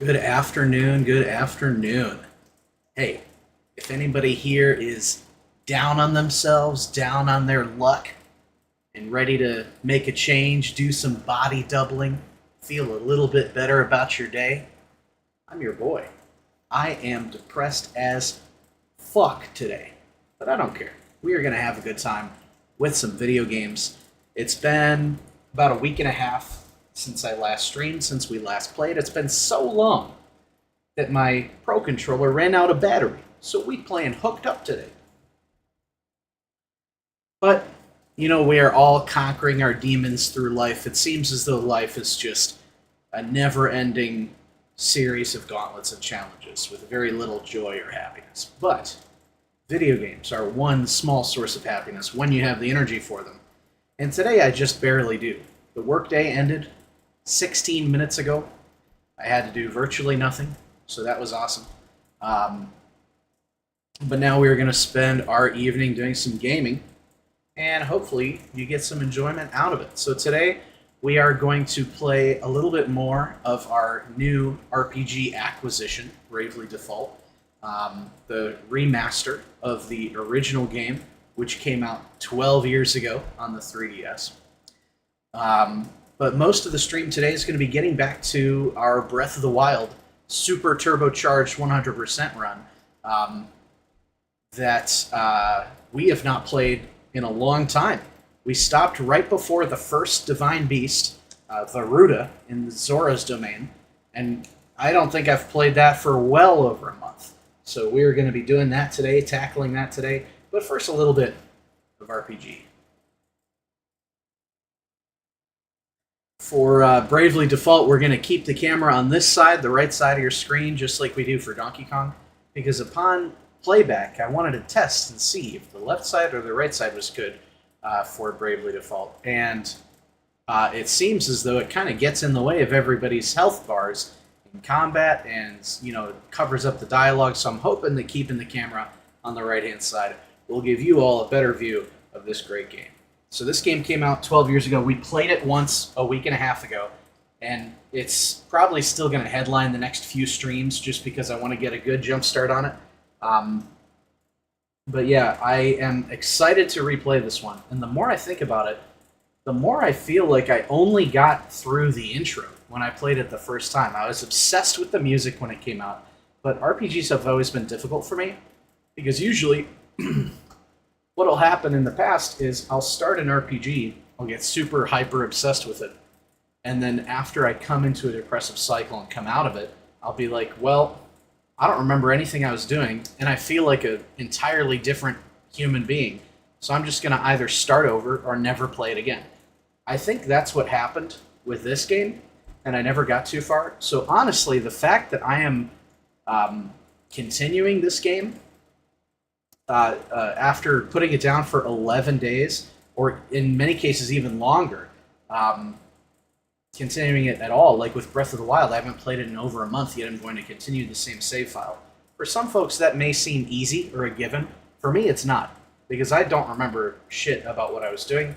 Good afternoon, good afternoon. Hey, if anybody here is down on themselves, down on their luck, and ready to make a change, do some body doubling, feel a little bit better about your day, I'm your boy. I am depressed as fuck today, but I don't care. We are going to have a good time with some video games. It's been about a week and a half since I last streamed, since we last played. It's been so long that my Pro Controller ran out of battery, so we playing hooked up today. But, we are all conquering our demons through life. It seems as though life is just a never-ending series of gauntlets and challenges with very little joy or happiness. But video games are one small source of happiness when you have the energy for them. And today I just barely do. The workday ended 16 minutes ago. I had to do virtually nothing, so that was awesome. But now we're going to spend our evening doing some gaming, and hopefully you get some enjoyment out of it. So today we are going to play a little bit more of our new RPG acquisition, Bravely Default, the remaster of the original game, which came out 12 years ago on the 3DS. But most of the stream today is going to be getting back to our Breath of the Wild super turbocharged 100% run that we have not played in a long time. We stopped right before the first Divine Beast, Varuda, in Zora's domain, and I don't think I've played that for well over a month. So we're going to be doing that today, tackling that today, but first a little bit of RPG. For Bravely Default, we're going to keep the camera on this side, the right side of your screen, just like we do for Donkey Kong, because upon playback, I wanted to test and see if the left side or the right side was good for Bravely Default. And it seems as though it kind of gets in the way of everybody's health bars in combat and, covers up the dialogue, so I'm hoping that keeping the camera on the right-hand side will give you all a better view of this great game. So this game came out 12 years ago. We played it once a week and a half ago, and it's probably still going to headline the next few streams just because I want to get a good jump start on it. But yeah, I am excited to replay this one, and the more I think about it, the more I feel like I only got through the intro when I played it the first time. I was obsessed with the music when it came out, but RPGs have always been difficult for me, because usually what'll happen in the past is I'll start an RPG, I'll get super hyper obsessed with it, and then after I come into a depressive cycle and come out of it, I'll be like, well, I don't remember anything I was doing, and I feel like an entirely different human being, so I'm just going to either start over or never play it again. I think that's what happened with this game, and I never got too far. So honestly, the fact that I am continuing this game after putting it down for 11 days, or in many cases even longer, continuing it at all, like with Breath of the Wild, I haven't played it in over a month, yet I'm going to continue the same save file. For some folks, that may seem easy or a given. For me, it's not, because I don't remember shit about what I was doing,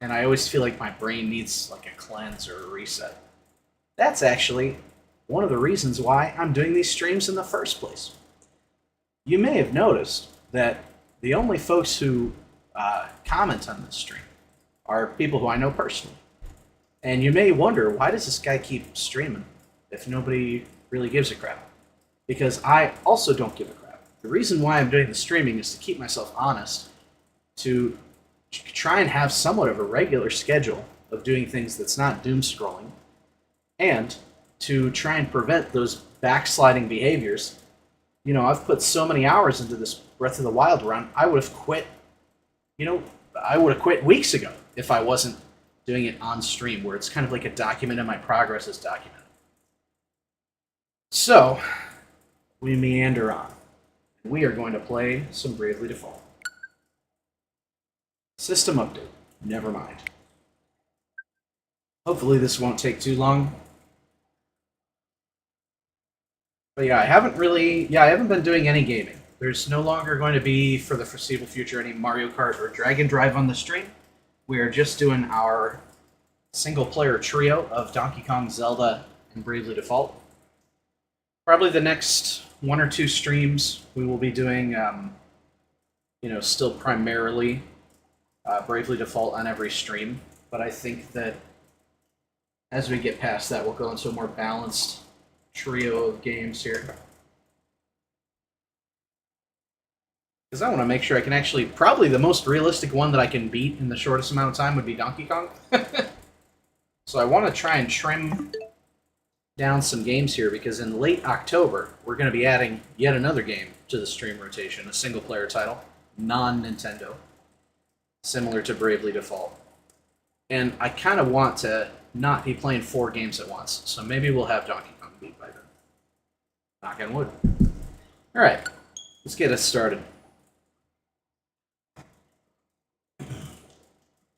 and I always feel like my brain needs like a cleanse or a reset. That's actually one of the reasons why I'm doing these streams in the first place. You may have noticed that the only folks who comment on this stream are people who I know personally. And you may wonder, why does this guy keep streaming if nobody really gives a crap? Because I also don't give a crap. The reason why I'm doing the streaming is to keep myself honest, to try and have somewhat of a regular schedule of doing things that's not doom scrolling, and to try and prevent those backsliding behaviors. I've put so many hours into this Breath of the Wild run, I would have quit, weeks ago if I wasn't doing it on stream, where it's kind of like a document, and my progress is documented. So, we meander on. We are going to play some Bravely Default. System update. Never mind. Hopefully this won't take too long. But yeah, I haven't been doing any gaming. There's no longer going to be, for the foreseeable future, any Mario Kart or Dragon Drive on the stream. We are just doing our single-player trio of Donkey Kong, Zelda, in Bravely Default. Probably the next 1 or 2 streams we will be doing, still primarily Bravely Default on every stream. But I think that as we get past that, we'll go into a more balanced trio of games here. Because I want to make sure I can actually... Probably the most realistic one that I can beat in the shortest amount of time would be Donkey Kong. So I want to try and trim down some games here, because in late October, we're going to be adding yet another game to the stream rotation, a single-player title, non-Nintendo, similar to Bravely Default. And I kind of want to not be playing 4 games at once, so maybe we'll have Donkey Kong beat by then. Knock on wood. Alright, let's get us started.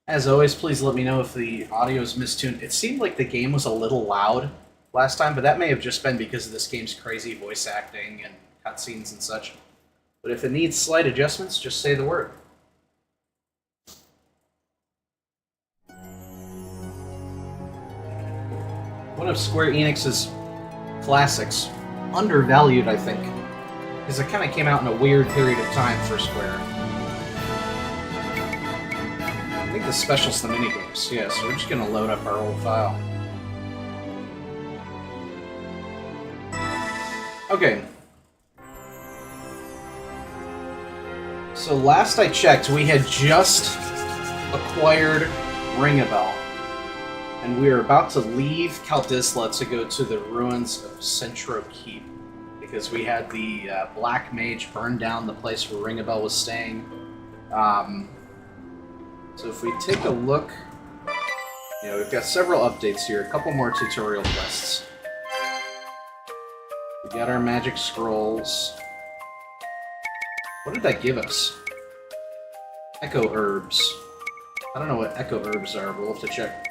As always, please let me know if the audio is mistuned. It seemed like the game was a little loud last time, but that may have just been because of this game's crazy voice acting and cutscenes and such. But if it needs slight adjustments, just say the word. One of Square Enix's classics, undervalued, I think, because it kind of came out in a weird period of time for Square. I think the special's the minigames. Yeah, so we're just going to load up our old file. Okay. So last I checked, we had just acquired Ring-a-Bell. And we are about to leave Kaldisla to go to the ruins of Centro Keep. Because we had the Black Mage burn down the place where Ring-a-Bell was staying. So if we take a look, we've got several updates here, a couple more tutorial quests. We got our magic scrolls. What did that give us? Echo herbs. I don't know what echo herbs are, but we'll have to check.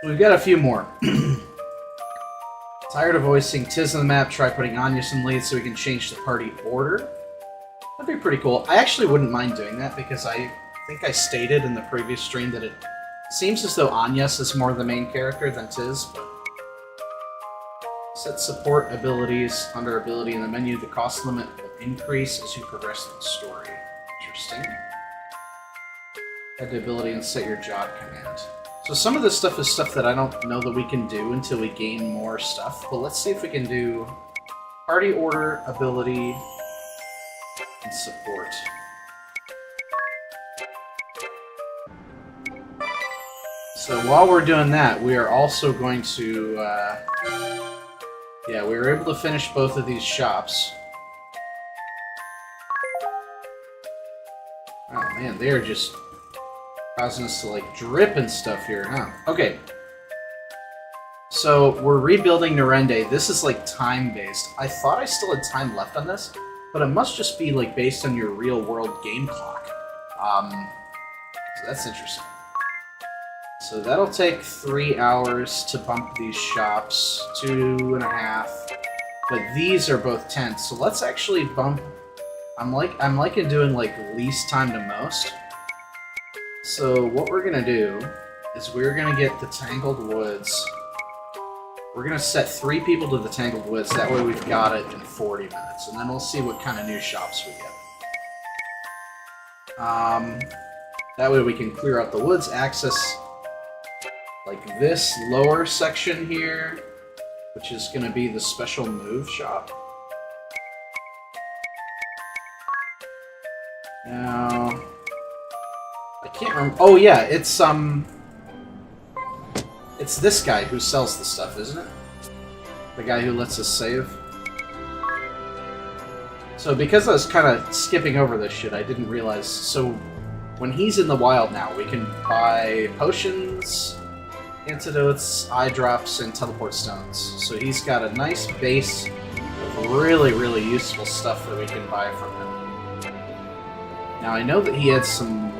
We've got a few more. Tired of voicing Tiz on the map, try putting Anya some leads so we can change the party order. That'd be pretty cool. I actually wouldn't mind doing that, because I think I stated in the previous stream that it seems as though Anyas is more the main character than Tiz, but... Set support abilities under ability in the menu. The cost limit will increase as you progress through the story. Interesting. Add the ability and set your job command. So some of this stuff is stuff that I don't know that we can do until we gain more stuff, but let's see if we can do party order, ability, and support. So while we're doing that, we are also going to, we were able to finish both of these shops. Oh man, they are just causing us to like drip and stuff here, huh? Okay. So we're rebuilding Narende. This is like time-based. I thought I still had time left on this, but it must just be like based on your real-world game clock. So that's interesting. So that'll take 3 hours to bump these shops, 2.5. But these are both 10, so let's actually bump. I'm liking doing like least time to most. So what we're gonna do is we're gonna get the Tangled Woods. We're gonna set 3 people to the Tangled Woods. That way we've got it in 40 minutes, and then we'll see what kind of new shops we get. That way we can clear out the woods, access like this lower section here, which is going to be the special move shop. Now, I can't remember. Oh yeah, it's this guy who sells the stuff, isn't it? The guy who lets us save. So because I was kind of skipping over this shit, I didn't realize. So when he's in the wild now, we can buy potions, antidotes, eye drops, and teleport stones. So he's got a nice base of really, really useful stuff that we can buy from him. Now I know that he had some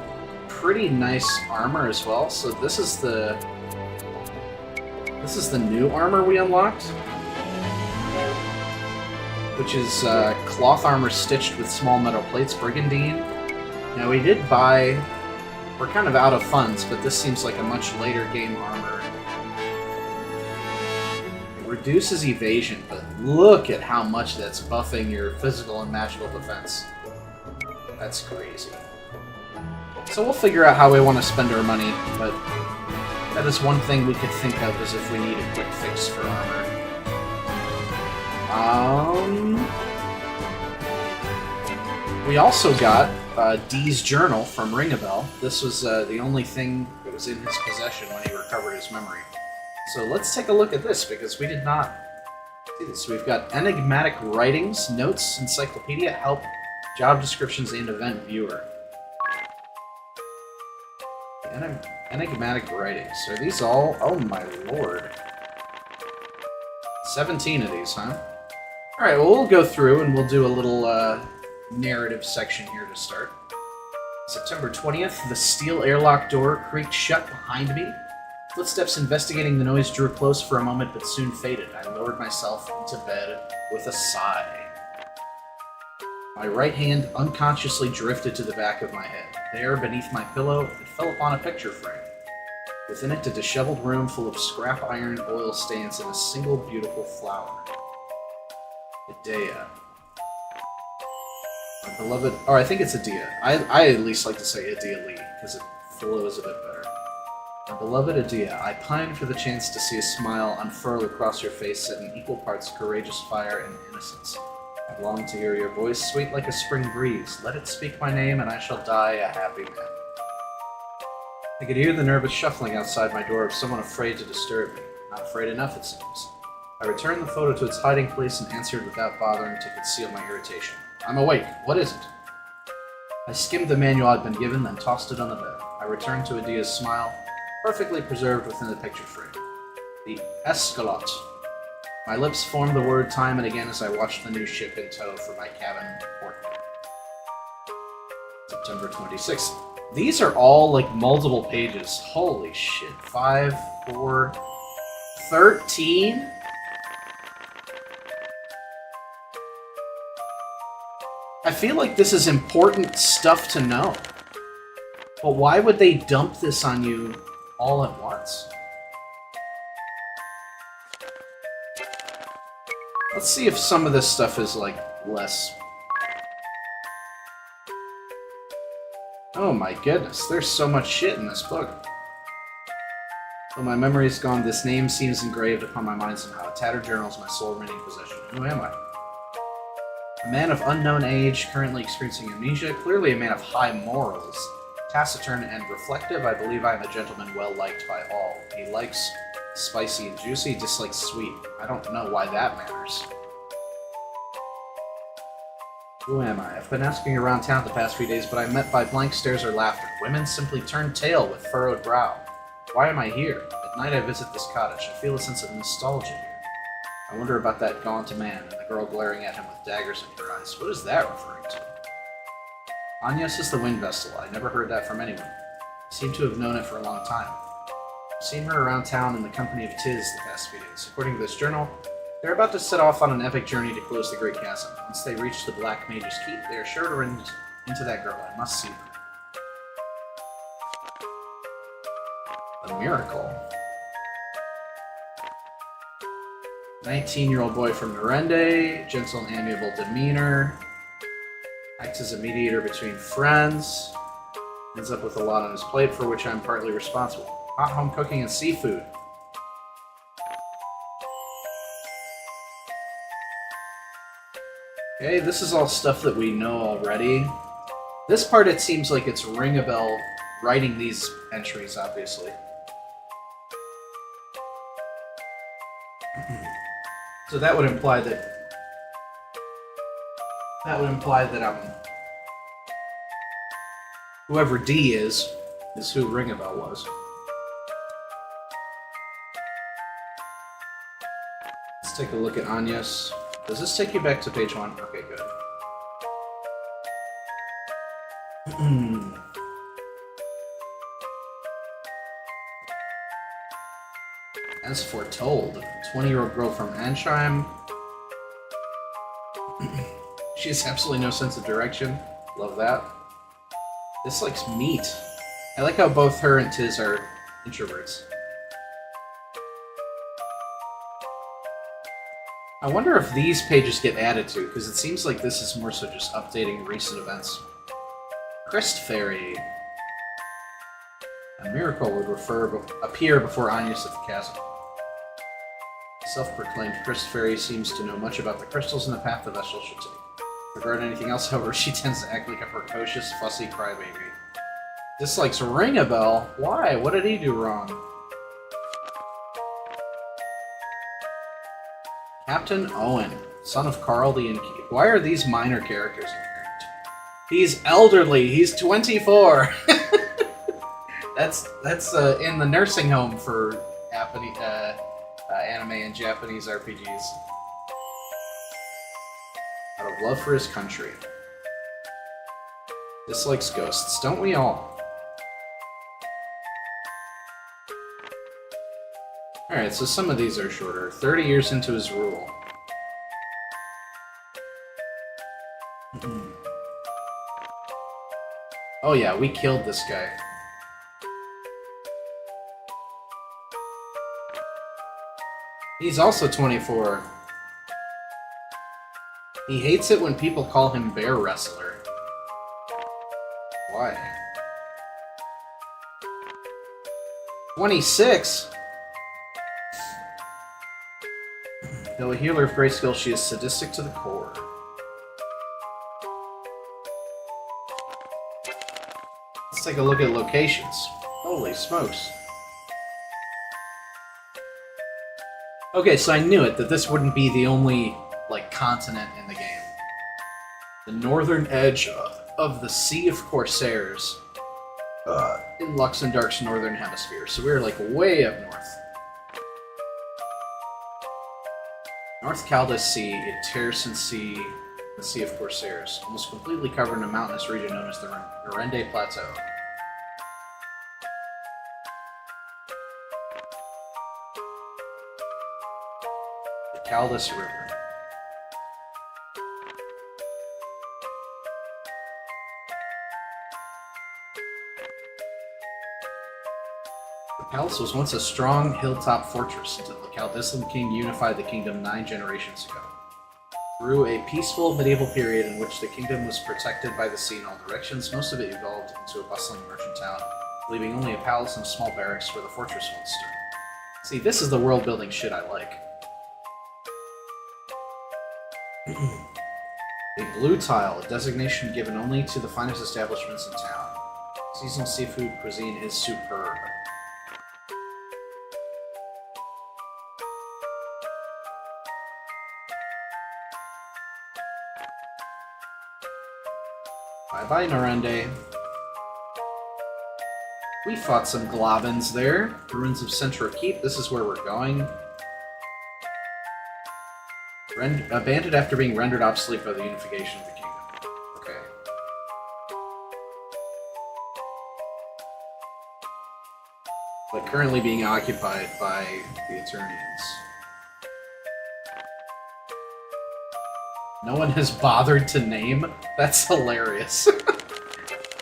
pretty nice armor as well. So this is the new armor we unlocked, which is cloth armor stitched with small metal plates, Brigandine. Now we did buy. We're kind of out of funds, but this seems like a much later game armor. reduces evasion, but look at how much that's buffing your physical and magical defense. That's crazy. So we'll figure out how we want to spend our money, but that is one thing we could think of as if we need a quick fix for armor. We also got Dee's journal from Ringabel. This was the only thing that was in his possession when he recovered his memory. So let's take a look at this, because we did not see this. We've got enigmatic writings, notes, encyclopedia, help, job descriptions, and event viewer. Enigmatic writings. Are these all? Oh my lord. 17 of these, huh? Alright, well, we'll go through and we'll do a little narrative section here to start. September 20th, the steel airlock door creaked shut behind me. Footsteps investigating the noise drew close for a moment but soon faded. I lowered myself into bed with a sigh. My right hand unconsciously drifted to the back of my head. There, beneath my pillow, it fell upon a picture frame. Within it, a disheveled room full of scrap iron oil stains and a single beautiful flower. Idea. My beloved... Oh, I think it's Adia. I at least like to say Adia Lee, because it flows a bit better. My beloved Adia, I pine for the chance to see a smile unfurl across your face set in equal parts courageous fire and innocence. I long to hear your voice, sweet like a spring breeze. Let it speak my name, and I shall die a happy man. I could hear the nervous shuffling outside my door of someone afraid to disturb me. Not afraid enough, it seems. I returned the photo to its hiding place and answered without bothering to conceal my irritation. I'm awake. What is it? I skimmed the manual I'd been given, then tossed it on the bed. I returned to Adia's smile, perfectly preserved within the picture frame. The Escalot. My lips formed the word time and again as I watched the new ship in tow for my cabin porthole. September 26th. These are all, like, multiple pages. Holy shit. 5, 4, 13? I feel like this is important stuff to know. But why would they dump this on you all at once? Let's see if some of this stuff is, like, less... Oh my goodness, there's so much shit in this book. Though my memory is gone, this name seems engraved upon my mind somehow. A tattered journal is my sole remaining possession. Who am I? A man of unknown age, currently experiencing amnesia, clearly a man of high morals. Taciturn and reflective, I believe I am a gentleman well liked by all. He likes spicy and juicy, dislikes sweet. I don't know why that matters. Who am I? I've been asking around town the past few days, but I'm met by blank stares or laughter. Women simply turn tail with furrowed brow. Why am I here? At night I visit this cottage. I feel a sense of nostalgia here. I wonder about that gaunt man and the girl glaring at him with daggers in her eyes. What is that referring to? Agnes is the wind vessel. I never heard that from anyone. I seem to have known it for a long time. I've seen her around town in the company of Tiz the past few days. According to this journal, they're about to set off on an epic journey to close the Great Chasm. Once they reach the Black Mage's Keep, they are sure to run into that girl. I must see her. A miracle. 19-year-old boy from Narende, gentle and amiable demeanor, acts as a mediator between friends, ends up with a lot on his plate for which I'm partly responsible. Hot home cooking and seafood. Okay, this is all stuff that we know already. This part, it seems like it's Ringabel writing these entries, obviously. So that would imply that... whoever D is who Ringabel was. Let's take a look at Agnes. Does this take you back to page 1? Okay, good. As foretold, 20-year-old girl from Ansheim. She has absolutely no sense of direction. Love that. This likes meat. I like how both her and Tiz are introverts. I wonder if these pages get added to, because it seems like this is more so just updating recent events. Crest Fairy. A miracle would appear before Agnes at the chasm. Self-proclaimed Crest Fairy seems to know much about the crystals and the path the vessel should take. Regarding anything else, however, she tends to act like a precocious, fussy crybaby. Dislikes Ring a Bell? Why? What did he do wrong? Captain Owen, son of Carl the Innkeeper. Why are these minor characters in here? He's elderly. He's 24. That's in the nursing home for anime and Japanese RPGs. Out of love for his country. Dislikes ghosts, don't we all? Alright, so some of these are shorter. 30 years into his rule. Oh yeah, we killed this guy. He's also 24. He hates it when people call him Bear Wrestler. Why? 26? Though a healer of great skill, she is sadistic to the core. Let's take a look at locations. Holy smokes. Okay, so I knew it, that this wouldn't be the only, like, continent in the game. The northern edge of the Sea of Corsairs in Luxembourg's northern hemisphere. So we're, like, way up north. North Caldus Sea, Terracin Sea, the Sea of Corsairs, almost completely covered in a mountainous region known as the Norende Plateau. The Caldus River. The palace was once a strong hilltop fortress until the Chaldean king unified the kingdom 9 generations ago. Through a peaceful medieval period in which the kingdom was protected by the sea in all directions, most of it evolved into a bustling merchant town, leaving only a palace and a small barracks where the fortress once stood. See, this is the world-building shit I like. A blue tile, a designation given only to the finest establishments in town. Seasonal seafood cuisine is superb. Bye-bye, Norende. We fought some Globins there. Ruins of Central Keep, this is where we're going. Abandoned after being rendered obsolete by the unification of the kingdom. Okay. But currently being occupied by the Eternians. No one has bothered to name? That's hilarious.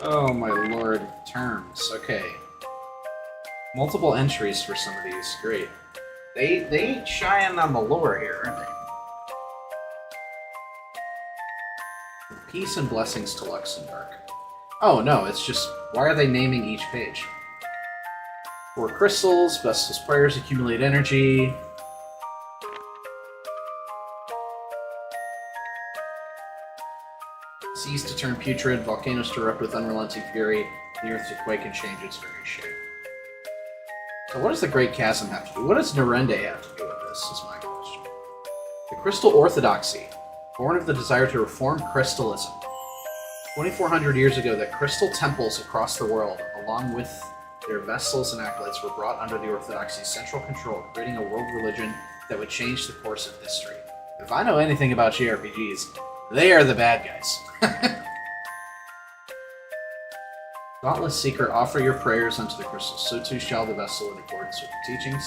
Oh my lord. Terms. Okay. Multiple entries for some of these. Great. They shine on the lore here, aren't they? Peace and blessings to Luxembourg. Oh no, it's just, why are they naming each page? 4 crystals, Vestal's prayers accumulate energy. Seas to turn putrid, volcanoes to erupt with unrelenting fury, the earth to quake and change its very shape. So what does the Great Chasm have to do? What does Norende have to do with this, is my question. The Crystal Orthodoxy, born of the desire to reform crystalism. 2,400 years ago, the crystal temples across the world, along with their vessels and acolytes, were brought under the Orthodoxy's central control, creating a world religion that would change the course of history. If I know anything about JRPGs, they are the bad guys. Dauntless Seeker, offer your prayers unto the crystals, so too shall the vessel in accordance with the teachings.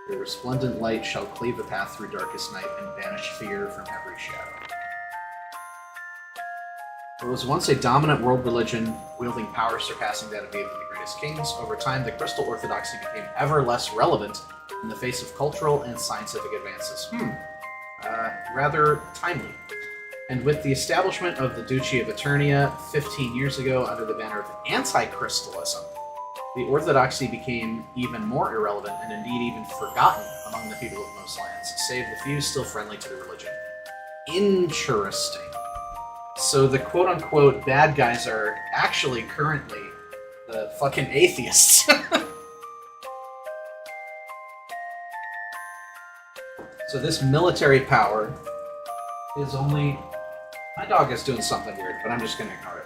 Your resplendent light shall cleave a path through darkest night and banish fear from every shadow. It was once a dominant world religion, wielding power surpassing that of even the greatest kings. Over time, the Crystal Orthodoxy became ever less relevant in the face of cultural and scientific advances. rather timely. And with the establishment of the Duchy of Eternia 15 years ago under the banner of anti-crystalism, the orthodoxy became even more irrelevant and indeed even forgotten among the people of most lands, save the few still friendly to the religion. Interesting. So the quote-unquote bad guys are actually currently the fucking atheists. So this military power is only... My dog is doing something weird, but I'm just going to ignore it.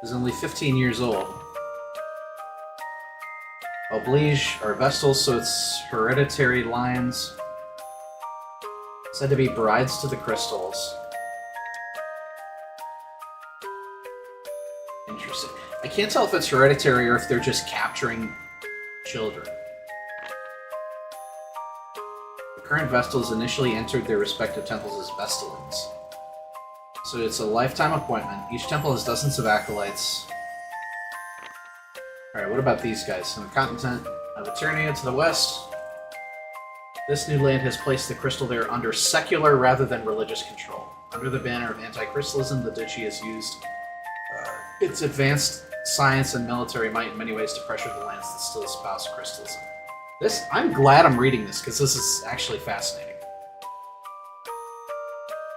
Is only 15 years old. Oblige are Vestals, so it's hereditary lines. Said to be brides to the crystals. Interesting. I can't tell if it's hereditary or if they're just capturing children. The current Vestals initially entered their respective temples as Vestalins. So it's a lifetime appointment. Each temple has dozens of acolytes. Alright, what about these guys? On the continent of Eternia to the west, this new land has placed the crystal there under secular rather than religious control. Under the banner of anti-crystalism, the Duchy has used its advanced science and military might in many ways to pressure the lands that still espouse crystalism. I'm glad I'm reading this, because this is actually fascinating.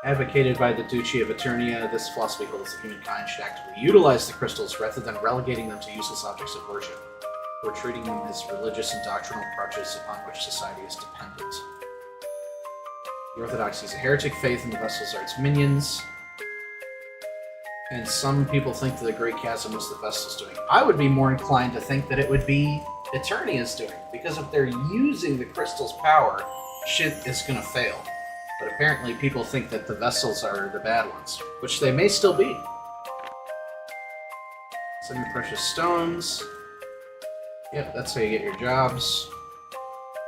Advocated by the Duchy of Eternia, this philosophy holds that humankind should actively utilize the crystals rather than relegating them to useless objects of worship, or treating them as religious and doctrinal crutches upon which society is dependent. The Orthodoxy is a heretic faith, and the Vestals are its minions. And some people think that the Great Chasm was the Vestals doing. I would be more inclined to think that it would be Eternia's doing, because if they're using the crystal's power, shit is gonna fail. But apparently people think that the Vestals are the bad ones, which they may still be. Semi-precious stones. Yep, that's how you get your jobs.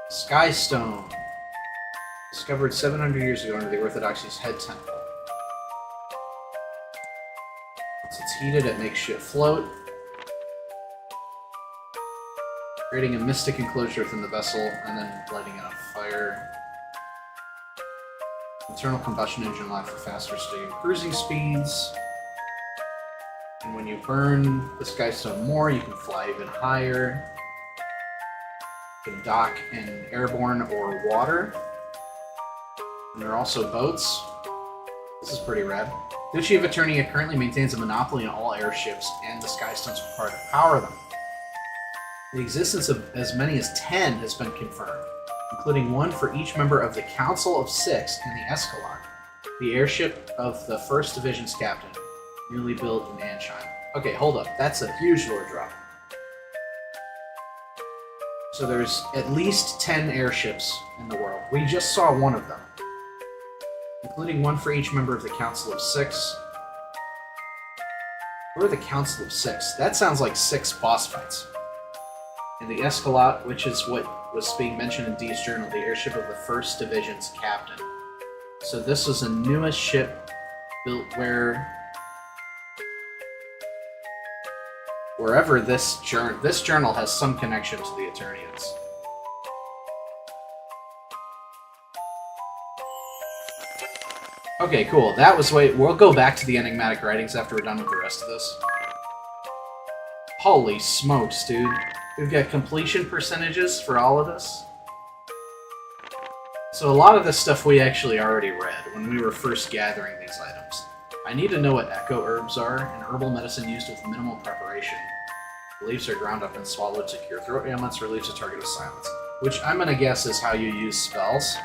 Sky Stone. Discovered 700 years ago under the Orthodoxy's head temple. Once it's heated, it makes shit float, creating a mystic enclosure within the vessel, and then lighting it on fire. Internal combustion engine allowed for faster steady cruising speeds. And when you burn the Skystone more, you can fly even higher. You can dock in airborne or water. And there are also boats. This is pretty rad. Duchy of Eternia currently maintains a monopoly on all airships and the Skystones required to power them. The existence of as many as 10 has been confirmed, including one for each member of the Council of Six and the Escalon, the airship of the 1st Division's captain, newly built in Ansheim. Okay, hold up. That's a huge lore drop. So there's at least 10 airships in the world. We just saw one of them, including one for each member of the Council of Six. Who are the Council of Six? That sounds like 6 boss fights. And the Escalot, which is what was being mentioned in Dee's journal, the airship of the 1st Division's captain. So this was a newest ship built wherever this journal has some connection to the Eternians. Okay, cool. That was we'll go back to the enigmatic writings after we're done with the rest of this. Holy smokes, dude. We've got completion percentages for all of this. So a lot of this stuff we actually already read when we were first gathering these items. I need to know what echo herbs are, an herbal medicine used with minimal preparation. The leaves are ground up and swallowed to cure throat ailments or leaves a target of silence, which I'm gonna guess is how you use spells.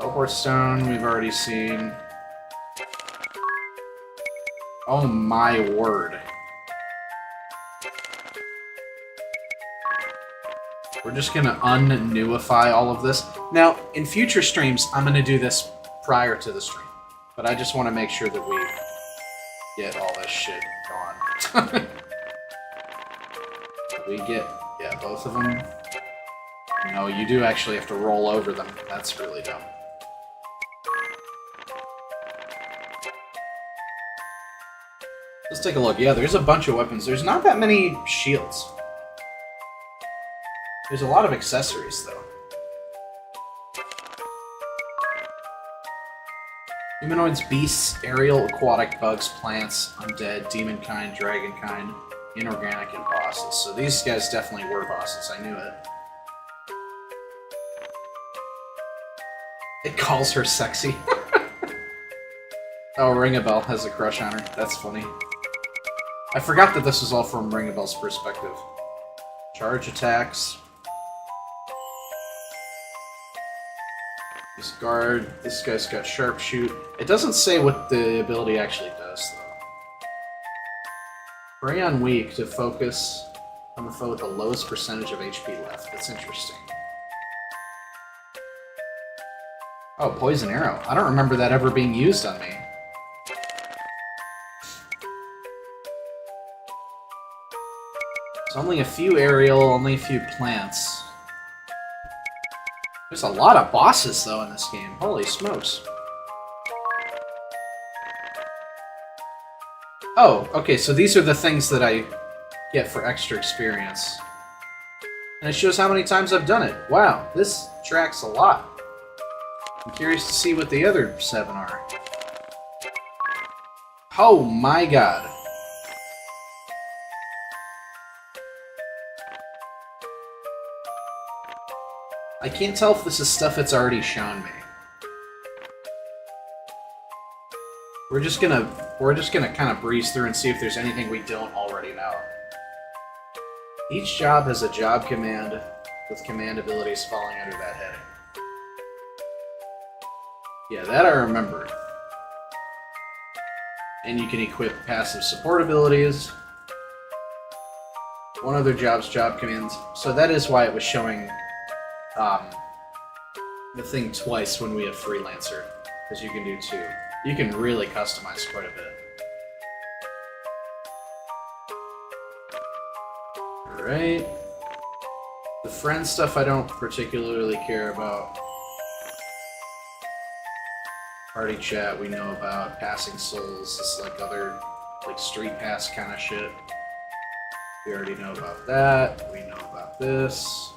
Teleport stone, we've already seen. Oh my word. We're just gonna un-newify all of this. Now, in future streams, I'm gonna do this prior to the stream. But I just want to make sure that we get all this shit gone. We get, yeah, both of them. No, you do actually have to roll over them. That's really dumb. Let's take a look. Yeah, there's a bunch of weapons. There's not that many shields. There's a lot of accessories, though. Humanoids, beasts, aerial, aquatic, bugs, plants, undead, demonkind, dragonkind, inorganic, and bosses. So these guys definitely were bosses, I knew it. It calls her sexy. Oh, Ring-a-Bell has a crush on her. That's funny. I forgot that this was all from Ring-a-Bell's perspective. Charge attacks. This guard. This guy's got sharpshoot. It doesn't say what the ability actually does, though. Prey on weak to focus on the foe with the lowest percentage of HP left. That's interesting. Oh, poison arrow. I don't remember that ever being used on me. It's only a few aerial, only a few plants. There's a lot of bosses, though, in this game. Holy smokes. Oh, okay, so these are the things that I get for extra experience. And it shows how many times I've done it. Wow, this tracks a lot. I'm curious to see what the other 7 are. Oh my god. I can't tell if this is stuff it's already shown me. We're just gonna kind of breeze through and see if there's anything we don't already know. Each job has a job command with command abilities falling under that heading. Yeah, that I remember. And you can equip passive support abilities. One other job's job commands. So that is why it was showing the thing twice when we have Freelancer. Because you can do 2. You can really customize quite a bit. Alright. The friend stuff I don't particularly care about. Party chat we know about. Passing souls, this like other like street pass kind of shit. We already know about that. We know about this.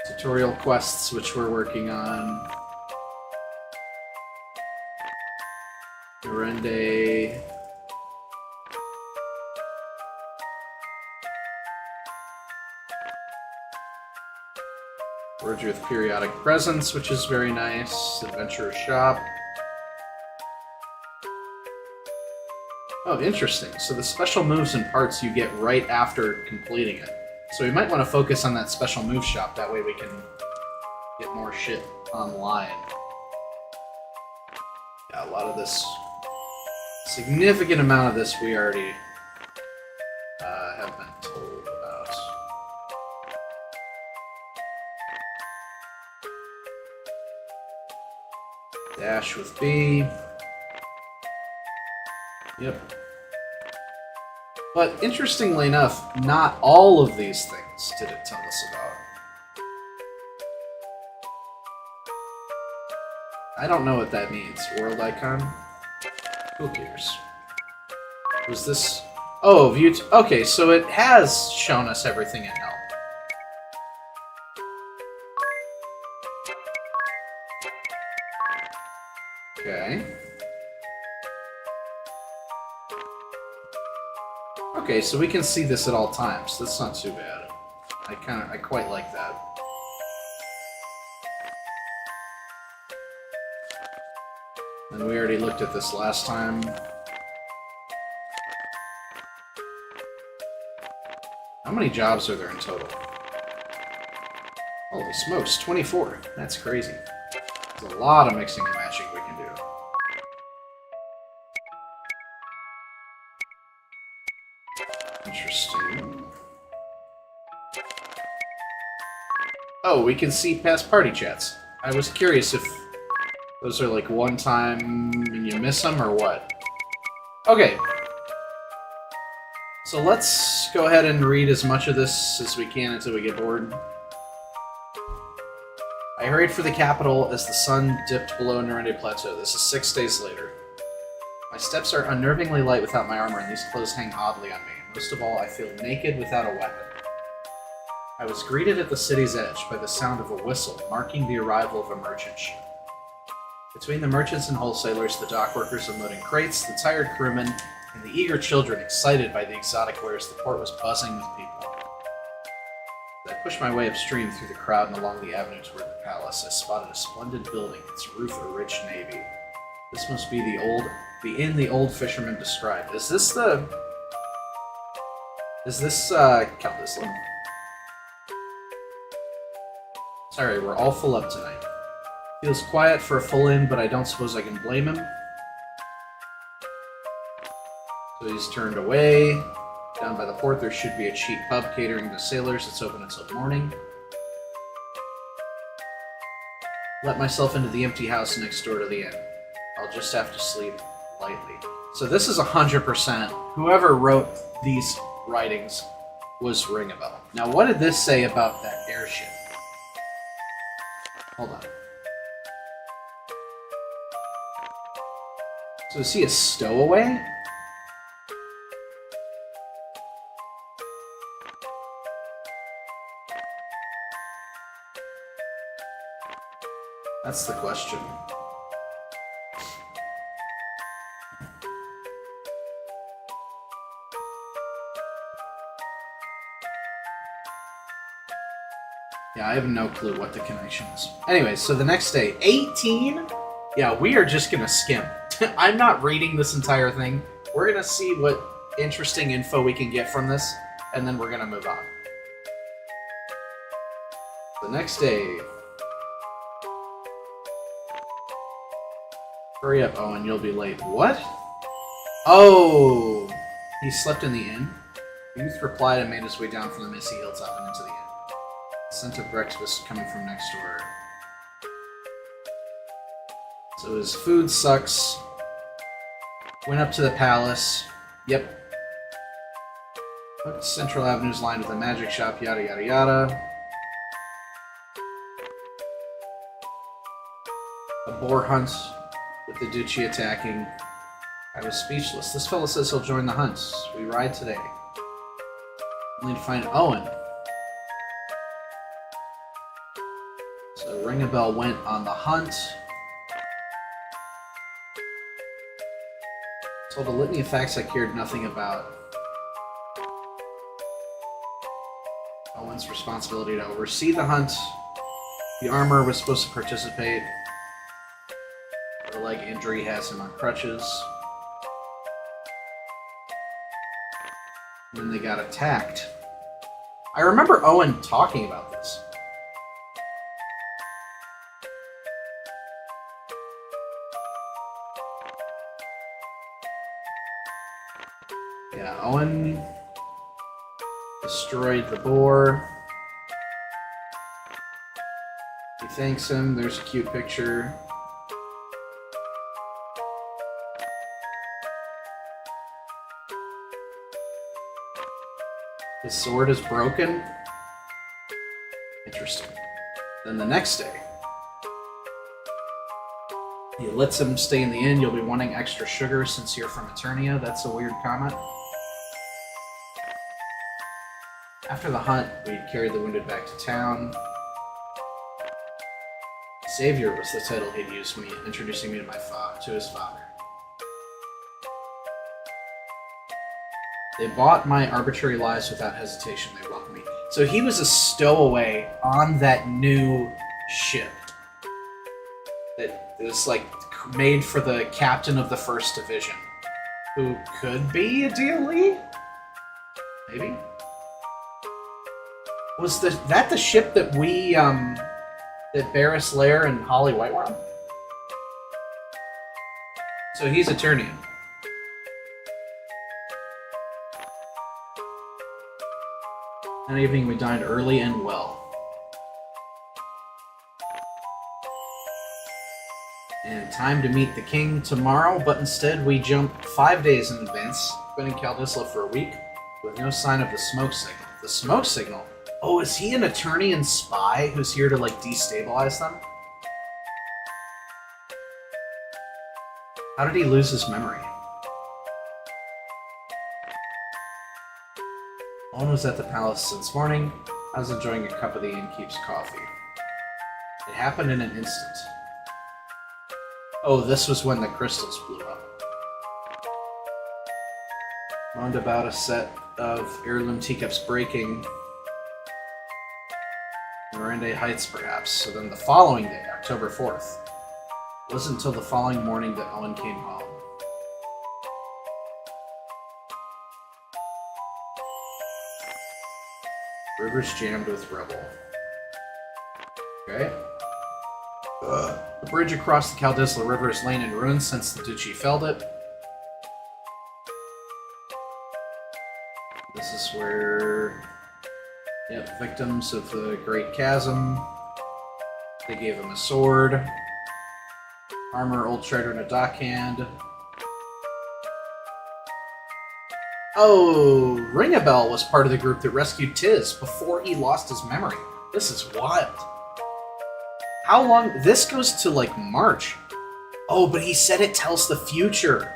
Tutorial quests, which we're working on. Mirende. Forge with periodic presence, which is very nice. Adventurer's shop. Oh, interesting. So the special moves and parts you get right after completing it. So we might want to focus on that special move shop, that way we can get more shit online. Yeah, a lot of this, significant amount of this we already have been told about. Dash with B. Yep. But interestingly enough, not all of these things did it tell us about. I don't know what that means. World icon? Who cares? Was this... Oh, view... Okay, so it has shown us everything in Hell. Okay. Okay, so we can see this at all times. That's not too bad. I quite like that. And we already looked at this last time. How many jobs are there in total? Holy smokes, 24. That's crazy. There's a lot of mixing and matching we can do. Interesting. Oh, we can see past party chats. I was curious if those are like one time and you miss them or what. Okay. So let's go ahead and read as much of this as we can until we get bored. I hurried for the capital as the sun dipped below Nerende Plateau. This is 6 days later. My steps are unnervingly light without my armor, and these clothes hang oddly on me. Most of all, I feel naked without a weapon. I was greeted at the city's edge by the sound of a whistle marking the arrival of a merchant ship. Between the merchants and wholesalers, the dock workers unloading crates, the tired crewmen, and the eager children excited by the exotic wares, the port was buzzing with people. As I pushed my way upstream through the crowd and along the avenue toward the palace, I spotted a splendid building, its roof a rich navy. This must be the inn the old fisherman described. Is this Caldisla? Sorry, we're all full up tonight. Feels quiet for a full inn, but I don't suppose I can blame him. So he's turned away. Down by the port there should be a cheap pub catering to sailors. It's open until morning. Let myself into the empty house next door to the inn. I'll just have to sleep lightly. So this is 100%. Whoever wrote these writings was Ring a Bell. Now what did this say about that airship? Hold on. So is he a stowaway? That's the question. Yeah, I have no clue what the connection is. Anyway, so the next day, 18? Yeah, we are just gonna skim. I'm not reading this entire thing. We're gonna see what interesting info we can get from this, and then we're gonna move on. The next day. Hurry up, Owen, you'll be late. What? Oh! He slept in the inn. The youth replied and made his way down from the misty hilltop and into the inn. The scent of breakfast coming from next door. So his food sucks. Went up to the palace. Yep. Central Avenue's lined with a magic shop, yada yada yada. A boar hunt with the Duchy attacking. I was speechless. This fellow says he'll join the hunt. We ride today. Only to find Owen. So Ring a Bell went on the hunt. Told a litany of facts I cared nothing about. Owen's responsibility to oversee the hunt. The armor was supposed to participate. The leg injury has him on crutches. And then they got attacked. I remember Owen talking about this. Yeah, Owen destroyed the boar. He thanks him. There's a cute picture. His sword is broken. Interesting. Then the next day, he lets him stay in the inn. You'll be wanting extra sugar since you're from Eternia. That's a weird comment. After the hunt, we carried the wounded back to town. Savior was the title he'd used when introducing me to his father. They bought my arbitrary lies without hesitation. They welcomed me. So he was a stowaway on that new ship that was like made for the captain of the 1st Division, who could be Adil Lee? Maybe? Was that the ship that we, that Barris Lair and Holly White were on? So he's Eternian. That evening we dined early and well. And time to meet the king tomorrow, but instead we jump 5 days in advance, been in Caldisla for a week, with no sign of the smoke signal. The smoke signal? Oh, is he an Eternian spy who's here to, like, destabilize them? How did he lose his memory? No one was at the palace since morning. I was enjoying a cup of the innkeep's coffee. It happened in an instant. Oh, this was when the crystals blew up. Moaned about a set of heirloom teacups breaking. Miranda Heights, perhaps. So then the following day, October 4th. It wasn't until the following morning that Owen came home. Rivers jammed with rubble. Okay. The bridge across the Caldisla River has lain in ruins since the Duchy felled it. This is where... Yep, victims of the Great Chasm. They gave him a sword. Armor, old treasure, and a dockhand. Oh, Ring-a-Bell was part of the group that rescued Tiz before he lost his memory. This is wild. How long? This goes to, like, March. Oh, but he said it tells the future.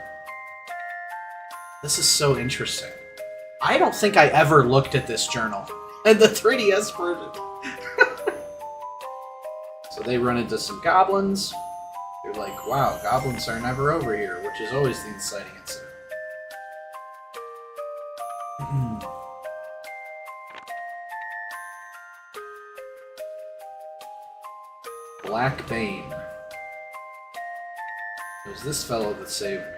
This is so interesting. I don't think I ever looked at this journal. And the 3DS version. So they run into some goblins. They're like, wow, goblins are never over here, which is always the inciting incident. Black Bane. It was this fellow that saved me.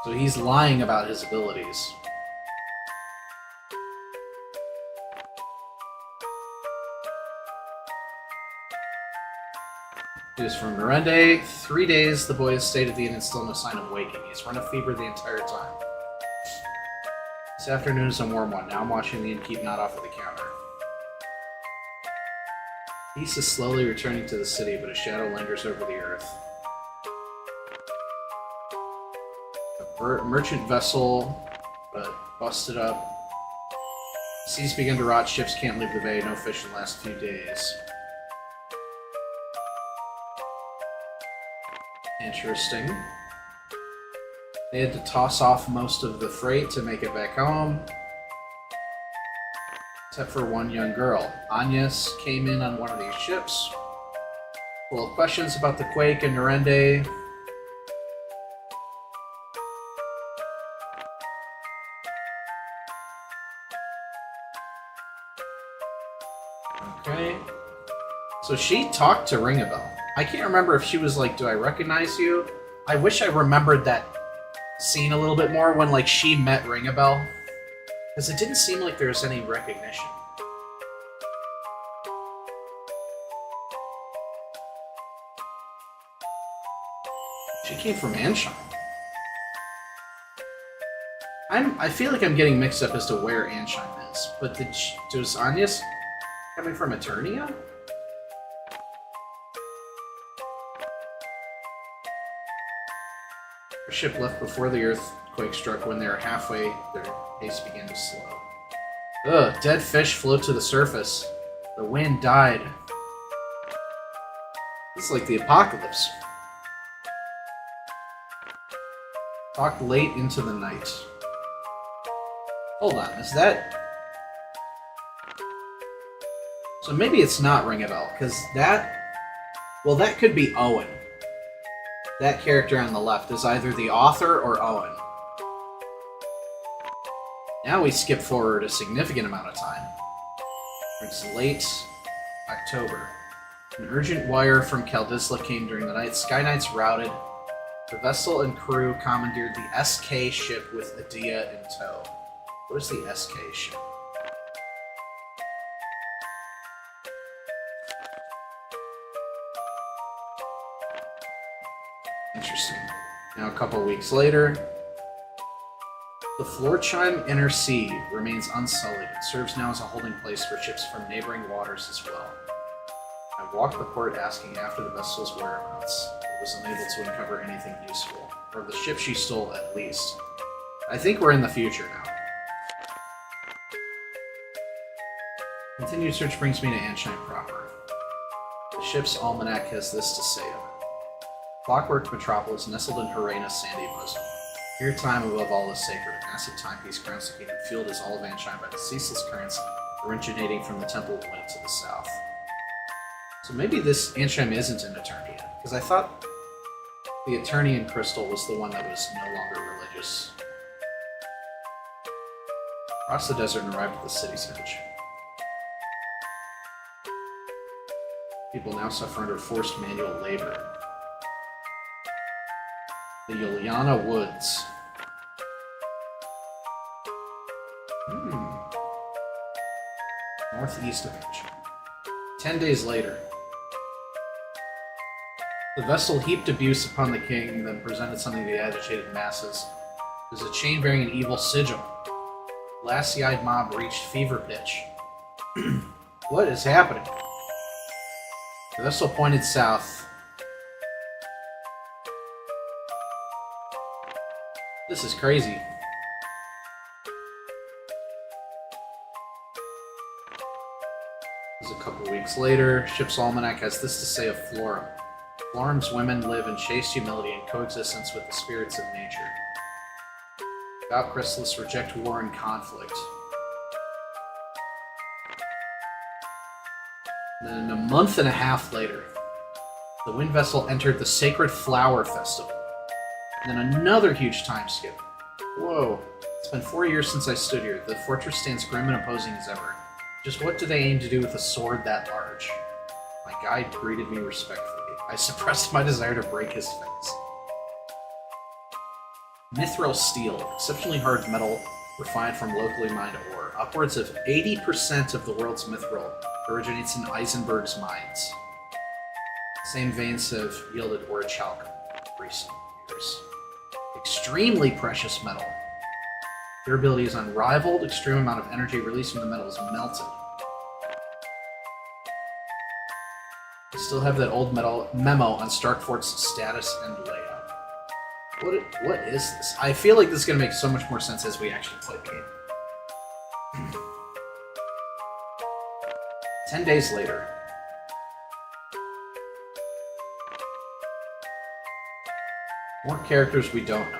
So he's lying about his abilities. He was from Mirande. 3 days, the boy has stayed at the inn and still no sign of waking. He's run a fever the entire time. This afternoon is a warm one. Now I'm watching the innkeep nod off at the counter. Peace is slowly returning to the city, but a shadow lingers over the earth. A merchant vessel, but busted up. Seas begin to rot, ships can't leave the bay, no fish in the last few days. Interesting. They had to toss off most of the freight to make it back home. Except for one young girl. Agnes came in on one of these ships. Full of questions about the quake and Narende. Okay. So she talked to Ring-a-Bell. I can't remember if she was like, do I recognize you? I wish I remembered that scene a little bit more when like she met Ring-a-Bell. Because it didn't seem like there was any recognition. She came from Anshan. I feel like I'm getting mixed up as to where Anshan is. But was Agnes coming from Eternia? Her ship left before the earthquake struck. When they were halfway, their pace began to slow. Ugh, dead fish float to the surface. The wind died. This is like the apocalypse. Talked late into the night. Hold on, is that... So maybe it's not Ring-a-Bell, because that... Well, that could be Owen. That character on the left is either the author or Owen. Now we skip forward a significant amount of time. It's late October. An urgent wire from Caldisla came during the night. Sky Knights routed. The vessel and crew commandeered the SK ship with Adia in tow. What is the SK ship? Interesting. Now, a couple weeks later, the Floorchime Inner Sea remains unsullied. It serves now as a holding place for ships from neighboring waters as well. I walked the port asking after the vessel's whereabouts, but was unable to uncover anything useful. Or the ship she stole, at least. I think we're in the future now. Continued search brings me to Anshan proper. The ship's almanac has this to say of it. Clockwork metropolis nestled in Herena's sandy bosom. Here, time above all is sacred. A massive timepiece crowns the kingdom, fueled as all of Anshine by the ceaseless currents originating from the Temple of Wind to the south. So maybe this Anshine isn't in Eternia, because I thought the Eternian crystal was the one that was no longer religious. Crossed the desert and arrived at the city's edge. People now suffer under forced manual labor. The Yuliana Woods. Northeast of Anshine. 10 days later. The vessel heaped abuse upon the king, then presented something to the agitated masses. It was a chain-bearing and evil sigil. The glassy-eyed mob reached fever pitch. What is happening? The vessel pointed south. This is crazy. This is a couple weeks later. Ship's almanac has this to say of Florum. Florum's women live in chaste humility and coexistence with the spirits of nature. Devout Chrysalists reject war and conflict. And then a month and a half later, the wind vessel entered the Sacred Flower Festival. And then another huge time skip. Whoa. It's been 4 years since I stood here. The fortress stands grim and opposing as ever. Just what do they aim to do with a sword that large? My guide greeted me respectfully. I suppressed my desire to break his face. Mithril steel, exceptionally hard metal refined from locally mined ore. Upwards of 80% of the world's mithril originates in Eisenberg's mines. Same veins have yielded orichalcum in recent years. Extremely precious metal. Durability is unrivaled. Extreme amount of energy released from the metal is melted. I still have that old memo on Starkfort's status and layout. What is this? I feel like this is going to make so much more sense as we actually play the game. 10 days later. More characters we don't know.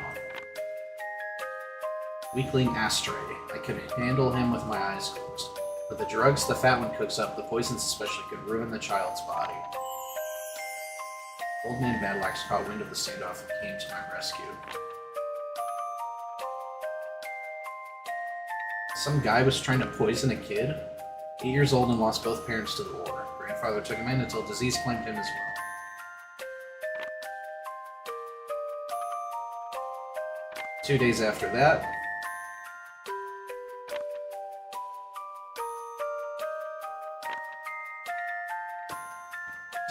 Weakling Astray. I could handle him with my eyes closed. But the drugs the fat one cooks up, the poisons especially, could ruin the child's body. Old man Badlax caught wind of the standoff and came to my rescue. Some guy was trying to poison a kid? 8 years old and lost both parents to the war. Grandfather took him in until disease claimed him as well. 2 days after that,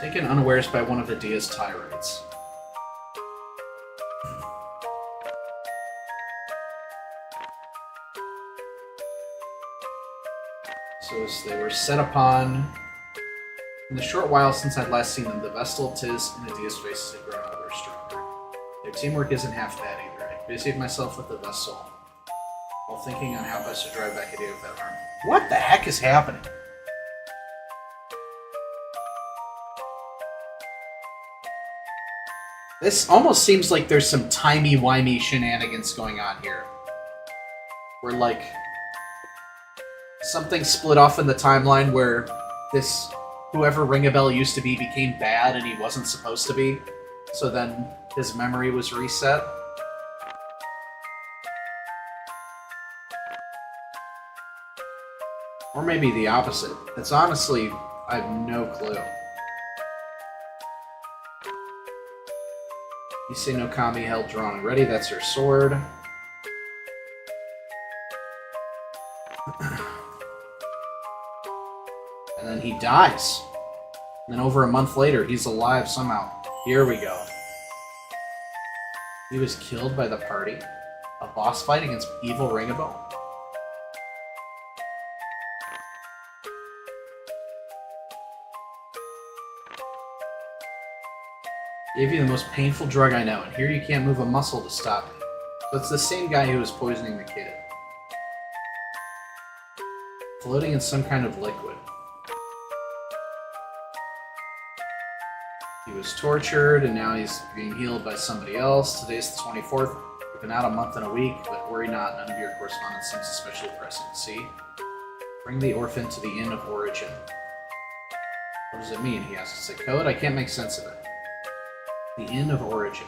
taken unawares by one of the Dia's tirades. So as they were set upon, in the short while since I'd last seen them, the Vestal, Tiz, and the Dia's faces had grown older, stronger. Their teamwork isn't half bad either. I busied myself with the Vestal, while thinking on how best to drive back a day with that arm. What the heck is happening? This almost seems like there's some timey-wimey shenanigans going on here. Where, like, something split off in the timeline where this, whoever Ringabel used to be, became bad and he wasn't supposed to be. So then his memory was reset. Or maybe the opposite. It's honestly, I have no clue. Issei no Kami held drawn and ready, that's her sword. And then he dies. And then over a month later, he's alive somehow. Here we go. He was killed by the party. A boss fight against evil Ringabel. Gave you the most painful drug I know, and here you can't move a muscle to stop me. So it's the same guy who was poisoning the kid. Floating in some kind of liquid. He was tortured, and now he's being healed by somebody else. Today's the 24th. We've Been out a month and a week, but worry not, none of your correspondence seems especially pressing. See? Bring the orphan to the Inn of Origin. What does it mean? He asks. Is it code? I can't make sense of it. The Inn of Origin.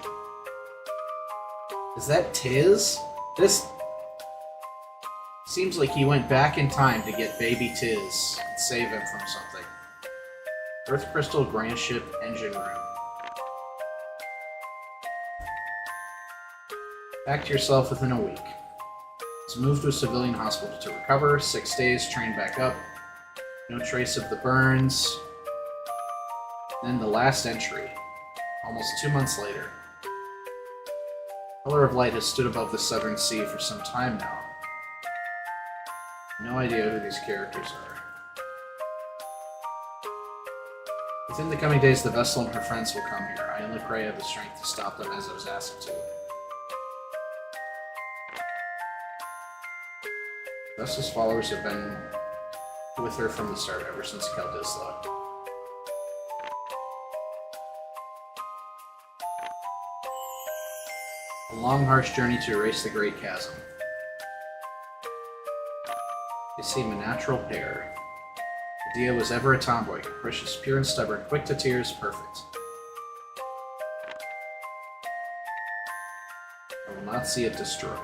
Is that Tiz? This seems like he went back in time to get baby Tiz and save him from something. Earth Crystal Grand Ship Engine Room. Back to yourself within a week. Was moved to a civilian hospital to recover. 6 days, trained back up. No trace of the burns. Then the last entry. Almost 2 months later. Pillar of Light has stood above the Southern Sea for some time now. No idea who these characters are. Within the coming days, the vessel and her friends will come here. I only pray I have the strength to stop them as I was asked to. Vessel's followers have been with her from the start, ever since Keldisla. A long, harsh journey to erase the Great Chasm. They seem a natural pair. Dia was ever a tomboy, capricious, pure and stubborn, quick to tears, perfect. I will not see it destroyed.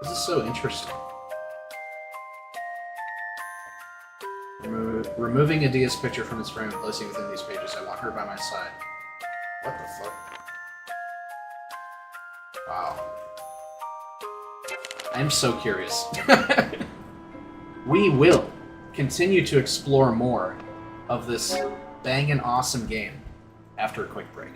This is so interesting. Removing Adia's picture from its frame and placing it within these pages. I want her by my side. What the fuck? Wow. I am so curious. We will continue to explore more of this bangin' awesome game after a quick break.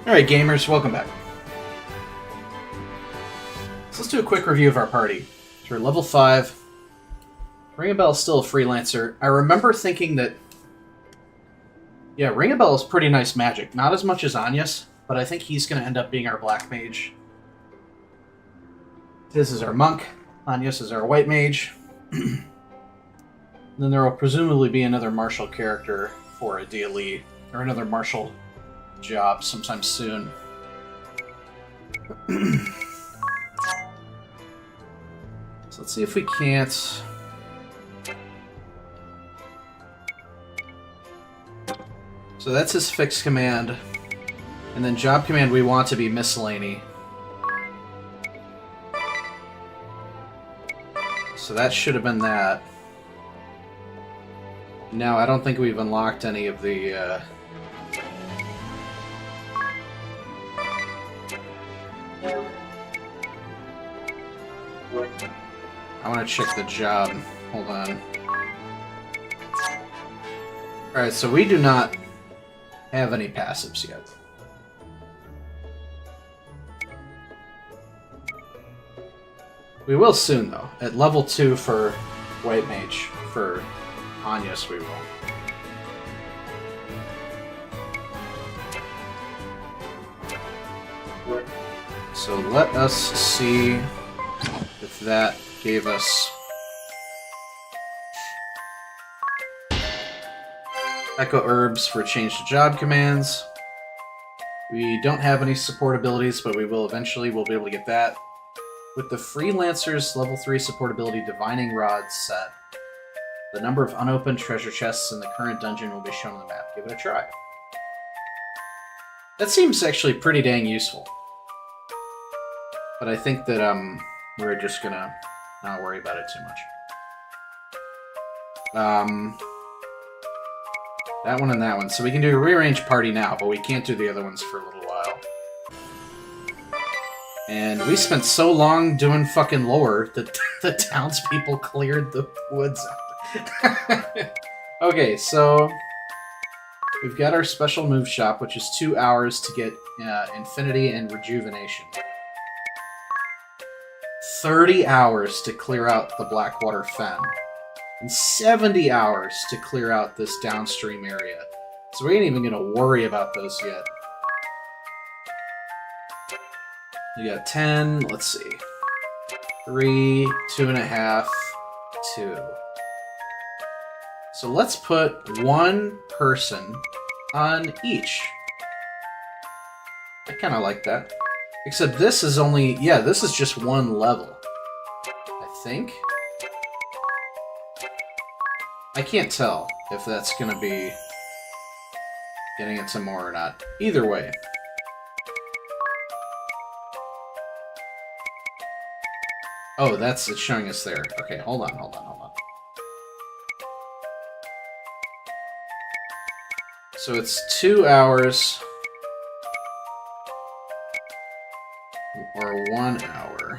Alright, gamers, welcome back. So let's do a quick review of our party. So we're level 5. Ring a Bell is still a freelancer. I remember thinking that... Yeah, Ring a Bell is pretty nice magic. Not as much as Anya's, but I think he's going to end up being our black mage. This is our monk. Anyas is our white mage. Then there will presumably be another martial character for a DLE, or another martial job sometime soon. So let's see if we can't... So that's his fixed command. And then job command we want to be miscellany. So that should have been that. Now, I don't think we've unlocked any of the... I want to check the job. Hold on. Alright, so we do not have any passives yet. We will soon, though. At level 2 for White Mage. For Anyas, we will. So let us see if that gave us Echo Herbs for change to job commands. We don't have any support abilities, but we will eventually. We'll be able to get that. With the Freelancer's level 3 support ability Divining Rod set, the number of unopened treasure chests in the current dungeon will be shown on the map. Give it a try. That seems actually pretty dang useful. But I think that we're just gonna not worry about it too much. That one and that one. So we can do a rearrange party now, but we can't do the other ones for a little while. And we spent so long doing fucking lore that the townspeople cleared the woods out. Okay, so we've got our special move shop, which is 2 hours to get Infinity and Rejuvenation. 30 hours to clear out the Blackwater Fen. And 70 hours to clear out this downstream area. So we ain't even gonna worry about those yet. We got 10, let's see. 3, 2.5, 2. So let's put one person on each. I kind of like that. Except this is only, yeah, this is just one level. I think. I can't tell if that's going to be getting it some more or not. Either way. Oh, it's showing us there. Okay, hold on. So it's 2 hours or 1 hour.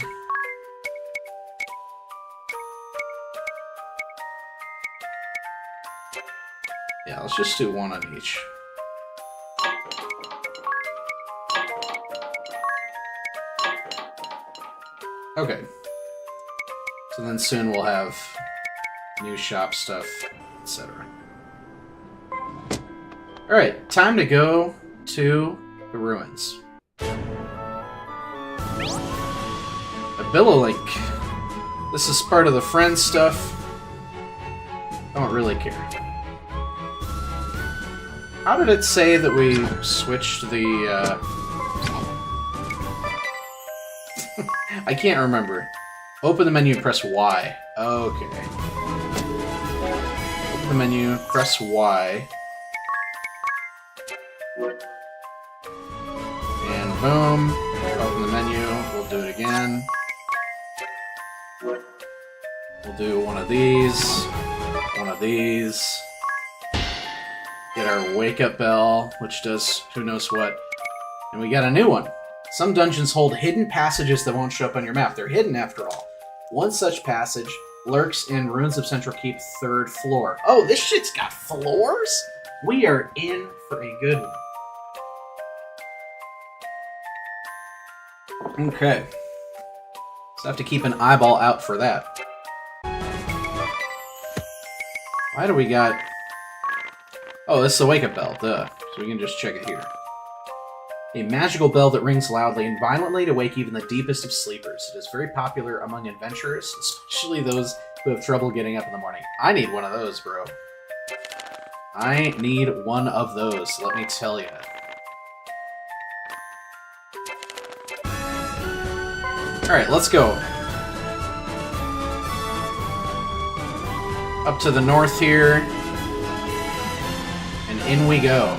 Yeah, let's just do one on each. Okay. So then soon we'll have new shop stuff, etc. Alright, time to go to the ruins. A Billowlink. This is part of the friend stuff. Don't really care. How did it say that we switched the, I can't remember. Open the menu and press Y. Okay. Open the menu, press Y. And boom. Open the menu. We'll do it again. We'll do one of these. One of these. Get our wake-up bell, which does who knows what. And we got a new one. Some dungeons hold hidden passages that won't show up on your map. They're hidden after all. One such passage lurks in Ruins of Central Keep 3rd floor. Oh, this shit's got floors? We are in for a good one. Okay. So I have to keep an eyeball out for that. Why do we got... Oh, this is the wake-up bell, duh. So we can just check it here. A magical bell that rings loudly and violently to wake even the deepest of sleepers. It is very popular among adventurers, especially those who have trouble getting up in the morning. I need one of those, bro. I need one of those, let me tell you. Alright, let's go. Up to the north here. And in we go.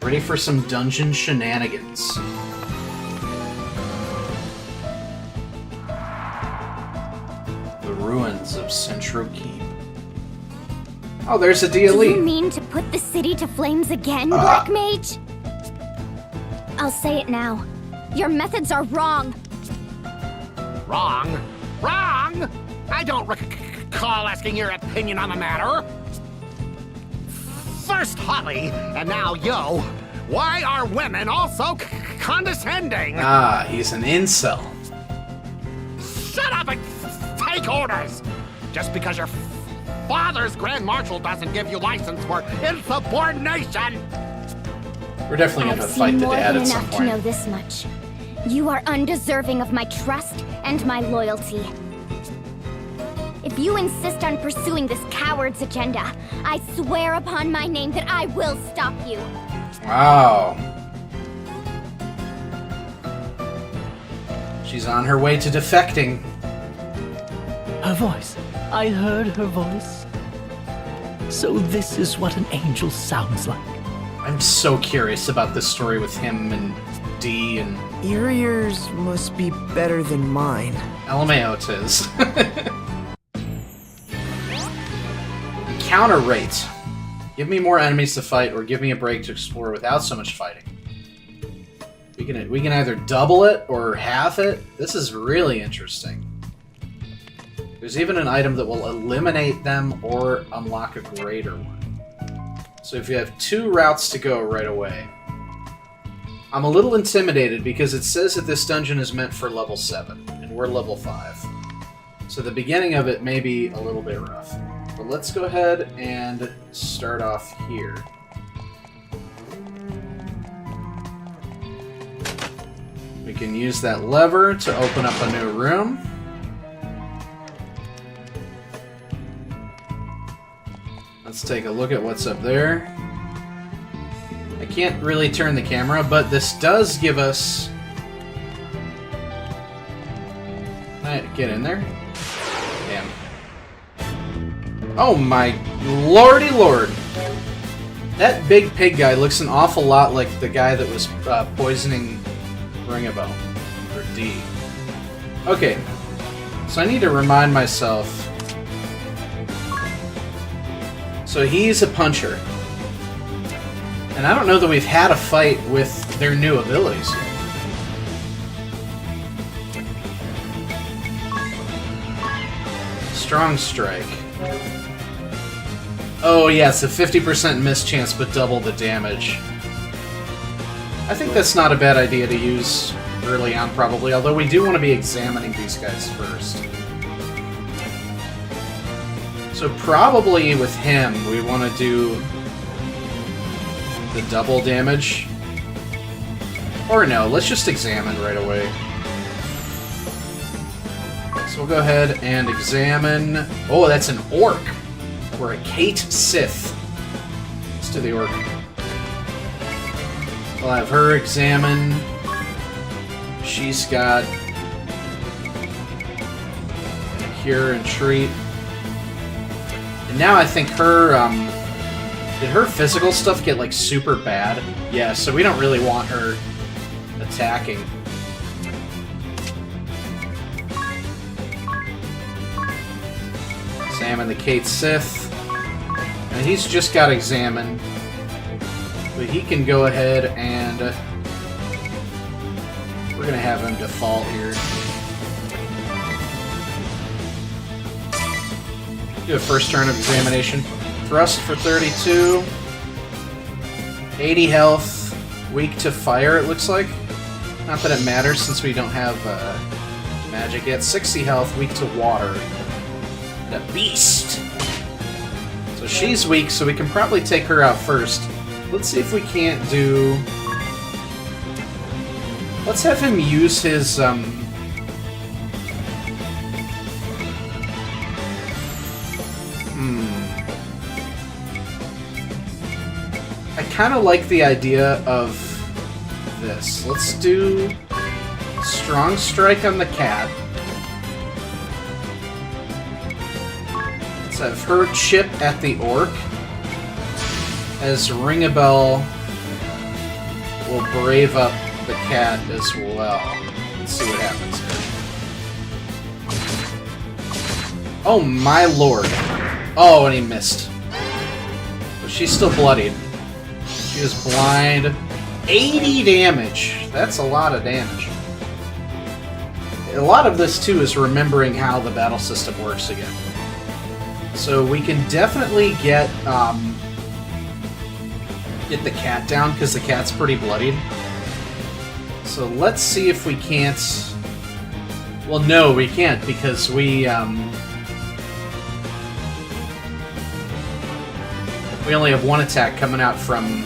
Ready for some dungeon shenanigans. The ruins of Central Keep. Oh, there's a DLE. Do you mean to put the city to flames again, Black Mage? I'll say it now. Your methods are wrong. Wrong? Wrong? I don't recall asking your opinion on the matter. First Holly, and now Yo. Why are women also condescending? Ah, he's an incel. Shut up and take orders! Just because your father's Grand Marshal doesn't give you license for insubordination! We're definitely going to fight the dad at some I've seen more than enough to point. know this much. You are undeserving of my trust and my loyalty. If you insist on pursuing this coward's agenda, I swear upon my name that I will stop you. Wow. She's on her way to defecting. Her voice. I heard her voice. So this is what an angel sounds like. I'm so curious about this story with him and Dee and... Your ears must be better than mine. LMAO tis. Encounter rate. Give me more enemies to fight, or give me a break to explore without so much fighting. We can either double it or half it. This is really interesting. There's even an item that will eliminate them or unlock a greater one. So if you have 2 routes to go right away. I'm a little intimidated because it says that this dungeon is meant for level 7, and we're level 5. So the beginning of it may be a little bit rough. But let's go ahead and start off here. We can use that lever to open up a new room. Let's take a look at what's up there. I can't really turn the camera, but this does give us... Alright, get in there. Damn. Oh my lordy lord! That big pig guy looks an awful lot like the guy that was poisoning Ringabo, or D. Okay, so I need to remind myself. So he's a puncher. And I don't know that we've had a fight with their new abilities yet. Strong Strike. Oh yes, a 50% miss chance, but double the damage. I think that's not a bad idea to use early on, probably, although we do want to be examining these guys first. So probably with him, we want to do the double damage. Or no, let's just examine right away. So we'll go ahead and examine... Oh, that's an orc! Or a Kate Sith. Let's do the orc. We'll have her examine. She's got cure and treat. And now I think her, did her physical stuff get, like, super bad? Yeah, so we don't really want her attacking. Examine the Kate Sith. And he's just got examine. But he can go ahead and... we're going to have him default here. Do a first turn of examination. Thrust for 32. 80 health. Weak to fire, it looks like. Not that it matters since we don't have magic yet. 60 health, weak to water. And a beast! So she's weak, so we can probably take her out first. Let's see if we can't do Let's have him use his, I kind of like the idea of this. Let's do Strong Strike on the cat. Let's have her chip at the orc, as Ring-a-Bell will brave up the cat as well. Let's see what happens here. Oh my lord. Oh, and he missed. But she's still bloodied. She is blind. 80 damage. That's a lot of damage. A lot of this, too, is remembering how the battle system works again. So we can definitely get the cat down, because the cat's pretty bloodied. So let's see if we can't... Well, no, we can't, because we only have one attack coming out from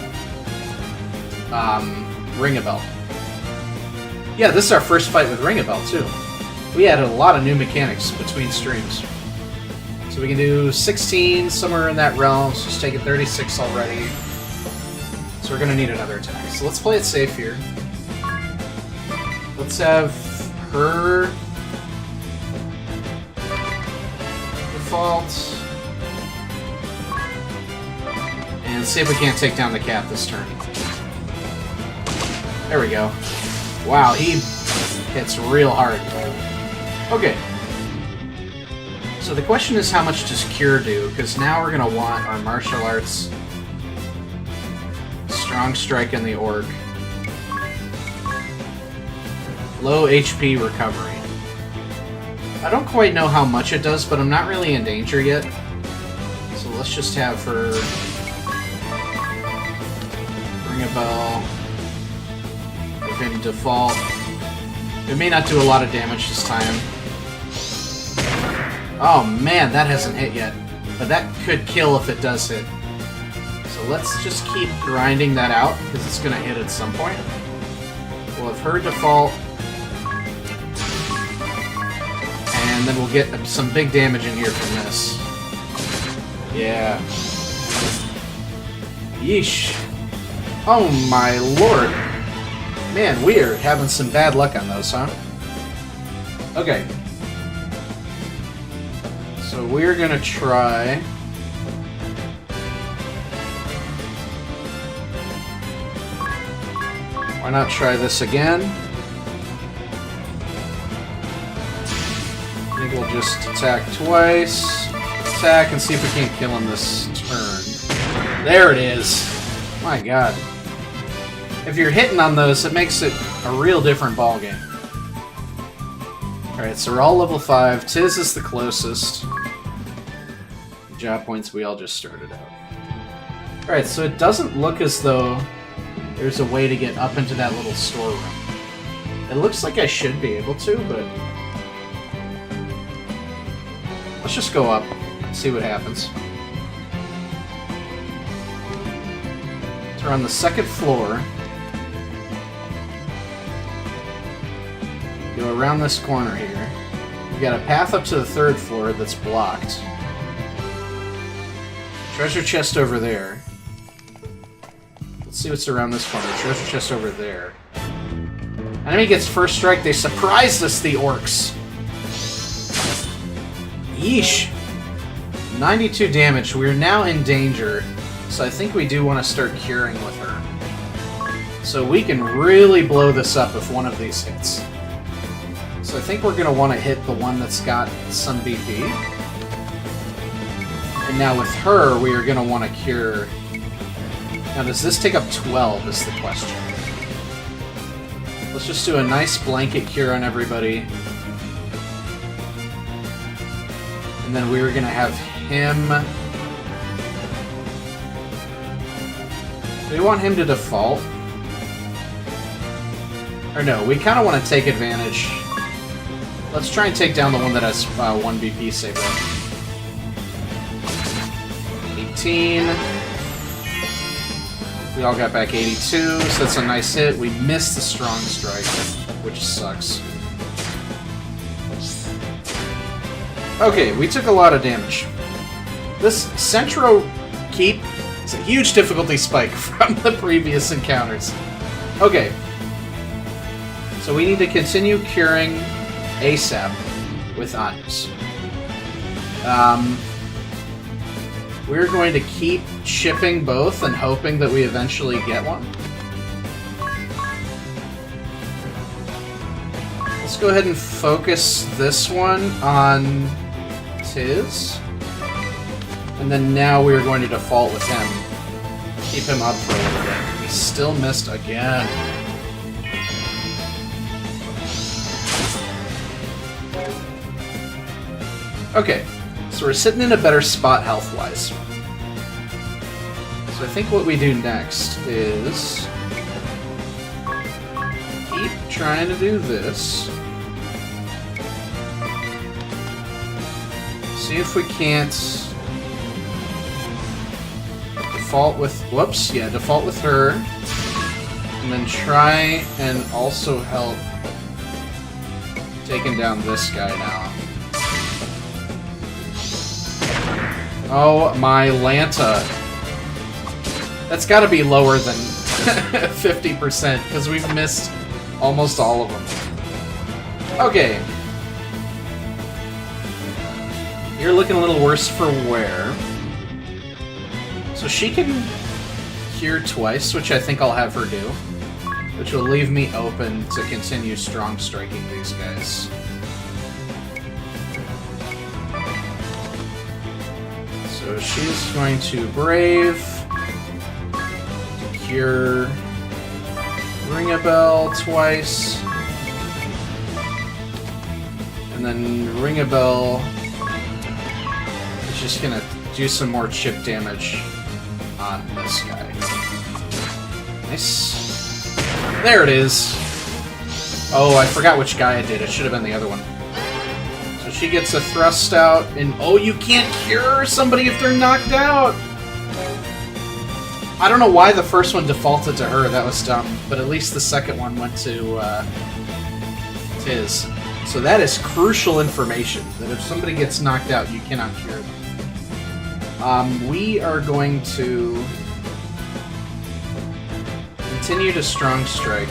Ring-a-Bell. Yeah, this is our first fight with Ring-a-Bell, too. We added a lot of new mechanics between streams. So we can do 16, somewhere in that realm, so just taking 36 already. So we're going to need another attack. So let's play it safe here. Let's have her default. And see if we can't take down the cat this turn. There we go. Wow, he hits real hard. Okay. So the question is, how much does Cure do? Because now we're going to want our martial arts, Strong Strike in the Orc, low HP recovery. I don't quite know how much it does, but I'm not really in danger yet. So let's just have her ring a bell. Give him default. It may not do a lot of damage this time. Oh man, that hasn't hit yet. But that could kill if it does hit. So let's just keep grinding that out, because it's going to hit at some point. We'll have her default. And then we'll get some big damage in here from this. Yeah. Yeesh. Oh my lord. Man, we're having some bad luck on those, huh? Okay. So we're gonna try... Why not try this again? I think we'll just attack twice. Attack and see if we can't kill him this turn. There it is! My god. If you're hitting on those, it makes it a real different ballgame. Alright, so we're all level 5. Tiz is the closest. Job points, we all just started out. Alright, so it doesn't look as though there's a way to get up into that little storeroom. It looks like I should be able to, but... Let's just go up, see what happens. So we're on the second floor. Go around this corner here. We've got a path up to the third floor that's blocked. Treasure chest over there. Let's see what's around this corner. Treasure chest over there. Enemy gets first strike. They surprised us, the orcs. Yeesh. 92 damage. We're now in danger. So I think we do want to start curing with her. So we can really blow this up if one of these hits. So I think we're going to want to hit the one that's got some BP. And now with her, we are going to want to cure... Now does this take up 12 is the question. Let's just do a nice blanket cure on everybody. And then we were going to have him... Do we want him to default? Or no, we kind of want to take advantage... Let's try and take down the one that has 1 BP save up. 18. We all got back 82, so that's a nice hit. We missed the strong strike, which sucks. Okay, we took a lot of damage. This Centro Keep is a huge difficulty spike from the previous encounters. Okay. So we need to continue curing ASAP with Anyus. We're going to keep shipping both and hoping that we eventually get one. Let's go ahead and focus this one on Tiz. And then now we're going to default with him. Keep him up for a little bit. We still missed again. Okay, so we're sitting in a better spot health-wise. So I think what we do next is keep trying to do this. See if we can't default with, whoops, yeah, default with her. And then try and also help taking down this guy now. Oh my Lanta. That's gotta be lower than 50%, because we've missed almost all of them. Okay. You're looking a little worse for wear. So she can cure twice, which I think I'll have her do. Which will leave me open to continue strong striking these guys. So she's going to Brave, to cure Ring a Bell twice, and then Ring a Bell is just gonna do some more chip damage on this guy. Nice. There it is. Oh, I forgot which guy I did. It should have been the other one. So she gets a thrust out, and oh, you can't cure somebody if they're knocked out! I don't know why the first one defaulted to her, that was dumb, but at least the second one went to Tiz. So that is crucial information, that if somebody gets knocked out, you cannot cure them. We are going to continue to strong strike,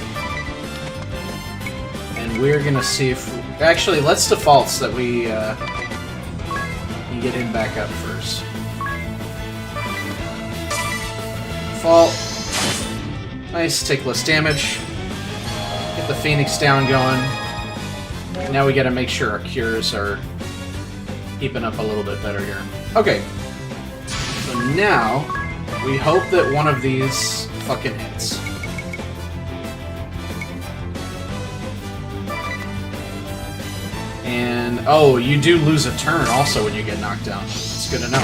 and we're gonna see if actually let's default so that we can get him back up first. Default. Nice, take less damage. Get the Phoenix down going. Now we gotta make sure our cures are keeping up a little bit better here. Okay. So now we hope that one of these fucking hits. And, oh, you do lose a turn also when you get knocked down. It's good to know.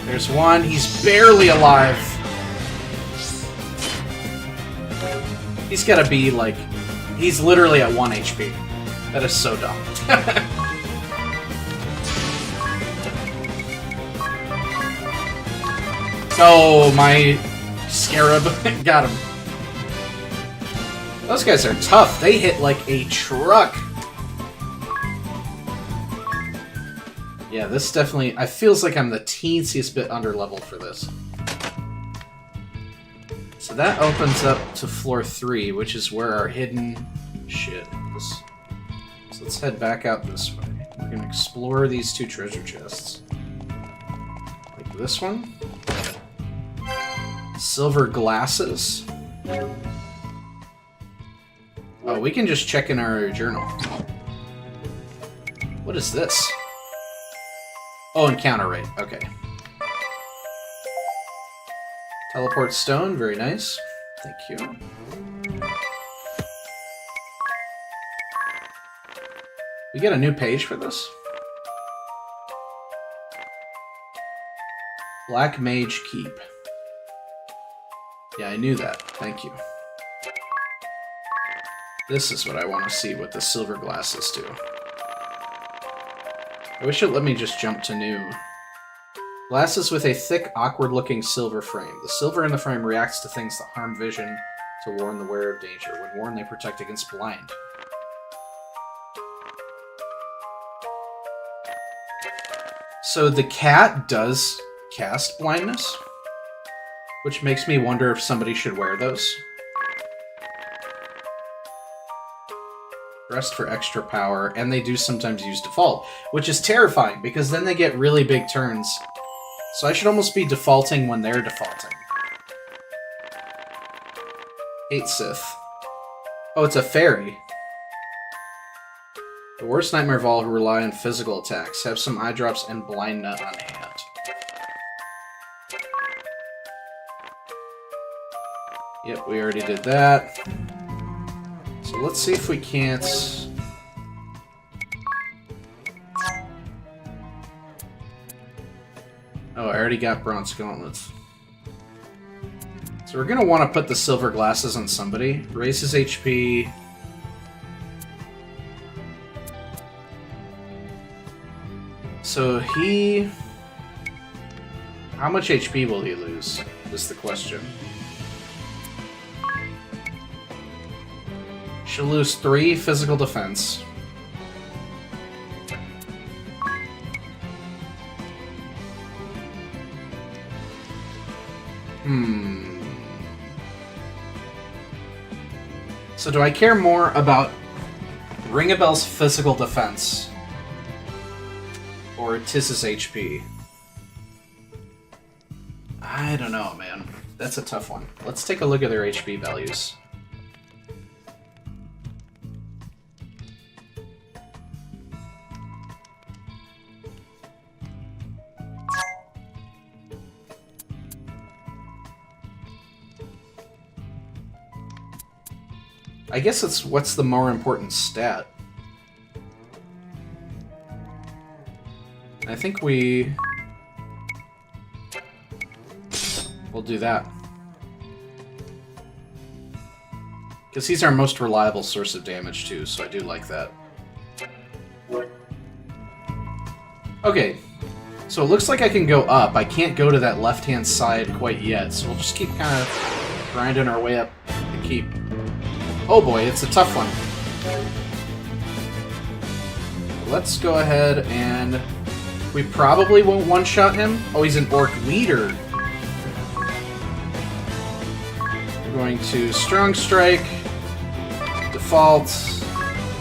There's one. He's barely alive. He's gotta be, like... He's literally at 1 HP. That is so dumb. Oh, my Scarab got him. Those guys are tough. They hit like a truck. Yeah, this definitely... I feels like I'm the teensiest bit underleveled for this. So that opens up to floor 3, which is where our hidden shit is. So let's head back out this way. We're gonna explore these two treasure chests. Like this one. Silver glasses. Oh, we can just check in our journal. What is this? Oh, encounter rate. Okay. Teleport stone. Very nice. Thank you. We get a new page for this? Black Mage Keep. Yeah, I knew that. Thank you. This is what I want to see what the silver glasses do. I wish it let me just jump to new. Glasses with a thick, awkward-looking silver frame. The silver in the frame reacts to things that harm vision to warn the wearer of danger. When worn, they protect against blind. So the cat does cast blindness, which makes me wonder if somebody should wear those. Rest for extra power, and they do sometimes use default, which is terrifying, because then they get really big turns. So I should almost be defaulting when they're defaulting. Hate Sith. Oh, it's a fairy. The worst nightmare of all who rely on physical attacks. Have some eye drops and blind nut on hand. Yep, we already did that. So let's see if we can't... Oh, I already got bronze gauntlets. So we're going to want to put the silver glasses on somebody. Raise his HP. So he... How much HP will he lose, is the question. She'll lose 3 physical defense. So do I care more about Ring-a-Bell's physical defense or Tiss's HP? I don't know, man. That's a tough one. Let's take a look at their HP values. I guess it's what's the more important stat. I think we'll do that. Because he's our most reliable source of damage too, so I do like that. Okay, so it looks like I can go up. I can't go to that left-hand side quite yet, so we'll just keep kind of grinding our way up to keep... Oh boy, it's a tough one. Let's go ahead and... We probably won't one-shot him. Oh, he's an orc leader. We're going to Strong Strike. Default.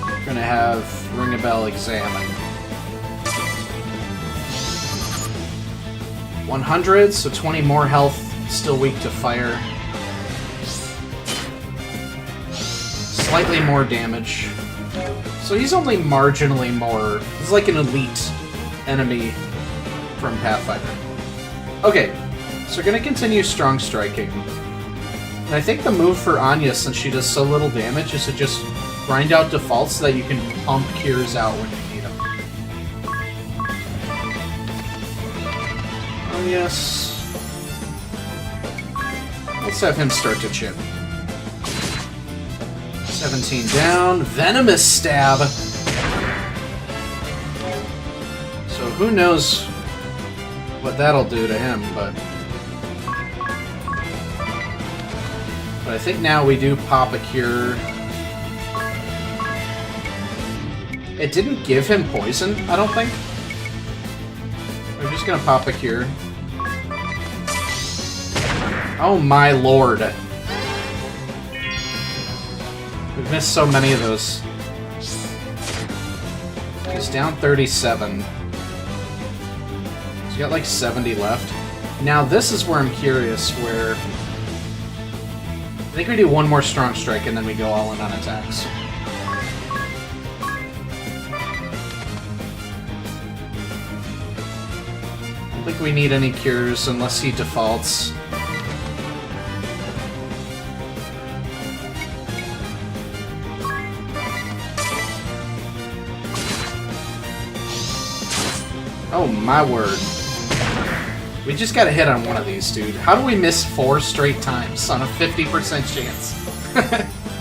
We're going to have Ring-a-Bell Examine. 100, so 20 more health. Still weak to fire. Slightly more damage. So he's only marginally more... He's like an elite enemy from Pathfinder. Okay, so we're going to continue Strong Striking. And I think the move for Anya, since she does so little damage, is to just grind out defaults so that you can pump cures out when you need them. Oh yes. Let's have him start to chip. 17 down. Venomous Stab! So who knows what that'll do to him, but I think now we do pop a cure. It didn't give him poison, I don't think. We're just gonna pop a cure. Oh my lord. We've missed so many of those. He's down 37. He's got like 70 left. Now this is where I'm curious, where... I think we do one more Strong Strike and then we go all in on attacks. I don't think we need any cures unless he defaults. Oh my word. We just got a hit on one of these, dude. How do we miss 4 straight times on a 50% chance?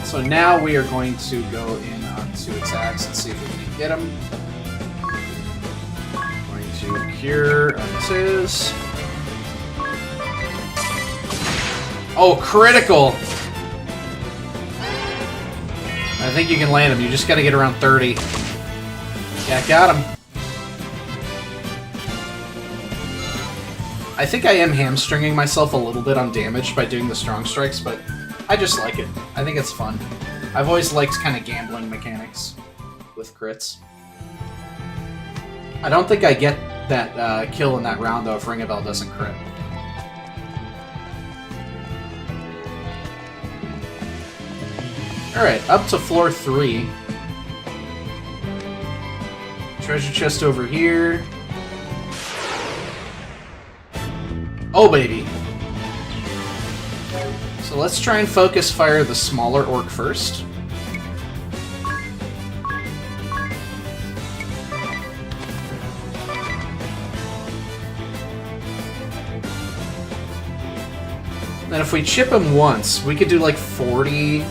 So now we are going to go in on 2 attacks and see if we can get him. Going to cure Untiz. Oh, critical! I think you can land him. You just gotta get around 30. Yeah, got him. I think I am hamstringing myself a little bit on damage by doing the strong strikes, but I just like it. I think it's fun. I've always liked kind of gambling mechanics with crits. I don't think I get that kill in that round, though, if Ringabel doesn't crit. Alright, up to floor 3. Treasure chest over here. Oh, baby! So let's try and focus fire the smaller orc first. Then if we chip him once, we could do like 40...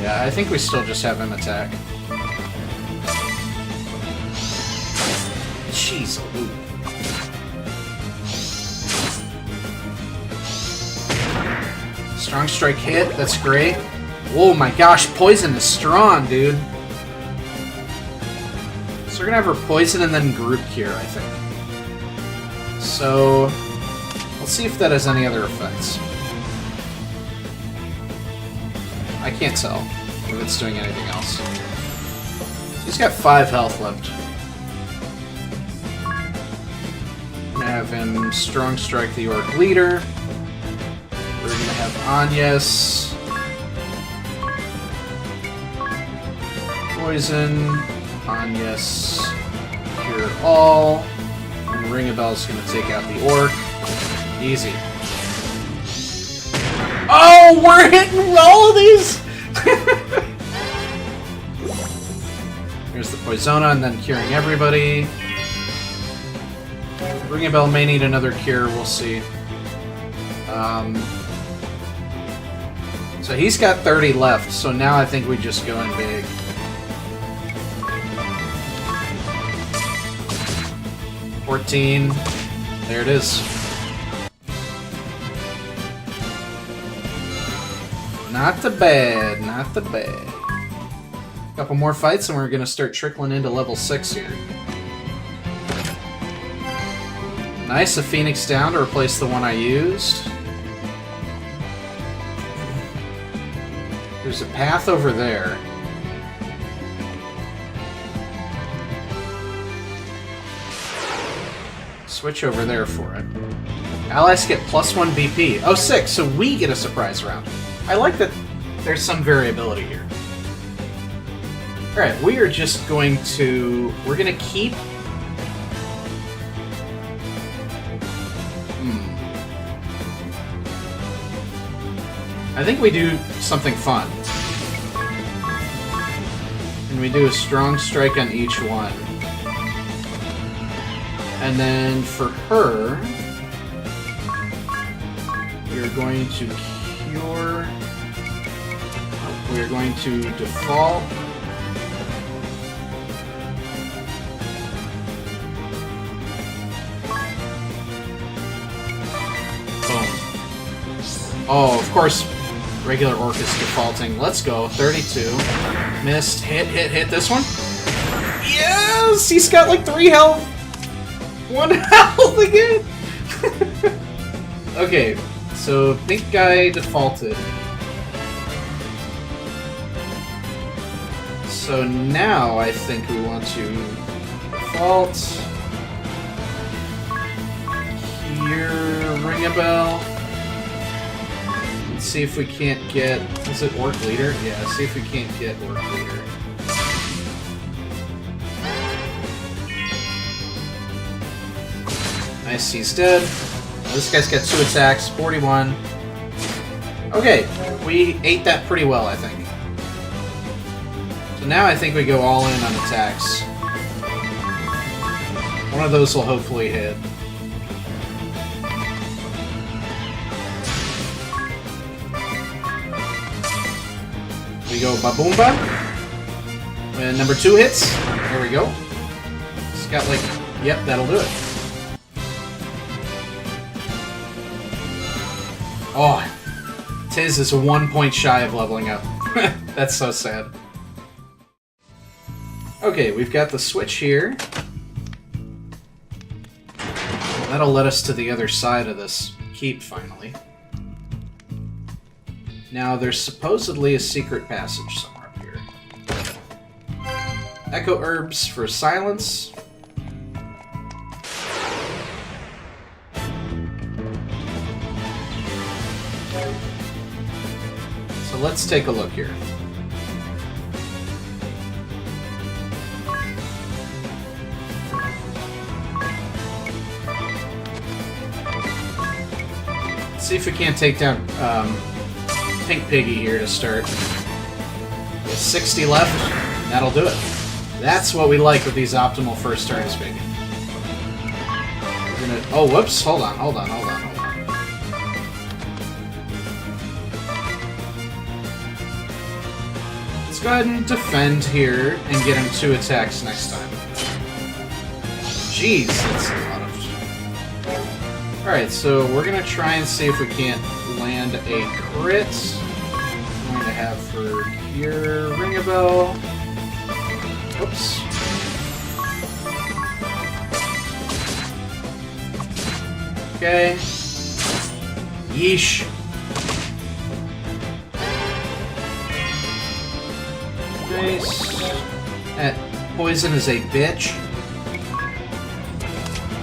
Yeah, I think we still just have him attack. Jeez, Luke. Strong strike hit, that's great. Oh my gosh, poison is strong, dude. So we're gonna have her poison and then group cure, I think. So, let's see if that has any other effects. I can't tell if it's doing anything else. He's got 5 health left. I'm gonna have him strong strike the orc leader. We're gonna have Agnes poison, Agnes cure all, and Ringabel's gonna take out the orc. Easy. Oh, we're hitting all of these! Here's the Poisona, and then curing everybody. Ringabel may need another cure, we'll see. So he's got 30 left, so now I think we just go in big. $14. There it is. Not too bad, not too bad. Couple more fights and we're gonna start trickling into level 6 here. Nice, a Phoenix down to replace the one I used. There's a path over there. Switch over there for it. Allies get +1 BP. Oh, 6, so we get a surprise round. I like that there's some variability here. Alright, we are just going to... We're going to keep... I think we do something fun. And we do a strong strike on each one. And then for her... We're going to cure... We're going to default... Boom. Oh, of course, regular orc is defaulting. Let's go. 32. Missed. Hit this one. Yes! He's got like 3 health. 1 health again! Okay, so big guy defaulted. So now I think we want to default. Here, ring a bell. Let's see if we can't get... Is it Orc Leader? Yeah, see if we can't get Orc Leader. Nice, he's dead. This guy's got 2 attacks, 41. Okay, we ate that pretty well, I think. So now I think we go all in on attacks. One of those will hopefully hit. We go Baboomba. And number 2 hits. There we go. It's got like... Yep, that'll do it. Oh, Tiz is 1 point shy of leveling up. That's so sad. Okay, we've got the switch here. That'll let us to the other side of this keep, finally. Now, there's supposedly a secret passage somewhere up here. Echo herbs for silence. So let's take a look here. See if we can't take down Pink Piggy here to start. With 60 left, and that'll do it. That's what we like with these optimal first turns, baby. We're gonna... Oh, whoops! Hold on. Let's go ahead and defend here and get him 2 attacks next time. Jeez, that's a lot of... Alright, so we're gonna try and see if we can't land a crit. I'm going to have for here ring a bell. Oops. Okay. Yeesh. Nice. That poison is a bitch.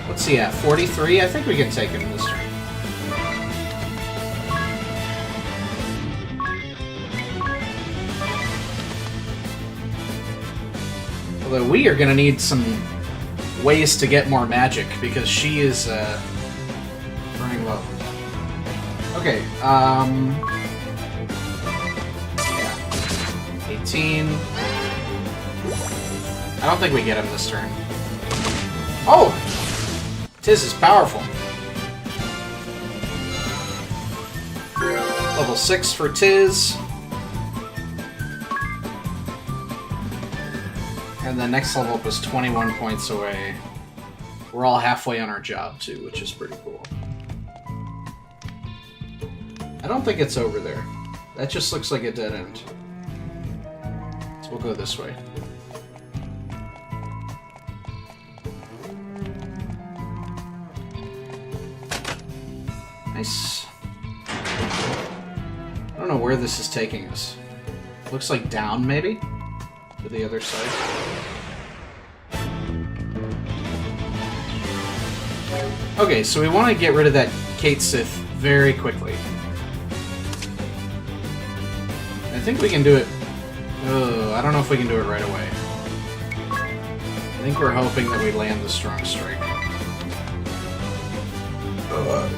What's he at? 43? I think we can take him this turn. Although we are going to need some ways to get more magic, because she is running low. Okay, yeah. 18. I don't think we get him this turn. Oh! Tiz is powerful. Level 6 for Tiz. And the next level up was 21 points away. We're all halfway on our job, too, which is pretty cool. I don't think it's over there. That just looks like a dead end. So we'll go this way. Nice. I don't know where this is taking us. Looks like down, maybe? To the other side. Okay, so we want to get rid of that Kate Sith very quickly. I think we can do it... I don't know if we can do it right away. I think we're hoping that we land the Strong Strike.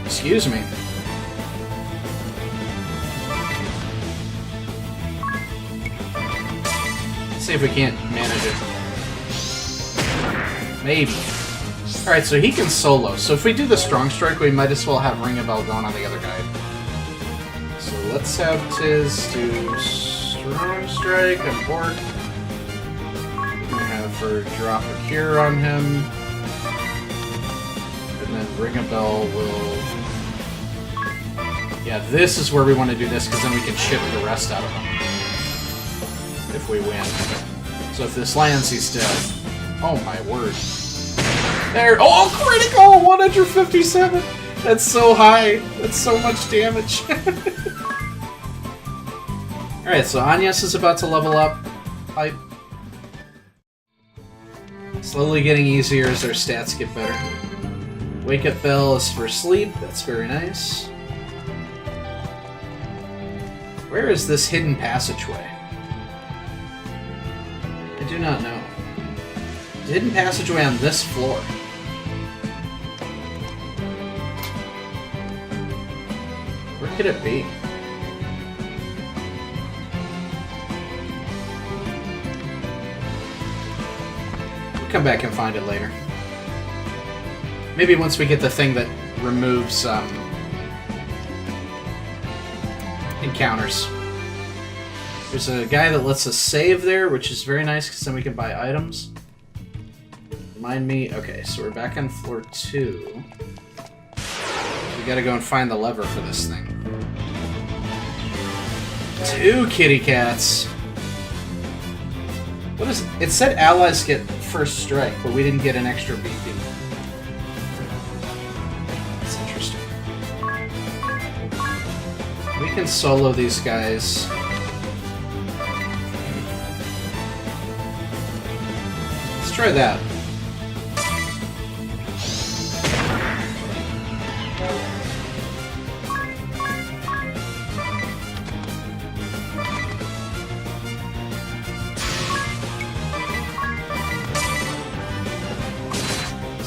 Excuse me. Let's see if we can't manage it. Maybe. Alright, so he can solo. So if we do the Strong Strike, we might as well have Ring a Bell going on the other guy. So let's have Tiz do Strong Strike on Bork. We're gonna have her drop a Cure on him. And then Ring a Bell will... Yeah, this is where we want to do this, because then we can chip the rest out of him. If we win. So if this lands, he's dead. Oh my word. There. Oh, critical! 157! That's so high. That's so much damage. Alright, so Agnes is about to level up. Hype. Slowly getting easier as our stats get better. Wake Up Bell is for sleep. That's very nice. Where is this hidden passageway? I do not know. The hidden passageway on this floor. Where could it be? We'll come back and find it later. Maybe once we get the thing that removes encounters. There's a guy that lets us save there, which is very nice because then we can buy items. Remind me. Okay, so we're back on floor 2. We gotta go and find the lever for this thing. 2 kitty cats. What is it? It said allies get first strike, but we didn't get an extra BP. That's interesting. We can solo these guys. Let's try that.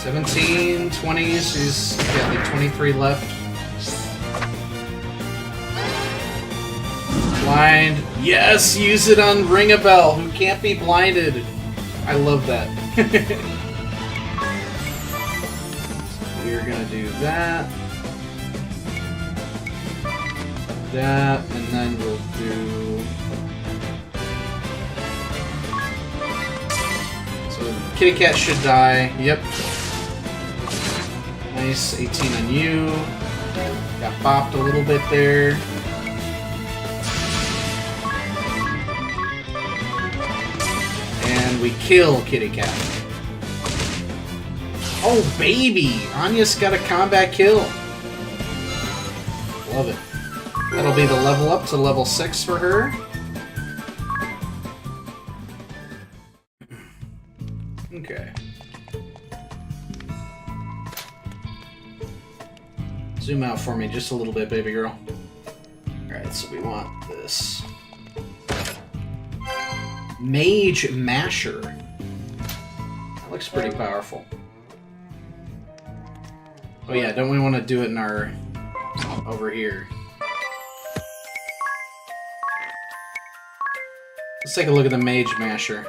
$17, $20, so he's got like 23 left. Blind. Yes, use it on Ring a Bell, who can't be blinded. I love that. So we're gonna do that. That, and then we'll do... So kitty cat should die. Yep. Nice, 18 on you. Got bopped a little bit there. And we kill kitty cat. Oh baby! Anya's got a combat kill. Love it. That'll be the level up to level 6 for her. Okay. Zoom out for me just a little bit, baby girl. Alright, so we want this. Mage Masher. That looks pretty powerful. Oh yeah, don't we want to do it in our... over here. Let's take a look at the Mage Masher.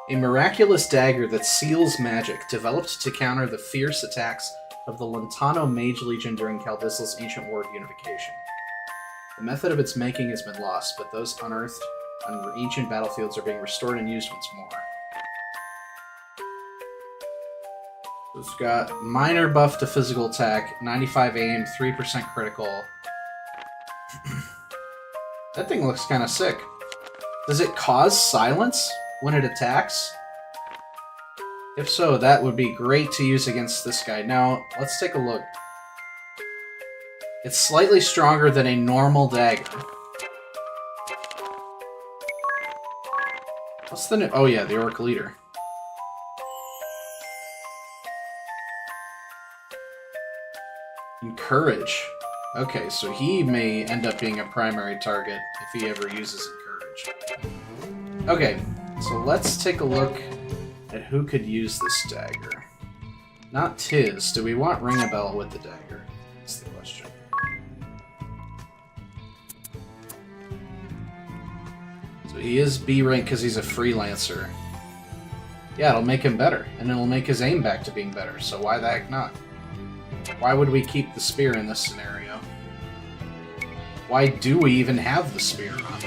A miraculous dagger that seals magic, developed to counter the fierce attacks of the Lantano Mage Legion during Caldisla's Ancient War of Unification. The method of its making has been lost, but those unearthed on ancient battlefields are being restored and used once more. It's got minor buff to physical attack, 95 aim, 3% critical. That thing looks kind of sick. Does it cause silence when it attacks? If so, that would be great to use against this guy. Now, let's take a look. It's slightly stronger than a normal dagger. What's the new... Oh yeah, the Orc Leader. Encourage. Okay, so he may end up being a primary target if he ever uses Encourage. Okay, so let's take a look at who could use this dagger. Not Tiz. Do we want Ring a Bell with the dagger? That's the question. So he is B rank because he's a freelancer. Yeah, it'll make him better, and it'll make his aim back to being better, so why the heck not? Why would we keep the spear in this scenario? Why do we even have the spear on?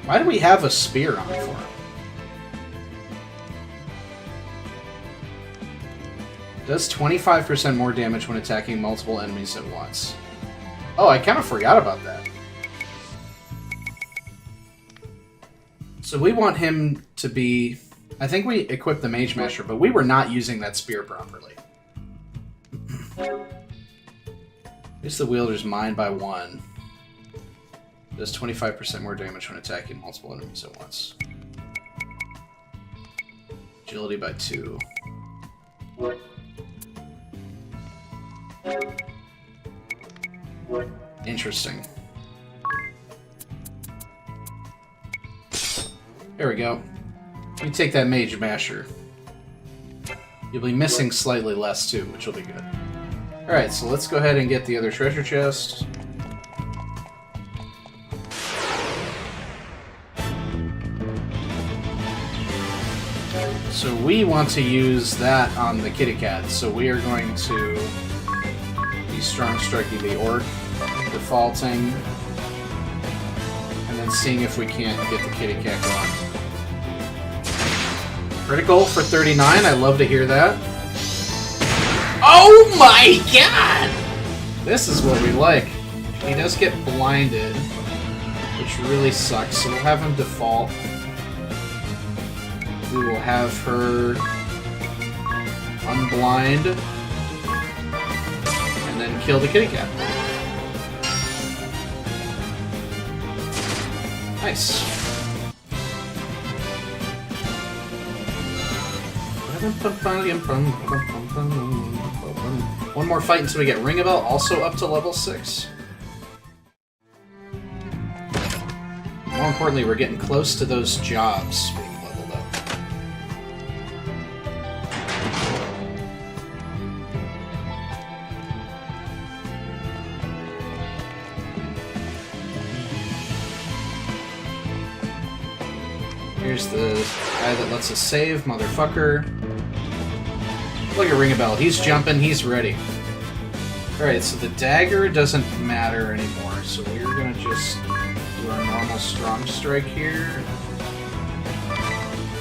Why do we have a spear on for him? Does 25% more damage when attacking multiple enemies at once. Oh, I kind of forgot about that. So we want him to be... I think we equipped the Mage Masher, but we were not using that spear properly. Increase the wielder's mind by 1. Does 25% more damage when attacking multiple enemies at once. Agility by 2. Interesting. There we go. You take that Mage Masher. You'll be missing slightly less too, which will be good. Alright, so let's go ahead and get the other treasure chest. So we want to use that on the kitty cat, so we are going to He's strong striking the orc, defaulting, and then seeing if we can't get the kitty cat going. Critical for 39, I love to hear that. Oh my god! This is what we like. He does get blinded, which really sucks, so we'll have him default. We will have her unblind, and then kill the kitty cat. Nice. One more fight until we get Ring a Bell, also up to level 6. More importantly, we're getting close to those jobs being leveled up. Here's the guy that lets us save, motherfucker. Look at Ring a Bell. He's jumping, he's ready. Alright, so the dagger doesn't matter anymore, so we're gonna just do our normal strong strike here.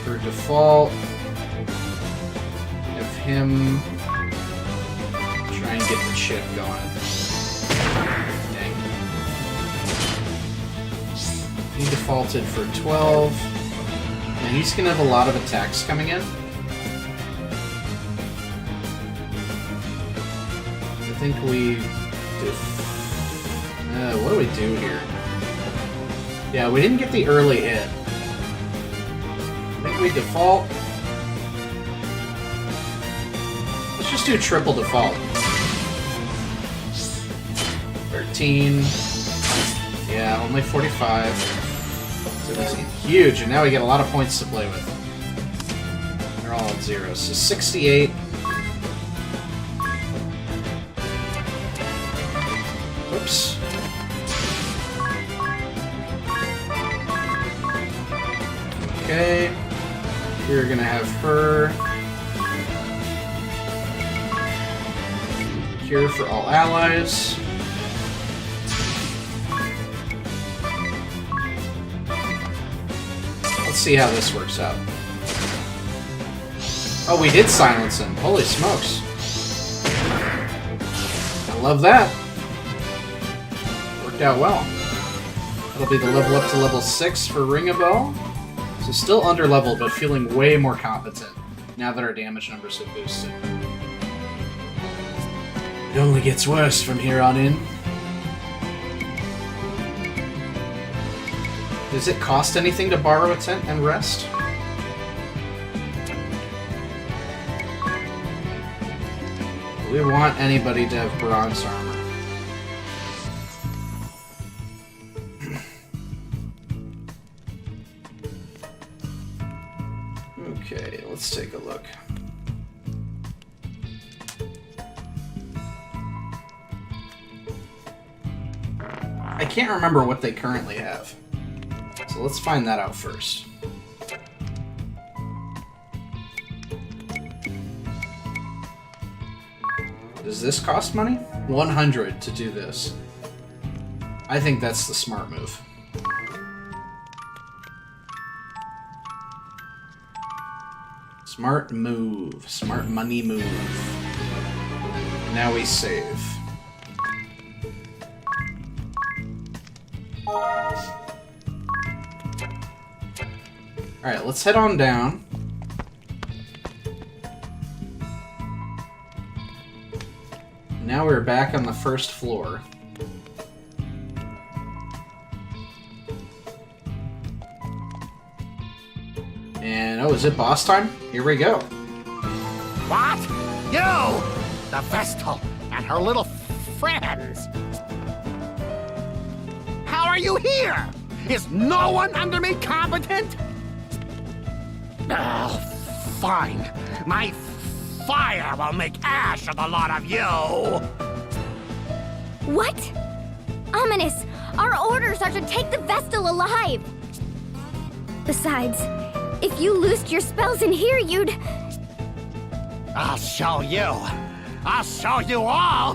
For default, have him try and get the chip going. Dang. He defaulted for 12. And he's gonna have a lot of attacks coming in. I think we what do we do here? Yeah, we didn't get the early hit. I think we default. Let's just do triple default. 13. Yeah, only 45. 17. Huge, and now we get a lot of points to play with. They're all at 0. So 68. Whoops. Okay. We're gonna have her cure for all allies. Let's see how this works out. Oh, we did silence him. Holy smokes. I love that. Worked out well. That'll be the level up to level 6 for Ring a Bell. So still under leveled, but feeling way more competent now that our damage numbers have boosted. It only gets worse from here on in. Does it cost anything to borrow a tent and rest? We want anybody to have bronze armor. Okay, let's take a look. I can't remember what they currently have. So let's find that out first. Does this cost money? 100 to do this. I think that's the smart move. Smart move. Smart money move. Now we save. Alright, let's head on down. Now we're back on the first floor. And, oh, is it boss time? Here we go. What? You! The Vestal and her little friends! How are you here? Is no one under me competent? Oh, fine. My fire will make ash of the lot of you! What? Ominous! Our orders are to take the Vestal alive! Besides, if you loosed your spells in here, you'd... I'll show you. I'll show you all!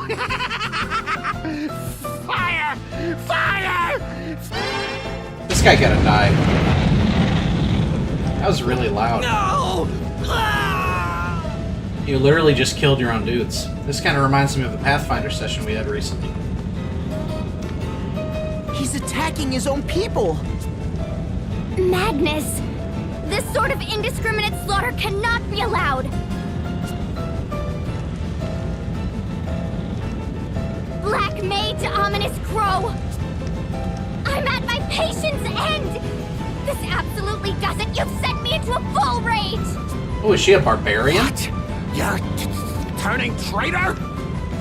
Fire! Fire! This guy gotta die. That was really loud. No! You literally just killed your own dudes. This kind of reminds me of the Pathfinder session we had recently. He's attacking his own people. Madness! This sort of indiscriminate slaughter cannot be allowed! Black Mage, ominous crow! I'm at my patience end! This absolutely doesn't! You've sent me into a full rage! Oh, is she a barbarian? What? You're turning traitor?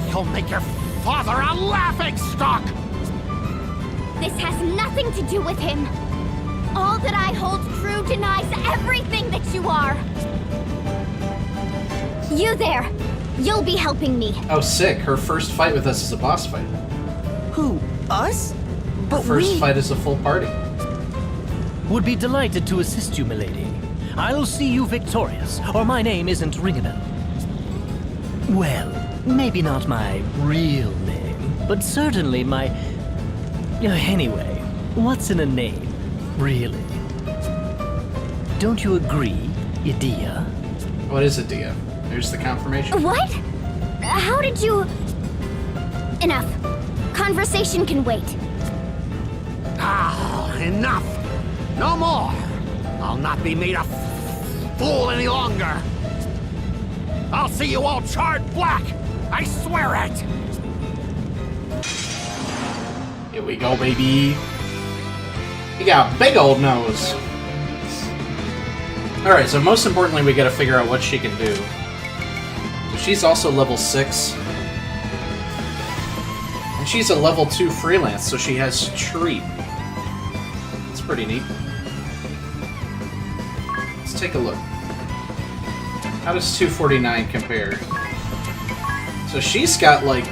You'll make your father a laughingstock! This has nothing to do with him. All that I hold true denies everything that you are. You there. You'll be helping me. Oh, sick. Her first fight with us is a boss fight. Who? Us? Her But first fight is a full party. Would be delighted to assist you, milady. I'll see you victorious, or my name isn't Ringabel. Well, maybe not my real name, but certainly my... Anyway, what's in a name, really? Don't you agree, Idea? What is Adia? There's the confirmation. What? How did you... Enough. Conversation can wait. Ah, enough! No more! I'll not be made a fool any longer! I'll see you all charred black! I swear it! Here we go, baby. You got a big old nose. Alright, so most importantly, we gotta figure out what she can do. She's also level 6. And she's a level 2 freelance, so she has Treat. It's pretty neat. Let's take a look. How does 249 compare? So she's got, like,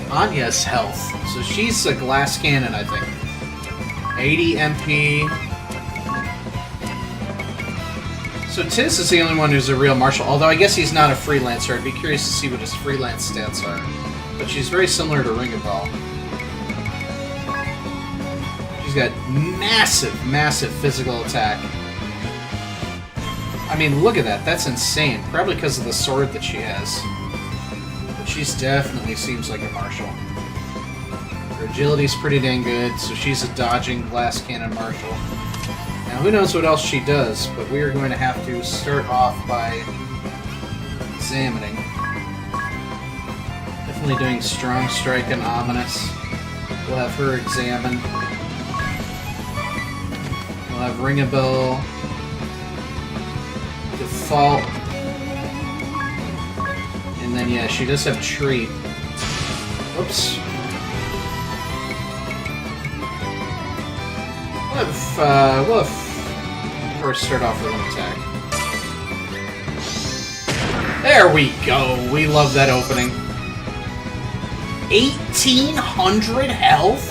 Anya's health. So she's a glass cannon, I think. 80 MP. So Tiz is the only one who's a real martial, although I guess he's not a freelancer. I'd be curious to see what his freelance stats are. But she's very similar to Ringabel. She's got massive, massive physical attack. I mean, look at that. That's insane. Probably because of the sword that she has. But she's definitely seems like a martial. Her agility's pretty dang good, so she's a dodging glass cannon martial. Now, who knows what else she does, but we are going to have to start off by examining. Definitely doing strong strike and ominous. We'll have her examine. We'll have Ringabel. Default. And then, yeah, she does have Treat. Whoops. We'll have first start off with an attack. There we go! We love that opening. 1,800 health?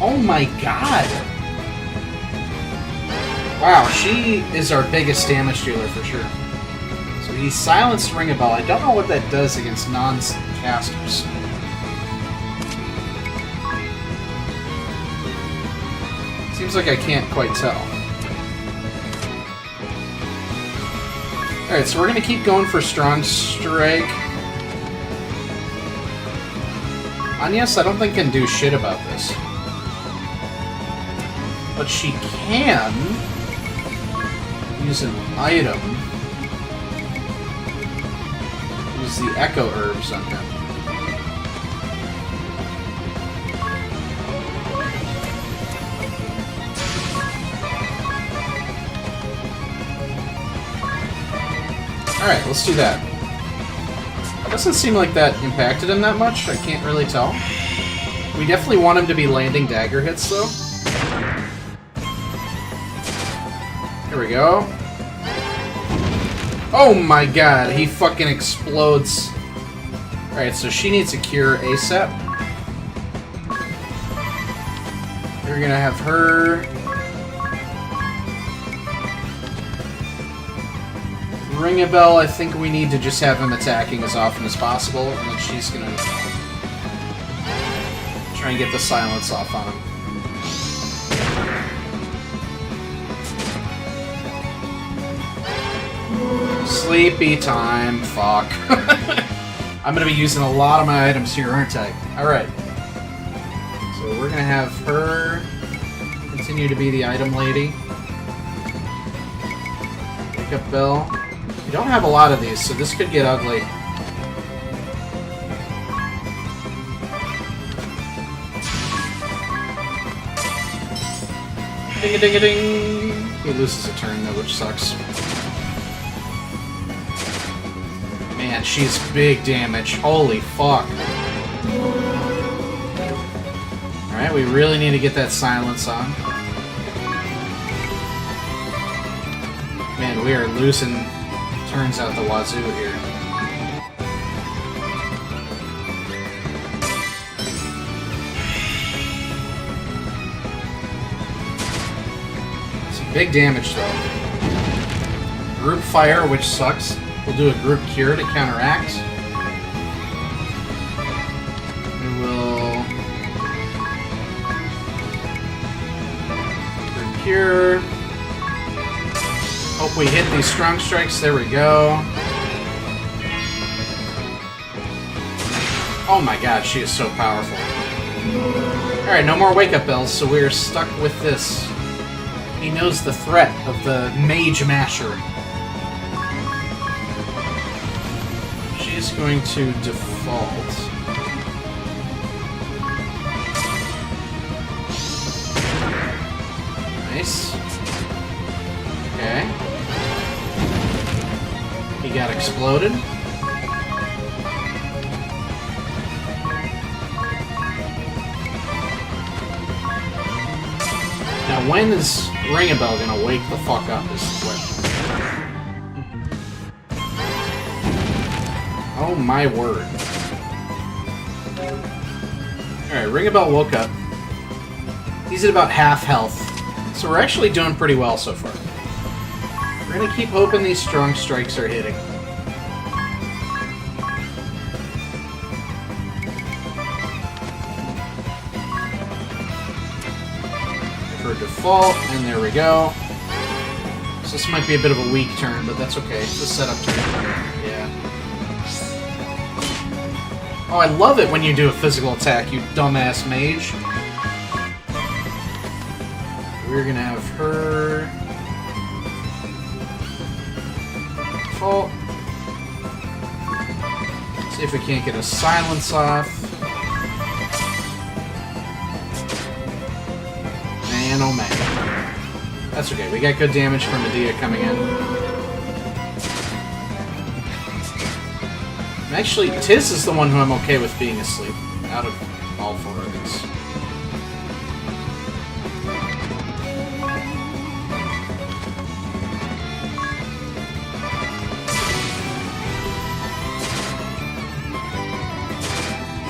Oh my god! Wow, she is our biggest damage dealer for sure. So he silenced Ringabel. I don't know what that does against non-casters. Seems like I can't quite tell. Alright, so we're gonna keep going for Strong Strike. Agnes, I don't think can do shit about this. But she can use an item. Use the Echo Herbs on him. Alright, let's do that. Doesn't seem like that impacted him that much. I can't really tell. We definitely want him to be landing dagger hits, though. Here we go. Oh my god, he fucking explodes. Alright, so she needs a cure ASAP. We're gonna have her... Ring a bell, I think we need to just have him attacking as often as possible, and then she's gonna try and get the silence off on him. Sleepy time, fuck. I'm gonna be using a lot of my items here, aren't I? Alright. So we're gonna have her continue to be the item lady. Wake up bell. We don't have a lot of these, so this could get ugly. Ding-a-ding-a-ding! He loses a turn, though, which sucks. Man, she's big damage. Holy fuck. Alright, we really need to get that silence on. Man, we are losing turns out the wazoo here. Some big damage, though. Group fire, which sucks. We'll do a group cure to counteract. We will... Group cure. Hope we hit these strong strikes. There we go. Oh my god, she is so powerful. Alright, no more wake-up bells, so we're stuck with this. He knows the threat of the Mage Masher. She's going to default. Nice. Okay. He got exploded. Now, when is Ring-a-Bell gonna wake the fuck up is the question. Oh my word. Alright, Ring-a-Bell woke up. He's at about half health. So we're actually doing pretty well so far. We're gonna keep hoping these strong strikes are hitting. For default, and there we go. So this might be a bit of a weak turn, but that's okay. It's a setup turn. Yeah. Oh, I love it when you do a physical attack, you dumbass mage. We're gonna have her... default. See if we can't get a silence off. Man, oh man. That's okay, we got good damage from Medea coming in. And actually, Tiz is the one who I'm okay with being asleep, out of all four of these.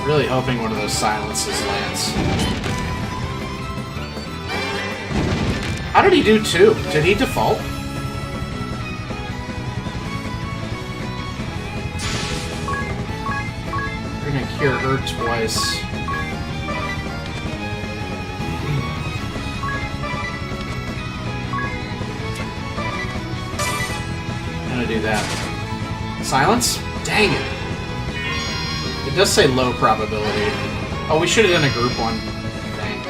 Really hoping one of those silences lands. How did he do two? Did he default? We're gonna cure her twice. I'm gonna do that. Silence? Dang it. It does say low probability. Oh, we should have done a group one. Dang.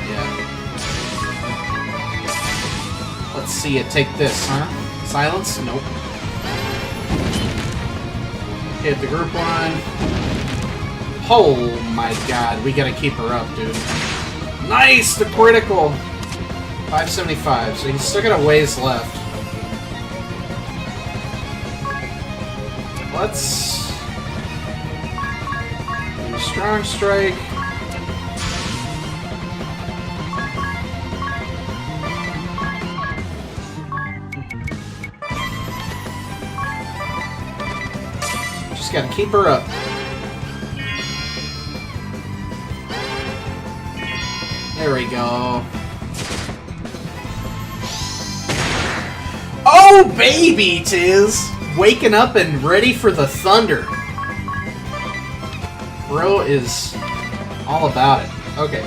Yeah. Let's see it take this, huh? Silence? Nope. Hit the group one. Oh my god, we gotta keep her up, dude. Nice! The critical! 575, so he's still got a ways left. Let's do a strong strike. Just gotta keep her up. There we go. Oh, baby, Tiz! Waking up and ready for the thunder. Bro is all about it. Okay.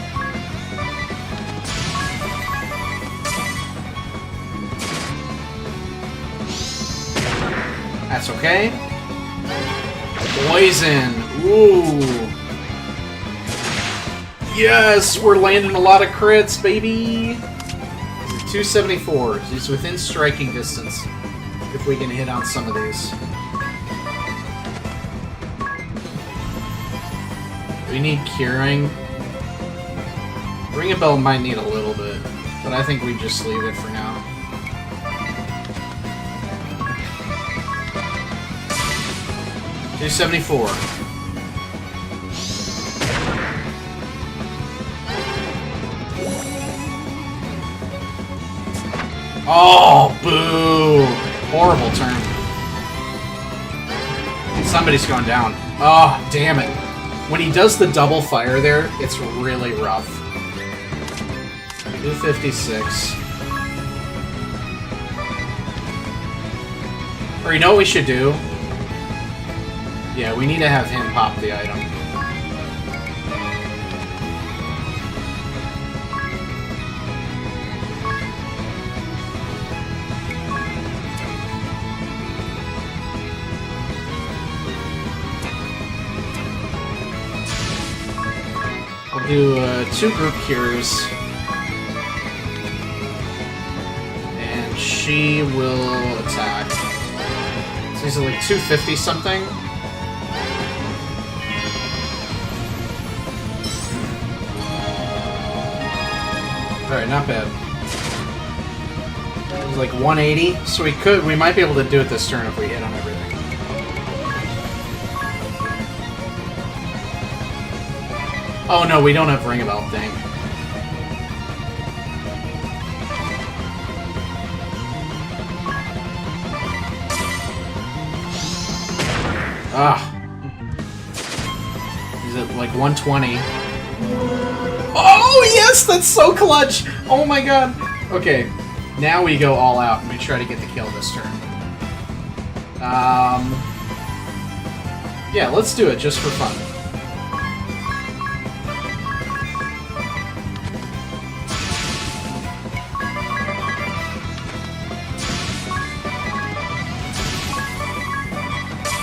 That's okay. Poison. Ooh. Yes, we're landing a lot of crits, baby. 274. He's within striking distance. If we can hit on some of these. We need curing. Ring a Bell might need a little bit, but I think we just leave it for now. $274. Oh, boo! Horrible turn. Somebody's going down. Oh, damn it. When he does the double fire there, it's really rough. 256. Or you know what we should do? Yeah, we need to have him pop the item. We'll do 2 group cures. And she will attack. So these are like 250 something. Alright, not bad. It was like 180, so we might be able to do it this turn if we hit on everything. Oh no, we don't have Ring a Bell thing. Ah. Is it like 120? Oh yes, that's so clutch! Oh my god. Okay, now we go all out and we try to get the kill this turn. Yeah, let's do it just for fun.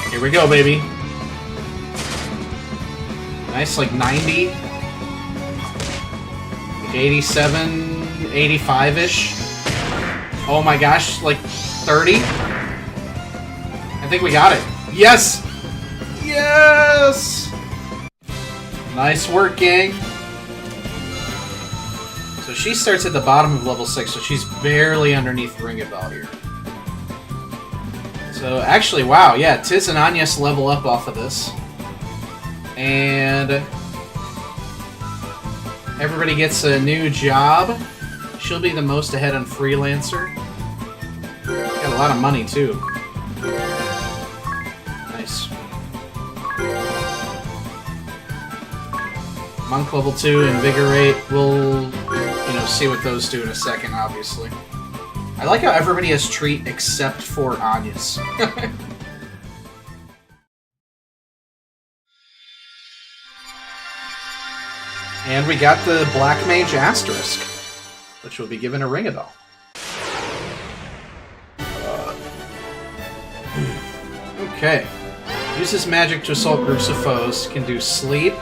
Here we go, baby. Nice, like 90. 87, 85-ish. Oh my gosh, like 30? I think we got it. Yes! Yes! Nice work, gang. So she starts at the bottom of level 6, so she's barely underneath Ring a Bell here. So actually, wow, yeah, Tiz and Agnes level up off of this. And everybody gets a new job. She'll be the most ahead on Freelancer. Got a lot of money, too. Nice. Monk level 2, Invigorate. We'll, see what those do in a second, obviously. I like how everybody has treat except for Agnes. And we got the Black Mage Asterisk, which will be given a Ring a Bell. Okay. Uses magic to assault groups of foes. Can do Sleep.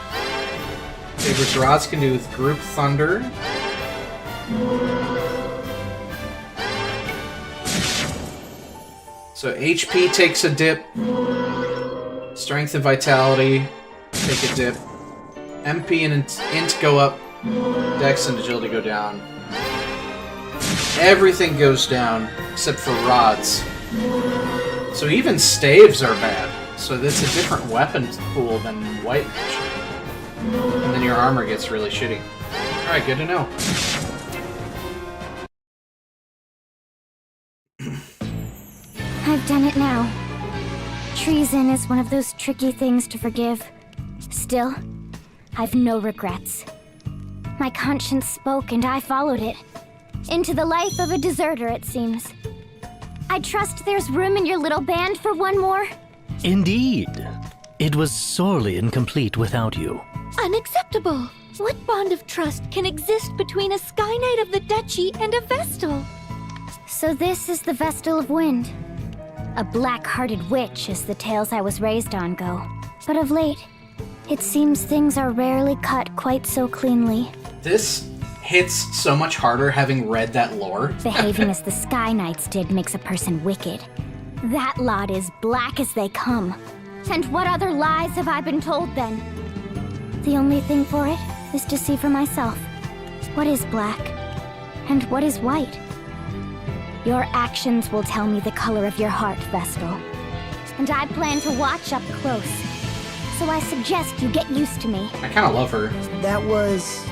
Favors Rods can do with Group Thunder. So HP takes a dip. Strength and Vitality take a dip. MP and Int go up. Dex and Agility go down. Everything goes down except for Rods. So even Staves are bad. So that's a different weapon pool than White Mage. And then your armor gets really shitty. Alright, good to know. I've done it now. Treason is one of those tricky things to forgive. Still, I've no regrets. My conscience spoke and I followed it. Into the life of a deserter, it seems. I trust there's room in your little band for one more? Indeed. It was sorely incomplete without you. Unacceptable! What bond of trust can exist between a Sky Knight of the Duchy and a Vestal? So this is the Vestal of Wind. A black-hearted witch, as the tales I was raised on go. But of late, it seems things are rarely cut quite so cleanly. This hits so much harder having read that lore. Behaving as the Sky Knights did makes a person wicked. That lot is black as they come. And what other lies have I been told then? The only thing for it is to see for myself. What is black? And what is white? Your actions will tell me the color of your heart, Vestal. And I plan to watch up close. So I suggest you get used to me. I kind of love her. That was...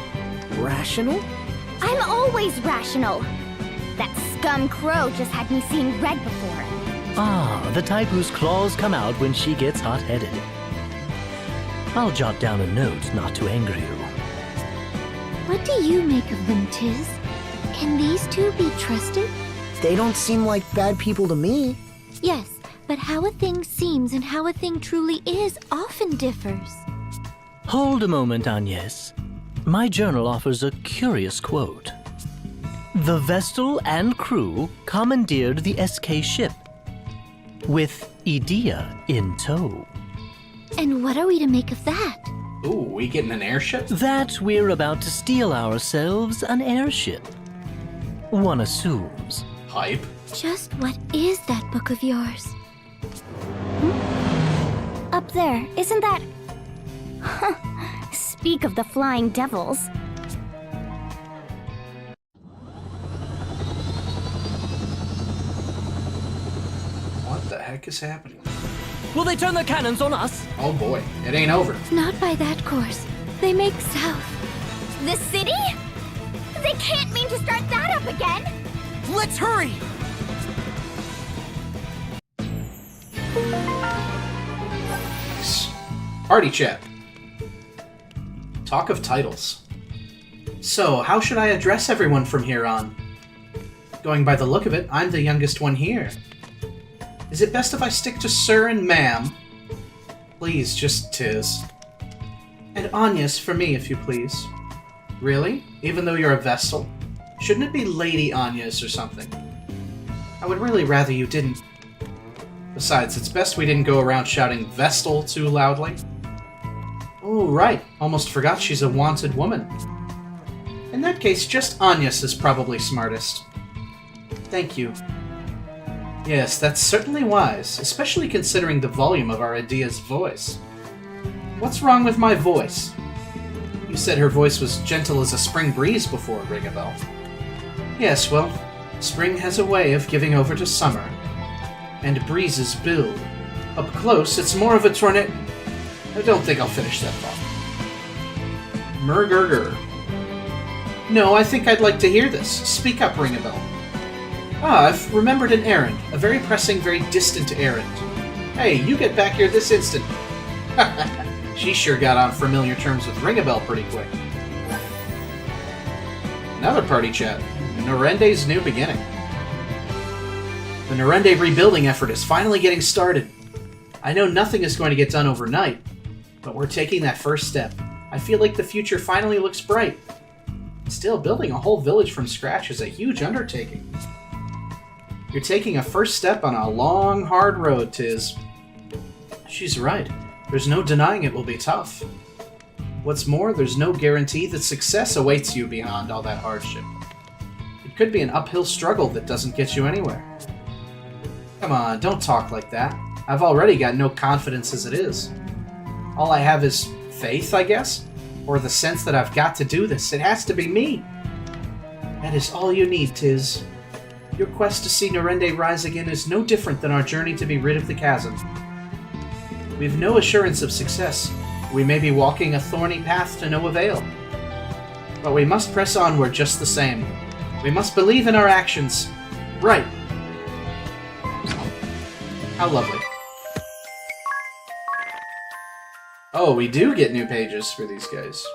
rational? I'm always rational. That scum crow just had me seeing red before. Ah, the type whose claws come out when she gets hot-headed. I'll jot down a note not to anger you. What do you make of them, Tiz? Can these two be trusted? They don't seem like bad people to me. Yes, but how a thing seems and how a thing truly is often differs. Hold a moment, Agnes. My journal offers a curious quote. The Vestal and crew commandeered the SK ship, with Idea in tow. And what are we to make of that? Ooh, we getting an airship? That we're about to steal ourselves an airship. One assumes. Hype. Just what is that book of yours? Up there, isn't that... Speak of the flying devils. What the heck is happening? Will they turn their cannons on us? Oh boy, it ain't over. Not by that course. They make south. The city? They can't mean to start that up again! Let's hurry! Party chat. Talk of titles. So, how should I address everyone from here on? Going by the look of it, I'm the youngest one here. Is it best if I stick to sir and ma'am? Please, just Tiz. And Agnes for me, if you please. Really? Even though you're a Vestal? Shouldn't it be Lady Agnes or something? I would really rather you didn't. Besides, it's best we didn't go around shouting Vestal too loudly. Oh, right. Almost forgot she's a wanted woman. In that case, just Agnes is probably smartest. Thank you. Yes, that's certainly wise, especially considering the volume of our Idea's voice. What's wrong with my voice? You said her voice was gentle as a spring breeze before, ring a bell. Yes, well, spring has a way of giving over to summer. And breezes build. Up close, it's more of a tornado. I don't think I'll finish that thought. Murgurger. No, I think I'd like to hear this. Speak up, ring a bell. Ah, I've remembered an errand. A very pressing, very distant errand. Hey, you get back here this instant. She sure got on familiar terms with Ringabel pretty quick. Another party chat. Norende's new beginning. The Norende rebuilding effort is finally getting started. I know nothing is going to get done overnight, but we're taking that first step. I feel like the future finally looks bright. Still, building a whole village from scratch is a huge undertaking. You're taking a first step on a long, hard road, Tiz. She's right. There's no denying it will be tough. What's more, there's no guarantee that success awaits you beyond all that hardship. It could be an uphill struggle that doesn't get you anywhere. Come on, don't talk like that. I've already got no confidence as it is. All I have is faith, I guess? Or the sense that I've got to do this. It has to be me. That is all you need, Tiz. Your quest to see Norende rise again is no different than our journey to be rid of the chasm. We have no assurance of success. We may be walking a thorny path to no avail. But we must press onward just the same. We must believe in our actions. Right. How lovely. Oh, we do get new pages for these guys.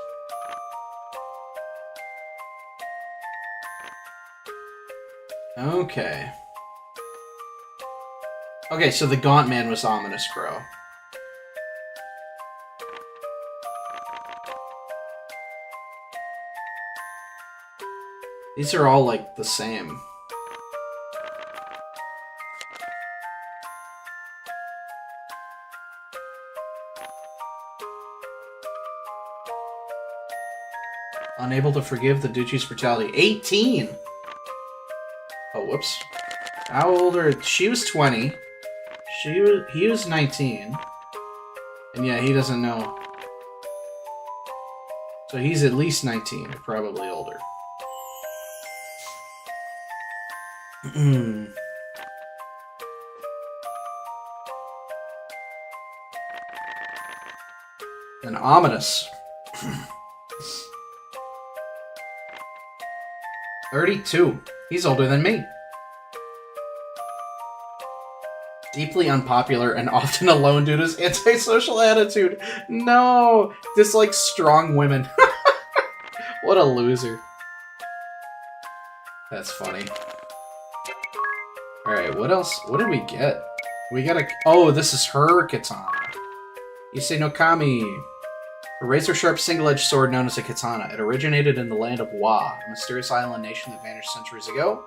Okay. Okay, so the Gaunt Man was Ominous Crow. These are all, like, the same. Unable to forgive the Duchi's brutality. 18! Oh, whoops. How old are... She was 20. He was 19. And yeah, he doesn't know. So he's at least 19, or probably older. And ominous. 32. He's older than me. Deeply unpopular and often alone due to his antisocial attitude. No! Dislikes strong women. What a loser. That's funny. Alright, what else? What did we get? We got a... Oh, this is her katana. Issei no Kami. A razor-sharp single-edged sword known as a katana. It originated in the land of Wa, a mysterious island nation that vanished centuries ago.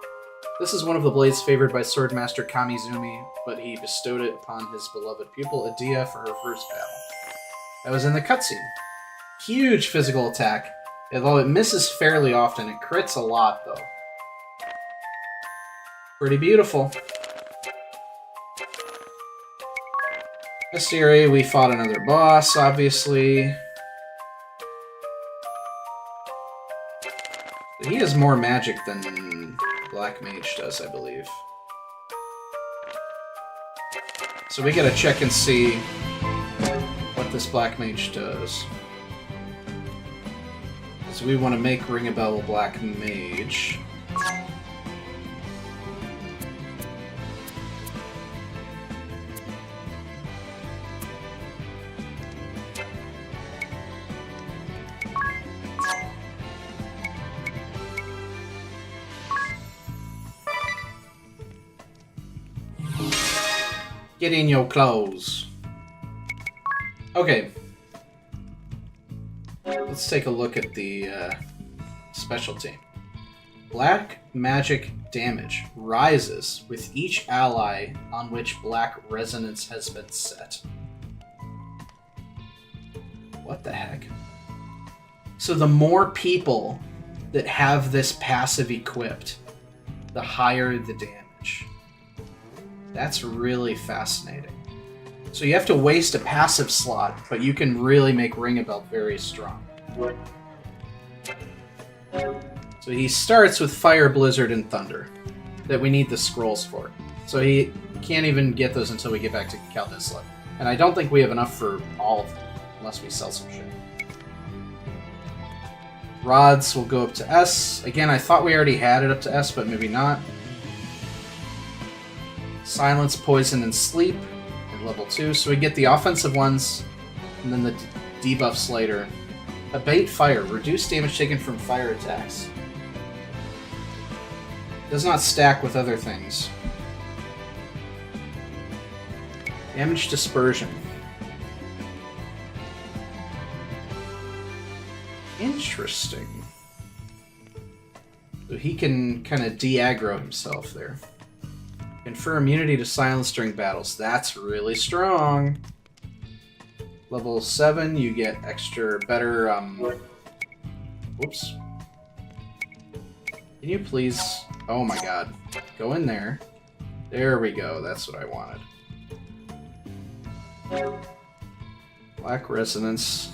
This is one of the blades favored by Swordmaster Kamizumi, but he bestowed it upon his beloved pupil, Adia, for her first battle. That was in the cutscene. Huge physical attack. Although it misses fairly often, it crits a lot, though. Pretty beautiful. Mystery, we fought another boss, obviously. He has more magic than Black Mage does, I believe. So we gotta check and see what this Black Mage does. So we want to make Ring a Bell Black Mage. Get in your clothes. Okay. Let's take a look at the specialty. Black magic damage rises with each ally on which black resonance has been set. What the heck? So the more people that have this passive equipped, the higher the damage. That's really fascinating. So you have to waste a passive slot, but you can really make Ring a Bell very strong. So he starts with Fire, Blizzard, and Thunder, that we need the scrolls for. So he can't even get those until we get back to Kaldisla. And I don't think we have enough for all of them, unless we sell some shit. Rods will go up to S. Again, I thought we already had it up to S, but maybe not. Silence, Poison, and Sleep at level 2. So we get the offensive ones, and then the debuffs later. Abate Fire. Reduce damage taken from fire attacks. Does not stack with other things. Damage Dispersion. Interesting. So he can kind of de-aggro himself there. Confer immunity to silence during battles. That's really strong. Level 7, you get better, whoops. Can you please... Oh my god. Go in there. There we go. That's what I wanted. Black Resonance.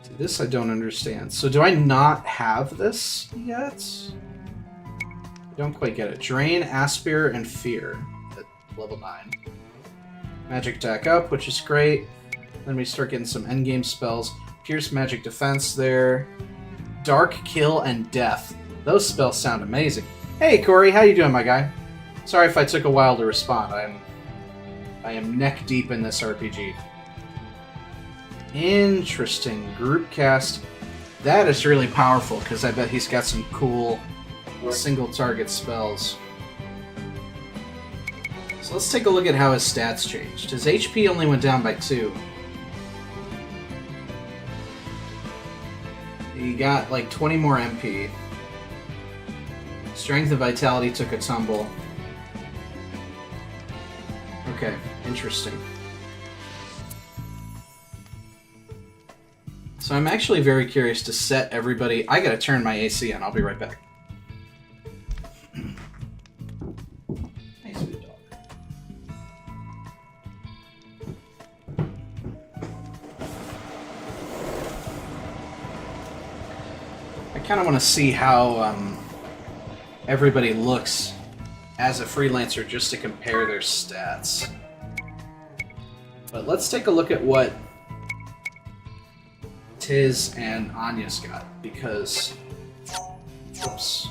See, this I don't understand. So do I not have this yet? Don't quite get it. Drain, Aspire, and Fear at level 9. Magic attack up, which is great. Then we start getting some endgame spells. Pierce, Magic Defense there. Dark, Kill, and Death. Those spells sound amazing. Hey, Corey, how you doing, my guy? Sorry if I took a while to respond. I am neck deep in this RPG. Interesting. Group cast. That is really powerful, because I bet he's got some cool single target spells. So let's take a look at how his stats changed. His HP only went down by 2. He got like 20 more MP. Strength and Vitality took a tumble. Okay, interesting. So I'm actually very curious to set everybody... I gotta turn my AC on, I'll be right back. Hey, sweet dog. I kinda wanna see how everybody looks as a freelancer just to compare their stats. But let's take a look at what Tiz and Anya's got, because... Oops.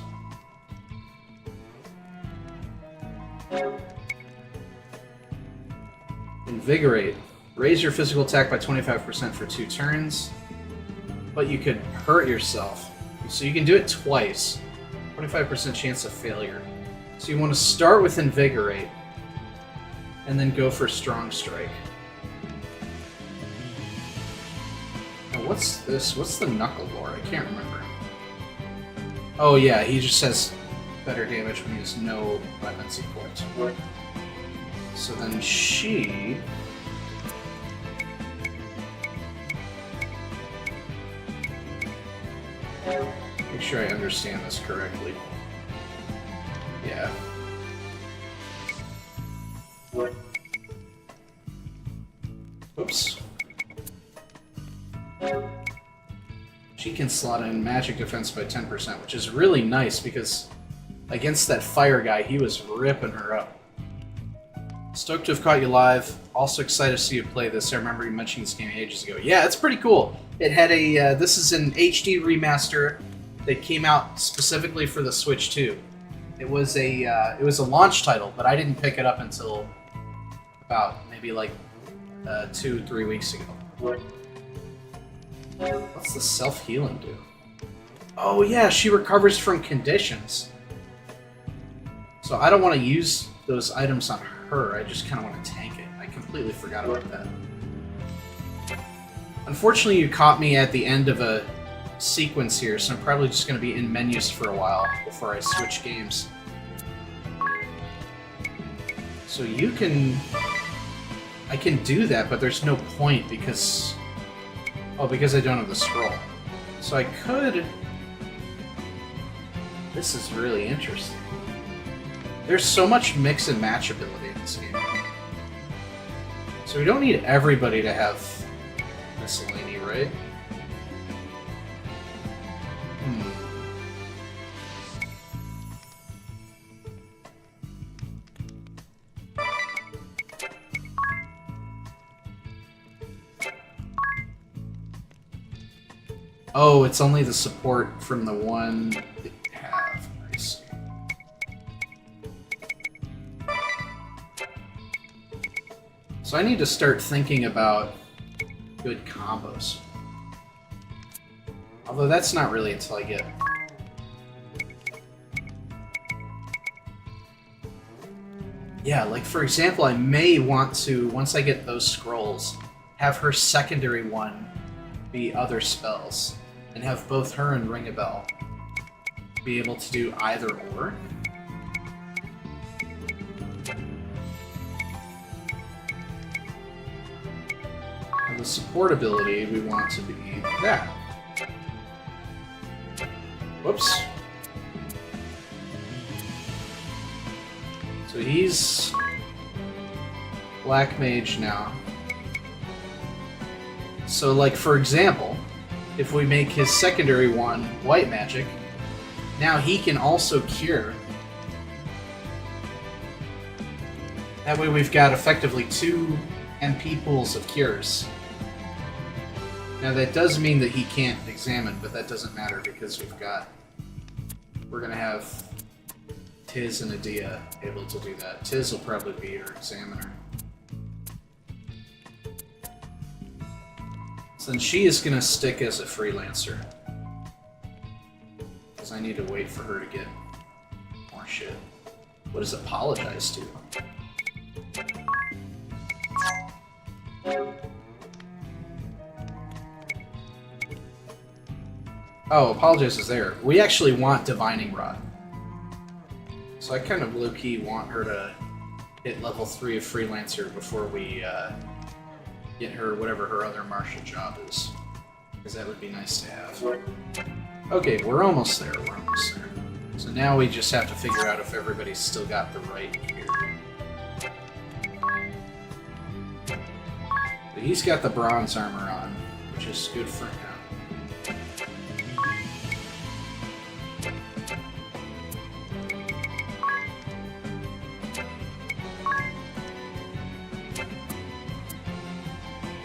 Invigorate. Raise your physical attack by 25% for 2 turns, but you could hurt yourself. So you can do it twice. 25% chance of failure. So you want to start with Invigorate, and then go for Strong Strike. Now what's this? What's the Knuckle Lore? I can't remember. Oh yeah, he just says better damage when he has no weapons equipped. So then she... Make sure I understand this correctly. Yeah. Oops. She can slot in magic defense by 10%, which is really nice because against that fire guy, he was ripping her up. Stoked to have caught you live. Also excited to see you play this. I remember you mentioning this game ages ago. Yeah, it's pretty cool. It had a... this is an HD remaster that came out specifically for the Switch 2. It was a launch title, but I didn't pick it up until about maybe like 2-3 weeks ago. What's the self-healing do? Oh yeah, she recovers from conditions. So I don't want to use those items on her, I just kind of want to tank it. I completely forgot about that. Unfortunately, you caught me at the end of a sequence here, so I'm probably just going to be in menus for a while before I switch games. So you can... I can do that, but there's no point because... Oh, because I don't have the scroll. So I could... This is really interesting. There's so much mix and match ability in this game. So we don't need everybody to have miscellany, right? Oh, it's only the support from the one that you have. I see. So I need to start thinking about good combos. Although that's not really until I get... Yeah, like for example, I may want to, once I get those scrolls, have her secondary one be other spells. And have both her and Ring a Bell be able to do either or. And the support ability we want to be that. Whoops. So he's Black Mage now. So like for example, if we make his secondary one White Magic, now he can also cure. That way we've got effectively 2 MP pools of cures. Now that does mean that he can't examine, but that doesn't matter because we're gonna have Tiz and Adia able to do that. Tiz will probably be your examiner. Then she is going to stick as a freelancer. Because I need to wait for her to get more shit. What does apologize to? Oh, apologize is there. We actually want Divining Rod. So I kind of low-key want her to hit level 3 of Freelancer before we get her whatever her other martial job is. Because that would be nice to have. Okay, we're almost there, we're almost there. So now we just have to figure out if everybody's still got the right gear. But he's got the bronze armor on, which is good for him.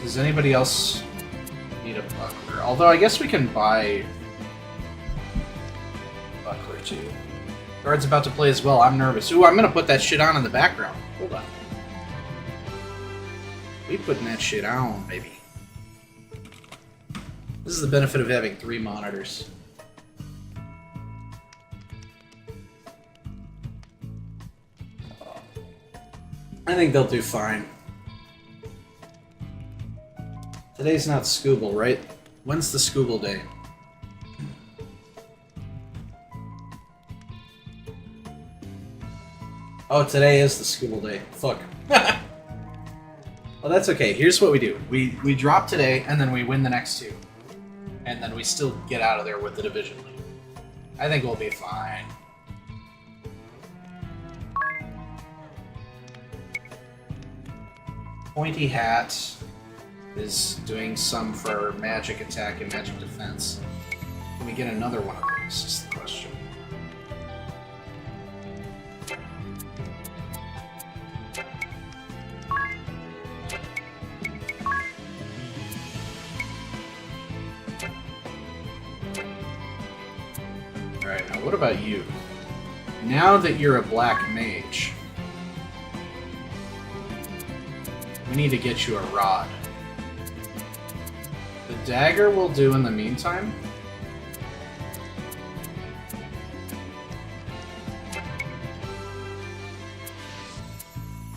Does anybody else need a buckler? Although I guess we can buy buckler too. Guard's about to play as well. I'm nervous. Ooh, I'm gonna put that shit on in the background. Hold on. We putting that shit on, baby. This is the benefit of having 3 monitors. I think they'll do fine. Today's not Scooble, right? When's the Scooble day? Oh, today is the Scooble day. Fuck. Well, that's okay. Here's what we do. We drop today, and then we win the next 2. And then we still get out of there with the division lead. I think we'll be fine. Pointy Hat is doing some for magic attack and magic defense. Can we get another one of those, is the question. Alright, now what about you? Now that you're a black mage, we need to get you a rod. The dagger will do in the meantime.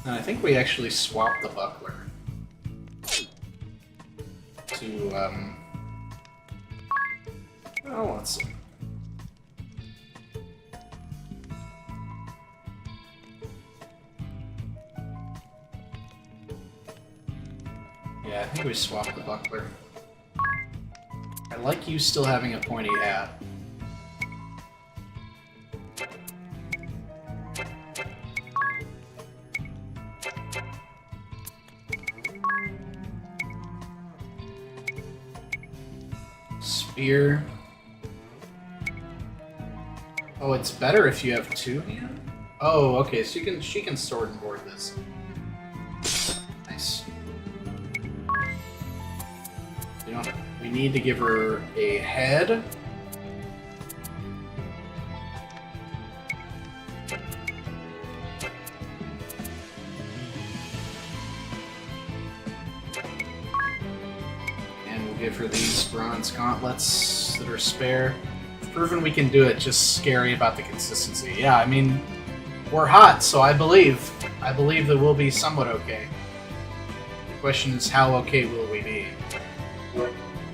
And I think we actually swapped the buckler to, oh, let's see. Yeah, I think we swapped the buckler. I like you still having a pointy hat. Spear. Oh, it's better if you have 2 hand? Oh, okay, so she can sword and board this. Nice. You know, we need to give her a head. And we'll give her these bronze gauntlets that are spare. We've proven we can do it, just scary about the consistency. Yeah, I mean, we're hot, so I believe that we'll be somewhat okay. The question is, how okay will we be?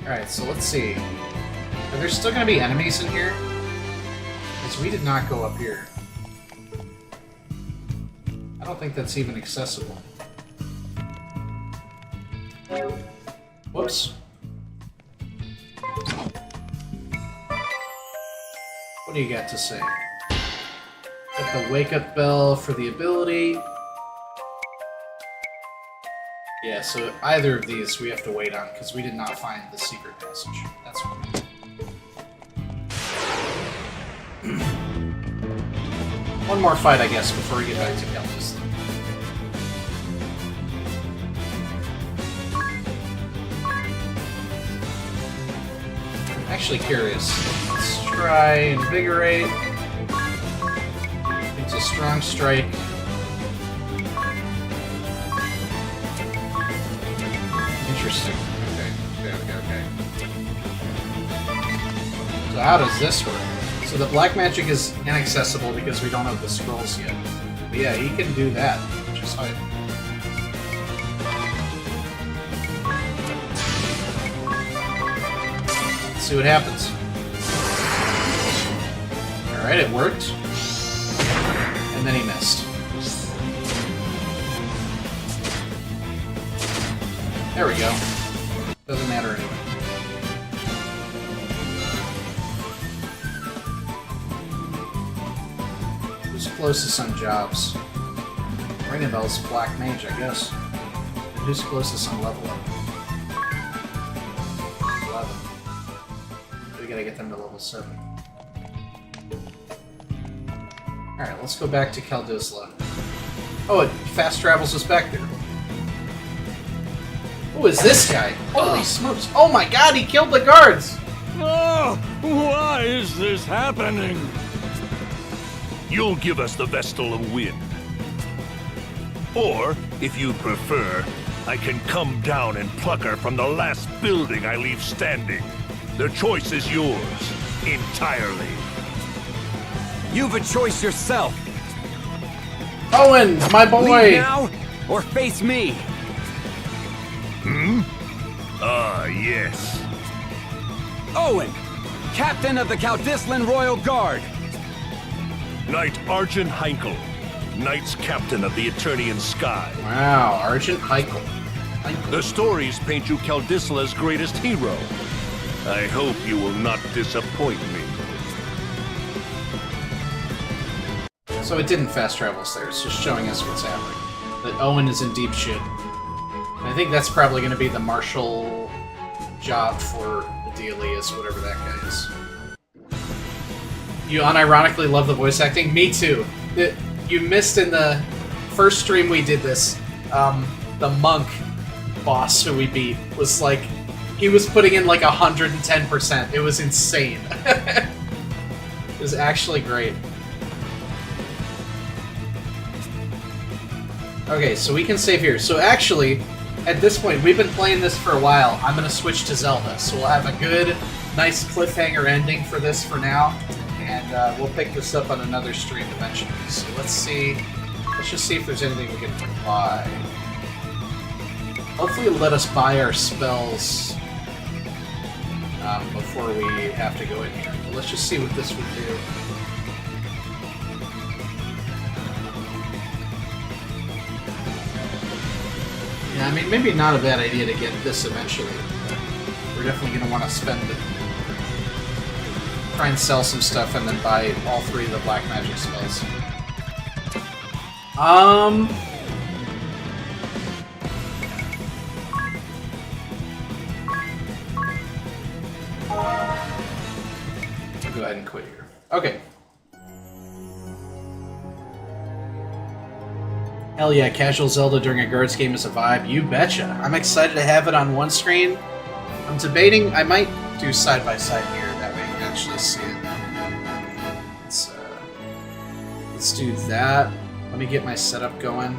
Alright, so let's see. Are there still going to be enemies in here? Because we did not go up here. I don't think that's even accessible. Whoops. What do you got to say? Got the wake-up bell for the ability. Yeah, so either of these we have to wait on, because we did not find the secret passage. That's one. One more fight, I guess, before we get back to Keltis. I'm actually curious. Let's try Invigorate. It's a strong strike. Interesting. Okay. So how does this work? So the black magic is inaccessible because we don't have the scrolls yet. But yeah, he can do that, which is fine. Let's see what happens. Alright, it worked. And then he missed. There we go. Doesn't matter anyway. Who's closest on jobs? Ring a bell's black mage, I guess. And who's closest on level up? 11. We gotta get them to level 7. Alright, let's go back to Kaldisla. Oh, it fast travels us back there. Who is this guy? Holy smokes. Oh my god, he killed the guards! Oh, why is this happening? You'll give us the Vestal of Wind. Or, if you prefer, I can come down and pluck her from the last building I leave standing. The choice is yours, entirely. You've a choice yourself. Owen, my boy! Leave now, or face me. Ah, yes. Owen, Captain of the Kaldislan Royal Guard. Knight Argent Heinkel, Knights Captain of the Eternian Sky. Wow, Argent Heikel. The stories paint you Kaldisla's greatest hero. I hope you will not disappoint me. So it didn't fast travel us there, it's just showing us what's happening. That Owen is in deep shit. And I think that's probably going to be the martial job for the Delius, whatever that guy is. You unironically love the voice acting? Me too. You missed in the first stream we did this. The monk boss who we beat was like, he was putting in like 110%. It was insane. It was actually great. Okay, so we can save here. So actually, at this point, we've been playing this for a while. I'm going to switch to Zelda, so we'll have a good, nice cliffhanger ending for this for now, and we'll pick this up on another stream eventually. So let's see. Let's just see if there's anything we can buy. Hopefully it'll let us buy our spells before we have to go in here. But let's just see what this would do. Yeah, I mean, maybe not a bad idea to get this eventually. We're definitely going to want to spend it. Try and sell some stuff and then buy all 3 of the black magic spells. I'll go ahead and quit here. Okay. Hell yeah, casual Zelda during a guards game is a vibe. You betcha. I'm excited to have it on one screen. I'm debating, I might do side by side here, that way you can actually see it. Let's do that. Let me get my setup going.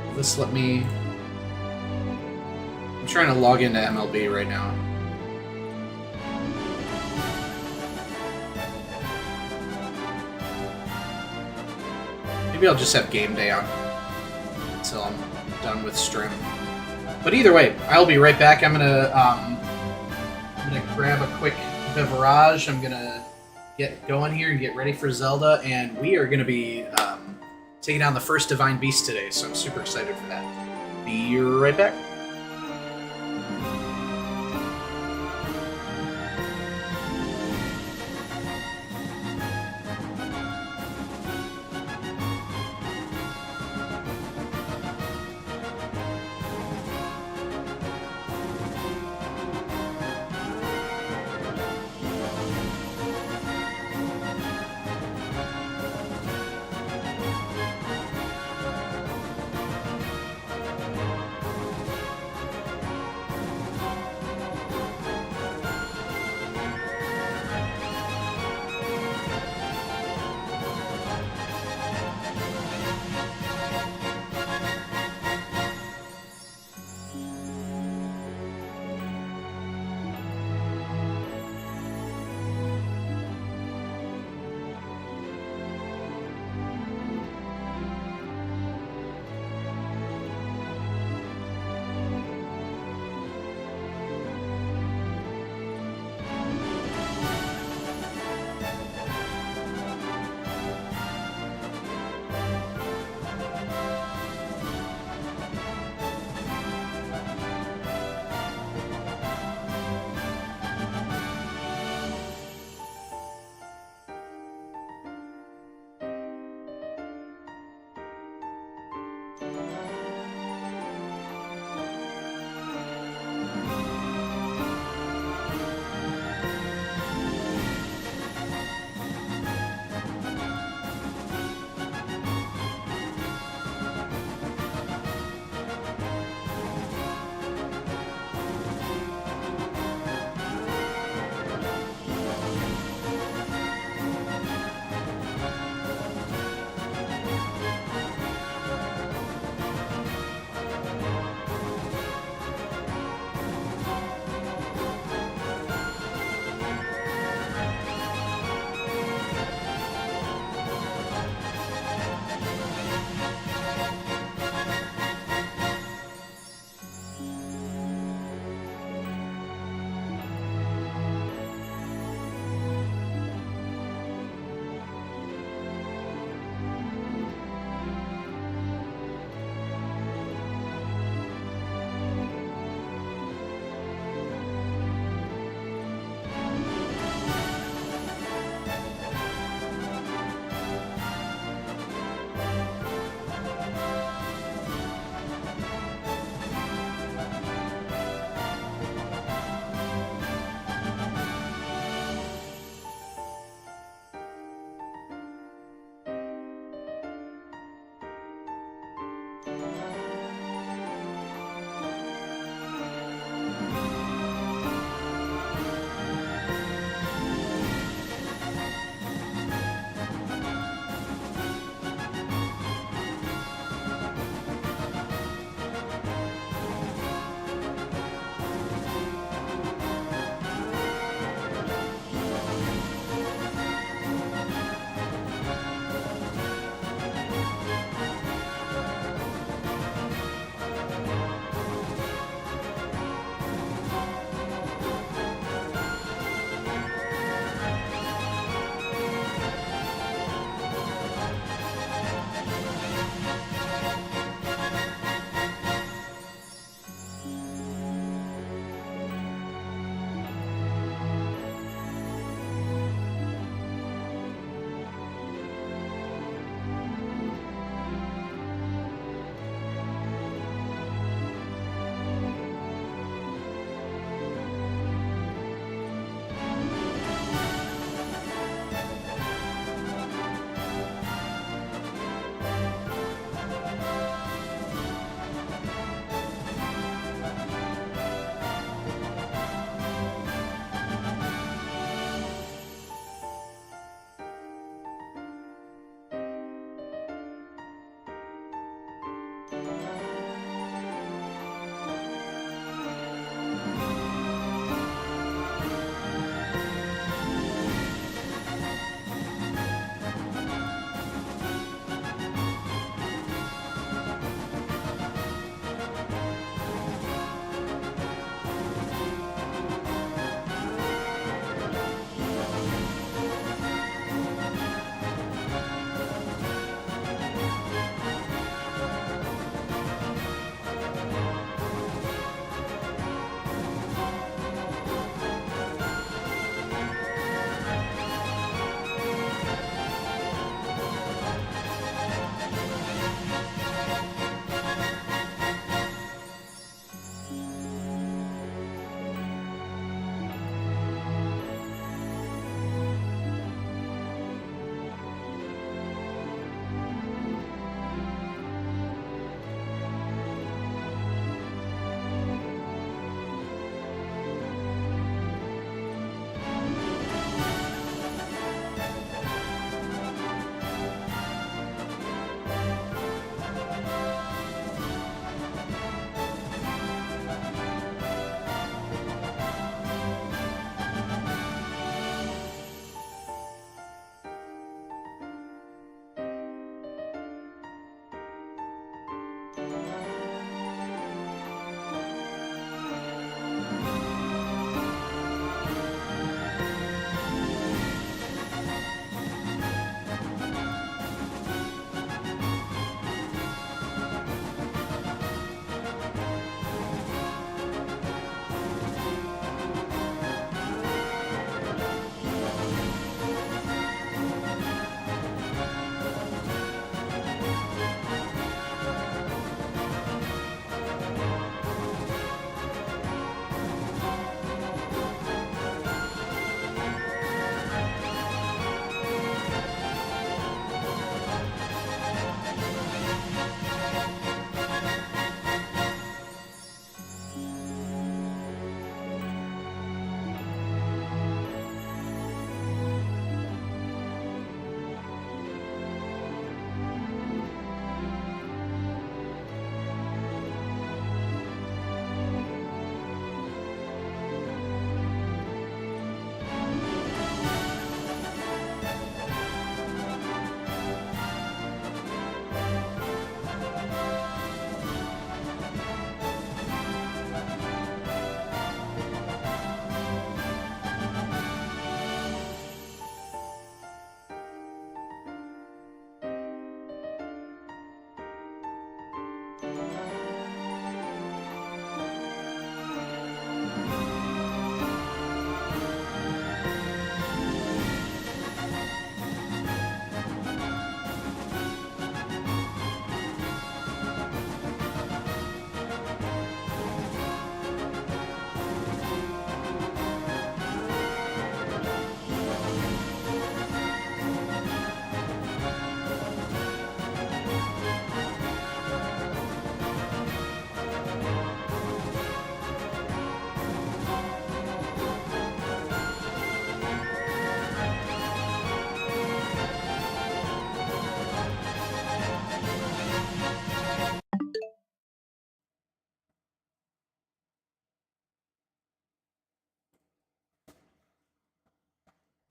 Will this let me... I'm trying to log into MLB right now. Maybe I'll just have game day on until I'm done with stream. But either way, I'll be right back. I'm gonna grab a quick beverage. I'm gonna get going here and get ready for Zelda, and we are gonna be taking down the first Divine Beast today. So I'm super excited for that. Be right back.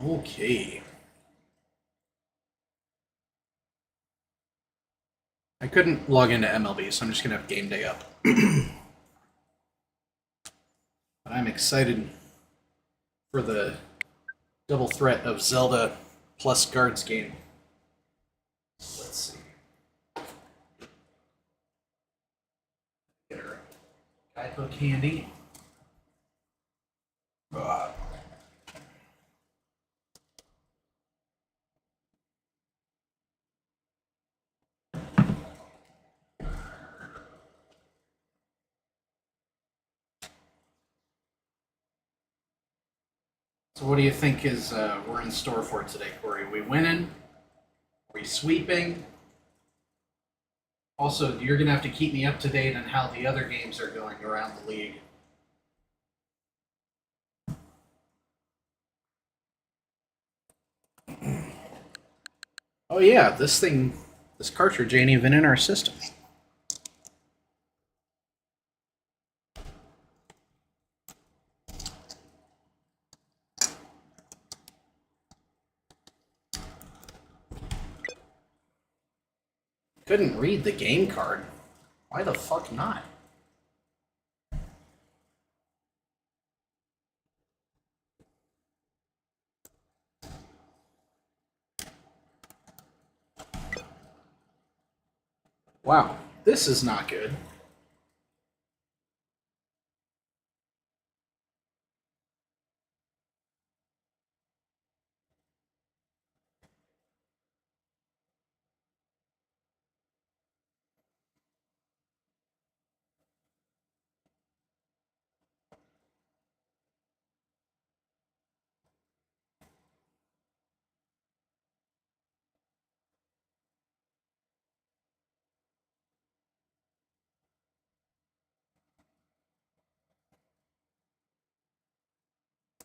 Okay. I couldn't log into MLB, so I'm just going to have game day up. But I'm excited for the double threat of Zelda plus Guards game. Let's see. Get our guidebook handy. So what do you think is we're in store for today, Corey? Are we winning? Are we sweeping? Also, you're going to have to keep me up to date on how the other games are going around the league. Oh yeah, this cartridge ain't even in our system. Couldn't read the game card. Why the fuck not? Wow, this is not good.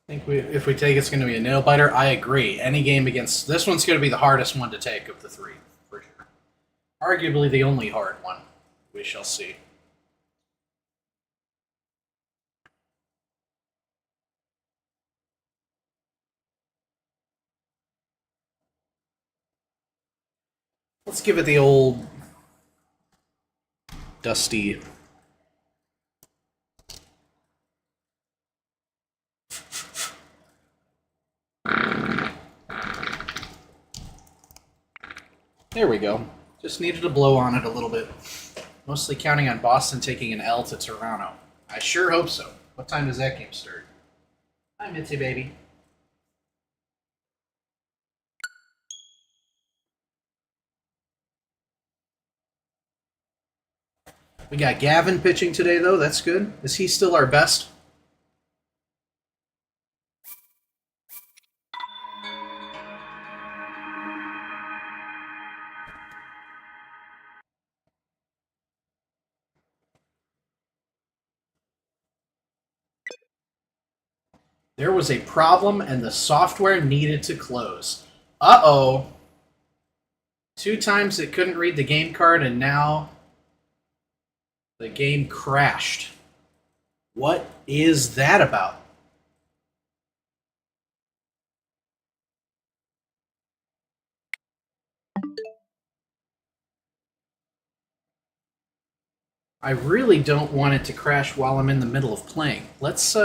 I think if we take it's going to be a nail biter. I agree. Any game against this one's going to be the hardest one to take of the three, for sure. Arguably the only hard one. We shall see. Let's give it the old dusty. There we go. Just needed to blow on it a little bit. Mostly counting on Boston taking an L to Toronto. I sure hope so. What time does that game start? Hi, Mitzi baby. We got Gavin pitching today, though. That's good. Is he still our best? There was a problem and the software needed to close. Uh-oh. 2 times it couldn't read the game card and now the game crashed. What is that about? I really don't want it to crash while I'm in the middle of playing. Let's,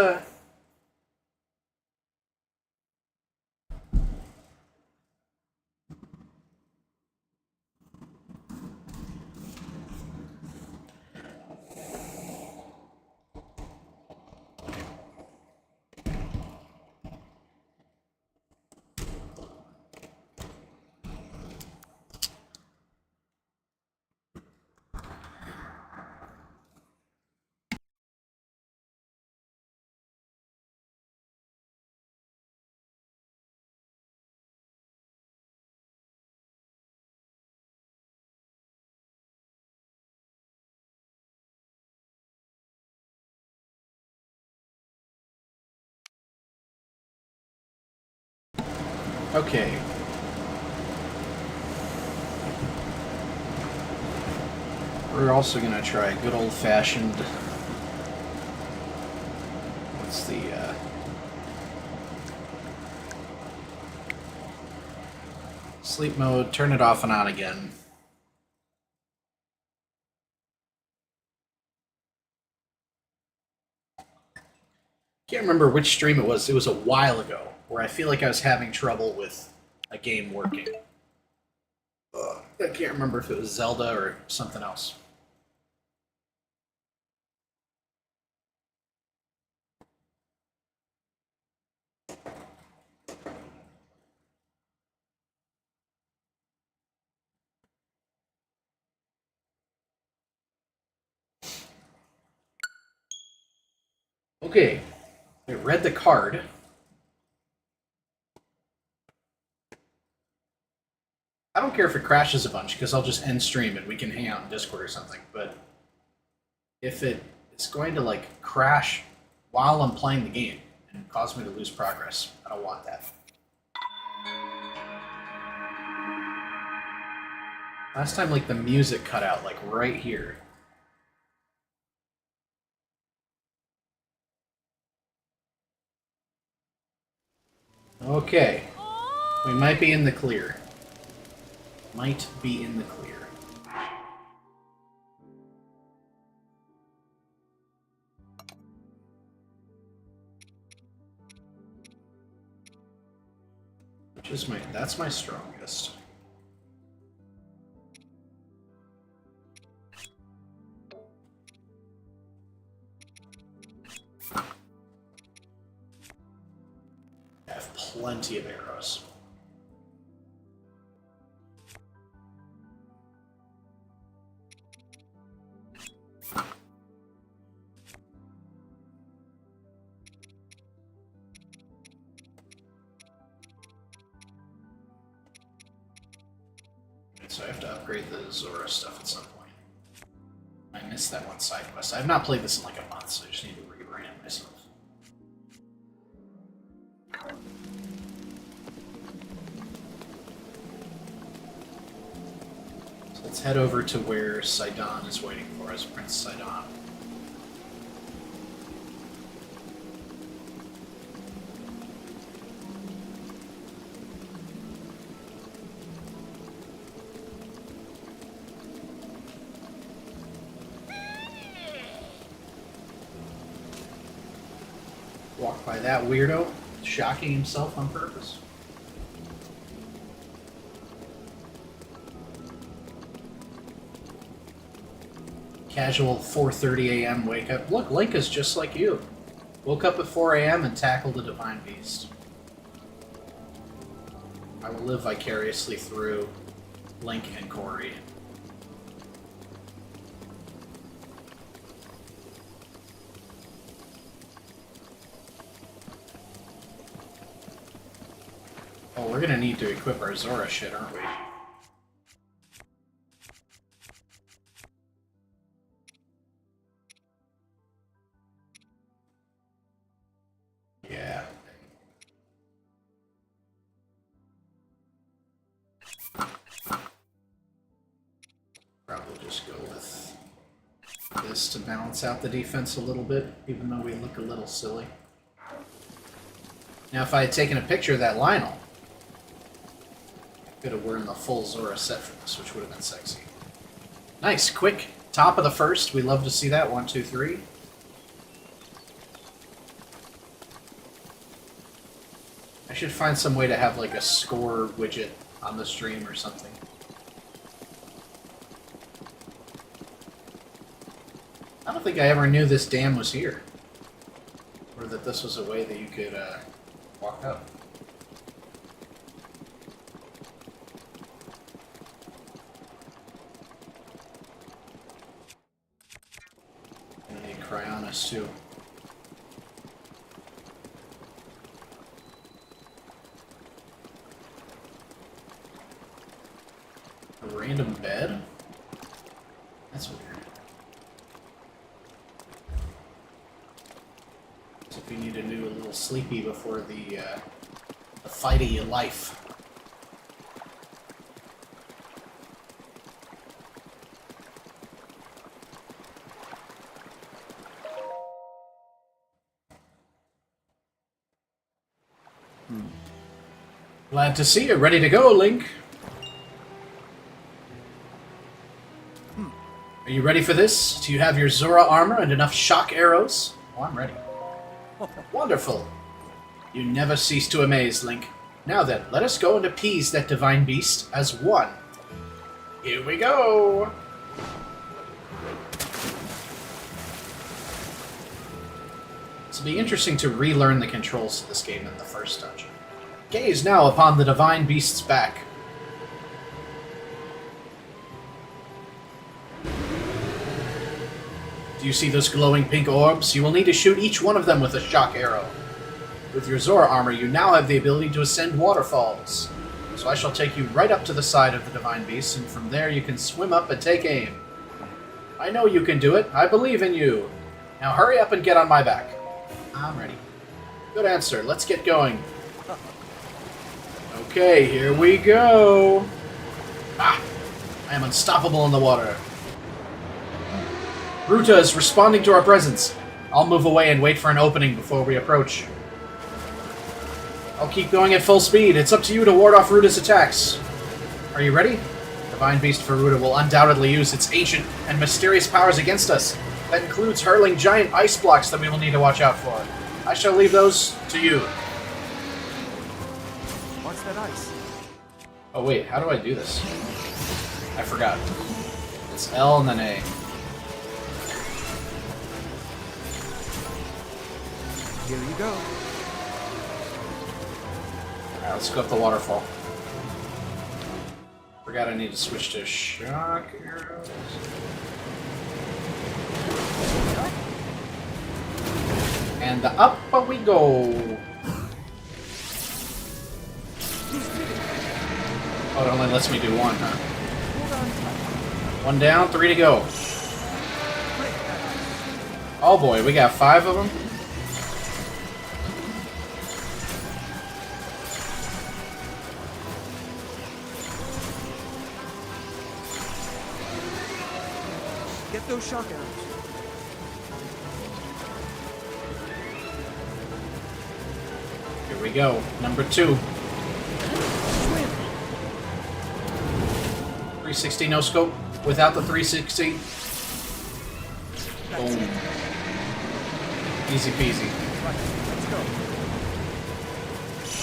okay. We're also going to try good old-fashioned... What's the, Sleep mode, turn it off and on again. Can't remember which stream it was. It was a while ago where I feel like I was having trouble with a game working. I can't remember if it was Zelda or something else. Okay, I read the card. I don't care if it crashes a bunch, because I'll just end stream and we can hang out in Discord or something, but if it's going to, like, crash while I'm playing the game and cause me to lose progress, I don't want that. Last time, like, the music cut out, like, right here. Okay. We might be in the clear. Might be in the clear. Which is that's my strongest. I have plenty of arrows. So I have to upgrade the Zora stuff at some point. I missed that one side quest. I've not played this in like a month, so I just need to rebrand myself. So let's head over to where Sidon is waiting for us, Prince Sidon. Walk by that weirdo, shocking himself on purpose. Casual 4:30 a.m. wake up. Look, Link is just like you. Woke up at 4 a.m. and tackled the Divine Beast. I will live vicariously through Link and Corey. Oh, we're gonna need to equip our Zora shit, aren't we? Yeah. Probably just go with this to balance out the defense a little bit, even though we look a little silly. Now, if I had taken a picture of that Lionel, I could have worn the full Zora set for this, which would have been sexy. Nice, quick. Top of the first. We love to see that. 1, 2, 3. I should find some way to have like a score widget on the stream or something. I don't think I ever knew this dam was here. Or that this was a way that you could walk up. I need Cryonis too. A random bed? That's weird. As if you need to do a little sleepy before the fight of your life. Glad to see you. Ready to go, Link. Are you ready for this? Do you have your Zora armor and enough shock arrows? Oh, I'm ready. Wonderful. You never cease to amaze, Link. Now then, let us go and appease that divine beast as one. Here we go! It'll be interesting to relearn the controls of this game in the first dungeon. Gaze now upon the divine beast's back. Do you see those glowing pink orbs? You will need to shoot each one of them with a shock arrow. With your Zora armor, you now have the ability to ascend waterfalls. So I shall take you right up to the side of the divine beast, and from there you can swim up and take aim. I know you can do it. I believe in you. Now hurry up and get on my back. I'm ready. Good answer. Let's get going. Okay, here we go. Ah! I am unstoppable in the water. Ruta is responding to our presence. I'll move away and wait for an opening before we approach. I'll keep going at full speed. It's up to you to ward off Ruta's attacks. Are you ready? Divine Beast for Ruta will undoubtedly use its ancient and mysterious powers against us. That includes hurling giant ice blocks that we will need to watch out for. I shall leave those to you. What's that ice? Oh wait, how do I do this? I forgot. It's L and then A. Here you go. Alright, let's go up the waterfall. Forgot I need to switch to shock arrows. And up we go. Oh, it only lets me do one, huh? One down, 3 to go. Oh boy, we got 5 of them. Get those shock arrows. Here we go. Number 2. 360 no scope. Without the 360. Boom. Easy peasy. Let's go.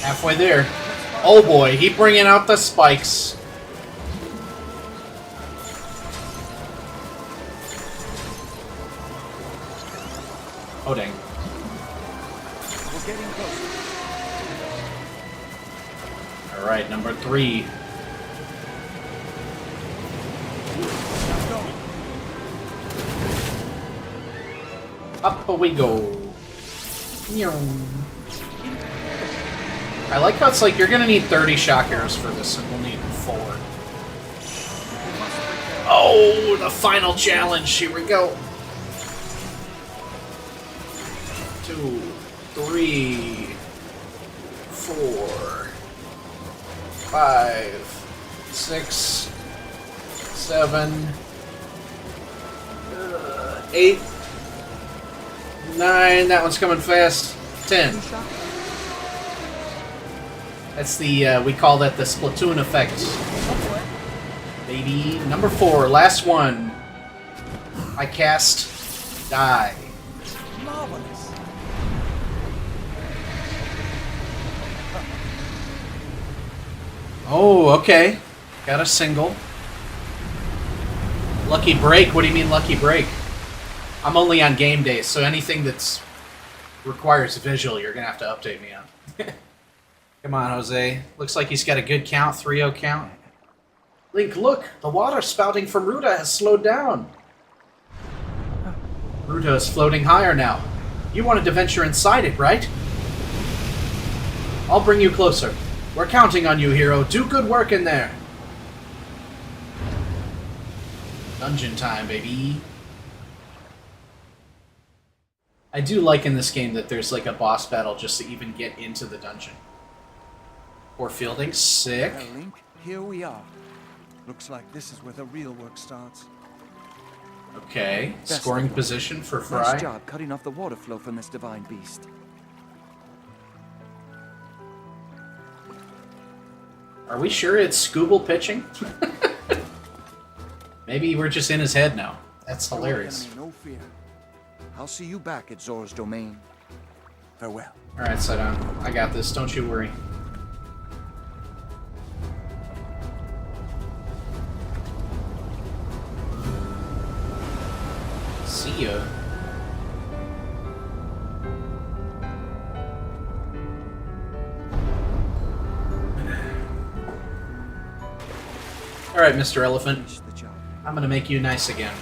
Halfway there. Oh boy, he bringing out the spikes. Oh dang. We're getting close. Alright, number 3. Let's go. Up we go. I like how it's like you're gonna need 30 shock arrows for this, and we'll need 4. Oh, the final challenge. Here we go. 2, 3, 4, 5, 6, 7, 8, 9. That one's coming fast. 10. That's the, we call that the Splatoon effect. Baby. Number 4, last one. I cast die. Marvelous. Oh, okay. Got a single. Lucky break? What do you mean lucky break? I'm only on game days, so anything that's requires visual, you're gonna have to update me on. Come on, Jose. Looks like he's got a good count, 3-0 count. Link, look! The water spouting from Ruta has slowed down. Ruta is floating higher now. You wanted to venture inside it, right? I'll bring you closer. We're counting on you, hero. Do good work in there. Dungeon time, baby. I do like in this game that there's like a boss battle just to even get into the dungeon. Or fielding. Sick. Well, Link, here we are. Looks like this is where the real work starts. Okay. Best Scoring of luck. position for Fry. Nice job cutting off the water flow from this divine beast. Are we sure it's Scooble pitching? Maybe we're just in his head now. That's You're the hilarious. enemy, no fear. I'll see you back at Zora's domain. Farewell. Alright, Sidon. I got this. Don't you worry. See ya. Alright, Mr. Elephant. Finish the job. I'm gonna make you nice again.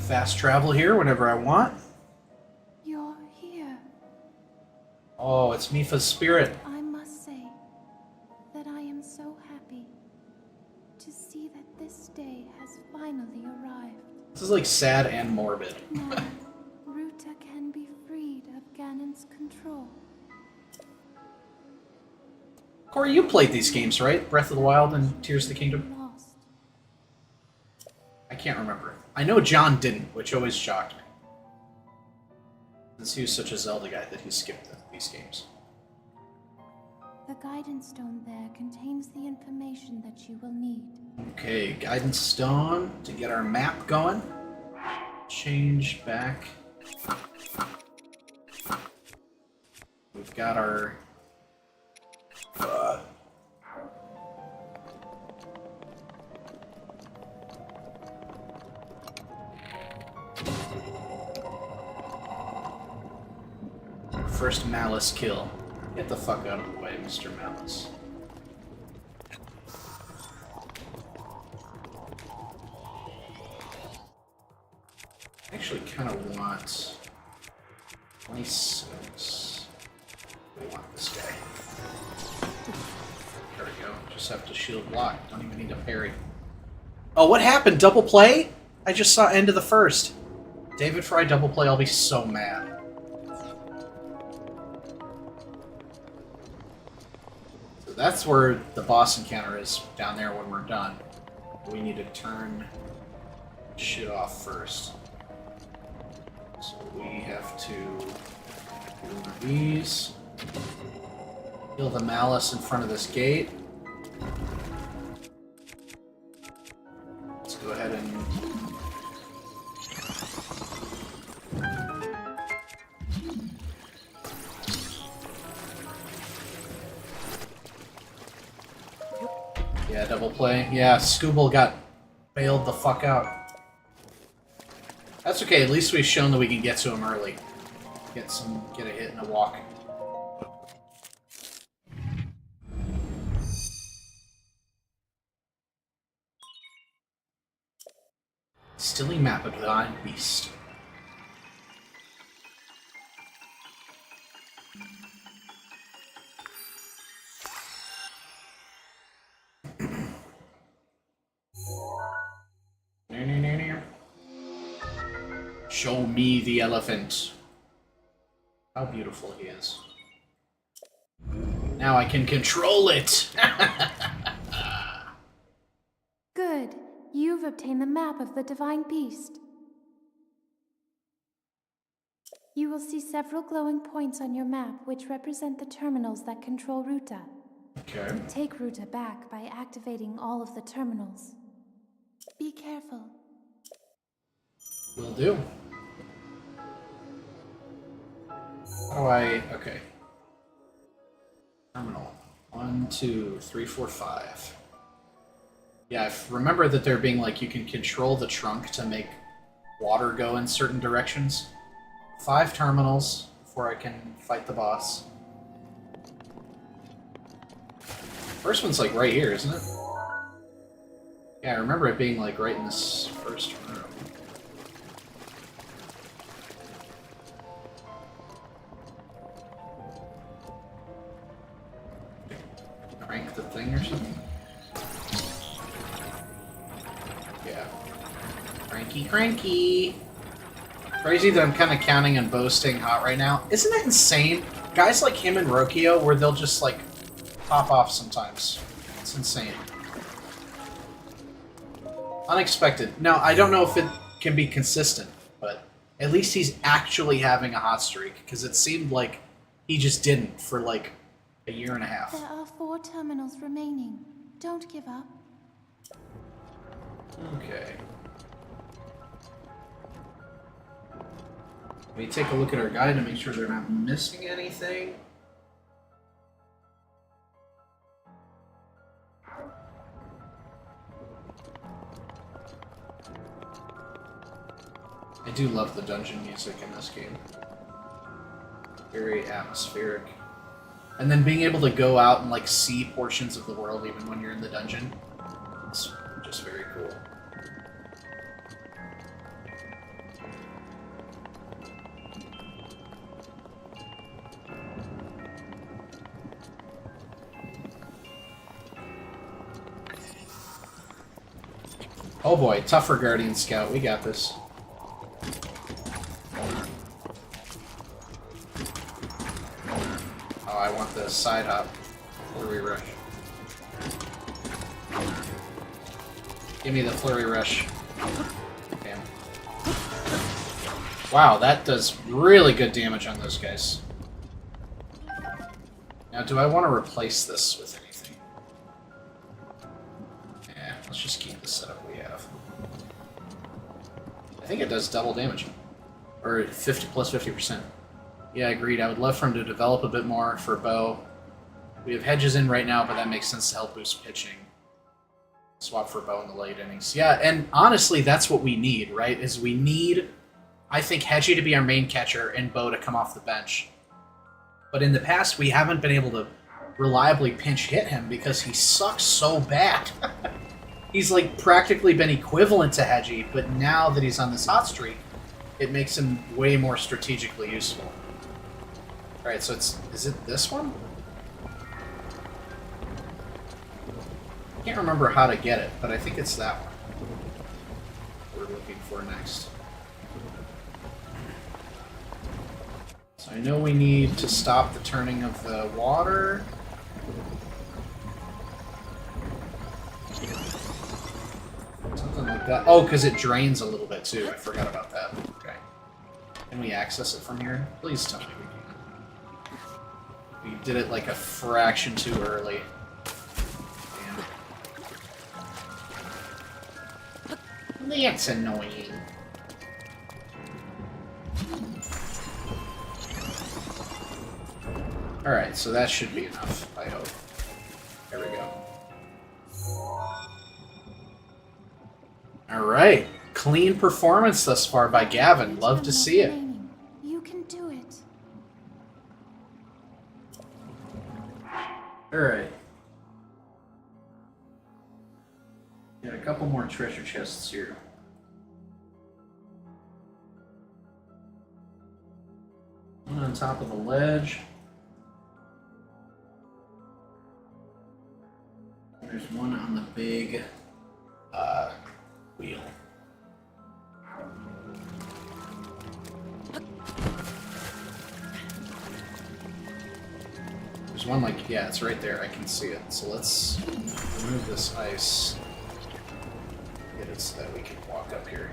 Fast travel here whenever I want. You're here. Oh, it's Mifa's spirit. I must say that I am so happy to see that this day has finally arrived. This is like sad and morbid. Now, Ruta can be freed of Ganon's control. Corey, you played these games, right? Breath of the Wild and Tears of the Kingdom? Lost. I can't remember. I know John didn't, which always shocked me. Since he was such a Zelda guy that he skipped these games. The guidance stone there contains the information that you will need. Okay, Guidance Stone to get our map going. Change back. We've got our... First Malice kill. Get the fuck out of the way, Mr. Malice. I actually kind of want 26. I want this guy. There we go. Just have to shield block. Don't even need to parry. Oh, what happened? Double play? I just saw end of the first. David Fry double play. I'll be so mad. So that's where the boss encounter is, down there when we're done. We need to turn shit off first. So we have to do one of these. Kill the Malice in front of this gate. Let's go ahead and... Yeah, double play. Yeah, Scooble got bailed the fuck out. That's okay, at least we've shown that we can get to him early. Get a hit and a walk. Stilly map of the Divine Beast. Show me the elephant. How beautiful he is. Now I can control it! Good. You've obtained the map of the Divine Beast. You will see several glowing points on your map which represent the terminals that control Ruta. Okay. Take Ruta back by activating all of the terminals. Be careful. Will do. How do I... Okay. Terminal. 1, 2, 3, 4, 5. Yeah, I remember that there being like you can control the trunk to make water go in certain directions. 5 terminals before I can fight the boss. First one's like right here, isn't it? Yeah, I remember it being like right in this first room. Crank the thing or something? Yeah. Cranky, cranky! Crazy that I'm kind of counting and boasting hot right now. Isn't that insane? guys like him and Rokio, where they'll just, like, pop off sometimes. It's insane. Unexpected. Now, I don't know if it can be consistent, but at least he's actually having a hot streak, because it seemed like he just didn't for, like, a year and a half. There are 4 terminals remaining. Don't give up. Okay. Let me take a look at our guide to make sure they're not missing anything. I do love the dungeon music in this game. Very atmospheric. And then being able to go out and, like, see portions of the world even when you're in the dungeon. It's just very cool. Oh boy, tougher Guardian Scout. We got this. Oh, I want the side hop. Flurry rush. Give me the flurry rush. Damn. Wow, that does really good damage on those guys. Now, do I want to replace this with anything? Yeah, let's just keep the setup we have. I think it does double damage. Or 50 plus 50%. Yeah, agreed. I would love for him to develop a bit more for bow. We have hedges in right now, but that makes sense to help boost pitching. Swap for bow in the late innings. Yeah, and honestly, that's what we need, right? Is we need, I think, Hedgie to be our main catcher and Bo to come off the bench. But in the past, we haven't been able to reliably pinch hit him because he sucks so bad. He's like practically been equivalent to Hedgie, but now that he's on this hot streak, it makes him way more strategically useful. Alright, so is it this one? I can't remember how to get it, but I think it's that one we're looking for next. So I know we need to stop the turning of the water. Something like that. Oh, because it drains a little bit too. I forgot about that. Okay. Can we access it from here? Please tell me we can. We did it like a fraction too early. Damn. That's annoying. Alright, so that should be enough, I hope. There we go. Alright. Clean performance thus far by Gavin. Love to see it. You can do it. Alright. Got a couple more treasure chests here. One on top of the ledge. There's one on the big wheel. There's one like, yeah, it's right there. I can see it. So let's remove this ice. Get it so that we can walk up here.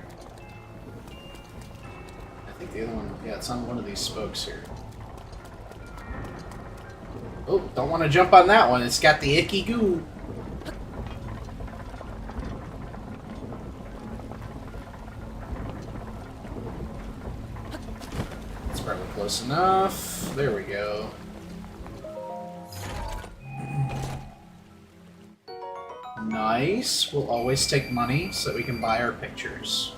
I think the other one, yeah, it's on one of these spokes here. Oh, don't want to jump on that one. It's got the icky goo. It's probably close enough. There we go. Nice. We'll always take money so that we can buy our pictures.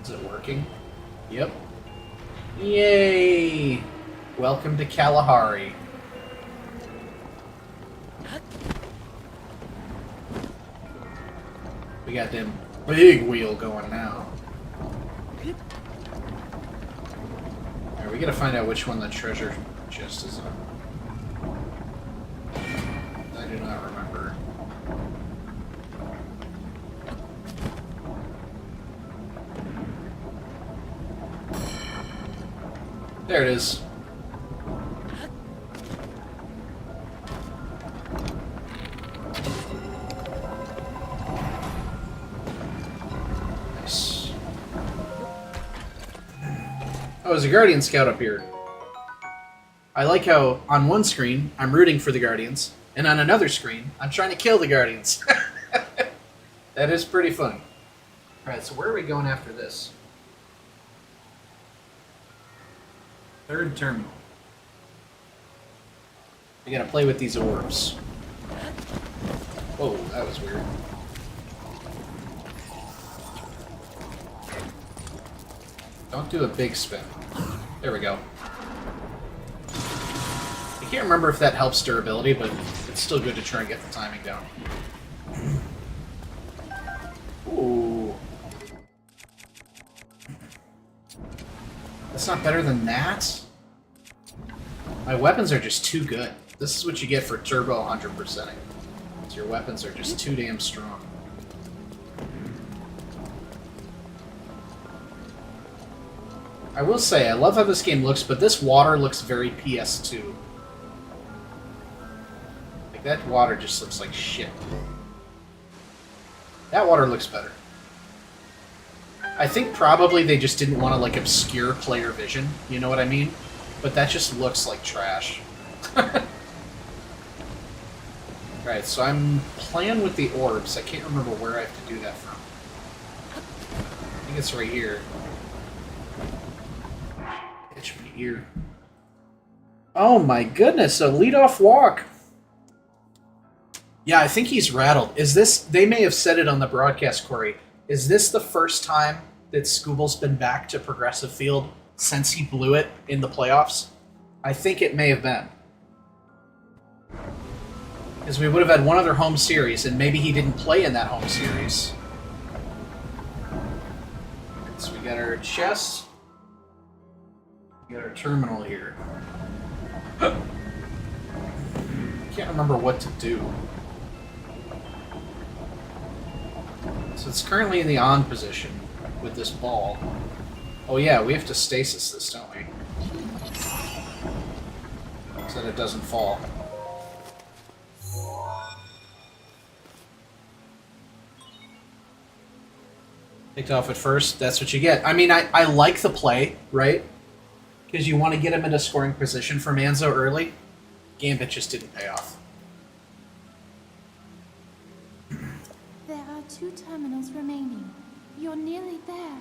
Is it working? Yep. Yay! Welcome to Kalahari. We got them big wheel going now. Alright, we gotta find out which one the treasure chest, is it? I do not remember. There it is. Nice. Oh, there's a Guardian Scout up here. I like how on one screen I'm rooting for the Guardians, and on another screen I'm trying to kill the Guardians. That is pretty funny. Alright, so where are we going after this? Third terminal. We gotta play with these orbs. Whoa, that was weird. Don't do a big spin. There we go. I can't remember if that helps durability, but it's still good to try and get the timing down. Ooh. That's not better than that? My weapons are just too good. This is what you get for turbo 100%ing. So your weapons are just too damn strong. I will say, I love how this game looks, but this water looks very PS2. Like, that water just looks like shit. That water looks better. I think probably they just didn't want to, like, obscure player vision, you know what I mean? But that just looks like trash. Alright, so I'm playing with the orbs. I can't remember where I have to do that from. I think it's right here. Itch my ear. Oh my goodness, a lead-off walk! Yeah, I think he's rattled. Is this... They may have said it on the broadcast, Corey. Is this the first time that Scooble's been back to Progressive Field since he blew it in the playoffs? I think it may have been. Because we would have had one other home series, and maybe he didn't play in that home series. So we got our chest. We got our terminal here. Can't remember what to do. So it's currently in the on position with this ball. Oh yeah, we have to stasis this, don't we? So that it doesn't fall. Picked off at first, that's what you get. I mean, I like the play, right? Because you want to get him into scoring position for Manzo early. Gambit just didn't pay off. There are 2 terminals remaining. You're nearly there.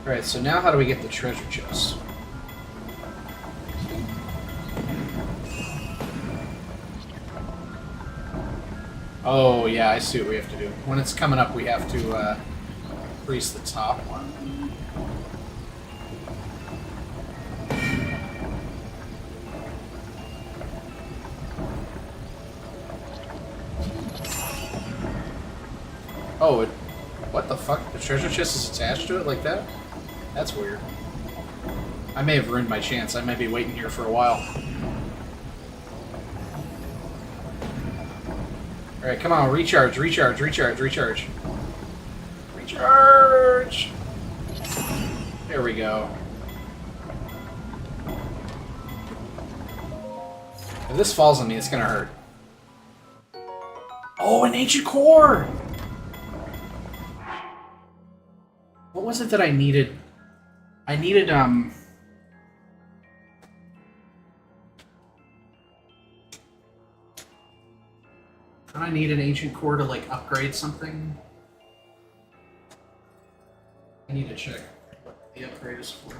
Alright, so now how do we get the treasure chest? Oh, yeah, I see what we have to do. When it's coming up, we have to freeze the top one. Oh, what the fuck? The treasure chest is attached to it like that? That's weird. I may have ruined my chance. I might be waiting here for a while. Alright, come on, recharge, recharge, recharge, recharge. Recharge! There we go. If this falls on me, it's gonna hurt. Oh, an ancient core! What was it that I needed? I needed, Don't I need an ancient core to, like, upgrade something? I need to check what the upgrade is for.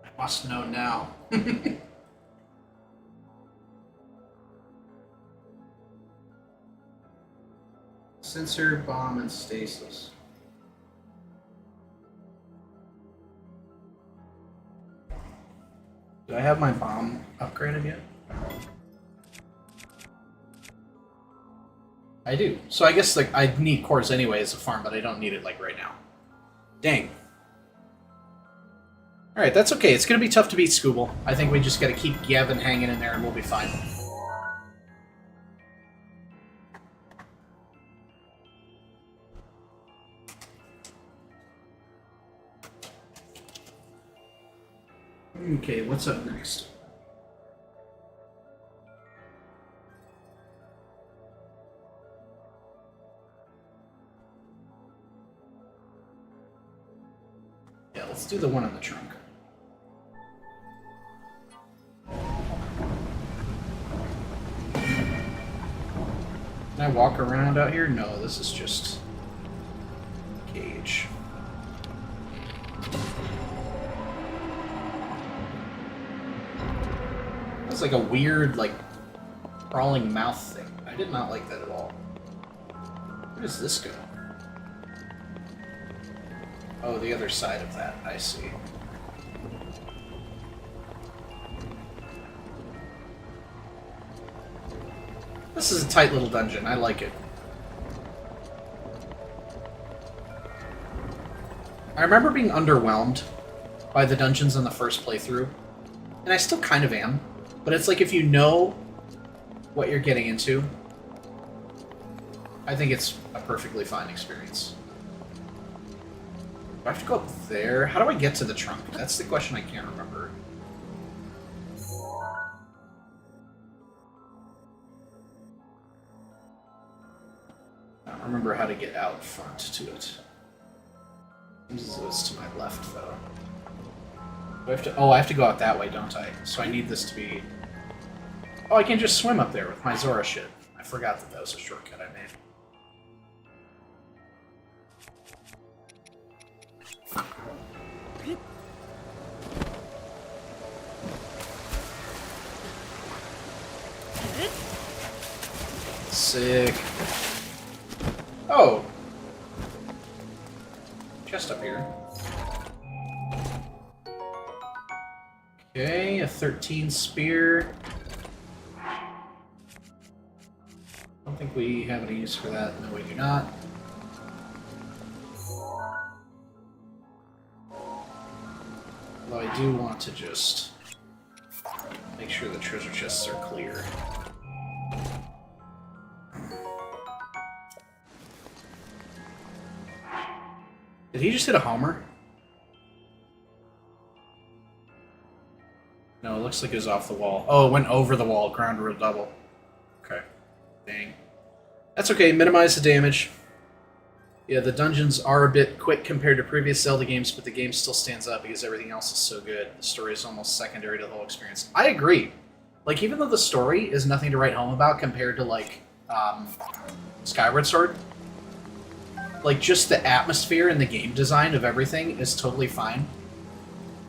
I must know now. Sensor, bomb, and stasis. Do I have my bomb upgraded yet? I do. So I guess like I need cores anyway as a farm, but I don't need it like right now. Dang. Alright, that's okay. It's gonna be tough to beat Scooble. I think we just gotta keep Gavin hanging in there and we'll be fine. Okay, what's up next? Yeah, let's do the one in the trunk. Can I walk around out here? No, this is just a cage. It's like a weird, like, crawling mouth thing. I did not like that at all. Where does this go? Oh, the other side of that. I see. This is a tight little dungeon. I like it. I remember being underwhelmed by the dungeons in the first playthrough, and I still kind of am, but it's like if you know what you're getting into, I think it's a perfectly fine experience. Do I have to go up there? How do I get to the trunk? That's the question I can't remember. I don't remember how to get out front to it. Seems as though it's to my left, though. Do I have to? Oh, I have to go out that way, don't I? So I need this to be... Oh, I can just swim up there with my Zora shit. I forgot that that was a shortcut I made. Sick. Oh! Chest up here. Okay, a 13 spear. Don't think we have any use for that. No, we do not. Although I do want to just make sure the treasure chests are clear. Did he just hit a homer? No, it looks like it was off the wall. Oh, it went over the wall. Ground rule double. Okay. Dang. That's okay. Minimize the damage. Yeah, the dungeons are a bit quick compared to previous Zelda games, but the game still stands up because everything else is so good. The story is almost secondary to the whole experience. I agree. Like, even though the story is nothing to write home about compared to, like, Skyward Sword, like, just the atmosphere and the game design of everything is totally fine.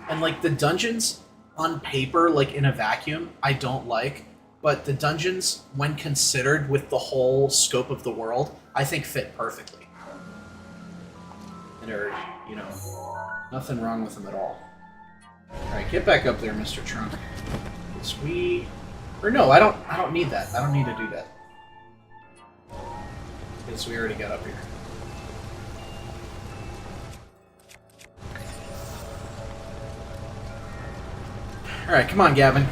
And, like, the dungeons on paper, like, in a vacuum, I don't like. But the dungeons, when considered with the whole scope of the world, I think fit perfectly. And are, you know, nothing wrong with them at all. Alright, get back up there, Mr. Trunk. Because we... Or no, I don't need that. I don't need to do that. Because we already got up here. Alright, come on, Gavin.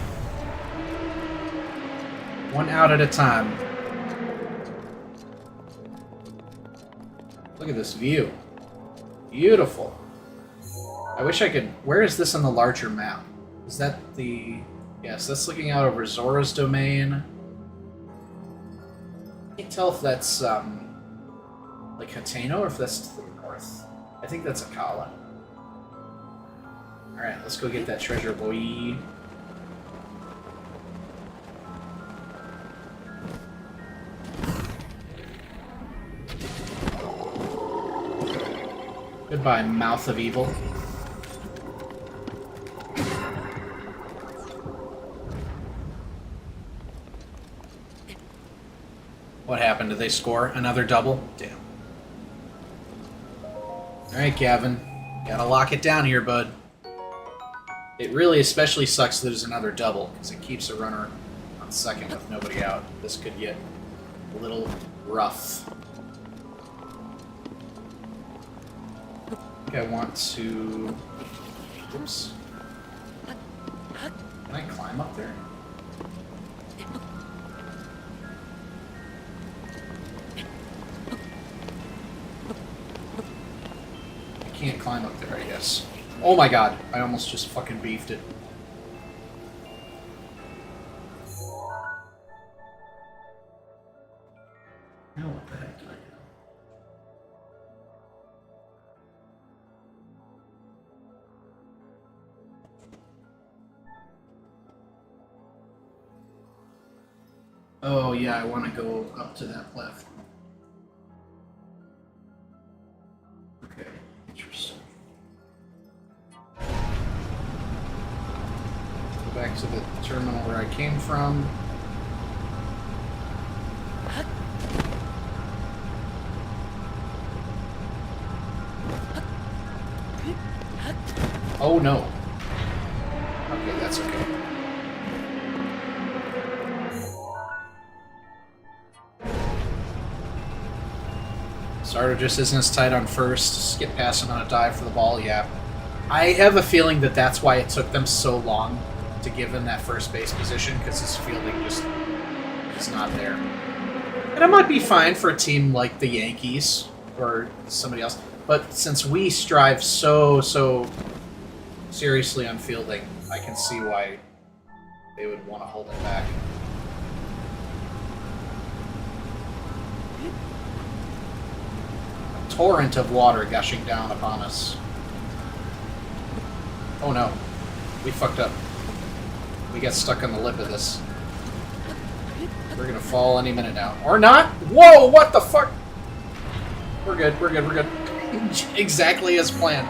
One out at a time. Look at this view. Beautiful. I wish I could... Where is this on the larger map? Is that the... Yes, that's looking out over Zora's domain. I can't tell if that's, like Hateno or if that's to the north. I think that's Akala. Alright, let's go get that treasure, boy. Goodbye, mouth of evil. What happened? Did they score another double? Damn. Alright, Gavin. Gotta lock it down here, bud. It really especially sucks that there's another double, because it keeps a runner on second with nobody out. This could get a little rough. I think I want to... Oops. Can I climb up there? I can't climb up there, I guess. Oh my god, I almost just fucking beefed it. Now what the heck did I do? Oh yeah, I want to go up to that platform. Okay, interesting. Go back to the terminal where I came from. Oh no. Okay, that's okay. Starter just isn't as tight on first. Skip past him on a dive for the ball, yeah. I have a feeling that that's why it took them so long to give him that first base position, because his fielding just is not there. And it might be fine for a team like the Yankees or somebody else, but since we strive so seriously on fielding, I can see why they would want to hold it back. A torrent of water gushing down upon us. Oh no. We fucked up. We got stuck on the lip of this. We're gonna fall any minute now. Or not! Whoa! What the fuck? We're good, we're good, we're good. Exactly as planned.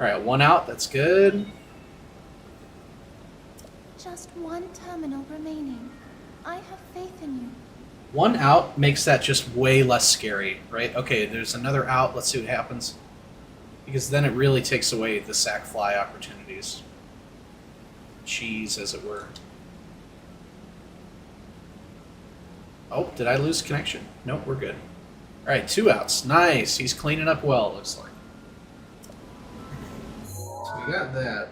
Alright, one out, that's good. Just one terminal remaining. I have faith in you. One out makes that just way less scary, right? Okay, there's another out, let's see what happens. Because then it really takes away the sack fly opportunities. Cheese, as it were. Oh, did I lose connection? Nope, we're good. Alright, 2 outs. Nice, he's cleaning up well, looks like. So we got that.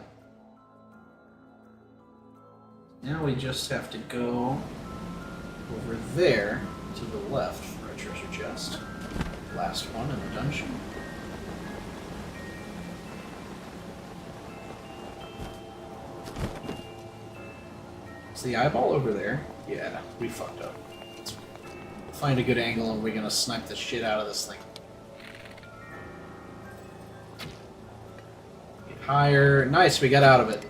Now we just have to go over there to the left for a treasure chest. Last one in the dungeon. Is the eyeball over there? Yeah, we fucked up. Let's find a good angle and we're gonna snipe the shit out of this thing. Get higher. Nice, we got out of it.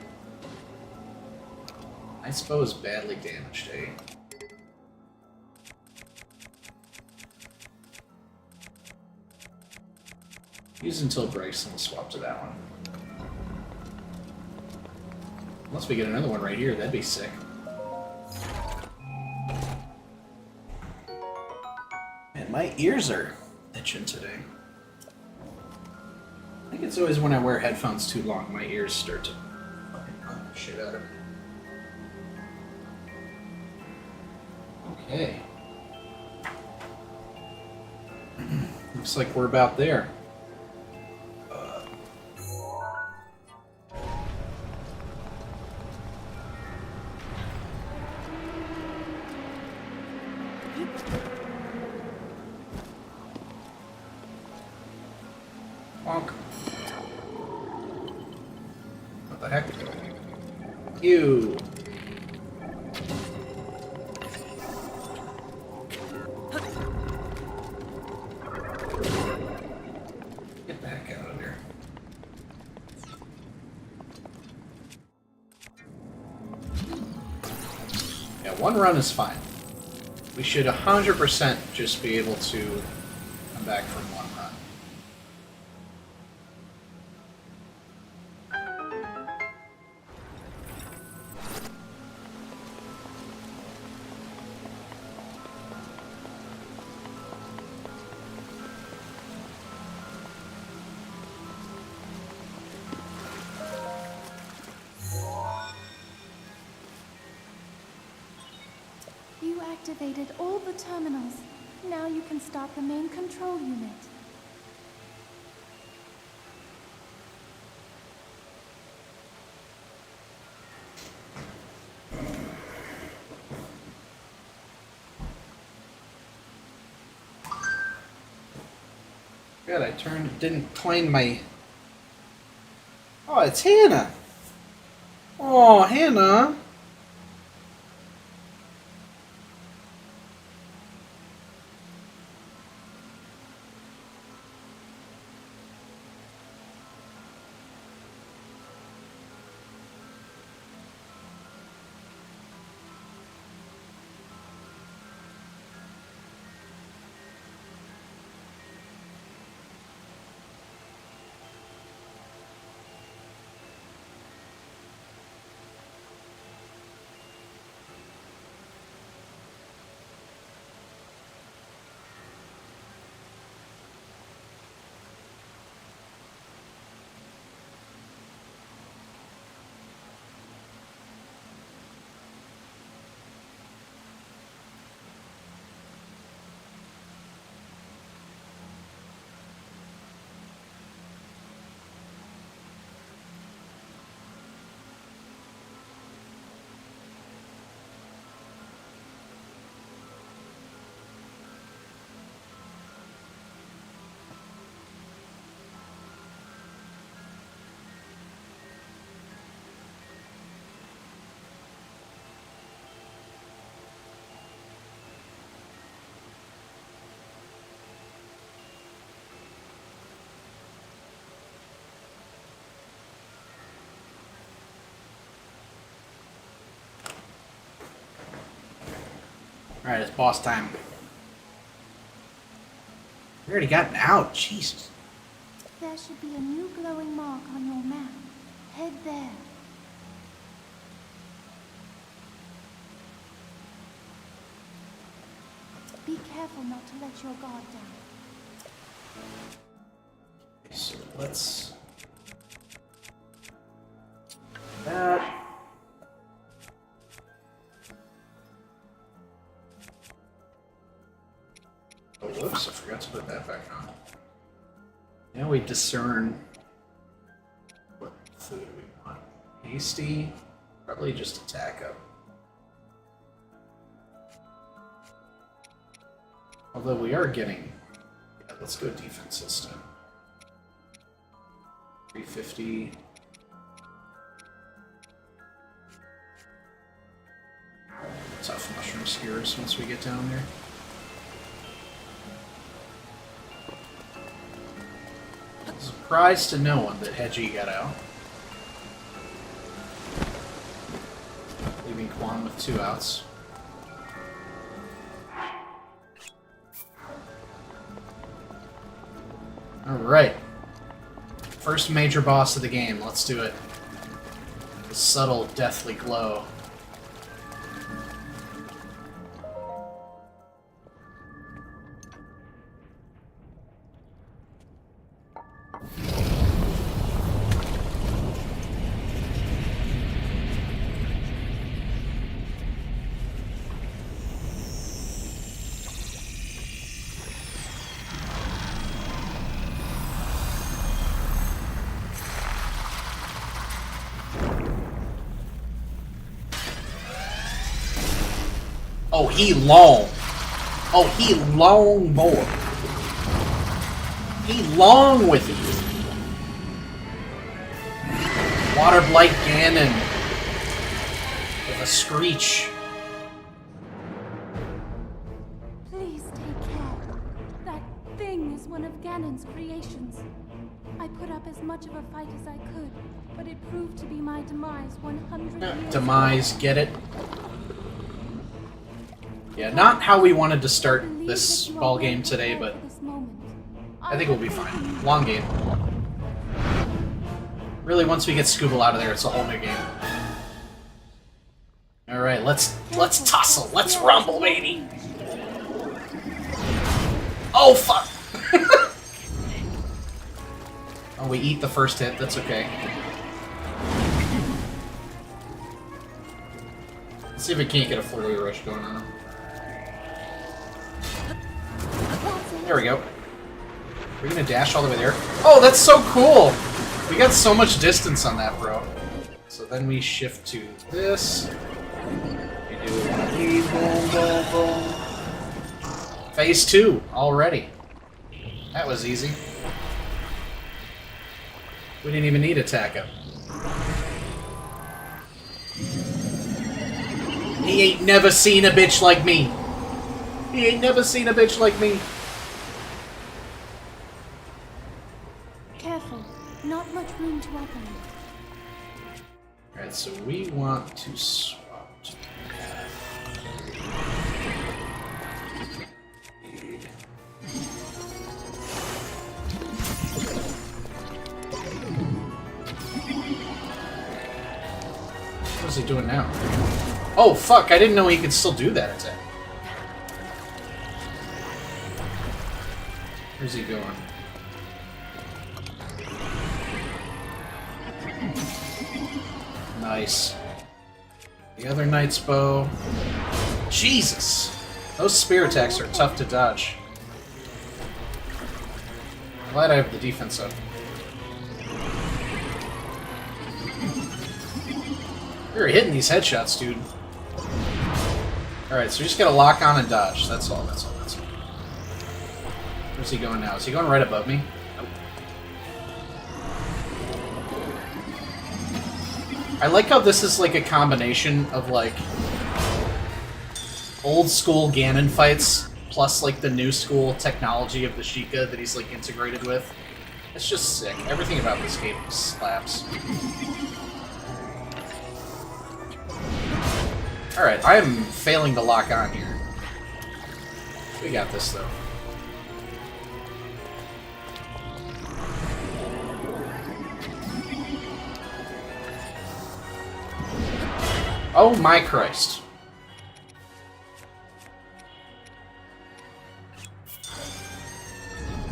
I suppose badly damaged, eh? Use until breaks and we'll swap to that one. Unless we get another one right here, that'd be sick. Man, my ears are itching today. I think it's always when I wear headphones too long, my ears start to fucking pump the shit out of me. Okay. Looks like we're about there. Bonk. What the heck? Ew. Get the heck out of here. Yeah, one run is fine. We should 100% just be able to come back from one run. You activated all the terminals. Now you can start the main control unit. Good, didn't claim my... Oh, it's Hannah! Oh, Hannah! Alright, it's boss time. We already got an out, Jesus. There should be a new glowing mark on your map. Head there. Be careful not to let your guard down. So let's... that... Oh, whoops, I forgot to put that back on. Now we discern what food we want. Hasty, probably just attack up. Although we are getting... Yeah, let's go defense instead. 350. Tough mushroom skewers once we get down there. Surprise to no one that Hedgie got out. Leaving Quan with 2 outs. Alright. First major boss of the game. Let's do it. The subtle, deathly glow. Oh, he long. Oh, he long boy. He long with it. Water Blight Ganon. With a screech. Please take care. That thing is one of Ganon's creations. I put up as much of a fight as I could, but it proved to be my demise 100 years Demise, get it? Yeah, not how we wanted to start this ball game today, but I think we'll be fine. Long game. Really, once we get Scooble out of there, it's a whole new game. All right, let's tussle, let's rumble, baby. Oh fuck! Oh, we eat the first hit. That's okay. Let's see if we can't get a flurry rush going on him. There we go. Are we gonna dash all the way there? Oh, that's so cool! We got so much distance on that, bro. So then we shift to this. We do one of these, boom, boom, boom. Phase 2, already. That was easy. We didn't even need attack up. He ain't never seen a bitch like me. He ain't never seen a bitch like me. Careful. Not much room to operate. Alright, so we want to swap. What's he doing now? Oh, fuck, I didn't know he could still do that attack. Where's he going? Nice. The other knight's bow. Jesus! Those spear attacks are tough to dodge. Glad I have the defense up. You're hitting these headshots, dude. Alright, so we just gotta lock on and dodge. That's all, that's all, that's all. Where's he going now? Is he going right above me? Nope. I like how this is like a combination of like old school Ganon fights plus like the new school technology of the Sheikah that he's like integrated with. It's just sick. Everything about this game slaps. Alright, I am failing to lock on here. We got this though. Oh my Christ.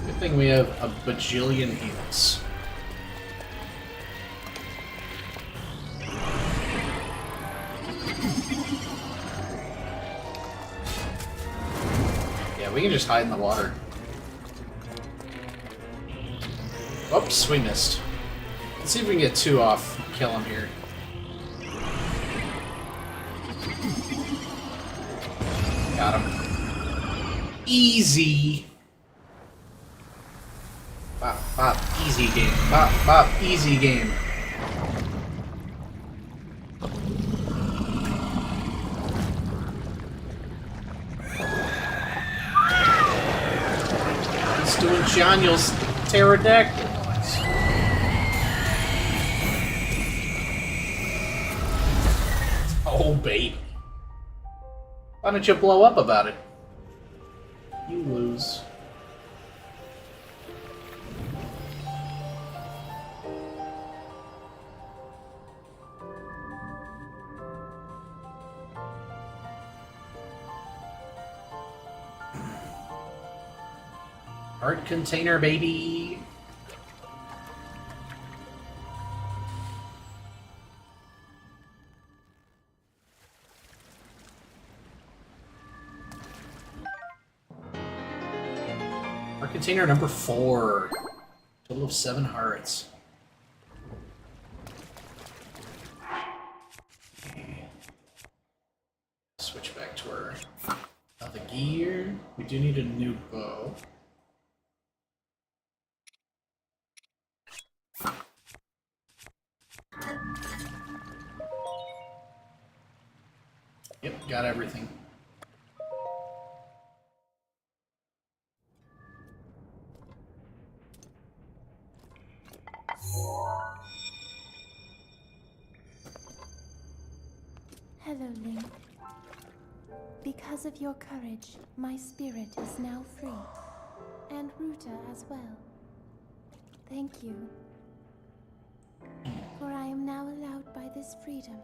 Good thing we have a bajillion heals. Yeah, we can just hide in the water. Oops, we missed. Let's see if we can get 2 off and kill him here. Got him. Easy. Bop, bop, easy game. Bop, bop, easy game. He's doing Daniel's pterodactyl noise. Oh, baby. Why don't you blow up about it? You lose. Heart container, baby. Heart container number 4. Total of 7 hearts. Okay. Switch back to our other gear. We do need a new bow. Yep, got everything. Hello, Link. Because of your courage, my spirit is now free. And Ruta as well. Thank you. For I am now allowed by this freedom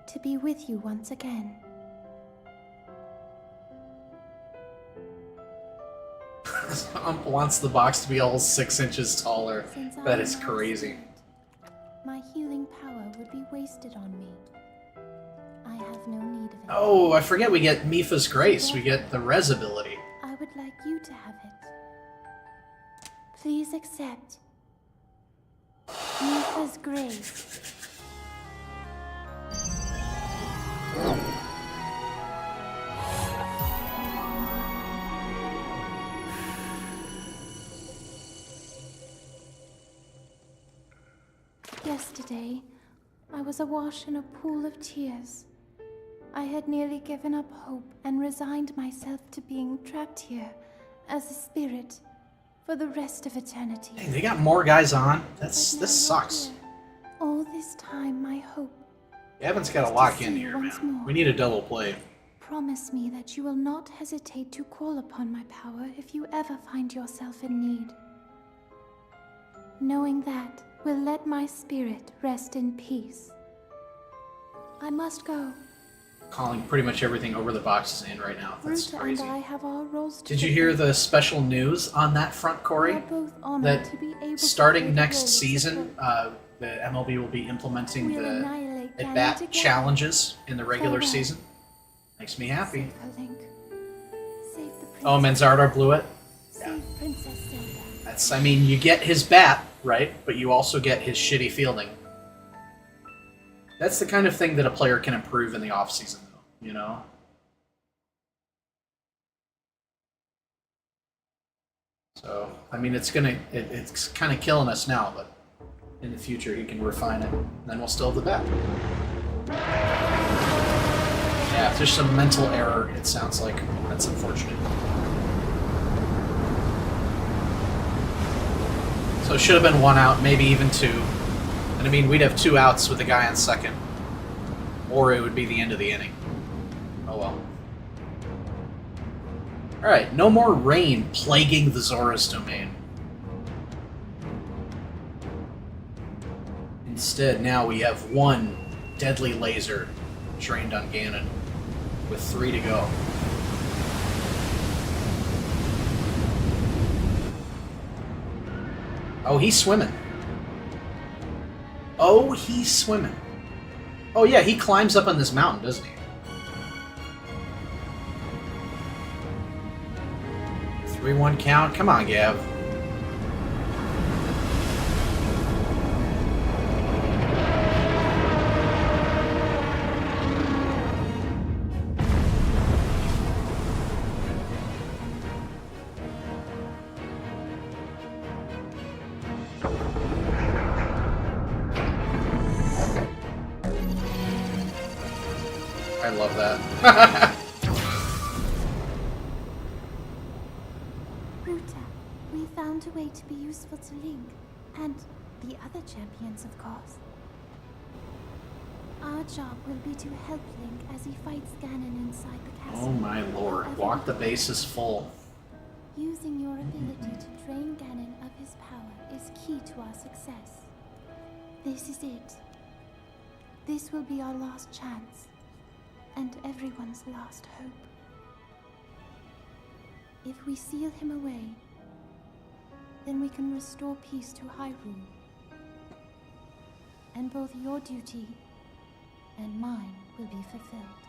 to be with you once again. Wants the box to be all 6 inches taller. Since That I is am now crazy. silent, my healing power would be wasted on me. I have no need of it. Oh, I forget we get Mipha's Grace. We get the res ability. I would like you to have it. Please accept Mipha's grace. Yesterday, I was awash in a pool of tears. I had nearly given up hope and resigned myself to being trapped here as a spirit for the rest of eternity. Dang, they got more guys on. But now This you're sucks. here. All this time, my hope. Gavin's got to lock in here, man. We need a double play. Promise me that you will not hesitate to call upon my power if you ever find yourself in need. Knowing that will let my spirit rest in peace. I must go. Calling pretty much everything over the boxes in right now. That's Ruta crazy. and I have our roles to Did you hear the special news on that front, Corey? We are both honored That to be able to play starting the next role of season, support. the MLB will be implementing We'll the annihilate Ganon at-bat together. challenges in the regular Farewell. season. Makes me happy. Save her, Link. Save the princess. Oh, Manzardar blew it? Save Princess Zelda. That's, I mean, you get his bat, right? But you also get his shitty fielding. That's the kind of thing that a player can improve in the off-season, though, you know? So, I mean, it's gonna, it's kind of killing us now, but in the future he can refine it, and then we'll still have the bat. Yeah, if there's some mental error, it sounds like. That's unfortunate. So it should have been 1 out, maybe even 2. And I mean, we'd have 2 outs with the guy on second. Or it would be the end of the inning. Oh well. Alright, no more rain plaguing the Zora's domain. Instead, now we have 1 deadly laser trained on Ganon, with 3 to go. Oh, he's swimming. Oh, he's swimming. Oh yeah, he climbs up on this mountain, doesn't he? 3-1 count. Come on, Gav. I love that. Ruta, we found a way to be useful to Link, and the other champions, of course. Our job will be to help Link as he fights Ganon inside the castle. Oh my lord. Walk the bases full. Using your ability to drain Ganon of his power is key to our success. This is it. This will be our last chance, and everyone's last hope. If we seal him away, then we can restore peace to Hyrule. And both your duty and mine will be fulfilled.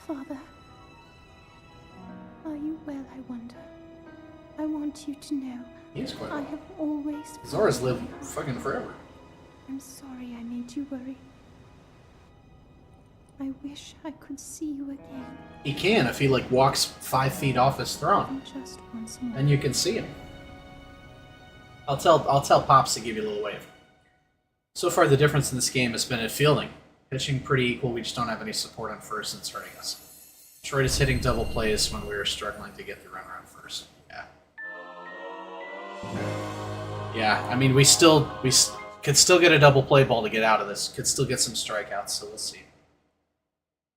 Father, are you well, I wonder? I want you to know He's quite I well. have always... Zora's lived fucking forever. I'm sorry I made you worry. I wish I could see you again. He can if he like walks 5 feet off his throne. And just once more. Then you can see him. I'll tell Pops to give you a little wave. So far the difference in this game has been at fielding. Pitching pretty equal, we just don't have any support on first and it's hurting us. Detroit is hitting double plays when we were struggling to get the runner on first. Yeah. Yeah, I mean we could still get a double play ball to get out of this. Could still get some strikeouts, so we'll see.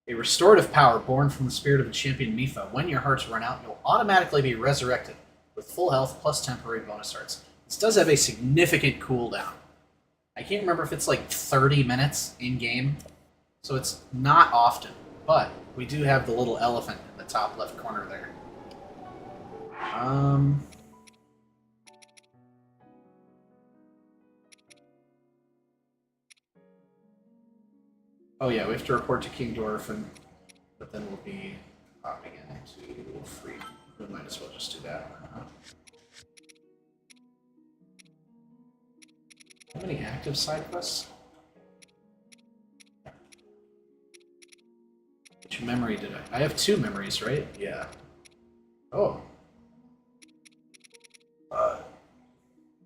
A restorative power born from the spirit of the champion Mipha. When your hearts run out, you'll automatically be resurrected with full health plus temporary bonus hearts. This does have a significant cooldown. I can't remember if it's like 30 minutes in-game, so it's not often, but we do have the little elephant in the top left corner there. Oh yeah, we have to report to King Dwarf, but then we'll be popping into free. We might as well just do that. How many active side quests? Which memory did I? I have 2 memories, right? Yeah. Oh.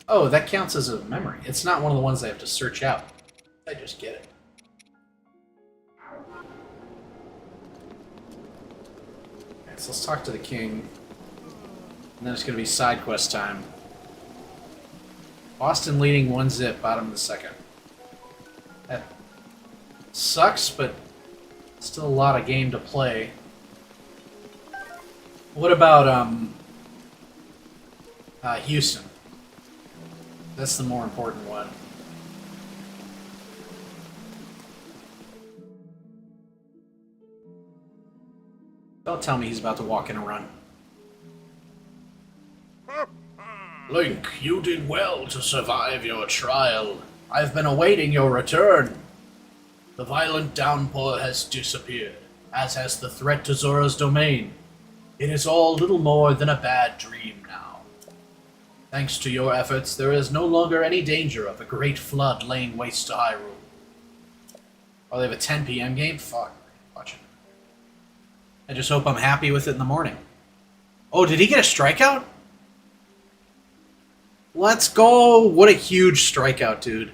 Oh, that counts as a memory. It's not one of the ones I have to search out. I just get it. Okay, so let's talk to the king. And then it's going to be side quest time. Boston leading 1-0, bottom of the second. That sucks, but still a lot of game to play. What about Houston? That's the more important one. Don't tell me he's about to walk in a run. Link, you did well to survive your trial. I've been awaiting your return. The violent downpour has disappeared, as has the threat to Zora's domain. It is all little more than a bad dream now. Thanks to your efforts, there is no longer any danger of a great flood laying waste to Hyrule. Oh, they have a 10 p.m. game? Fuck. Watch it. I just hope I'm happy with it in the morning. Oh, did he get a strikeout? Let's go! What a huge strikeout, dude.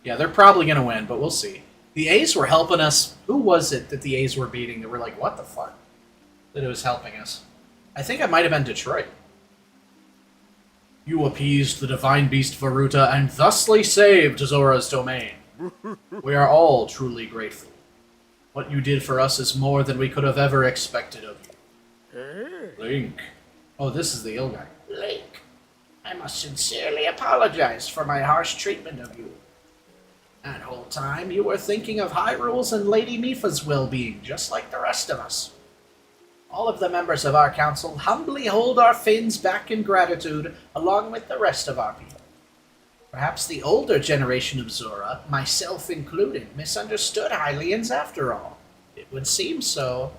Yeah, they're probably going to win, but we'll see. The A's were helping us. Who was it that the A's were beating that were like, what the fuck? That it was helping us. I think it might have been Detroit. You appeased the divine beast Varuta and thusly saved Zora's domain. We are all truly grateful. What you did for us is more than we could have ever expected of you. Link. Oh, this is the ill guy. Link, I must sincerely apologize for my harsh treatment of you. That whole time you were thinking of Hyrule's and Lady Mipha's well-being, just like the rest of us. All of the members of our council humbly hold our fins back in gratitude, along with the rest of our people. Perhaps the older generation of Zora, myself included, misunderstood Hylians after all. It would seem so.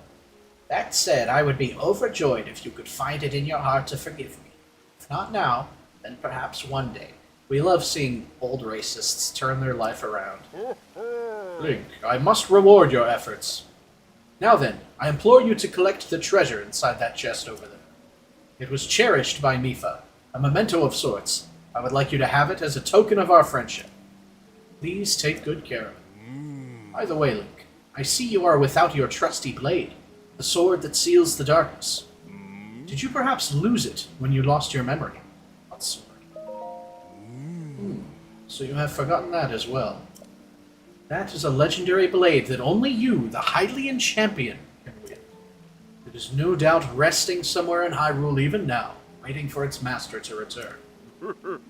That said, I would be overjoyed if you could find it in your heart to forgive me. If not now, then perhaps one day. We love seeing old racists turn their life around. Link, I must reward your efforts. Now then, I implore you to collect the treasure inside that chest over there. It was cherished by Mipha, a memento of sorts. I would like you to have it as a token of our friendship. Please take good care of it. By the way, Link, I see you are without your trusty blade, the sword that seals the darkness. Did you perhaps lose it when you lost your memory? What sword? So you have forgotten that as well. That is a legendary blade that only you, the Hylian champion, can wield. It is no doubt resting somewhere in Hyrule even now, waiting for its master to return.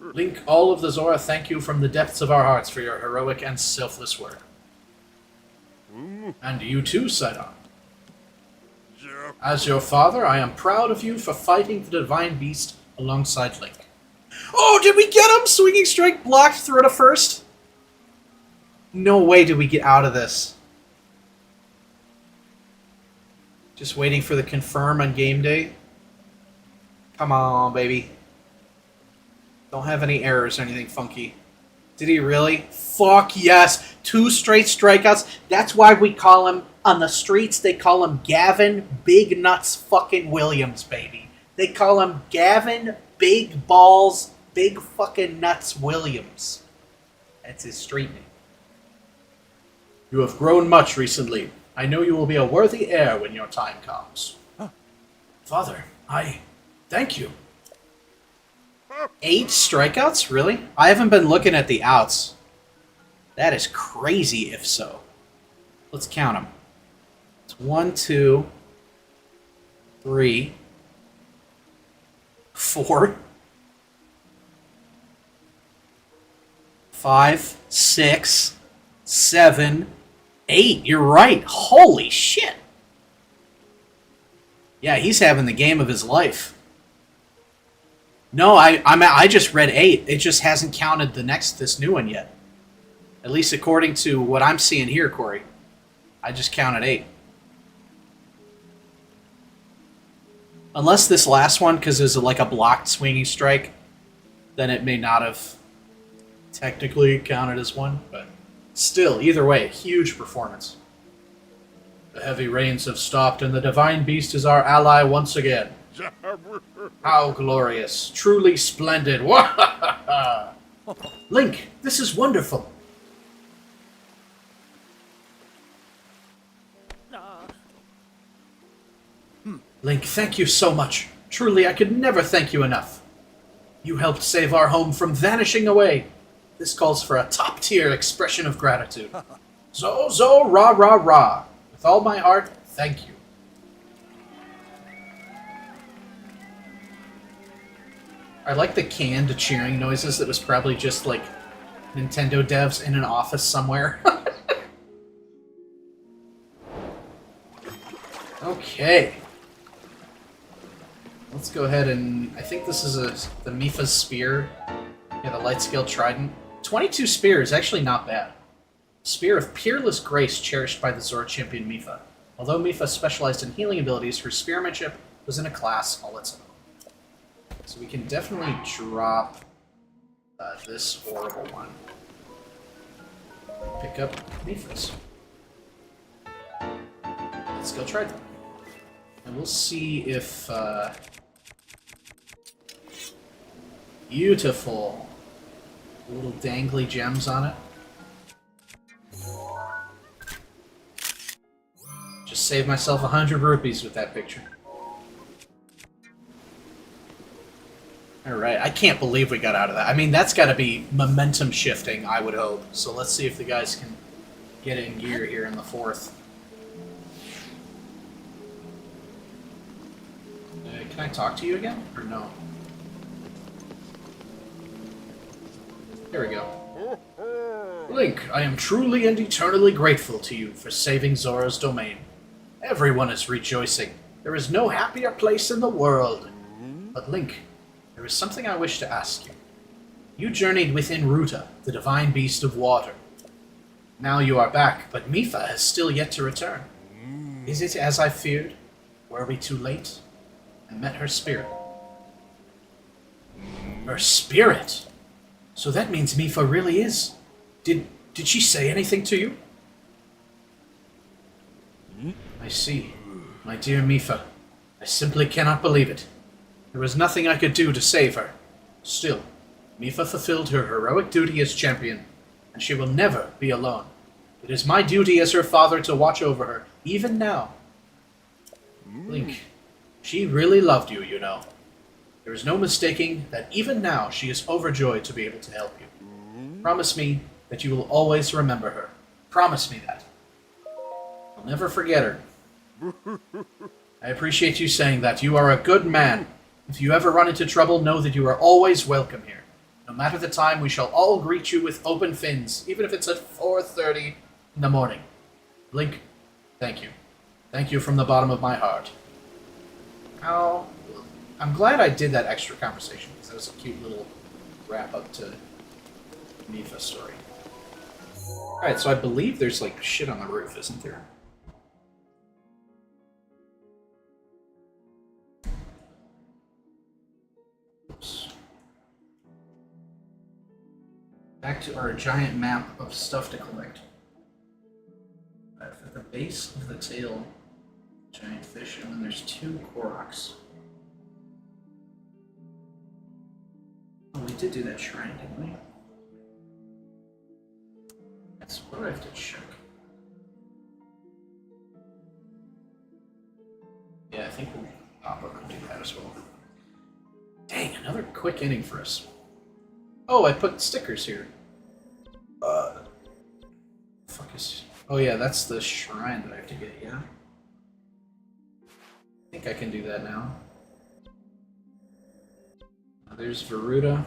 Link, all of the Zora thank you from the depths of our hearts for your heroic and selfless work. And you too, Sidon. As your father, I am proud of you for fighting the Divine Beast alongside Link. Oh, did we get him? Swinging strike blocked through to first? No way did we get out of this. Just waiting for the confirm on game day. Come on, baby. Don't have any errors or anything funky. Did he really? Fuck yes. 2 straight strikeouts. That's why we call him, on the streets, they call him Gavin Big Nuts fucking Williams, baby. They call him Gavin Big Balls Big fucking Nuts Williams. That's his street name. You have grown much recently. I know you will be a worthy heir when your time comes. Father, thank you. 8 strikeouts? Really? I haven't been looking at the outs. That is crazy if so. Let's count them. It's 1, 2, 3, 4, 5, 6, 7, 8. You're right. Holy shit. Yeah, he's having the game of his life. No, I just read 8. It just hasn't counted this new one yet. At least according to what I'm seeing here, Corey. I just counted 8. Unless this last one, because it was like a blocked swinging strike, then it may not have technically counted as one, but still, either way, huge performance. The heavy rains have stopped, and the Divine Beast is our ally once again. How glorious. Truly splendid. Link, this is wonderful. Link, thank you so much. Truly, I could never thank you enough. You helped save our home from vanishing away. This calls for a top-tier expression of gratitude. Zo, rah, rah, rah. With all my heart, thank you. I like the canned cheering noises that was probably just, like, Nintendo devs in an office somewhere. Okay. Let's go ahead and... I think this is the Mipha's Spear. Yeah, the light scale trident. 22 spear is actually not bad. Spear of peerless grace cherished by the Zora champion Mipha. Although Mipha specialized in healing abilities, her spearmanship was in a class all its own. So we can definitely drop this horrible one. Pick up Mipha's. Let's go try them. And we'll see if... beautiful. Little dangly gems on it. Just saved myself 100 rupees with that picture. Alright, I can't believe we got out of that. I mean, that's got to be momentum shifting, I would hope. So let's see if the guys can get in gear here in the fourth. Can I talk to you again? Or no? There we go. Link, I am truly and eternally grateful to you for saving Zora's domain. Everyone is rejoicing. There is no happier place in the world. But Link, there is something I wish to ask you. You journeyed within Ruta, the divine beast of water. Now you are back, but Mipha has still yet to return. Is it as I feared? Were we too late? I met her spirit. Her spirit? So that means Mipha really is. Did she say anything to you? I see. My dear Mipha, I simply cannot believe it. There was nothing I could do to save her. Still, Mipha fulfilled her heroic duty as champion, and she will never be alone. It is my duty as her father to watch over her, even now. Link, she really loved you, you know. There is no mistaking that even now she is overjoyed to be able to help you. Promise me that you will always remember her. Promise me that. I'll never forget her. I appreciate you saying that. You are a good man. If you ever run into trouble, know that you are always welcome here. No matter the time, we shall all greet you with open fins, even if it's at 4:30 in the morning. Link, thank you. Thank you from the bottom of my heart. Oh, I'm glad I did that extra conversation, because that was a cute little wrap-up to Mipha's story. Alright, so I believe there's, like, shit on the roof, isn't there? Oops. Back to our giant map of stuff to collect. At the base of the tail, giant fish, and then there's 2 Koroks. Oh, we did do that shrine, didn't we? That's what do I have to check? Yeah, I think we'll Papa could do that as well. Dang, another quick inning for us. Oh, I put stickers here. Fuck is... Oh yeah, that's the shrine that I have to get, yeah? I think I can do that now. There's Veruda.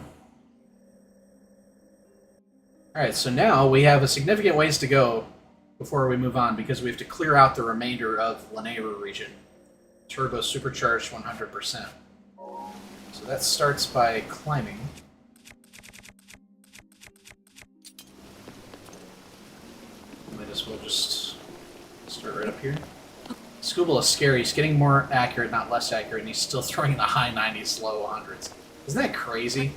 Alright, so now we have a significant ways to go before we move on, because we have to clear out the remainder of Lanayru region. Turbo supercharged 100%. So that starts by climbing. Might as well just start right up here. Scooble is scary. He's getting more accurate, not less accurate, and he's still throwing in the high 90s, low 100s. Isn't that crazy?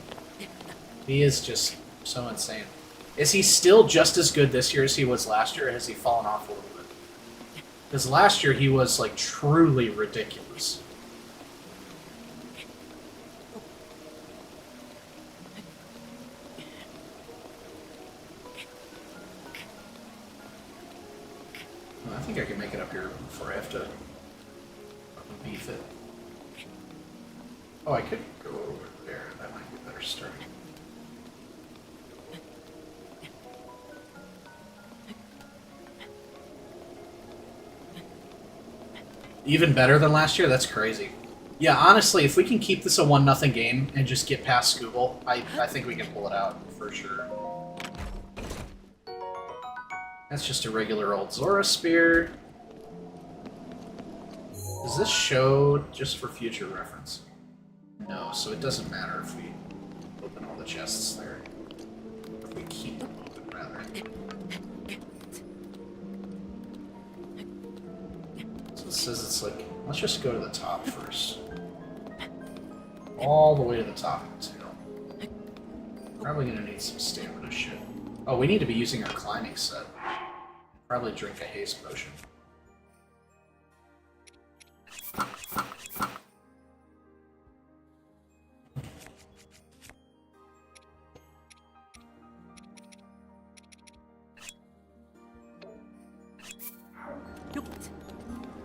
He is just so insane. Is he still just as good this year as he was last year, or has he fallen off a little bit? Because last year he was, like, truly ridiculous. think I can make it up here before I have to beef it. Oh, I could go over there. That might be a better start. Even better than last year? That's crazy. Yeah, honestly, if we can keep this a 1-0 game and just get past Scooble, I think we can pull it out, for sure. That's just a regular old Zora Spear. Does this show just for future reference? No, so it doesn't matter if we open all the chests there. If we keep them open, rather. So it says it's like, let's just go to the top first. All the way to the top of this hill. Probably gonna need some stamina shit. Oh, we need to be using our climbing set. Probably drink a haste potion.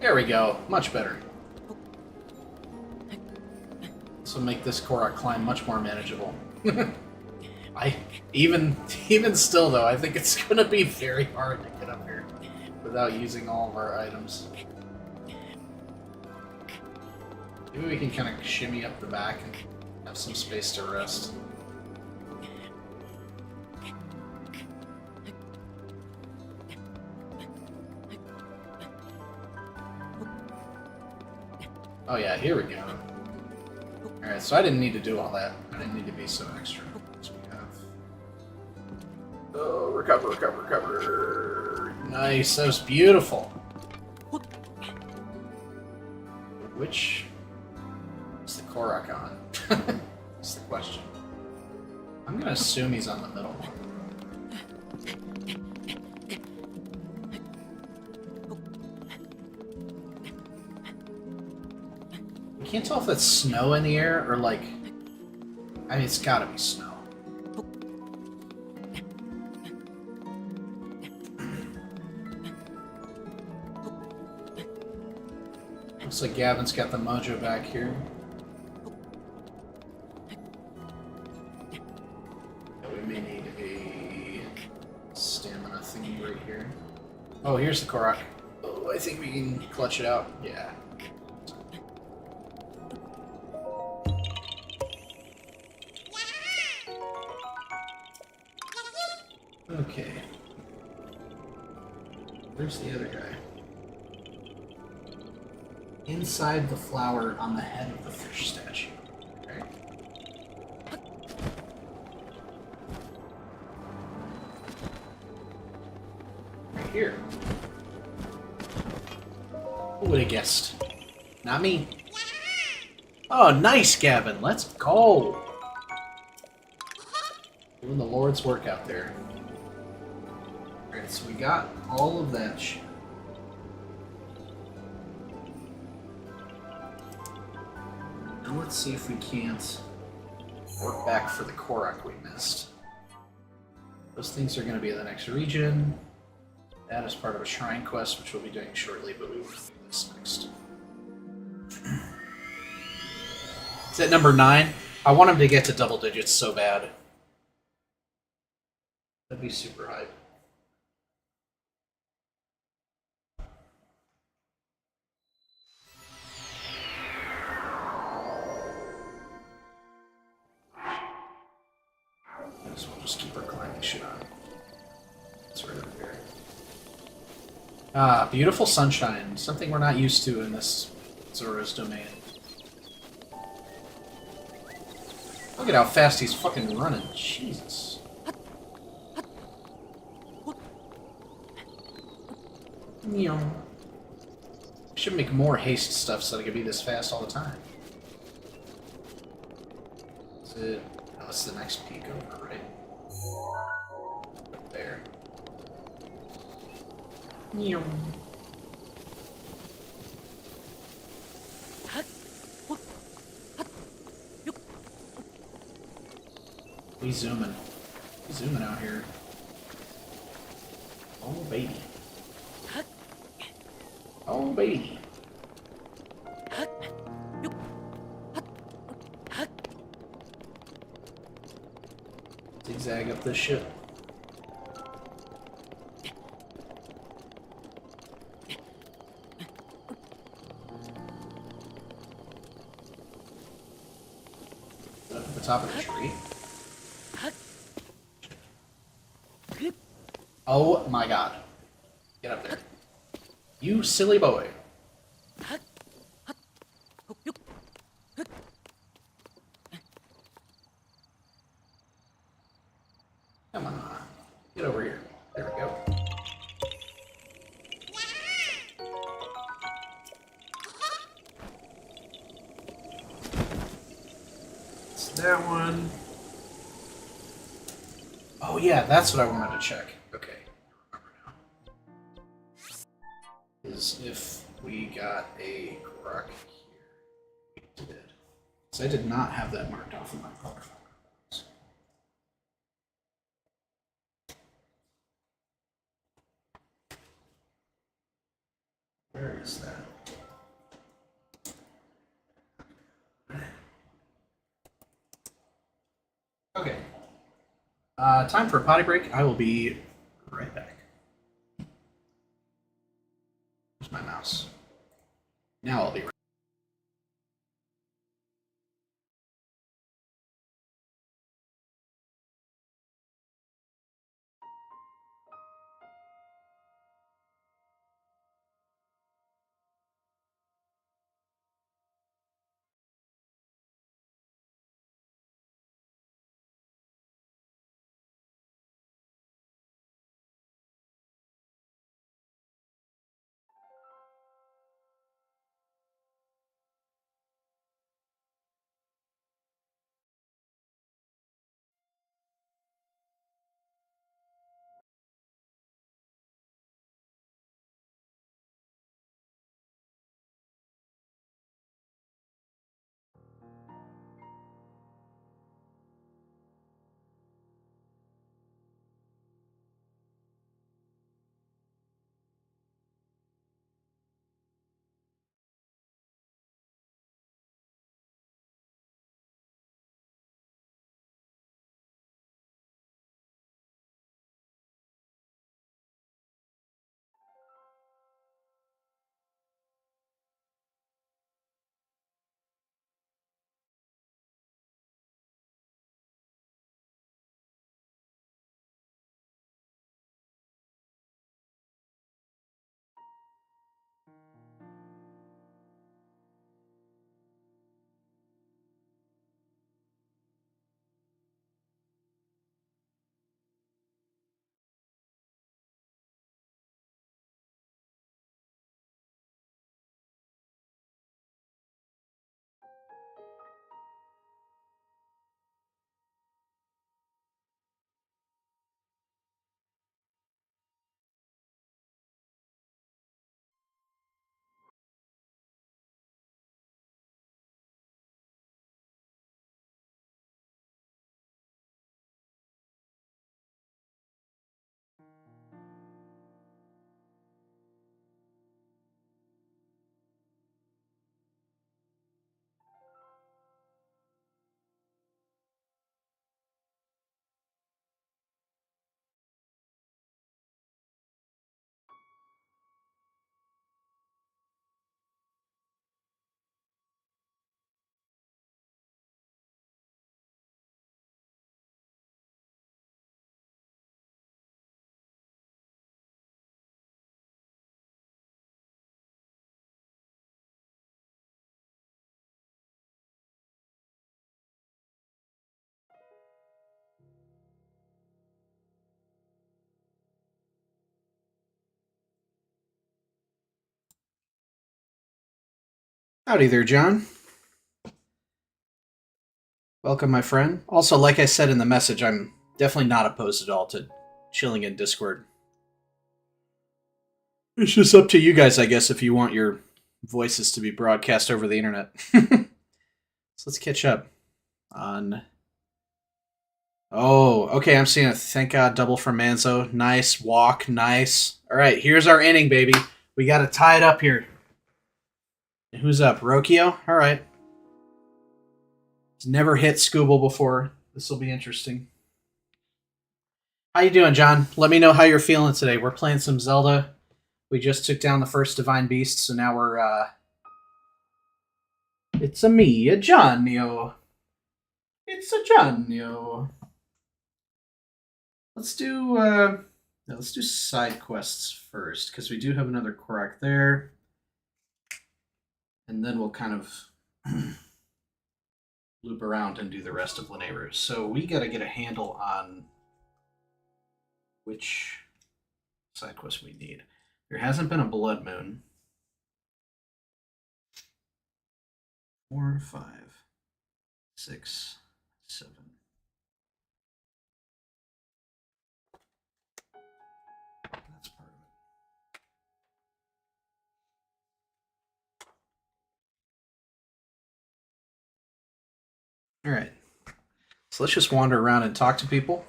There we go. Much better. This will make this Korok climb much more manageable. Even still though, I think it's gonna be very hard to get up here without using all of our items. Maybe we can kind of shimmy up the back and have some space to rest. Oh yeah, here we go. Alright, so I didn't need to do all that. I didn't need to be so extra. So we have... Oh, recover, recover, recover. Nice, that was beautiful. Which is the Korok on? That's the question. I'm gonna assume he's on the middle one. I can't tell if it's snow in the air or like... I mean, it's gotta be snow. Looks like Gavin's got the mojo back here. We may need a stamina thingy right here. Oh, here's the Korok. Oh, I think we can clutch it out. Yeah. Okay. Where's the other guy? Inside the flower on the head of the fish statue. Okay. Right here. Who would have guessed? Not me. Oh, nice, Gavin. Let's go. Doing the Lord's work out there. Alright, so we got all of that shit. Now let's see if we can't work back for the Korok we missed. Those things are going to be in the next region. That is part of a shrine quest, which we'll be doing shortly, but we will do this next. It's at number 9. I want him to get to double digits so bad. That'd be super hype. So we'll just keep our climbing shit on. It's right over here. Ah, beautiful sunshine. Something we're not used to in this Zora's domain. Look at how fast he's fucking running. Jesus. Meow. I should make more haste stuff so that I can be this fast all the time. Is it... Oh, it's the next peak over, right? Up there. Meow. We zooming. We zooming out here. Oh, baby. be. Zigzag up this shit. Up at the top of the tree. Oh my god. Get up there. You silly boy. Come on. Get over here. There we go. It's that one. Oh yeah, that's what I wanted to check. Okay. I remember now. Is if we got a Grok here. We did. So I did not have that marked off in my profile. Where is that? Okay. Time for a potty break. I will be right back. Where's my mouse? Now I'll be right back. Howdy there, John. Welcome, my friend. Also, like I said in the message, I'm definitely not opposed at all to chilling in Discord. It's just up to you guys, I guess, if you want your voices to be broadcast over the internet. So let's catch up on... Oh, okay, I'm seeing a thank God double from Manzo. Nice walk, nice. All right, here's our inning, baby. We got to tie it up here. Who's up? Rokio? Alright. He's never hit Scooble before. This will be interesting. How you doing, John? Let me know how you're feeling today. We're playing some Zelda. We just took down the first Divine Beast, so now we're, It's a me, a Johnio. It's a Johnio. Let's do side quests first, because we do have another Korok there. And then we'll kind of loop around and do the rest of the neighbors. So we gotta get a handle on which side quest we need. There hasn't been a Blood Moon. 4, 5, 6, 7. That's part of it. Alright. So let's just wander around and talk to people.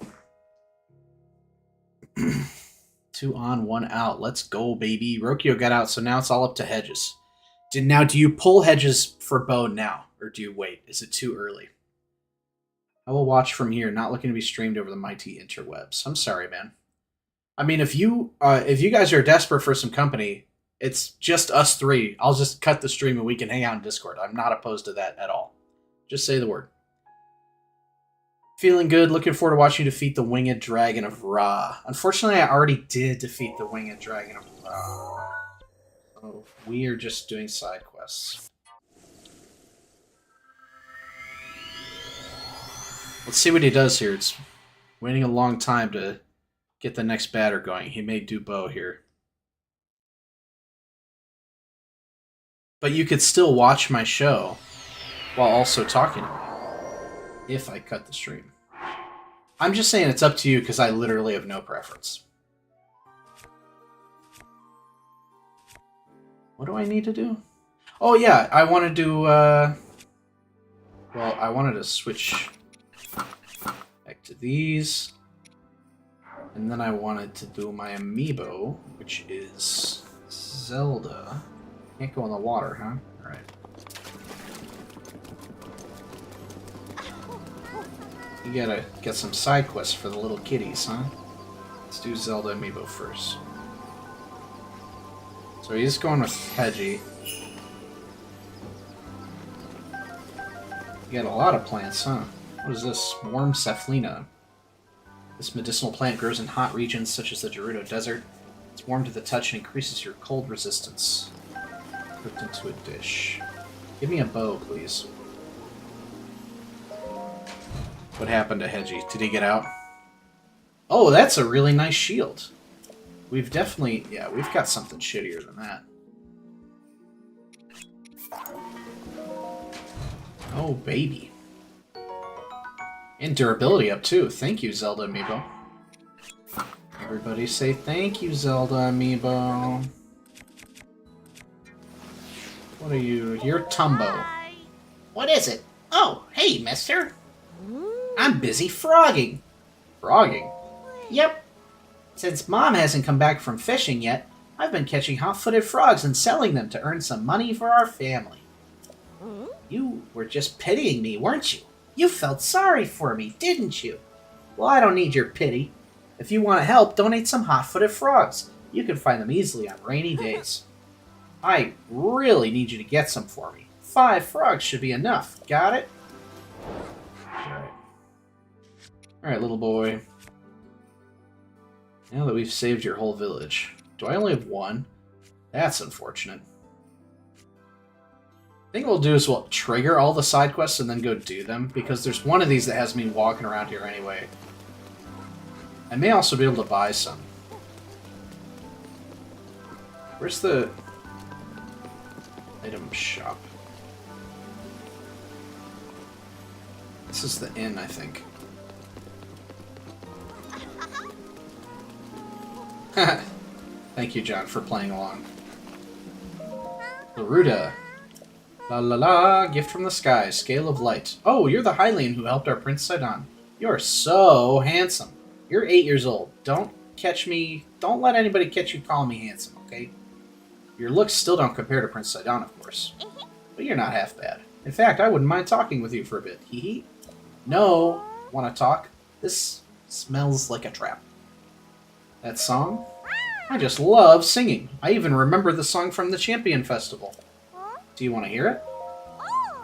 2 on, 1 out. Let's go, baby. Rokio got out, so now it's all up to Hedges. Now, do you pull Hedges for Bone now, or do you wait? Is it too early? I will watch from here, not looking to be streamed over the mighty interwebs. I'm sorry, man. I mean, if you guys are desperate for some company, it's just us 3. I'll just cut the stream and we can hang out in Discord. I'm not opposed to that at all. Just say the word. Feeling good. Looking forward to watching you defeat the Winged Dragon of Ra. Unfortunately, I already did defeat the Winged Dragon of Ra. So we are just doing side quests. Let's see what he does here. It's waiting a long time to get the next batter going. He may do bow here. But you could still watch my show while also talking to me. If I cut the stream. I'm just saying it's up to you because I literally have no preference. What do I need to do? Oh yeah, I want to do, well, I wanted to switch back to these. And then I wanted to do my amiibo, which is Zelda. Can't go in the water, huh? Alright. You gotta get some side quests for the little kitties, huh? Let's do Zelda amiibo first. So he's going with Hedgie. You got a lot of plants, huh? What is this? Warm Cephalina. This medicinal plant grows in hot regions such as the Gerudo Desert. It's warm to the touch and increases your cold resistance. Cooked into a dish. Give me a bow, please. What happened to Hedgie? Did he get out? Oh, that's a really nice shield. We've definitely... Yeah, we've got something shittier than that. Oh, baby. And durability up, too. Thank you, Zelda Amiibo. Everybody say thank you, Zelda Amiibo. What are you? You're Tumbo. What is it? Oh, hey, mister. I'm busy frogging. Frogging? Yep. Since Mom hasn't come back from fishing yet, I've been catching hot-footed frogs and selling them to earn some money for our family. You were just pitying me, weren't you? You felt sorry for me, didn't you? Well, I don't need your pity. If you want to help, donate some hot-footed frogs. You can find them easily on rainy days. I really need you to get some for me. 5 frogs should be enough. Got it? Alright, little boy. Now that we've saved your whole village. Do I only have 1? That's unfortunate. I think what we'll do is we'll trigger all the side quests and then go do them, because there's one of these that has me walking around here anyway. I may also be able to buy some. Where's the item shop? This is the inn, I think. Thank you, John, for playing along. Laruda. La la la, gift from the sky, scale of light. Oh, you're the Hylian who helped our Prince Sidon. You're so handsome. You're 8 years old. Don't let anybody catch you calling me handsome, okay? Your looks still don't compare to Prince Sidon, of course. But you're not half bad. In fact, I wouldn't mind talking with you for a bit. Hee hee. No. Want to talk? This smells like a trap. That song? I just love singing. I even remember the song from the Champion Festival. Do you want to hear it?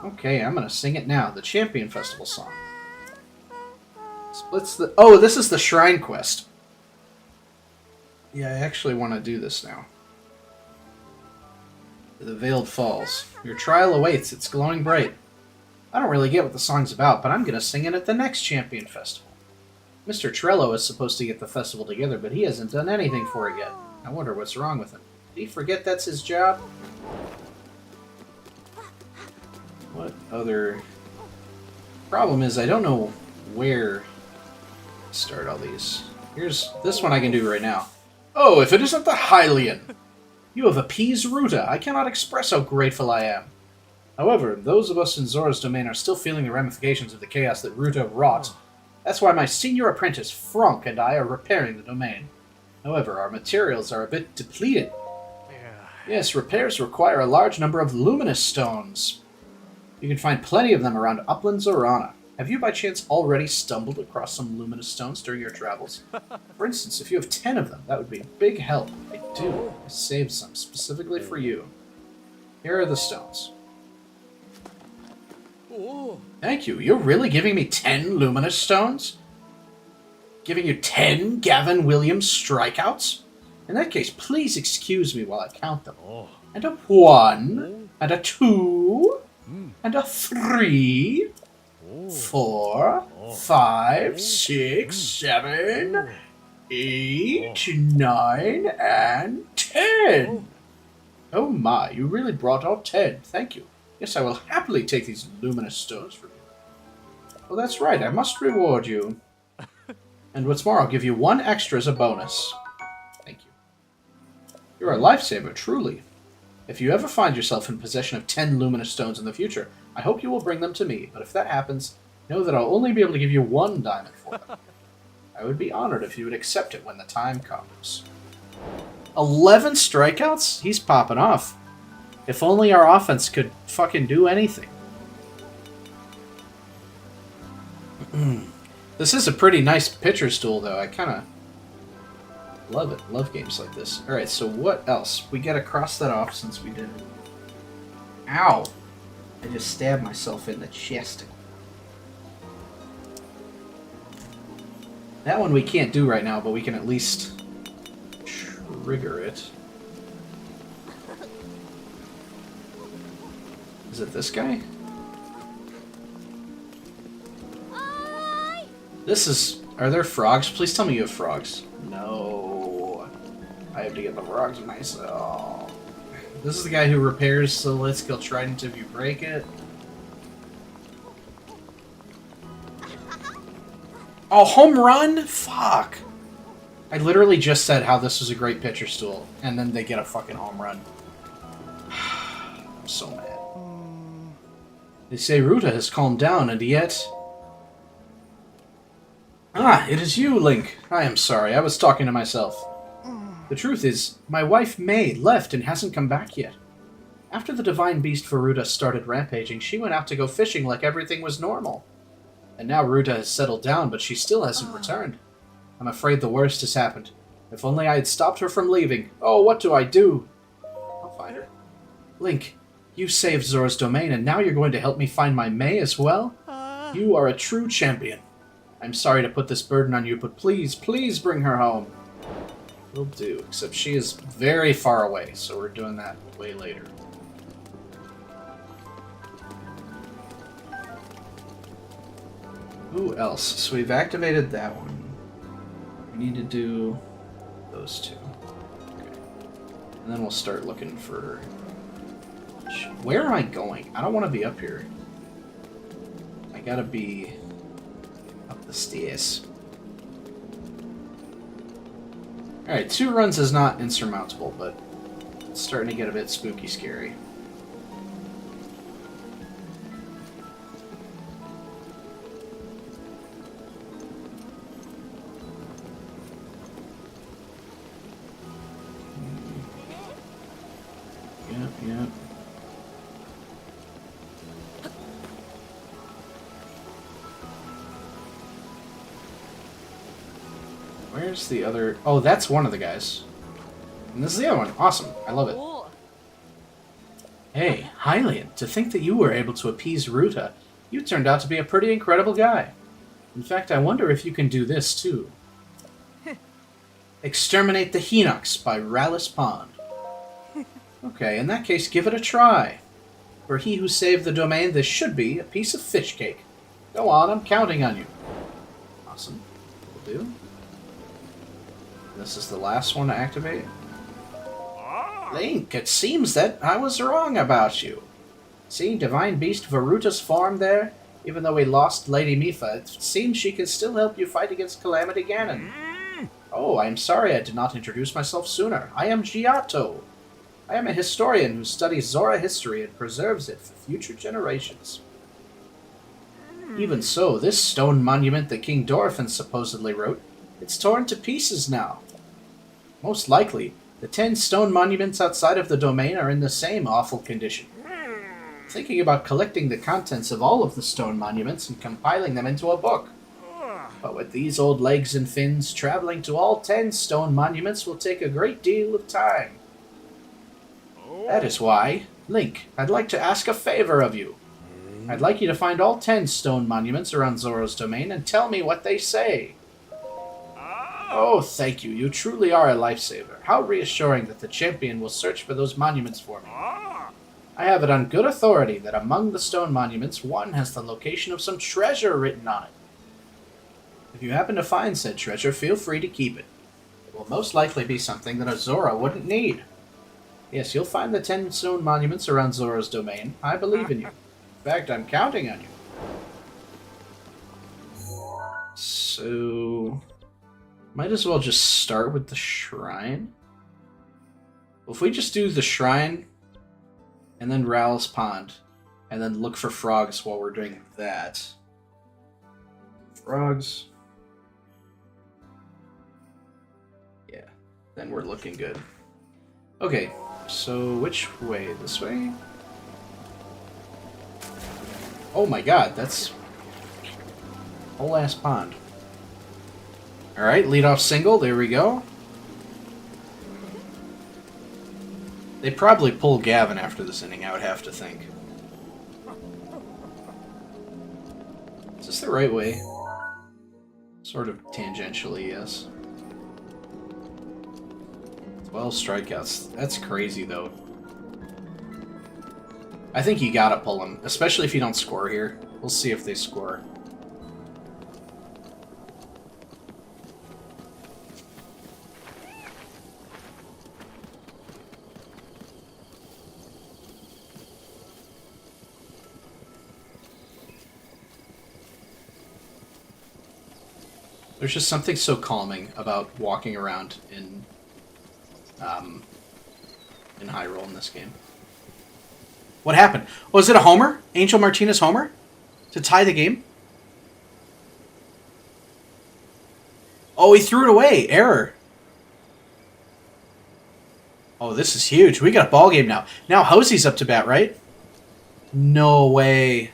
Okay, I'm going to sing it now. The Champion Festival song. Splits the... Oh, this is the Shrine Quest. Yeah, I actually want to do this now. The Veiled Falls. Your trial awaits. It's glowing bright. I don't really get what the song's about, but I'm going to sing it at the next Champion Festival. Mr. Trello is supposed to get the festival together, but he hasn't done anything for it yet. I wonder what's wrong with him. Did he forget that's his job? What other... Problem is, I don't know where to start all these. Here's this one I can do right now. Oh, if it isn't the Hylian! You have appeased Ruta. I cannot express how grateful I am. However, those of us in Zora's domain are still feeling the ramifications of the chaos that Ruta wrought. That's why my senior apprentice, Franck, and I are repairing the domain. However, our materials are a bit depleted. Yes, repairs require a large number of luminous stones. You can find plenty of them around Upland Zorana. Have you by chance already stumbled across some luminous stones during your travels? For instance, if you have 10 of them, that would be a big help. I do. I saved some specifically for you. Here are the stones. Thank you. You're really giving me 10 luminous stones? Giving you 10 Gavin Williams strikeouts? In that case, please excuse me while I count them. And a 1, and a 2, and a 3, 4, 5, 6, 7, 8, 9, and 10. Oh my, you really brought all 10. Thank you. Yes, I will happily take these luminous stones from you. Well, that's right. I must reward you. And what's more, I'll give you 1 extra as a bonus. Thank you. You're a lifesaver, truly. If you ever find yourself in possession of 10 luminous stones in the future, I hope you will bring them to me. But if that happens, know that I'll only be able to give you 1 diamond for them. I would be honored if you would accept it when the time comes. 11 strikeouts? He's popping off. If only our offense could fucking do anything. This is a pretty nice pitcher's duel, though. I kind of love it. Love games like this. Alright, so what else? We gotta cross that off since we did it. Ow! I just stabbed myself in the chest. That one we can't do right now, but we can at least trigger it. Is it this guy? This is... Are there frogs? Please tell me you have frogs. No. I have to get the frogs myself. This is the guy who repairs the Let's Kill Trident if you break it. Oh, home run? Fuck. I literally just said how this was a great pitcher stool, and then they get a fucking home run. I'm so mad. They say Ruta has calmed down, and yet... Ah, it is you, Link. I am sorry, I was talking to myself. The truth is, my wife May left and hasn't come back yet. After the Divine Beast for Ruta started rampaging, she went out to go fishing like everything was normal. And now Ruta has settled down, but she still hasn't returned. I'm afraid the worst has happened. If only I had stopped her from leaving. Oh, what do I do? I'll find her. Link, you saved Zora's domain, and now you're going to help me find my May as well? You are a true champion. I'm sorry to put this burden on you, but please, please bring her home. Will do, except she is very far away, so we're doing that way later. Who else? So we've activated that one. We need to do those two. Okay. And then we'll start looking for... Where am I going? I don't want to be up here. I gotta be up the stairs. Alright, 2 runs is not insurmountable, but it's starting to get a bit spooky scary. Yep. Where's the other... Oh, that's one of the guys. And this is the other one. Awesome. I love it. Hey, Hylian, to think that you were able to appease Ruta, you turned out to be a pretty incredible guy. In fact, I wonder if you can do this, too. Exterminate the Hinox by Rallis Pond. Okay, in that case, give it a try. For he who saved the domain, this should be a piece of fish cake. Go on, I'm counting on you. Awesome. Will do. This is the last one to activate. Link, it seems that I was wrong about you. See, Divine Beast Varuta's farm there? Even though we lost Lady Mipha, it seems she can still help you fight against Calamity Ganon. Oh, I am sorry I did not introduce myself sooner. I am Giotto. I am a historian who studies Zora history and preserves it for future generations. Even so, this stone monument that King Dorphin supposedly wrote, it's torn to pieces now. Most likely, the 10 stone monuments outside of the domain are in the same awful condition. Thinking about collecting the contents of all of the stone monuments and compiling them into a book. But with these old legs and fins, traveling to all 10 stone monuments will take a great deal of time. That is why, Link, I'd like to ask a favor of you. I'd like you to find all 10 stone monuments around Zora's domain and tell me what they say. Oh, thank you. You truly are a lifesaver. How reassuring that the champion will search for those monuments for me. I have it on good authority that among the stone monuments, one has the location of some treasure written on it. If you happen to find said treasure, feel free to keep it. It will most likely be something that a Zora wouldn't need. Yes, you'll find the 10 stone monuments around Zora's domain. I believe in you. In fact, I'm counting on you. So... might as well just start with the shrine. Well, if we just do the shrine, and then Rallis Pond, and then look for frogs while we're doing that. Frogs. Yeah, then we're looking good. Okay, so which way? This way? Oh my god, that's... whole ass pond. Alright, lead off single, there we go. They probably pull Gavin after this inning, I would have to think. Is this the right way? Sort of tangentially, yes. 12 strikeouts. That's crazy, though. I think you gotta pull him, especially if you don't score here. We'll see if they score. There's just something so calming about walking around in Hyrule in this game. What happened? Was it a homer? Angel Martinez homer? To tie the game? Oh, he threw it away. Error. Oh, this is huge. We got a ball game now. Now Hosey's up to bat, right? No way.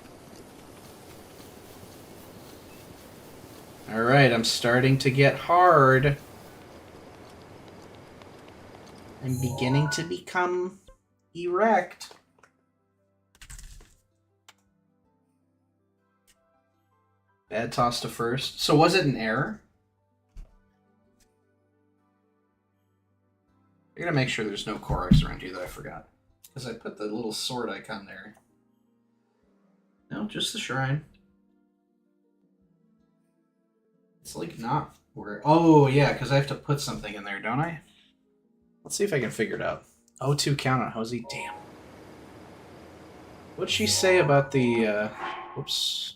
Alright, I'm starting to get hard. I'm beginning to become erect. Bad toss to first. So was it an error? I gotta make sure there's no Koraks around here that I forgot. Because I put the little sword icon there. No, just the shrine. It's like not where... Oh, yeah, because I have to put something in there, don't I? Let's see if I can figure it out. 0-2 count on Hosey. Damn. What'd she say about the... Whoops.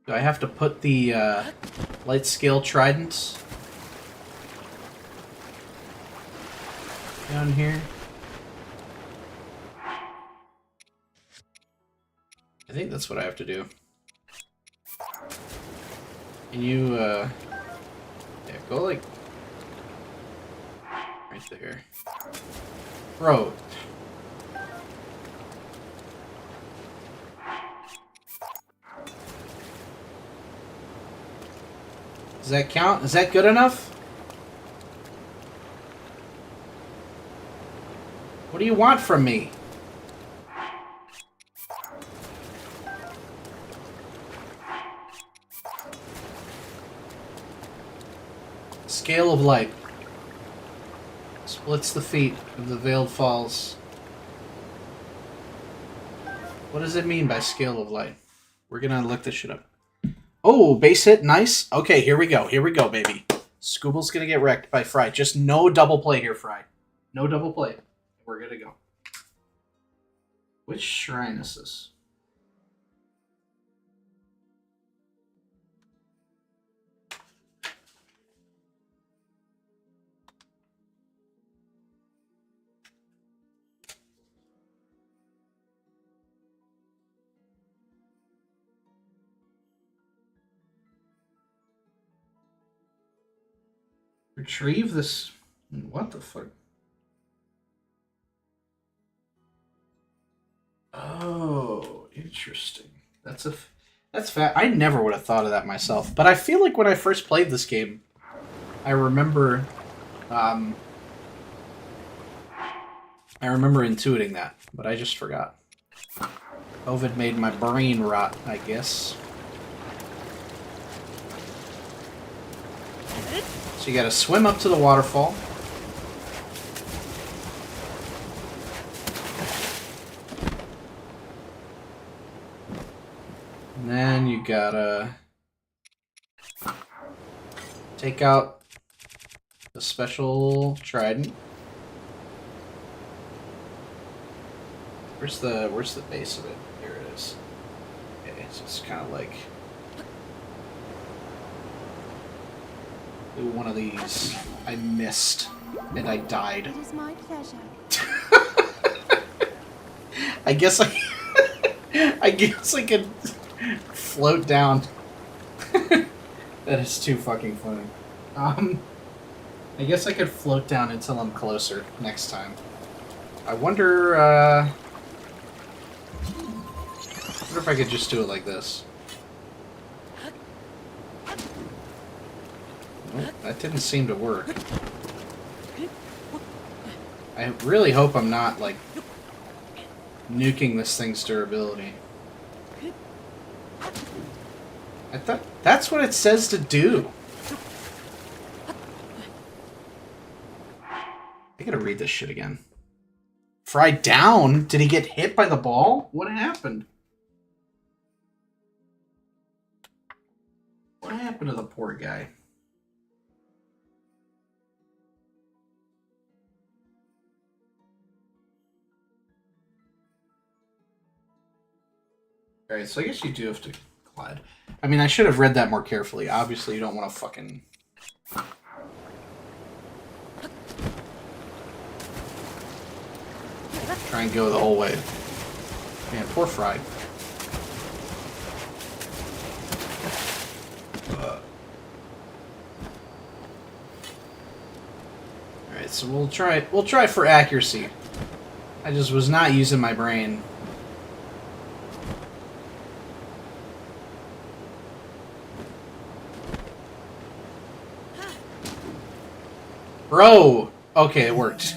Do I have to put the light scale trident down here? I think that's what I have to do. Can you Go like right there. Bro. Does that count? Is that good enough? What do you want from me? Scale of light. Splits the feet of the Veiled Falls. What does it mean by scale of light? We're gonna look this shit up. Oh, base hit, nice. Okay, here we go. Here we go, baby. Scooble's gonna get wrecked by Fry. Just no double play here, Fry. No double play. We're gonna go. Which shrine is this? Retrieve this. What the fuck? Oh, interesting. That's fat. I never would have thought of that myself. But I feel like when I first played this game, I remember intuiting that, but I just forgot. COVID made my brain rot, I guess. So you gotta swim up to the waterfall. And then you gotta take out the special trident. Where's the base of it? Here it is. Okay, so it's kind of like do one of these. I missed and I died. It is my pleasure. I guess I guess I could float down. That is too fucking funny. I guess I could float down until I'm closer next time. I wonder if I could just do it like this. Nope, that didn't seem to work. I really hope I'm not, like, nuking this thing's durability. I thought that's what it says to do. I gotta read this shit again. Fry down? Did he get hit by the ball? What happened? What happened to the poor guy? Alright, so I guess you do have to glide. I mean, I should have read that more carefully. Obviously, you don't want to fucking... try and go the whole way. Man, poor Fry. Alright, so we'll try for accuracy. I just was not using my brain. Bro! Okay, it worked.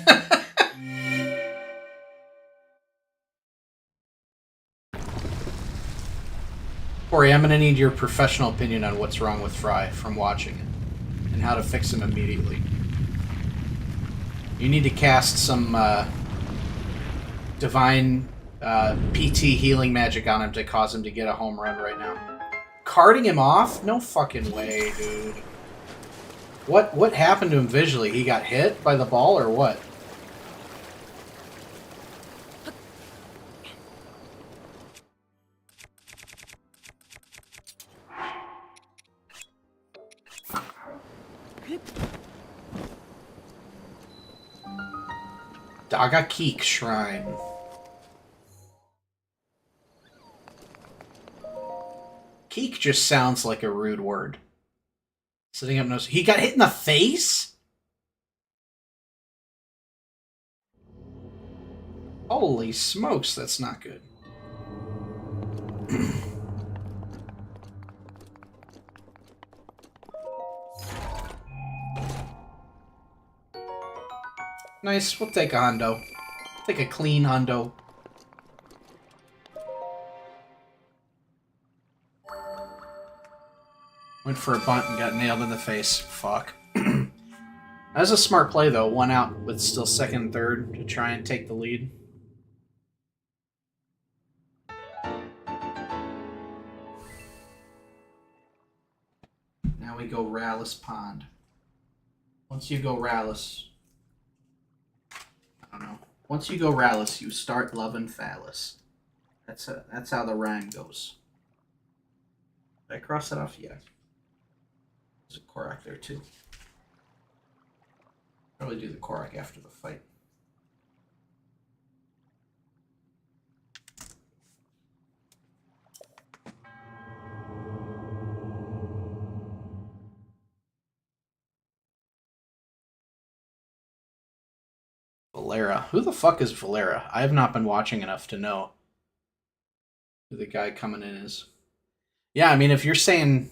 Corey, I'm gonna need your professional opinion on what's wrong with Fry from watching it, and how to fix him immediately. You need to cast some divine PT healing magic on him to cause him to get a home run right now. Carting him off? No fucking way, dude. What happened to him visually? He got hit by the ball or what? Daga Keek Shrine. Keek just sounds like a rude word. Sitting up nose. He got hit in the face? Holy smokes, that's not good. Nice, we'll take a hundo. Take a clean hundo. Went for a bunt and got nailed in the face. Fuck. That was a smart play, though. One out with still second and third to try and take the lead. Now we go Rallis Pond. Once you go Rallis... I don't know. Once you go Rallis, you start loving Phallus. That's how the rhyme goes. Did I cross that off? Yeah. There's a Korok there, too. Probably do the Korok after the fight. Valera. Who the fuck is Valera? I have not been watching enough to know who the guy coming in is. Yeah, I mean, if you're saying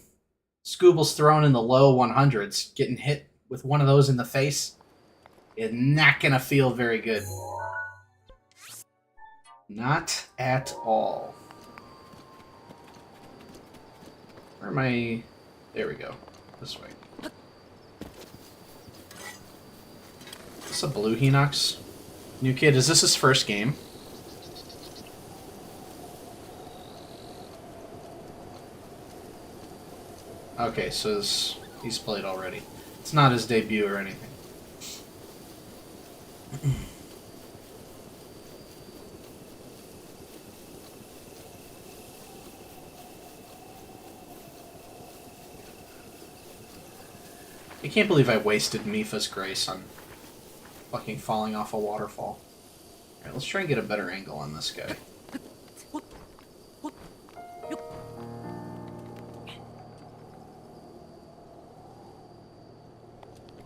Scooble's thrown in the low 100s, getting hit with one of those in the face is not gonna feel very good. Not at all. Where am I? There we go. This way. Is this a blue Hinox? New kid, is this his first game? Okay, so he's played already. It's not his debut or anything. I can't believe I wasted Mipha's Grace on fucking falling off a waterfall. Alright, let's try and get a better angle on this guy.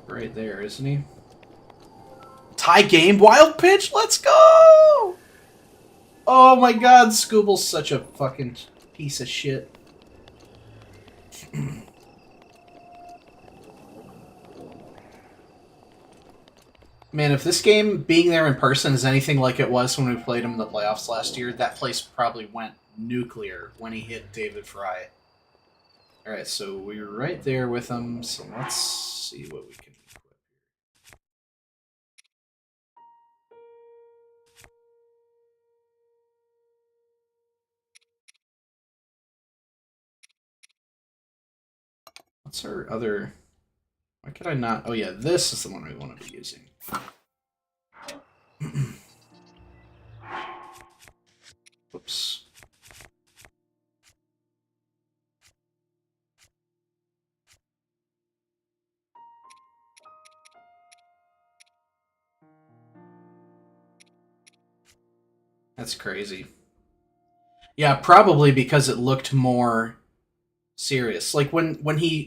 Right there, isn't he? Tie game, wild pitch, let's go! Oh my god, Scooble's such a fucking piece of shit. Man, if this game, being there in person, is anything like it was when we played him in the playoffs last year, that place probably went nuclear when he hit David Fry. Alright, so we were right there with him, so let's see what we can equip here. What's our other... Why could I not... Oh yeah, this is the one we want to be using. Whoops. That's crazy. Yeah, probably because it looked more serious. Like when he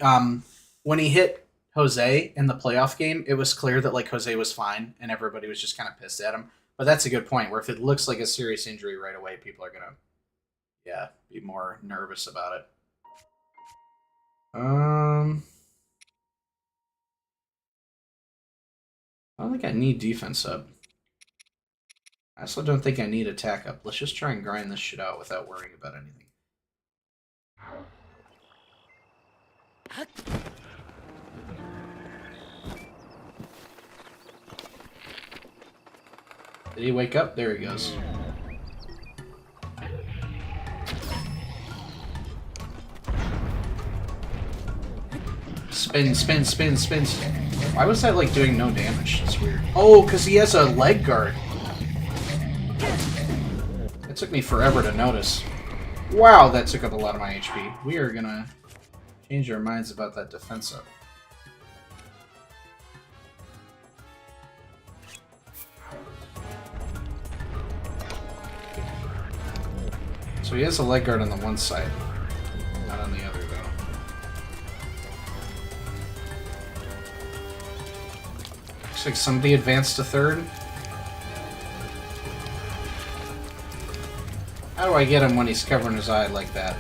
hit Jose in the playoff game, it was clear that like Jose was fine and everybody was just kind of pissed at him. But that's a good point, where if it looks like a serious injury right away, people are gonna, yeah, be more nervous about it. I don't think I need defense up. I also don't think I need attack up. Let's just try and grind this shit out without worrying about anything. Did he wake up? There he goes. Spin, spin, spin, spin. Why was that like doing no damage? It's weird. Oh, because he has a leg guard. It took me forever to notice. Wow, that took up a lot of my HP. We are gonna change our minds about that defense up. So he has a leg guard on the one side, not on the other, though. Looks like somebody advanced to third. How do I get him when he's covering his eye like that?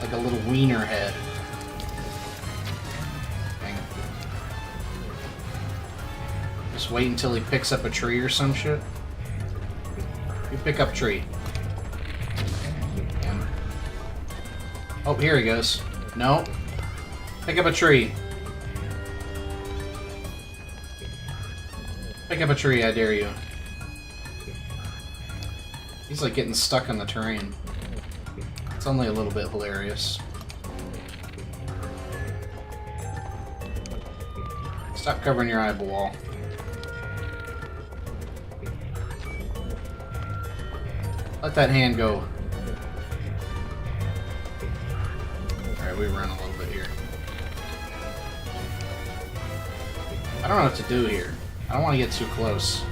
Like a little wiener head. Dang. Just wait until he picks up a tree or some shit. You pick up tree. Damn. Oh, here he goes. No. Pick up a tree. Pick up a tree, I dare you. He's like getting stuck on the terrain. It's only a little bit hilarious. Stop covering your eyeball. Let that hand go. Alright, we run a little bit here. I don't know what to do here. I don't want to get too close.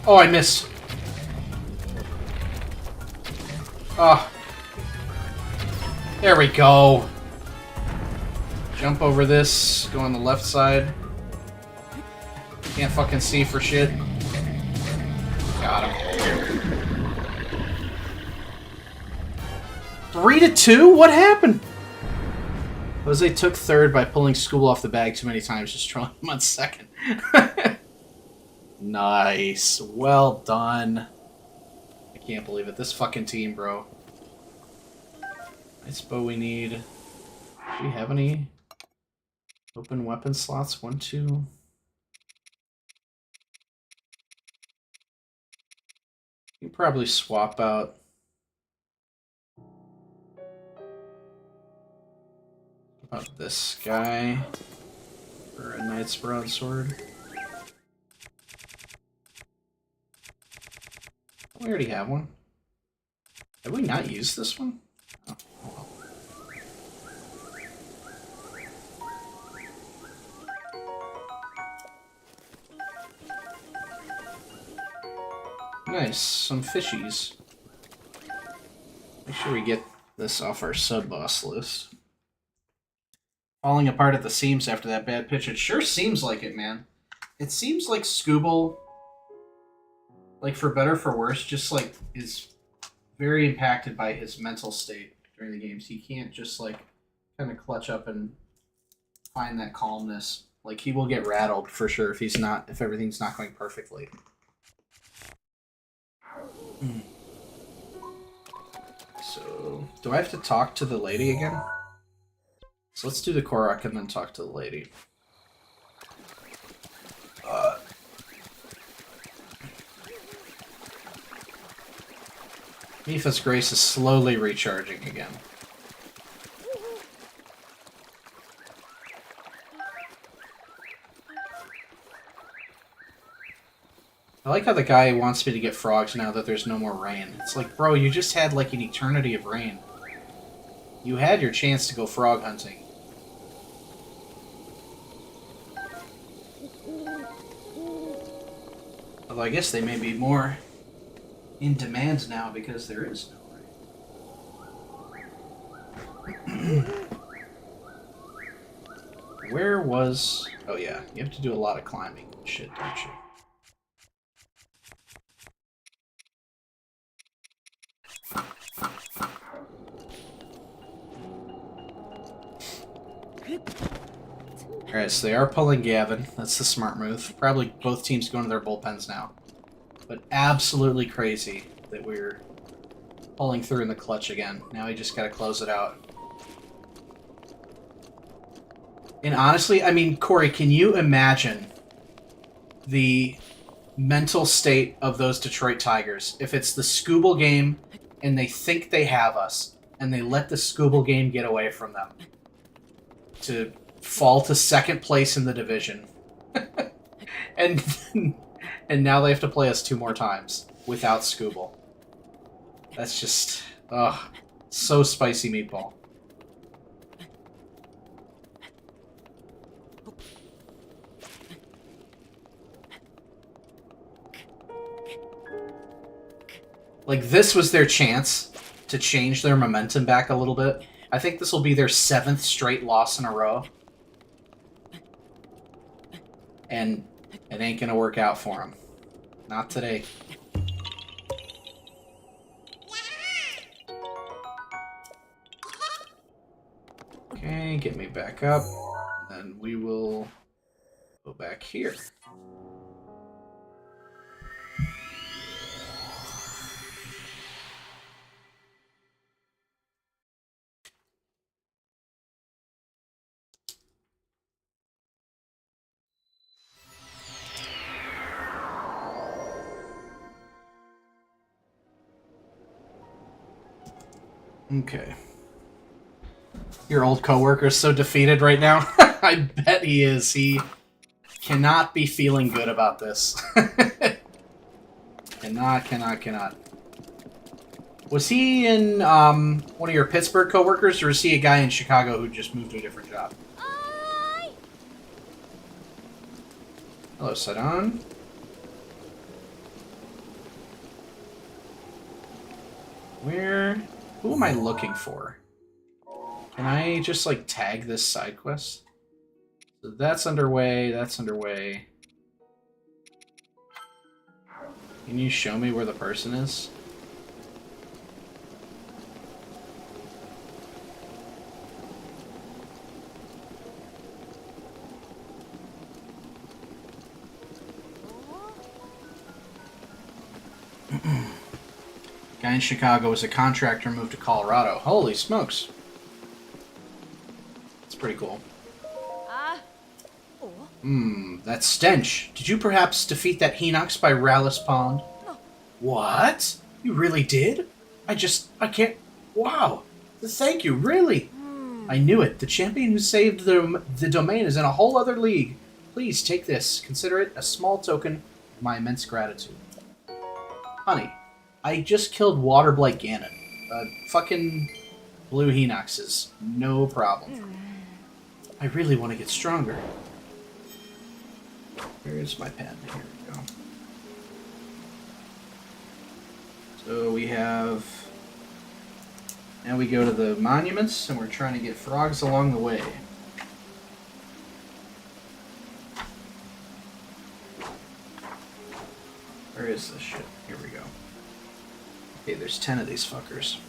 Oh, I miss. Oh. There we go. Jump over this. Go on the left side. Can't fucking see for shit. Got him. 3-2? What happened? Jose took third by pulling School off the bag too many times, just trolling him on second. Nice. Well done. I can't believe it. This fucking team, bro. Nice bow we need. Do we have any open weapon slots? 1, 2. You can probably swap out. About this guy for a knight's broadsword. We already have one. Have we not used this one? Oh, well. Nice, some fishies. Make sure we get this off our sub-boss list. Falling apart at the seams after that bad pitch. It sure seems like it, man. It seems like Scooble, like for better or for worse, just like is very impacted by his mental state during the games. He can't just like kind of clutch up and find that calmness. Like he will get rattled for sure if everything's not going perfectly. So, do I have to talk to the lady again? So let's do the Korok and then talk to the lady. Mipha's Grace is slowly recharging again. I like how the guy wants me to get frogs now that there's no more rain. It's like, bro, you just had like an eternity of rain. You had your chance to go frog hunting. Although I guess they may be more in demand now because there is no rain. Where was... Oh yeah, you have to do a lot of climbing and shit, don't you? Alright, so they are pulling Gavin. That's the smart move. Probably both teams going to their bullpens now. But absolutely crazy that we're pulling through in the clutch again. Now we just gotta close it out. And honestly, I mean, Corey, can you imagine the mental state of those Detroit Tigers if it's the Scooble game and they think they have us and they let the Scooble game get away from them to fall to second place in the division. and now they have to play us 2 more times without Scooble. That's just, ugh, so spicy meatball. Like, this was their chance to change their momentum back a little bit. I think this will be their 7th straight loss in a row. And it ain't gonna work out for them. Not today. Okay, get me back up. Then we will go back here. Okay. Your old coworker's so defeated right now. I bet he is. He cannot be feeling good about this. Cannot. Was he in one of your Pittsburgh coworkers, or is he a guy in Chicago who just moved to a different job? Hello, Sidon. Who am I looking for? Can I just, like, tag this side quest? So that's underway, that's underway. Can you show me where the person is? Guy in Chicago was a contractor, moved to Colorado. Holy smokes. That's pretty cool. That stench. Did you perhaps defeat that Hinox by Rallis Pond? What? You really did? I can't... Wow. Thank you, really. I knew it. The champion who saved the domain is in a whole other league. Please take this. Consider it a small token of my immense gratitude. Honey, I just killed Waterblight Ganon. Fucking blue Hinoxes. No problem. I really want to get stronger. Where's my pen? Here we go. So we have... Now we go to the monuments, and we're trying to get frogs along the way. Where is this shit? Here we go. Okay, there's 10 of these fuckers.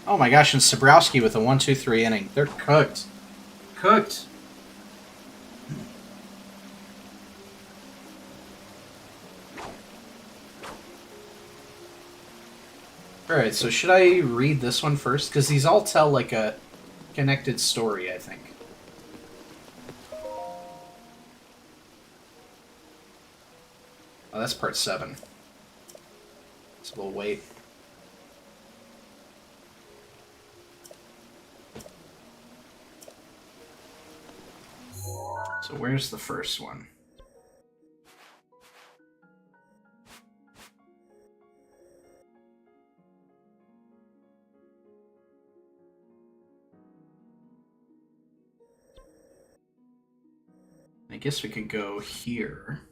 Oh my gosh, and Sabrowski with a 1-2-3 inning. They're cooked. Cooked. Alright, so should I read this one first? Because these all tell, like, a connected story, I think. Oh, that's part 7. So we'll wait. So where's the first one? I guess we could go here.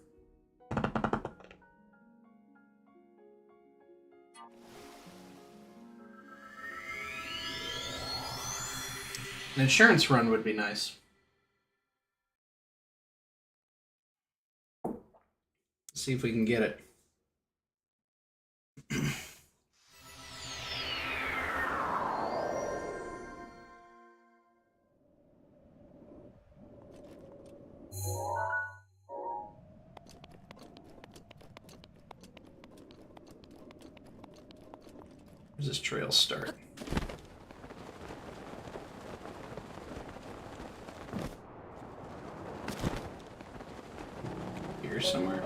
An insurance run would be nice. Let's see if we can get it. Where's this trail start? Here somewhere.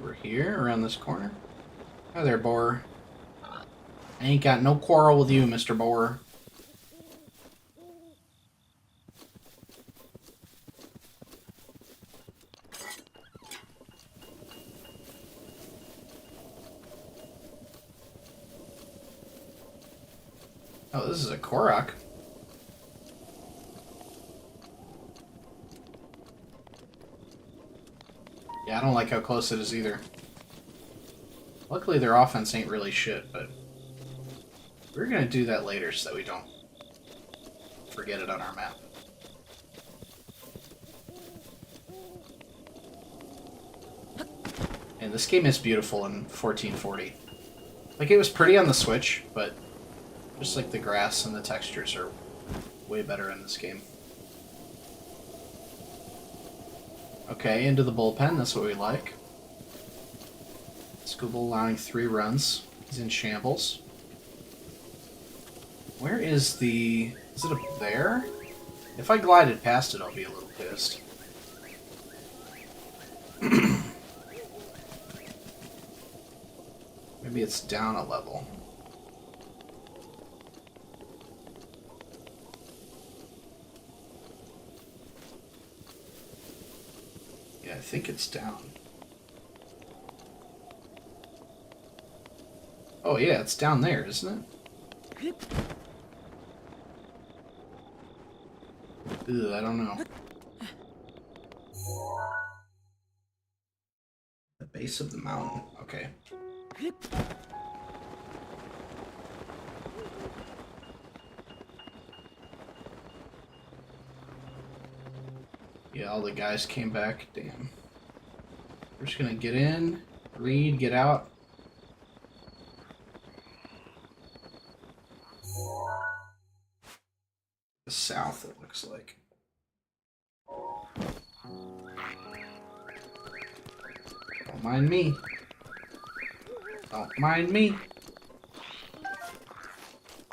We're here, around this corner. Hi there, boar. I ain't got no quarrel with you, Mr. Boar. Oh, this is a Korok. Yeah, I don't like how close it is either. Luckily, their offense ain't really shit, but we're gonna do that later so that we don't forget it on our map. And this game is beautiful in 1440. Like, it was pretty on the Switch, but just like the grass and the textures are way better in this game. Okay, into the bullpen, that's what we like. Scuba allowing 3 runs. He's in shambles. Where is the... Is it up there? If I glided past it, I'll be a little pissed. Maybe it's down a level. Yeah, I think it's down. Oh yeah, it's down there, isn't it? Ugh, I don't know. The base of the mountain. Okay. Yeah, all the guys came back. Damn. We're just gonna get in, read, get out. The south, it looks like. Don't mind me. Don't mind me.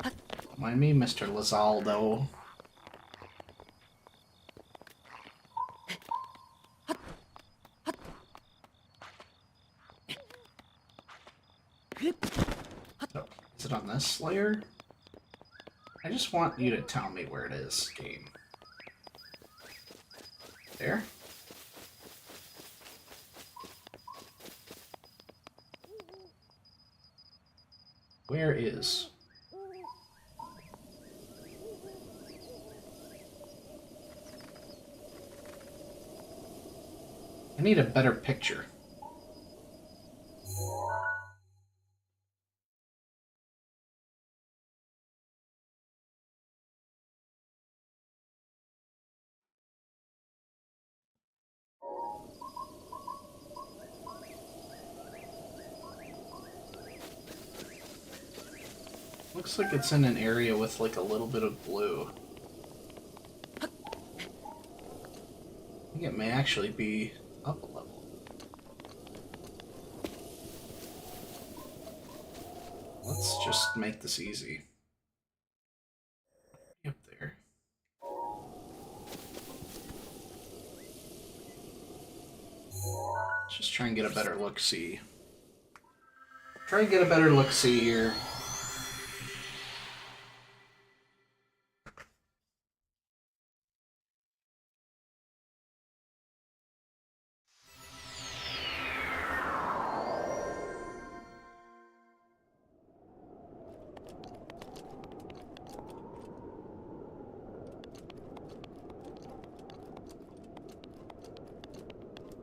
Don't mind me, Mr. Lizaldo. So, is it on this layer? I just want you to tell me where it is, game. There? Where is? I need a better picture. Looks like it's in an area with like a little bit of blue. I think it may actually be up a level. Let's just make this easy. Up there. Let's just try and get a better look-see. Try and get a better look-see here.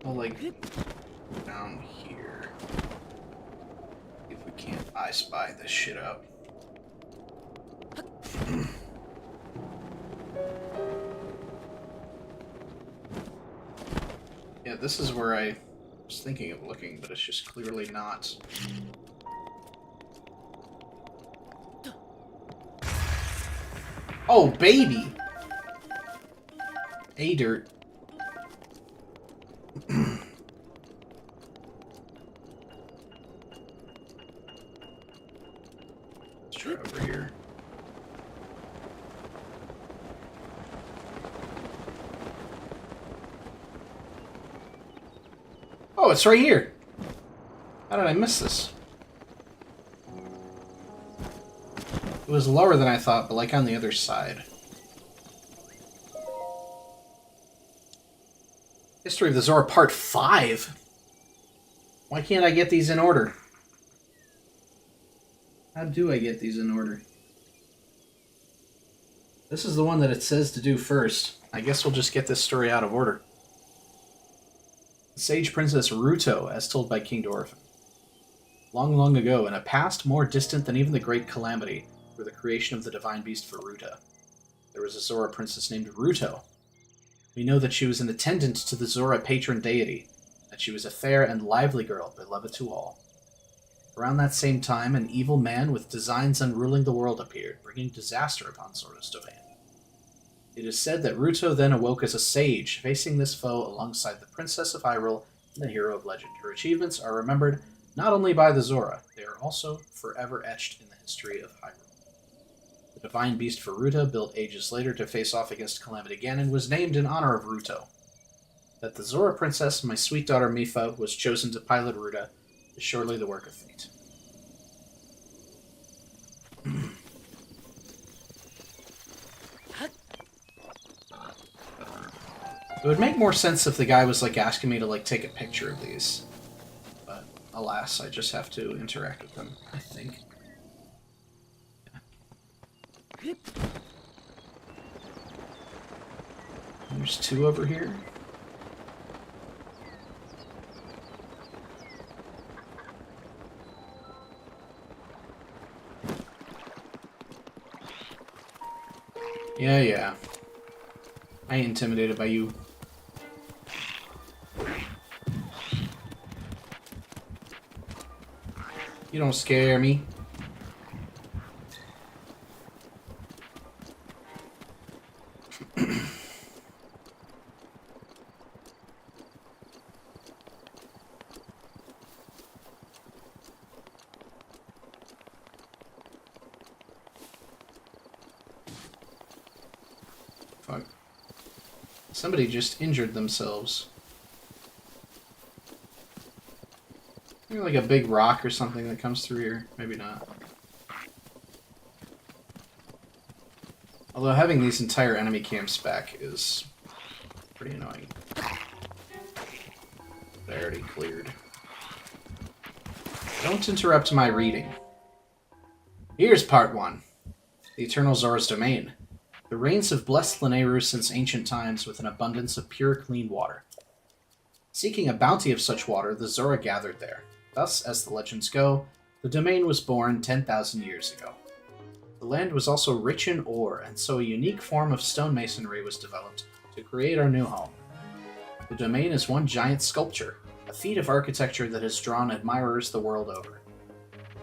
Well, like, down here. If we can't I spy this shit up. Yeah, this is where I was thinking of looking, but it's just clearly not. Oh, baby! A dirt. Let's try over here. Oh, it's right here. How did I miss this? It was lower than I thought, but like on the other side. History of the Zora Part 5? Why can't I get these in order? How do I get these in order? This is the one that it says to do first. I guess we'll just get this story out of order. The sage princess Ruto, as told by King Dorothy. Long, long ago, in a past more distant than even the Great Calamity, for the creation of the divine beast Varuta, there was a Zora princess named Ruto. We know that she was an attendant to the Zora patron deity, that she was a fair and lively girl, beloved to all. Around that same time, an evil man with designs unruling the world appeared, bringing disaster upon Zora's domain. It is said that Ruto then awoke as a sage, facing this foe alongside the Princess of Hyrule and the hero of legend. Her achievements are remembered not only by the Zora, they are also forever etched in the history of Hyrule. The divine beast Varuta, built ages later to face off against Calamity Ganon, was named in honor of Ruto. That the Zora princess, my sweet daughter Mipha, was chosen to pilot Ruta is surely the work of fate. It would make more sense if the guy was like asking me to like take a picture of these. But alas, I just have to interact with them, I think. There's two over here. Yeah. I ain't intimidated by you. You don't scare me. Fuck. Somebody just injured themselves. Maybe like a big rock or something that comes through here. Maybe not. Although having these entire enemy camps back is pretty annoying. I already cleared. Don't interrupt my reading. Here's part 1. The Eternal Zora's Domain. The rains have blessed Lanayru since ancient times with an abundance of pure, clean water. Seeking a bounty of such water, the Zora gathered there. Thus, as the legends go, the domain was born 10,000 years ago. The land was also rich in ore, and so a unique form of stonemasonry was developed to create our new home. The domain is one giant sculpture, a feat of architecture that has drawn admirers the world over.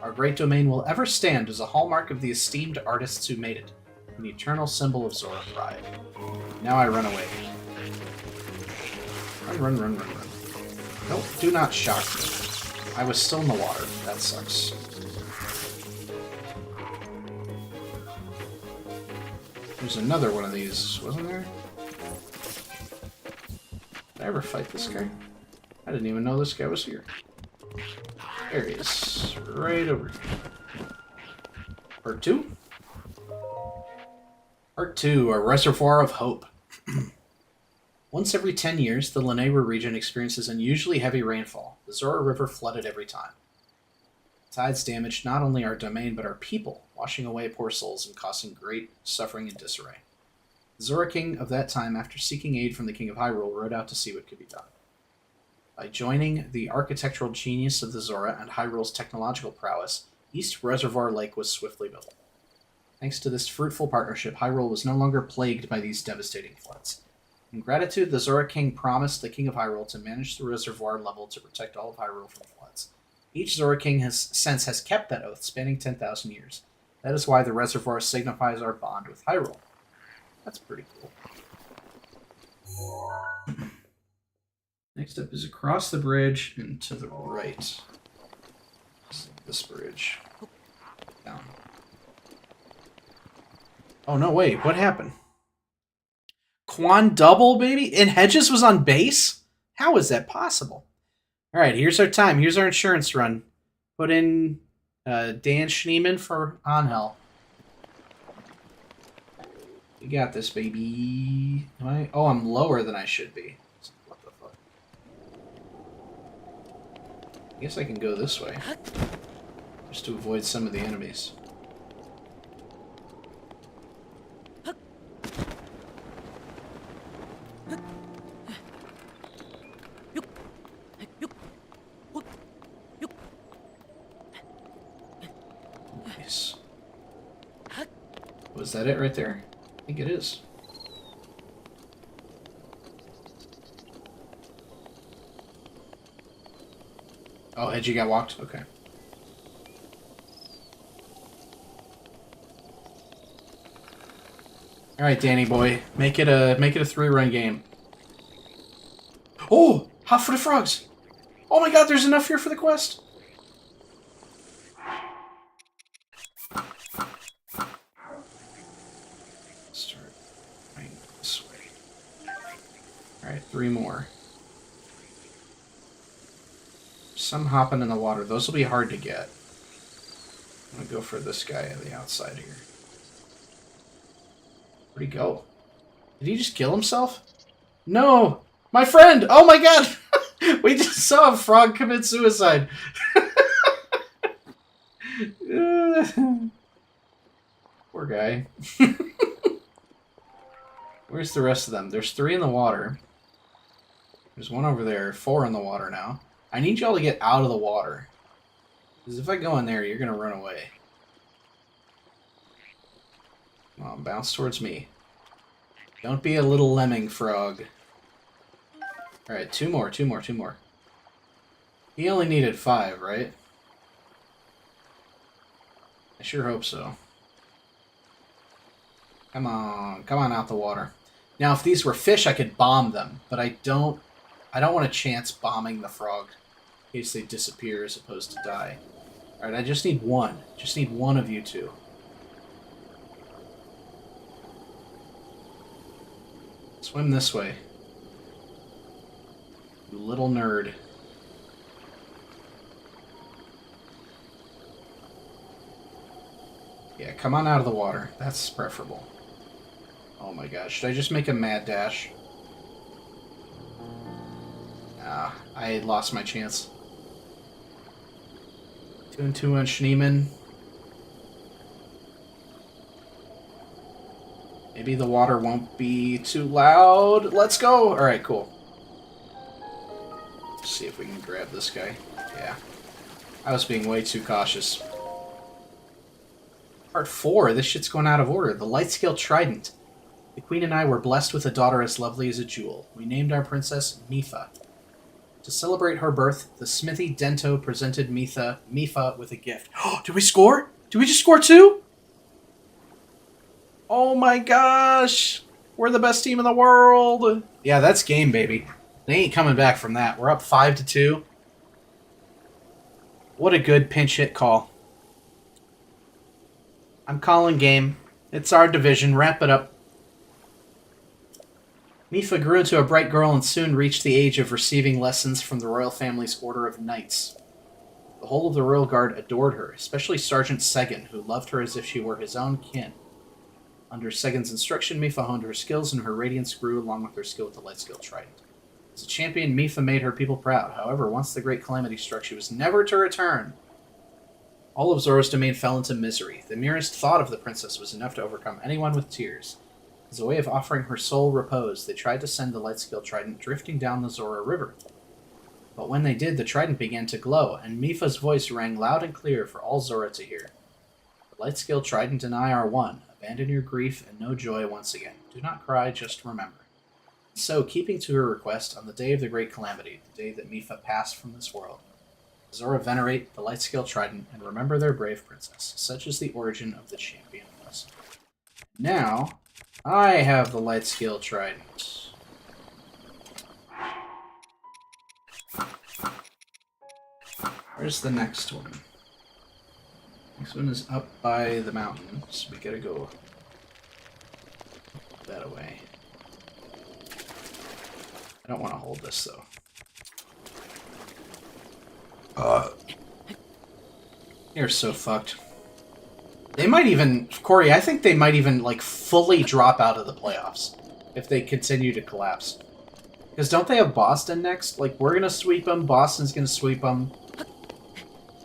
Our great domain will ever stand as a hallmark of the esteemed artists who made it, an eternal symbol of Zora pride. Now I run away. Run. Nope, do not shock me. I was still in the water. That sucks. There's another one of these, wasn't there? Did I ever fight this guy? I didn't even know this guy was here. There he is. Right over here. Part 2? Part 2, A Reservoir of Hope. Once every 10 years, the Lanayru region experiences unusually heavy rainfall. The Zora River flooded every time. Tides damaged not only our domain, but our people, washing away poor souls and causing great suffering and disarray. The Zora King of that time, after seeking aid from the King of Hyrule, rode out to see what could be done. By joining the architectural genius of the Zora and Hyrule's technological prowess, East Reservoir Lake was swiftly built. Thanks to this fruitful partnership, Hyrule was no longer plagued by these devastating floods. In gratitude, the Zora King promised the King of Hyrule to manage the reservoir level to protect all of Hyrule from floods. Each Zora King has kept that oath, spanning 10,000 years. That is why the reservoir signifies our bond with Hyrule. That's pretty cool. Next up is across the bridge and to the right. This bridge. Down. Oh, no, wait. What happened? Quan double, baby? And Hedges was on base? How is that possible? Alright, here's our time. Here's our insurance run. Put in Dan Schneeman for Angel. You got this, baby. Am I? Oh, I'm lower than I should be. What the fuck? I guess I can go this way. Just to avoid some of the enemies. Was that it right there? I think it is. Oh, Edgy got walked? Okay. Alright, Danny boy. Make it a 3-run game. Oh! Hot-footed frogs! Oh my god, there's enough here for the quest! Start going this way. Alright, 3 more. Some hopping in the water. Those will be hard to get. I'm gonna go for this guy on the outside here. Where'd he go? Did he just kill himself? No! My friend! Oh my god! We just saw a frog commit suicide. Poor guy. Where's the rest of them? There's 3 in the water. There's 1 over there. 4 in the water now. I need y'all to get out of the water. Because if I go in there, you're going to run away. Come on, bounce towards me. Don't be a little lemming frog. Alright, 2 more, 2 more, 2 more. He only needed 5, right? I sure hope so. Come on out the water. Now, if these were fish, I could bomb them, but I don't want to chance bombing the frog in case they disappear as opposed to die. Alright, I just need 1. Just need 1 of you 2. Swim this way. You little nerd. Yeah, come on out of the water. That's preferable. Oh my gosh, should I just make a mad dash? Ah, I lost my chance. 2 and 2 on Schneeman. Maybe the water won't be too loud. Let's go! Alright, cool. Let's see if we can grab this guy. Yeah. I was being way too cautious. Part 4. This shit's going out of order. The light scale trident. The queen and I were blessed with a daughter as lovely as a jewel. We named our princess Mifa. To celebrate her birth, the smithy Dento presented Mifa with a gift. Oh, did we score? Did we just score 2? Oh my gosh! We're the best team in the world! Yeah, that's game, baby. They ain't coming back from that. We're up 5-2. What a good pinch hit call. I'm calling game. It's our division. Wrap it up. Mifa grew into a bright girl and soon reached the age of receiving lessons from the royal family's Order of Knights. The whole of the royal guard adored her, especially Sergeant Segan, who loved her as if she were his own kin. Under Segan's instruction, Mifa honed her skills, and her radiance grew along with her skill with the light skill trident. As a champion, Mifa made her people proud. However, once the Great Calamity struck, she was never to return. All of Zora's domain fell into misery. The merest thought of the princess was enough to overcome anyone with tears. As a way of offering her soul repose, they tried to send the light skill trident drifting down the Zora River. But when they did, the trident began to glow, and Mifa's voice rang loud and clear for all Zora to hear. The light skill trident and I are one. Abandon your grief and know joy once again. Do not cry, just remember. So, keeping to her request, on the day of the Great Calamity, the day that Mifa passed from this world, Zora venerate the light skill trident and remember their brave princess. Such is the origin of the champion lesson. Now, I have the light skill trident. Where's the next one? Next one is up by the mountain, so we gotta go that way. I don't want to hold this, though. You're so fucked. They might even... Corey, I think they might even, like, fully drop out of the playoffs if they continue to collapse. Because don't they have Boston next? Like, we're gonna sweep them, Boston's gonna sweep them.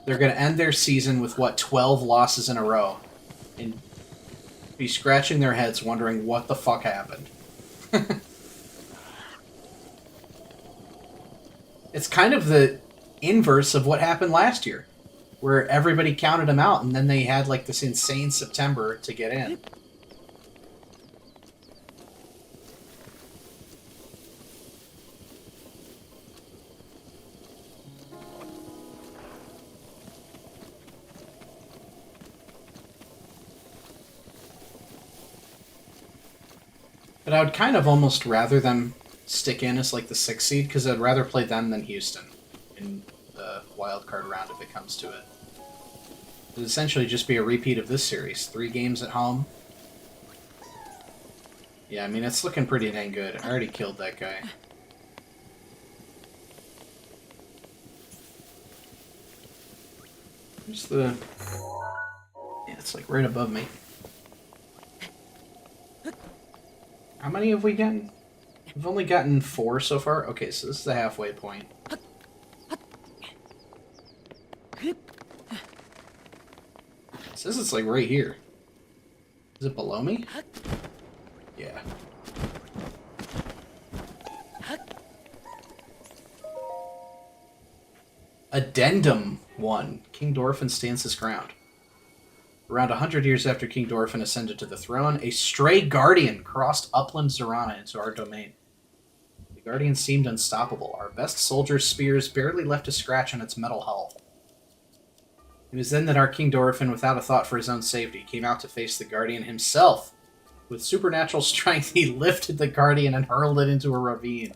They're going to end their season with, what, 12 losses in a row. And be scratching their heads wondering what the fuck happened. It's kind of the inverse of what happened last year. Where everybody counted them out, and then they had, like, this insane September to get in. But I would kind of almost rather them stick in as like the 6th seed, because I'd rather play them than Houston in the wild card round if it comes to it. It would essentially just be a repeat of this series. 3 games at home. Yeah, I mean, it's looking pretty dang good. I already killed that guy. Where's the... Yeah, it's like right above me. How many have we gotten? We've only gotten 4 so far. Okay, so this is the halfway point. It says it's like right here. Is it below me? Yeah. Addendum 1. King Dorfin stands his ground. Around 100 years after King Dorfin ascended to the throne, a stray guardian crossed upland Zorana into our domain. The guardian seemed unstoppable. Our best soldiers' spears barely left a scratch on its metal hull. It was then that our King Dorfin, without a thought for his own safety, came out to face the guardian himself. With supernatural strength, he lifted the guardian and hurled it into a ravine.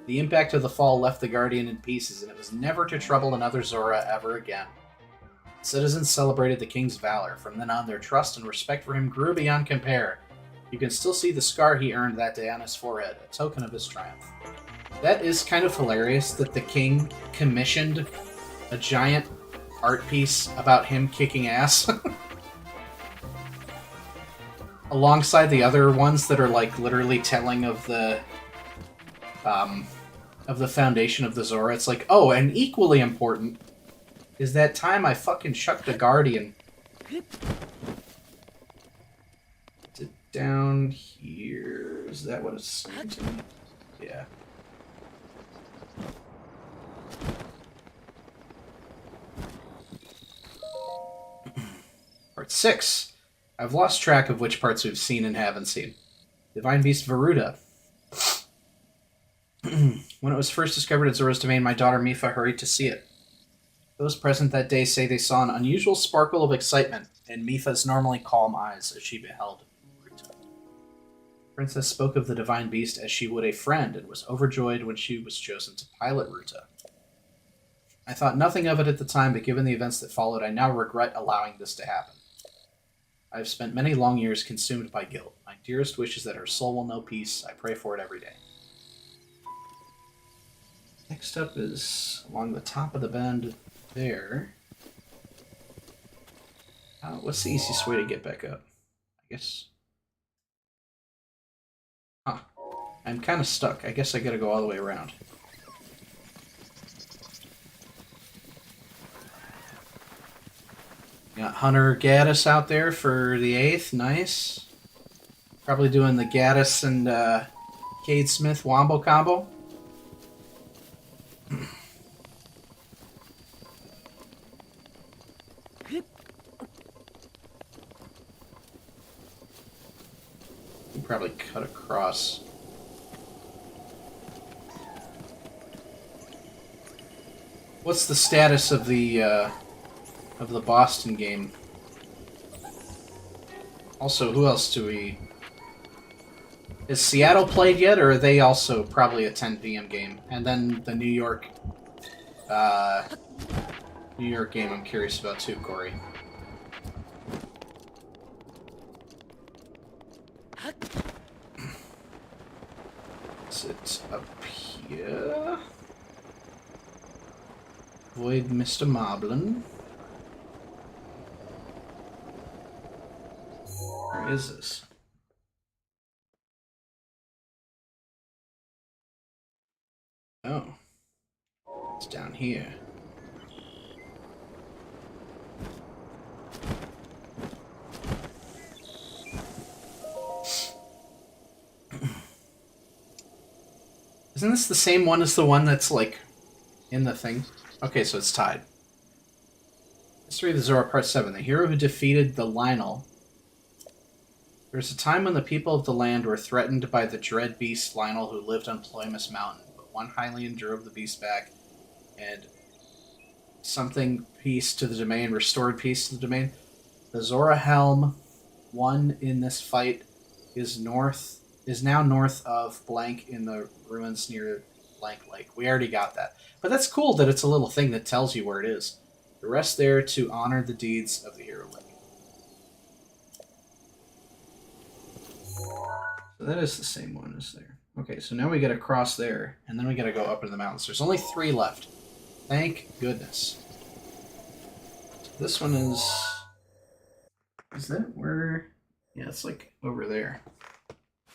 The impact of the fall left the guardian in pieces, and it was never to trouble another Zora ever again. Citizens celebrated the king's valor. From then on, their trust and respect for him grew beyond compare. You can still see the scar he earned that day on his forehead, a token of his triumph. That is kind of hilarious that the king commissioned a giant art piece about him kicking ass. Alongside the other ones that are like literally telling of the foundation of the Zora. It's like, oh, and equally important is that time I fucking chucked a guardian. Is it down here? Is that what it's saying to me? Yeah. Part 6. I've lost track of which parts we've seen and haven't seen. Divine Beast Varuda. When it was first discovered at Zora's domain, my daughter Mifa hurried to see it. Those present that day say they saw an unusual sparkle of excitement in Mifa's normally calm eyes as she beheld Ruta. The princess spoke of the divine beast as she would a friend and was overjoyed when she was chosen to pilot Ruta. I thought nothing of it at the time, but given the events that followed, I now regret allowing this to happen. I have spent many long years consumed by guilt. My dearest wish is that her soul will know peace. I pray for it every day. Next up is along the top of the bend there. What's the easiest way to get back up? I guess. Huh. I'm kind of stuck. I guess I gotta go all the way around. Got Hunter Gaddis out there for the 8th. Nice. Probably doing the Gaddis and Cade Smith wombo combo. Probably cut across. What's the status of the Boston game? Also, who else do we... Is Seattle played yet, or are they also probably a 10 p.m. game? And then the New York game I'm curious about too, Corey. Is it up here? Avoid Mr. Moblin. Where is this? Oh. It's down here. Isn't this the same one as the one that's, like, in the thing? Okay, so it's tied. History of the Zora, Part 7. The hero who defeated the Lionel. There was a time when the people of the land were threatened by the dread beast Lionel who lived on Ploymus Mountain, but one Hylian drove the beast back, and something peace to the domain, restored peace to the domain. The Zora Helm won in this fight is north is now north of blank in the ruins near blank lake. We already got that. But that's cool that it's a little thing that tells you where it is. The rest there to honor the deeds of the hero lake. So that is the same one as there. Okay, so now we gotta cross there, and then we gotta go up into the mountains. There's only 3 left. Thank goodness. So this one is... Is that where... Yeah, it's like over there.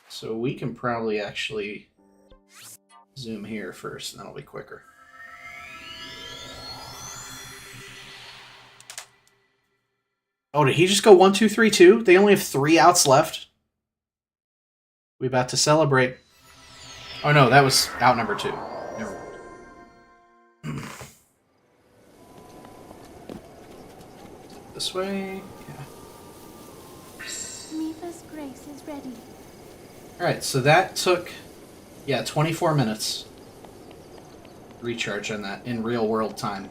So we can probably actually zoom here first, and that'll be quicker. Oh, did he just go 1, 2, 3, 2? They only have 3 outs left. We about to celebrate. Oh no, that was out number 2. Never mind. This way? Yeah. Mipha's grace is ready. Alright, so that took, 24 minutes. Recharge on that in real world time.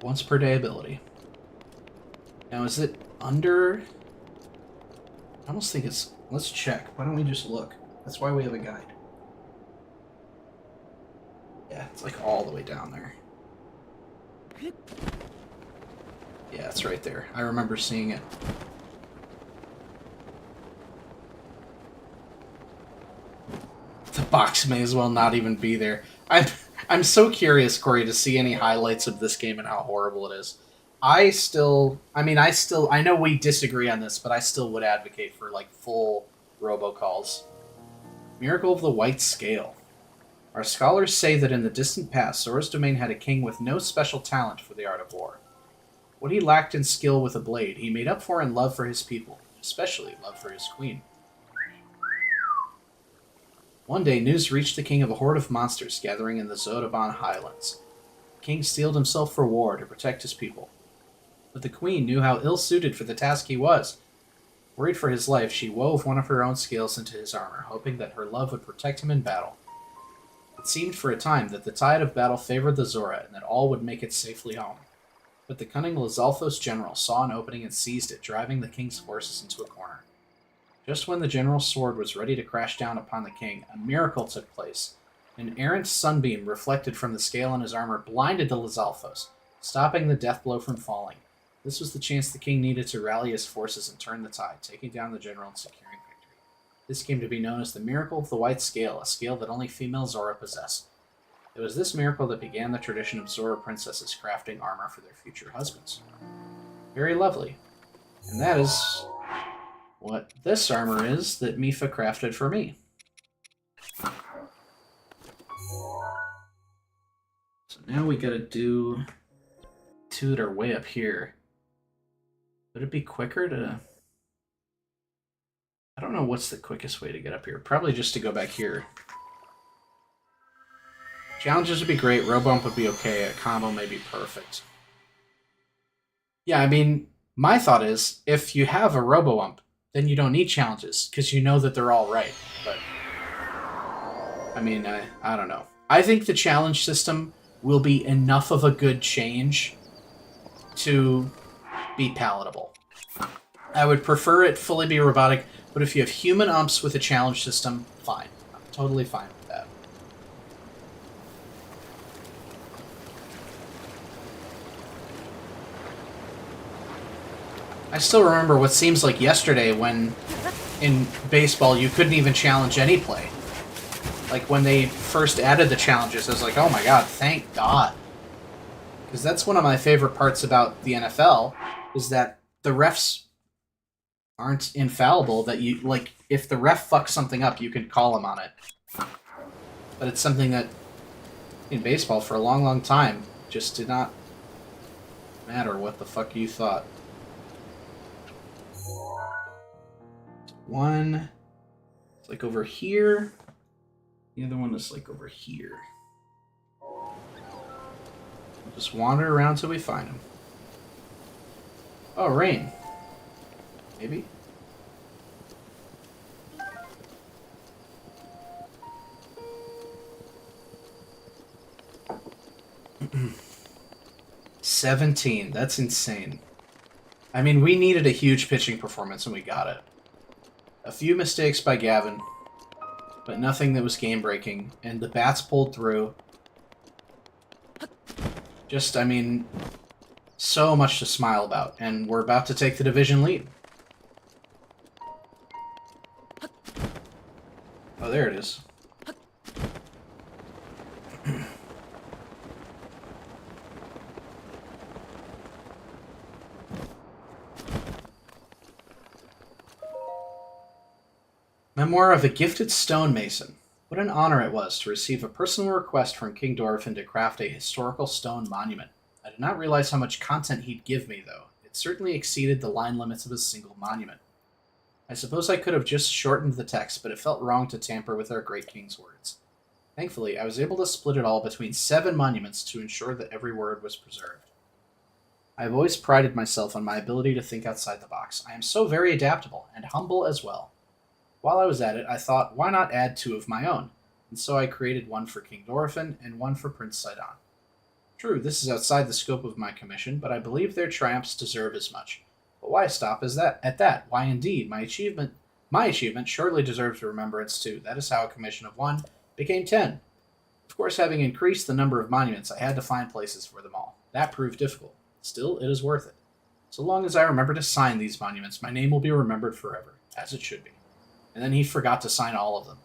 Once per day ability. Now, is it under... I almost think it's... Let's check. Why don't we just look? That's why we have a guide. Yeah, it's like all the way down there. Yeah, it's right there. I remember seeing it. The box may as well not even be there. I'm so curious, Corey, to see any highlights of this game and how horrible it is. I know we disagree on this, but I still would advocate for, like, full robocalls. Miracle of the White Scale. Our scholars say that in the distant past, Zora's domain had a king with no special talent for the art of war. What he lacked in skill with a blade, he made up for in love for his people, especially love for his queen. One day, news reached the king of a horde of monsters gathering in the Zodaban highlands. The king steeled himself for war to protect his people. But the queen knew how ill-suited for the task he was. Worried for his life, she wove one of her own scales into his armor, hoping that her love would protect him in battle. It seemed for a time that the tide of battle favored the Zora and that all would make it safely home. But the cunning Lizalfos general saw an opening and seized it, driving the king's forces into a corner. Just when the general's sword was ready to crash down upon the king, a miracle took place. An errant sunbeam reflected from the scale in his armor blinded the Lizalfos, stopping the death blow from falling. This was the chance the king needed to rally his forces and turn the tide, taking down the general and securing victory. This came to be known as the Miracle of the White Scale, a scale that only female Zora possessed. It was this miracle that began the tradition of Zora princesses crafting armor for their future husbands. Very lovely. And that is what this armor is that Mipha crafted for me. So now we gotta do 2 that are way up here. Would it be quicker to... I don't know what's the quickest way to get up here. Probably just to go back here. Challenges would be great. Robump would be okay. A combo may be perfect. Yeah, I mean, my thought is, if you have a Robo-Ump, then you don't need challenges, because you know that they're all right. But, I mean, I don't know. I think the challenge system will be enough of a good change to be palatable. I would prefer it fully be robotic, but if you have human umps with a challenge system, fine. I'm totally fine with that. I still remember what seems like yesterday when in baseball you couldn't even challenge any play. Like when they first added the challenges, I was like, oh my god, thank God. Because that's one of my favorite parts about the NFL, is that the refs aren't infallible, that you, like, if the ref fucks something up, you can call him on it. But it's something that, in baseball, for a long, long time, just did not matter what the fuck you thought. One, it's like over here. The other one is like over here. We'll just wander around till we find him. Oh, rain. Maybe? 17. That's insane. I mean, we needed a huge pitching performance, and we got it. A few mistakes by Gavin, but nothing that was game-breaking, and the bats pulled through. Just, I mean, so much to smile about, and we're about to take the division lead. Oh, there it is. Memoir of a Gifted Stonemason. What an honor it was to receive a personal request from King Dorothin to craft a historical stone monument. I did not realize how much content he'd give me, though. It certainly exceeded the line limits of a single monument. I suppose I could have just shortened the text, but it felt wrong to tamper with our great king's words. Thankfully, I was able to split it all between 7 monuments to ensure that every word was preserved. I have always prided myself on my ability to think outside the box. I am so very adaptable, and humble as well. While I was at it, I thought, why not add 2 of my own? And so I created one for King Dorothin and one for Prince Sidon. True, this is outside the scope of my commission, but I believe their triumphs deserve as much. But why stop at that? Why indeed, my achievement surely deserves remembrance too. That is how a commission of 1 became 10. Of course, having increased the number of monuments, I had to find places for them all. That proved difficult. Still, it is worth it. So long as I remember to sign these monuments, my name will be remembered forever, as it should be. And then he forgot to sign all of them.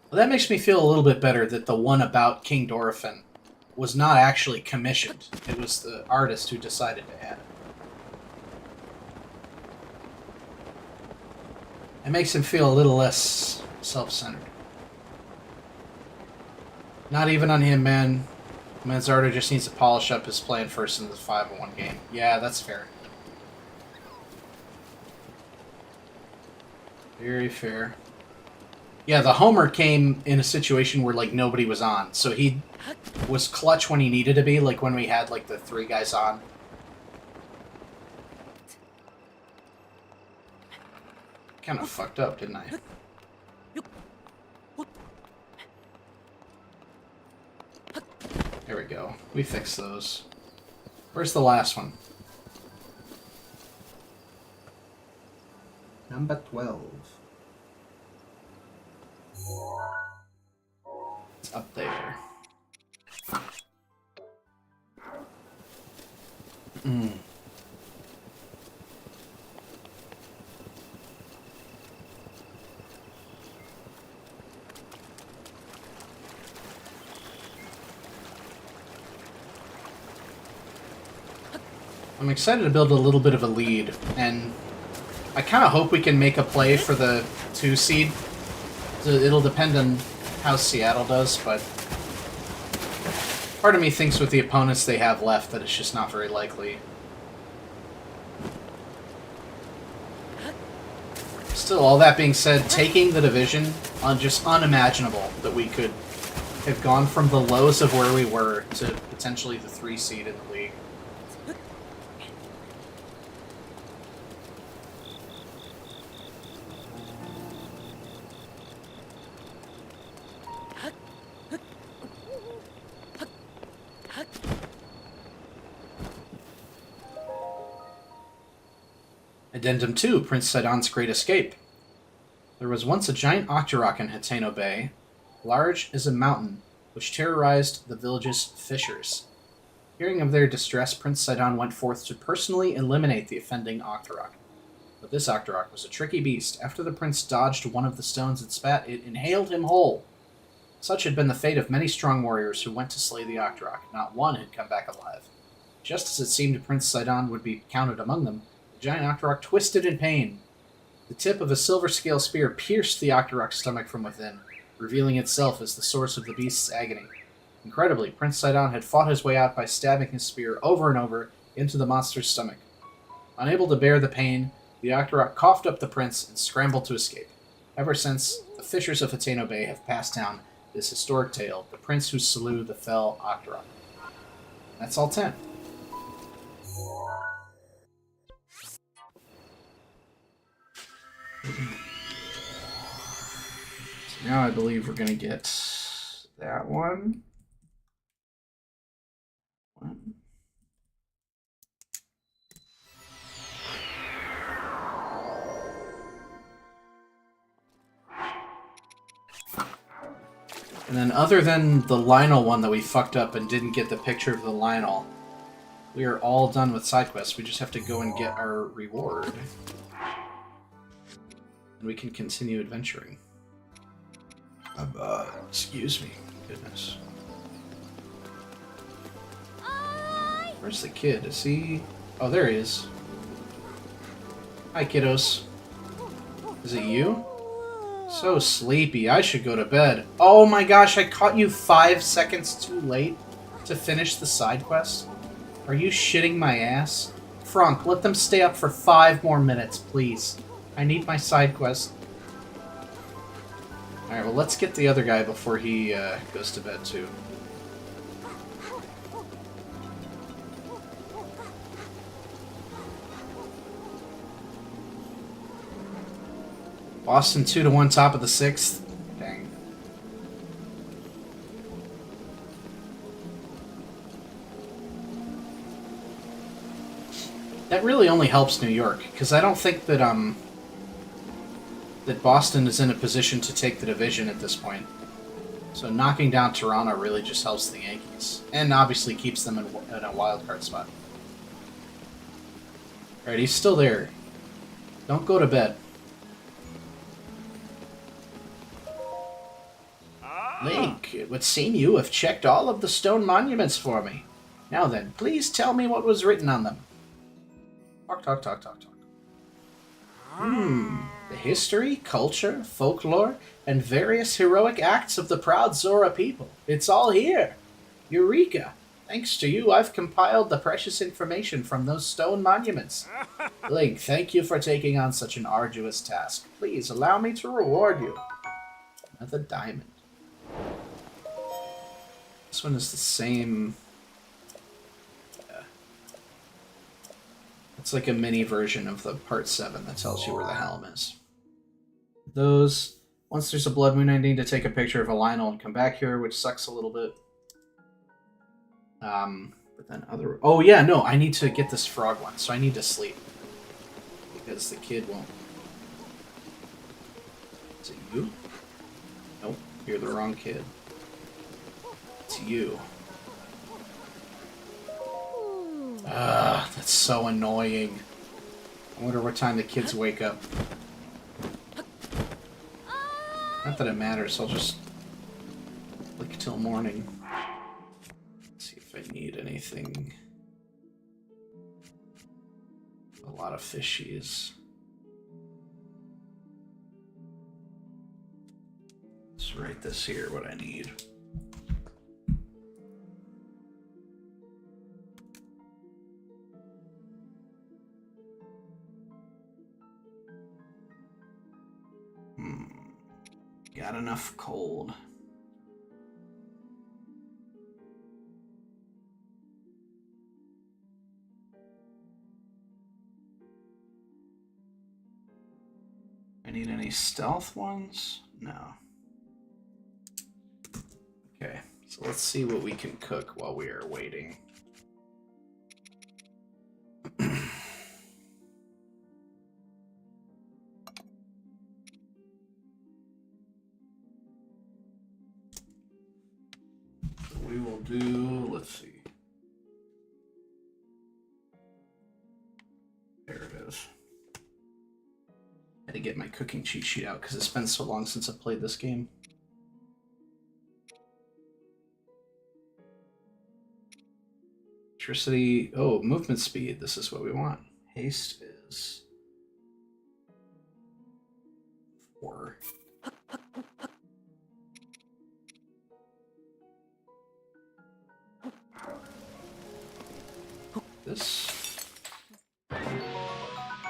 Well, that makes me feel a little bit better that the one about King Dorothin was not actually commissioned. It was the artist who decided to add it. It makes him feel a little less self-centered. Not even on him, man. Manzardo just needs to polish up his playing first in the 5-1 game. Yeah, that's fair. Very fair. Yeah, the homer came in a situation where, like, nobody was on. So he was clutch when he needed to be, like when we had, like, the 3 guys on. Kind of fucked up, didn't I? There we go. We fixed those. Where's the last one? Number 12. It's up there. I'm excited to build a little bit of a lead, and I kind of hope we can make a play for the 2 seed. It'll depend on how Seattle does, but part of me thinks with the opponents they have left that it's just not very likely. Still, all that being said, taking the division, just unimaginable that we could have gone from the lows of where we were to potentially the 3 seed in the league. Addendum 2, Prince Sidon's Great Escape. There was once a giant octorok in Hateno Bay, large as a mountain, which terrorized the village's fishers. Hearing of their distress, Prince Sidon went forth to personally eliminate the offending octorok. But this octorok was a tricky beast. After the prince dodged one of the stones it spat, it inhaled him whole. Such had been the fate of many strong warriors who went to slay the octorok. Not one had come back alive. Just as it seemed Prince Sidon would be counted among them, the giant octorok twisted in pain. The tip of a silver scale spear pierced the octorok's stomach from within, revealing itself as the source of the beast's agony. Incredibly, Prince Sidon had fought his way out by stabbing his spear over and over into the monster's stomach. Unable to bear the pain, the octorok coughed up the prince and scrambled to escape. Ever since, the fishers of Hateno Bay have passed down this historic tale, the prince who slew the fell octorok. That's all 10. So now I believe we're going to get that one. And then other than the Lionel one that we fucked up and didn't get the picture of the Lionel, we are all done with side quests. We just have to go and get our reward. And we can continue adventuring. Excuse me. Goodness. Where's the kid? Is he... Oh, there he is. Hi, kiddos. Is it you? So sleepy. I should go to bed. Oh my gosh, I caught you 5 seconds too late to finish the side quest? Are you shitting my ass? Frank, let them stay up for 5 more minutes, please. I need my side quest. Alright, well, let's get the other guy before he goes to bed, too. Boston 2-1 top of the 6th. Dang. That really only helps New York, because I don't think that that Boston is in a position to take the division at this point. So knocking down Toronto really just helps the Yankees, and obviously keeps them in a wild card spot. Alright, he's still there. Don't go to bed. Link, it would seem you have checked all of the stone monuments for me. Now then, please tell me what was written on them. Talk. The history, culture, folklore, and various heroic acts of the proud Zora people. It's all here. Eureka! Thanks to you, I've compiled the precious information from those stone monuments. Link, thank you for taking on such an arduous task. Please allow me to reward you. Another diamond. This one is the same. Yeah. It's like a mini version of the part 7 that tells you where the helm is. Those. Once there's a blood moon, I need to take a picture of a Lionel and come back here, which sucks a little bit. But then other. Oh yeah, no, I need to get this frog one, so I need to sleep because the kid won't. Is it you? Nope, you're the wrong kid. It's you. That's so annoying. I wonder what time the kids wake up. Not that it matters, I'll just click till morning. Let's see if I need anything. A lot of fishies. Let's write this here, what I need. Got enough cold. I need any stealth ones? No. Okay, so let's see what we can cook while we are waiting. We will do, let's see. There it is. I had to get my cooking cheat sheet out because it's been so long since I've played this game. Electricity, oh, movement speed, this is what we want. Haste is 4. This.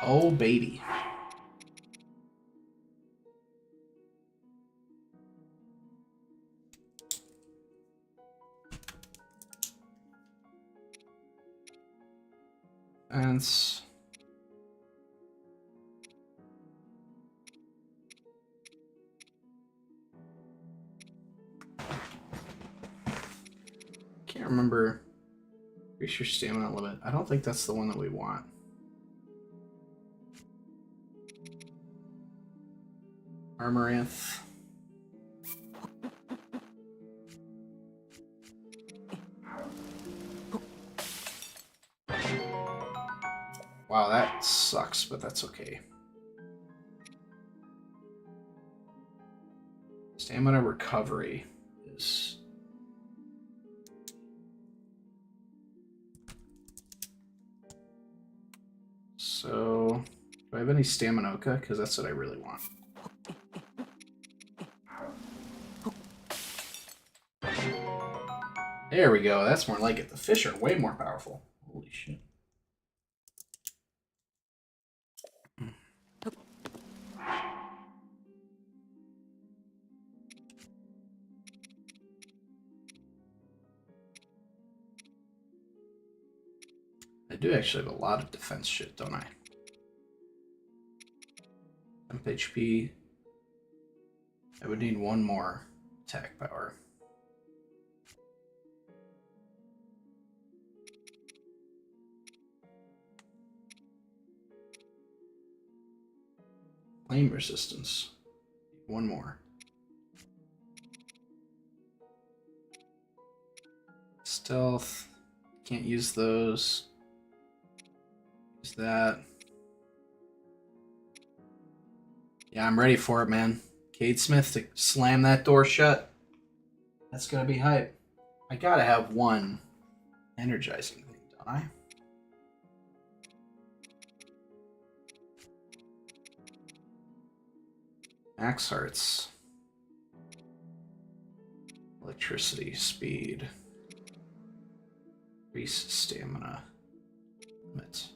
Oh, baby. And can't remember. Increase your stamina limit. I don't think that's the one that we want. Armoranth. Wow, that sucks, but that's okay. Stamina recovery is... So, do I have any Staminoka? Because that's what I really want. There we go. That's more like it. The fish are way more powerful. Holy shit. I do actually have a lot of defense shit, don't I? Temp HP. I would need one more attack power. Flame resistance. One more. Stealth. Can't use those. Use that. Yeah, I'm ready for it, man. Cade Smith to slam that door shut. That's gonna be hype. I gotta have one energizing thing, don't I? Max hearts. Electricity, speed. Increase stamina. Limit.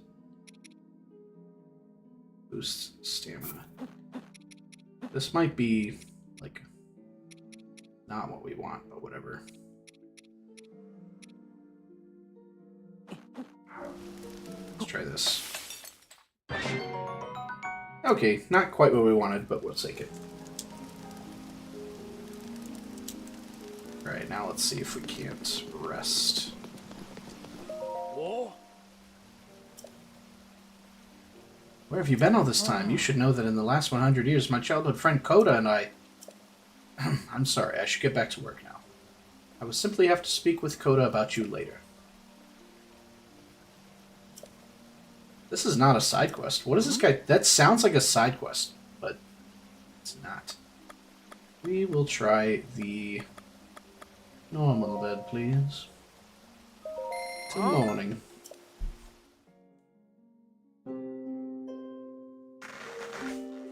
Boost stamina. This might be, like, not what we want, but whatever. Let's try this. Okay, not quite what we wanted, but we'll take it. Alright, now let's see if we can't rest. Whoa. Where have you been all this time? You should know that in the last 100 years, my childhood friend Coda and I... I'm sorry, I should get back to work now. I will simply have to speak with Coda about you later. This is not a side quest. What is this guy? That sounds like a side quest, but it's not. We will try the normal bed, please. Till morning.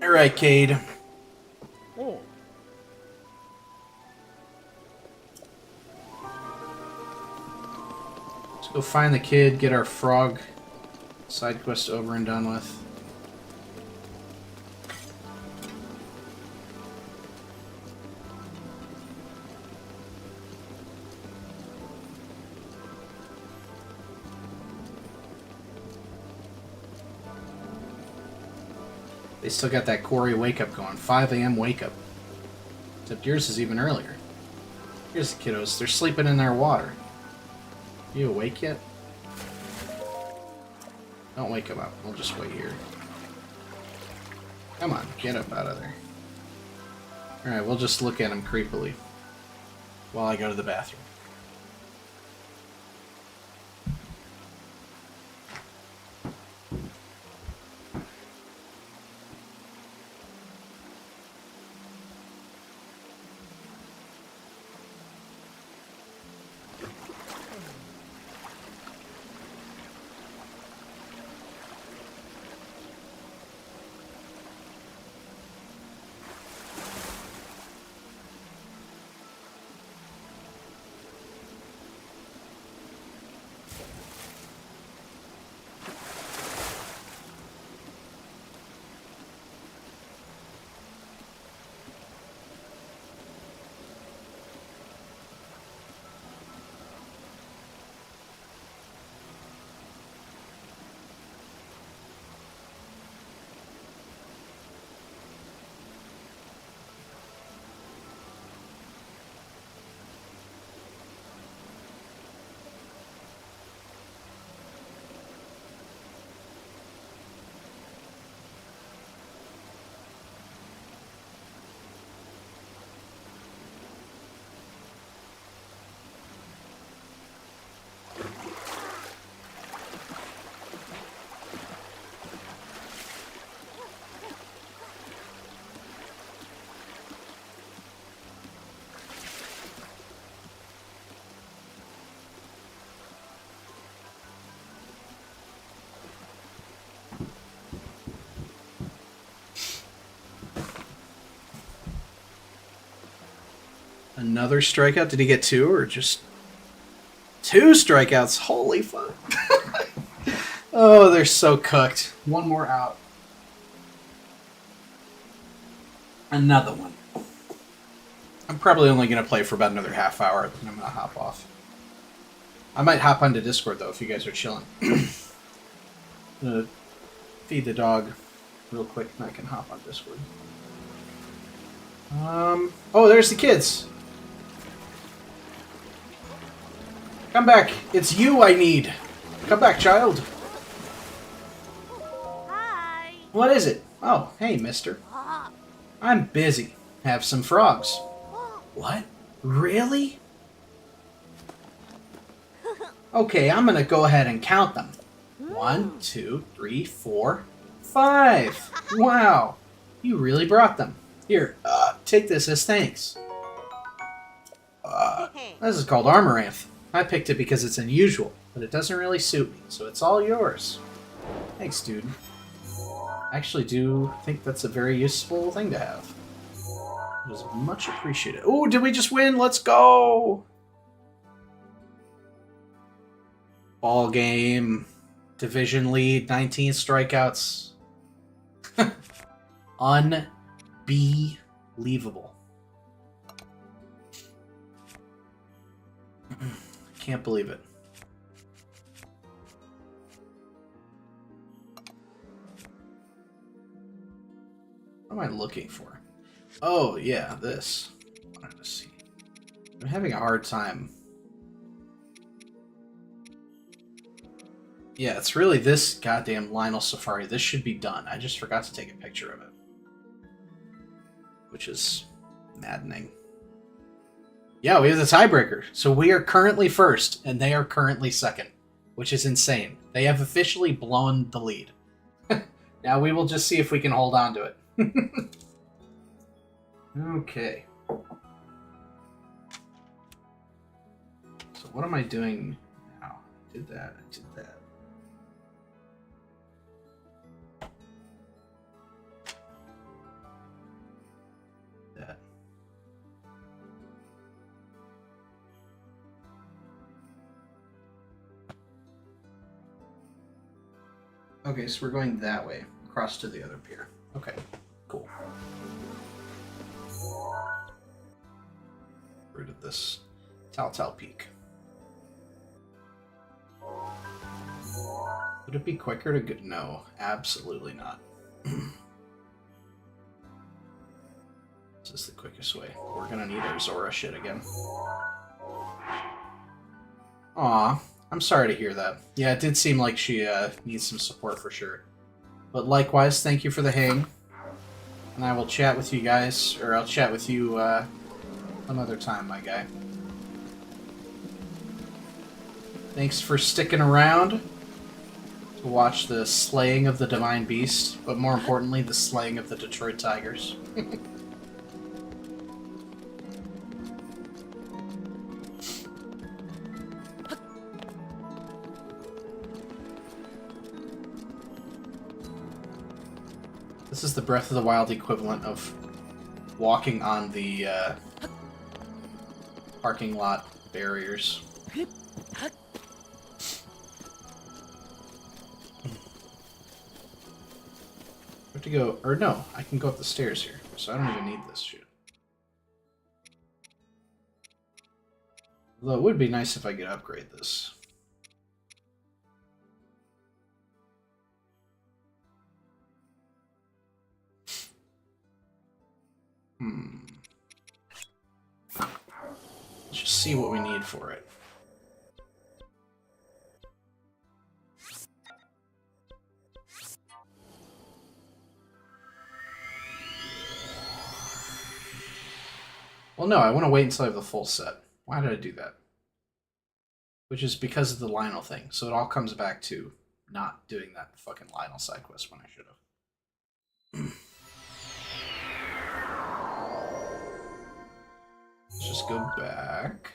Alright, Cade. Oh. Let's go find the kid, get our frog side quest over and done with. They still got that Quarry wake up going. 5 a.m. wake up. Except yours is even earlier. Here's the kiddos. They're sleeping in their water. You awake yet? Don't wake them up. We'll just wait here. Come on, get up out of there. Alright, we'll just look at him creepily while I go to the bathroom. Another strikeout? Did he get 2 or just 2 strikeouts? Holy fuck. Oh, they're so cooked. One more out. Another one. I'm probably only going to play for about another half hour, and I'm going to hop off. I might hop onto Discord, though, if you guys are chilling. I'm going to feed the dog real quick, and I can hop on Discord. Oh, there's the kids. Come back. It's you I need. Come back, child. Hi. What is it? Oh, hey, mister. I'm busy. Have some frogs. What? Really? Okay, I'm gonna go ahead and count them. 1, 2, 3, 4, 5. Wow. You really brought them. Here, take this as thanks. This is called Armoranth. I picked it because it's unusual, but it doesn't really suit me, so it's all yours. Thanks, dude. I actually do think that's a very useful thing to have. It is much appreciated. Oh, did we just win? Let's go! Ball game. Division lead. 19 strikeouts. Unbelievable. Can't believe it. What am I looking for? Oh, yeah, this. I wanted to see. I'm having a hard time. Yeah, it's really this goddamn Lionel Safari. This should be done. I just forgot to take a picture of it. Which is maddening. Yeah, we have the tiebreaker. So we are currently first, and they are currently second. Which is insane. They have officially blown the lead. Now we will just see if we can hold on to it. Okay. So what am I doing now? I did that, I did that. That. Okay, so we're going that way, across to the other pier. Okay, cool. Rid of this Telltale Peak. Would it be quicker to get? No, absolutely not. This is the quickest way. We're gonna need our Zora shit again. Aw, I'm sorry to hear that. Yeah, it did seem like she needs some support for sure. But likewise, thank you for the hang. And I will chat with you guys, or I'll chat with you another time, my guy. Thanks for sticking around to watch the slaying of the Divine Beast, but more importantly, the slaying of the Detroit Tigers. This is the Breath of the Wild equivalent of walking on the parking lot barriers. I have to go, or no, I can go up the stairs here, so I don't even need this shit. Although it would be nice if I could upgrade this. Let's just see what we need for it. Well, no, I want to wait until I have the full set. Why did I do that? Which is because of the Lionel thing. So it all comes back to not doing that fucking Lionel side quest when I should have. Let's just go back.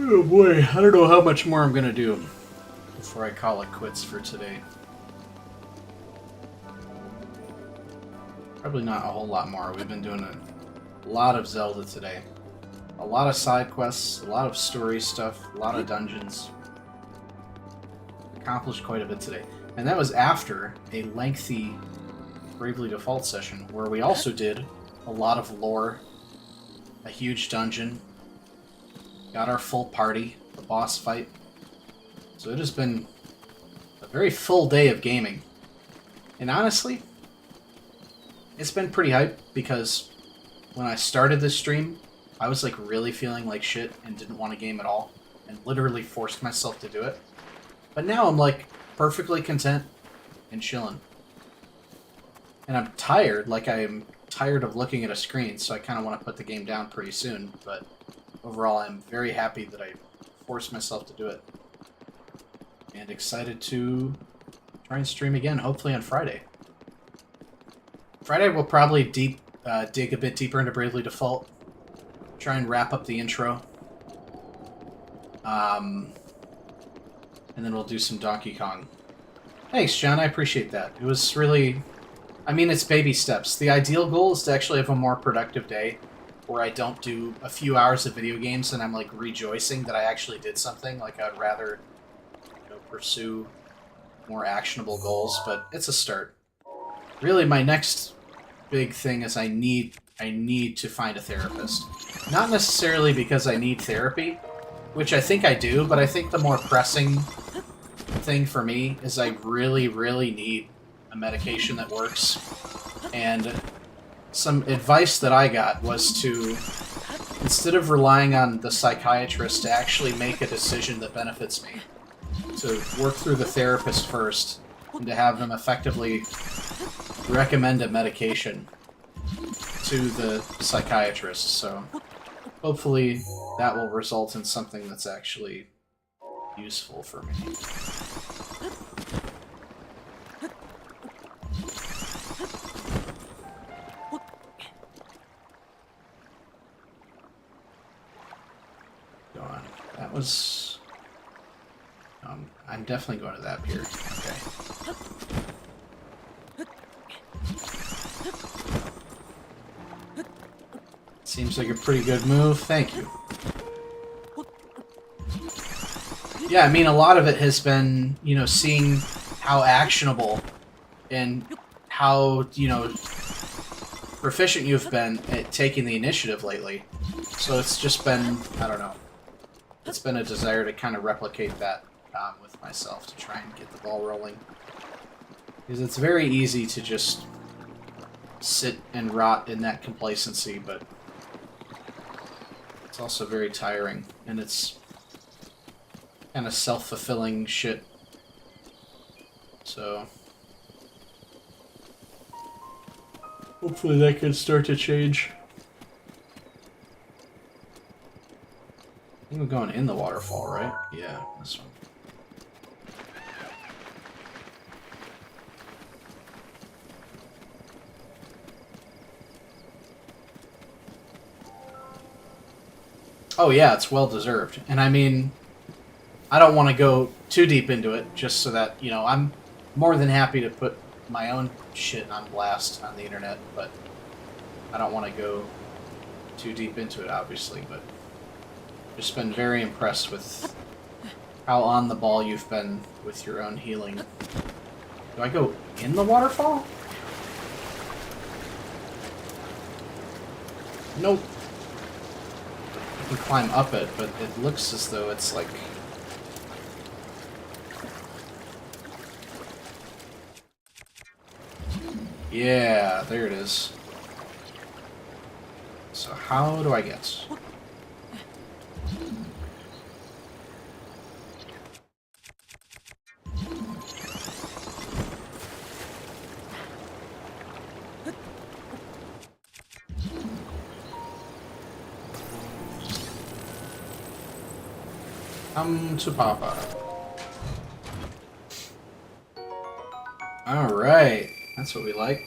Oh boy, I don't know how much more I'm gonna do before I call it quits for today. Probably not a whole lot more. We've been doing a lot of Zelda today. A lot of side quests, a lot of story stuff, a lot of dungeons. Accomplished quite a bit today. And that was after a lengthy Bravely Default session where we also did a lot of lore, a huge dungeon, got our full party, the boss fight. So it has been a very full day of gaming. And honestly, it's been pretty hype because when I started this stream, I was like really feeling like shit and didn't want to game at all and literally forced myself to do it. But now I'm like perfectly content and chilling. And I'm tired, like I'm tired of looking at a screen, so I kind of want to put the game down pretty soon, but overall I'm very happy that I forced myself to do it. And excited to try and stream again, hopefully on Friday. Friday we'll probably dig a bit deeper into Bravely Default. Try and wrap up the intro. And then we'll do some Donkey Kong. Thanks, John, I appreciate that. It was really... I mean, it's baby steps. The ideal goal is to actually have a more productive day where I don't do a few hours of video games and I'm like rejoicing that I actually did something. Like I'd rather pursue more actionable goals, but it's a start. Really, my next big thing is I need to find a therapist. Not necessarily because I need therapy, which I think I do, but I think the more pressing thing for me is I really, really need a medication that works. And some advice that I got was to, instead of relying on the psychiatrist to actually make a decision that benefits me, to work through the therapist first and to have them effectively recommend a medication to the psychiatrist. So hopefully that will result in something that's actually useful for me. Go on. That was... I'm definitely going to that pier. Okay. Seems like a pretty good move. Thank you. Yeah, I mean, a lot of it has been, seeing how actionable and how, proficient you've been at taking the initiative lately. So it's just been, I don't know, it's been a desire to kind of replicate that with myself, to try and get the ball rolling. Because it's very easy to just sit and rot in that complacency, but it's also very tiring, and it's kind of self-fulfilling shit. So hopefully that can start to change. I think we're going in the waterfall, right? Yeah, this one. Oh yeah, it's well deserved. And I mean, I don't want to go too deep into it, just so that, I'm more than happy to put my own shit on blast on the internet, but I don't want to go too deep into it, obviously, but just been very impressed with how on the ball you've been with your own healing. Do I go in the waterfall? Nope. I can climb up it, but it looks as though it's like... Yeah, there it is. So how do I get? Come to Papa. Alright. That's what we like.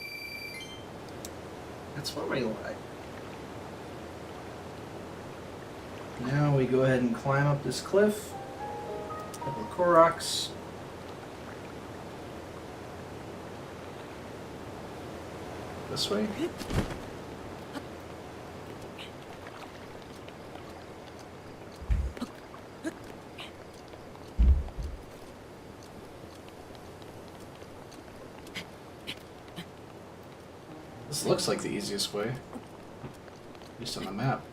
That's what we like. Now we go ahead and climb up this cliff. Couple of Koroks. This way? This looks like the easiest way. At least on the map.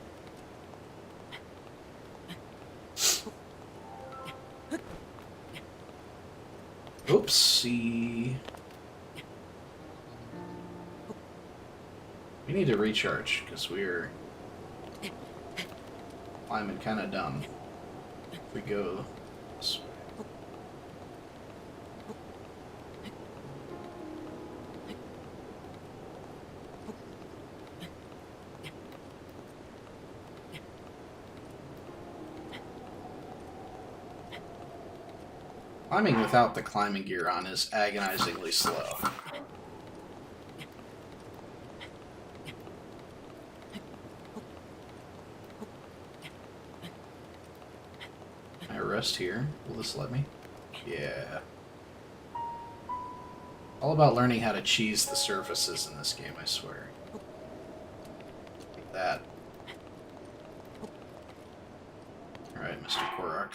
Oopsie. We need to recharge, because we're climbing kind of dumb. If we go this way. Climbing without the climbing gear on is agonizingly slow. Can I rest here? Will this let me? Yeah. All about learning how to cheese the surfaces in this game, I swear. Like that. Alright, Mr. Korok.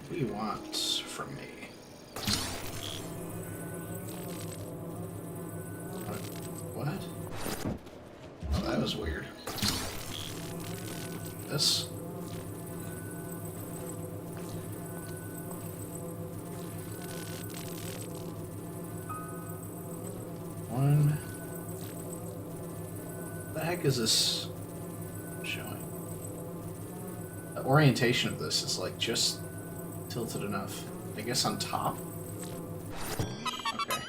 What do you want from me? What? Oh, that was weird. This? One. What the heck is this showing? The orientation of this is like just tilted enough. I guess on top? Okay.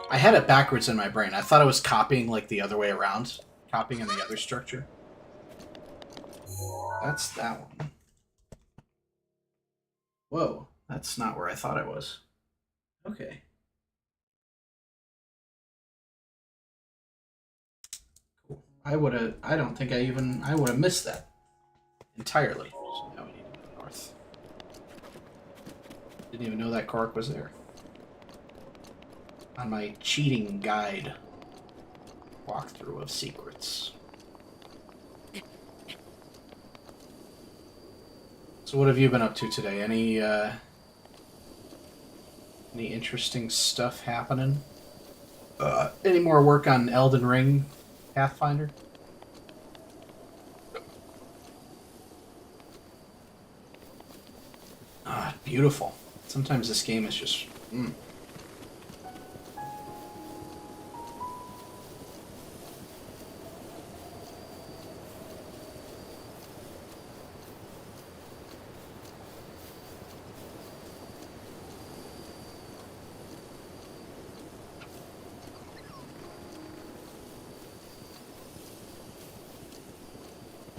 I had it backwards in my brain. I thought I was copying like the other way around. Copying in the other structure. That's that one. Whoa. That's not where I thought it was. Okay. Cool. I don't think I would have missed that entirely. So now we need to go north. Didn't even know that Korok was there. On my cheating guide walkthrough of secrets. So what have you been up to today? Any interesting stuff happening? Any more work on Elden Ring Pathfinder? Ah, beautiful. Sometimes this game is just...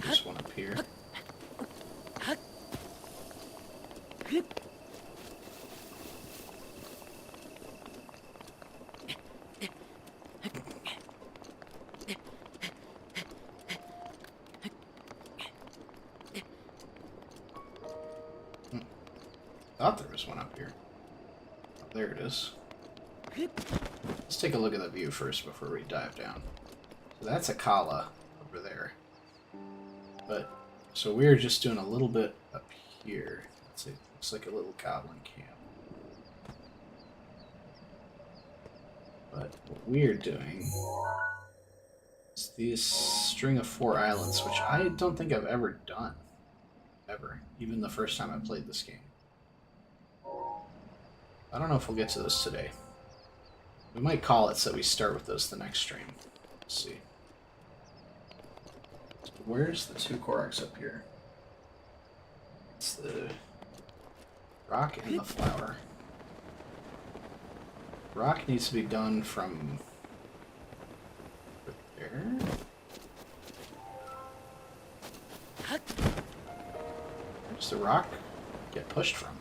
There's one up here. Thought there was one up here. Oh, there it is. Let's take a look at the view first before we dive down. So that's a Kala over there. But, so we're just doing a little bit up here. It looks like a little goblin camp. But what we're doing is this string of 4 islands, which I don't think I've ever done. Ever. Even the first time I played this game. I don't know if we'll get to those today. We might call it so we start with those the next stream. Let's see. So where's the 2 Koroks up here? It's the rock and the flower. Rock needs to be done from there. Where's the rock get pushed from?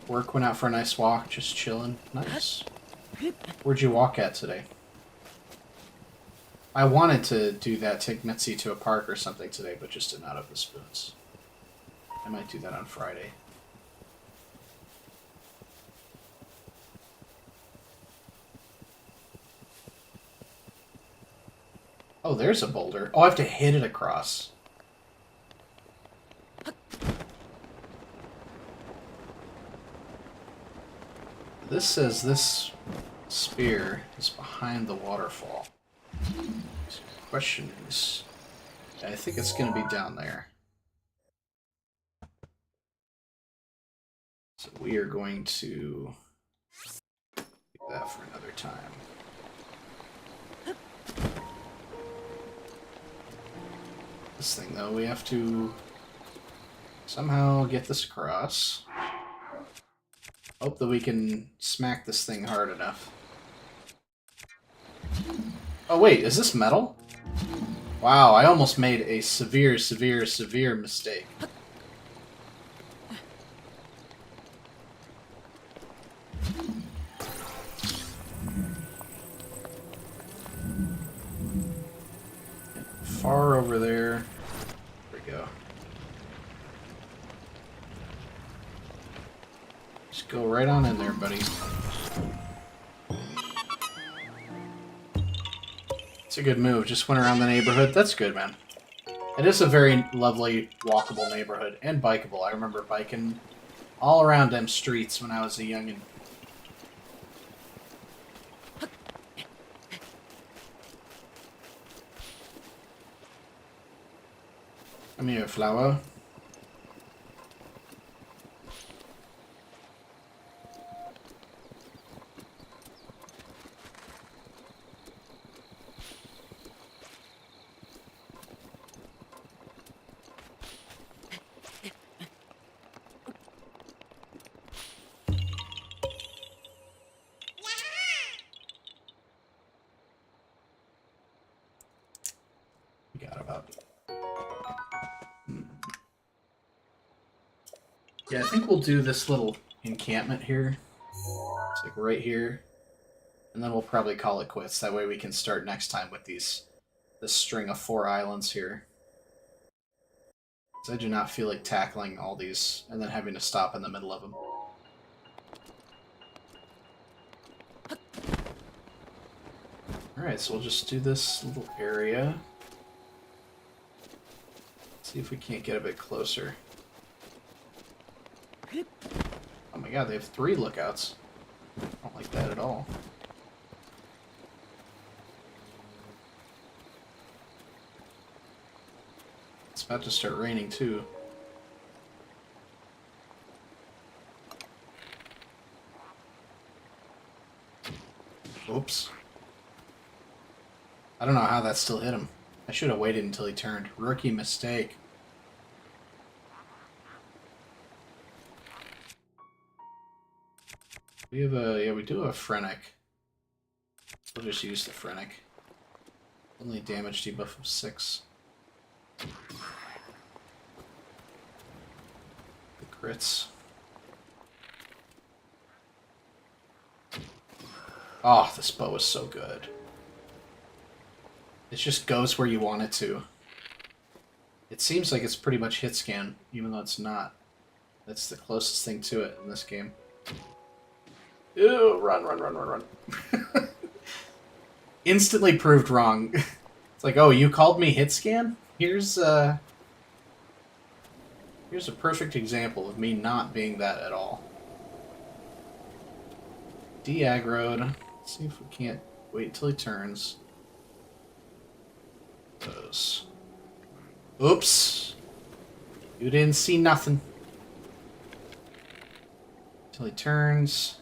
Work went out for a nice walk, just chilling. Nice. Where'd you walk at today? I wanted to do that, take Mitzi to a park or something today, but just did not have the spoons. I might do that on Friday. Oh, there's a boulder. Oh, I have to hit it across. This says this spear is behind the waterfall. So the question is, I think it's going to be down there. So we are going to do that for another time. This thing, though, we have to somehow get this across. Hope that we can smack this thing hard enough. Oh wait, is this metal? Wow, I almost made a severe mistake. Far over there. There we go. Just go right on in there, buddy. It's a good move. Just went around the neighborhood. That's good, man. It is a very lovely, walkable neighborhood. And bikeable. I remember biking all around them streets when I was a youngin'. Come here, flower. Forgot about it. Yeah, I think we'll do this little encampment here. It's like right here. And then we'll probably call it quits. That way we can start next time with this string of 4 islands here. Because I do not feel like tackling all these and then having to stop in the middle of them. Alright, so we'll just do this little area. See if we can't get a bit closer. Oh my god, they have 3 lookouts. I don't like that at all. It's about to start raining too. Oops. I don't know how that still hit him. I should have waited until he turned. Rookie mistake. We have a, yeah, we do have a Phrenic. We'll just use the Phrenic. Only damage debuff of 6. The crits. Oh, this bow is so good. It just goes where you want it to. It seems like it's pretty much hit scan, even though it's not. That's the closest thing to it in this game. Ew, run, run, run, run, run. Instantly proved wrong. It's like, oh, you called me hit scan? Here's a perfect example of me not being that at all. De-aggroed. Let's see if we can't wait until he turns. Those. Oops. You didn't see nothing. Until he turns.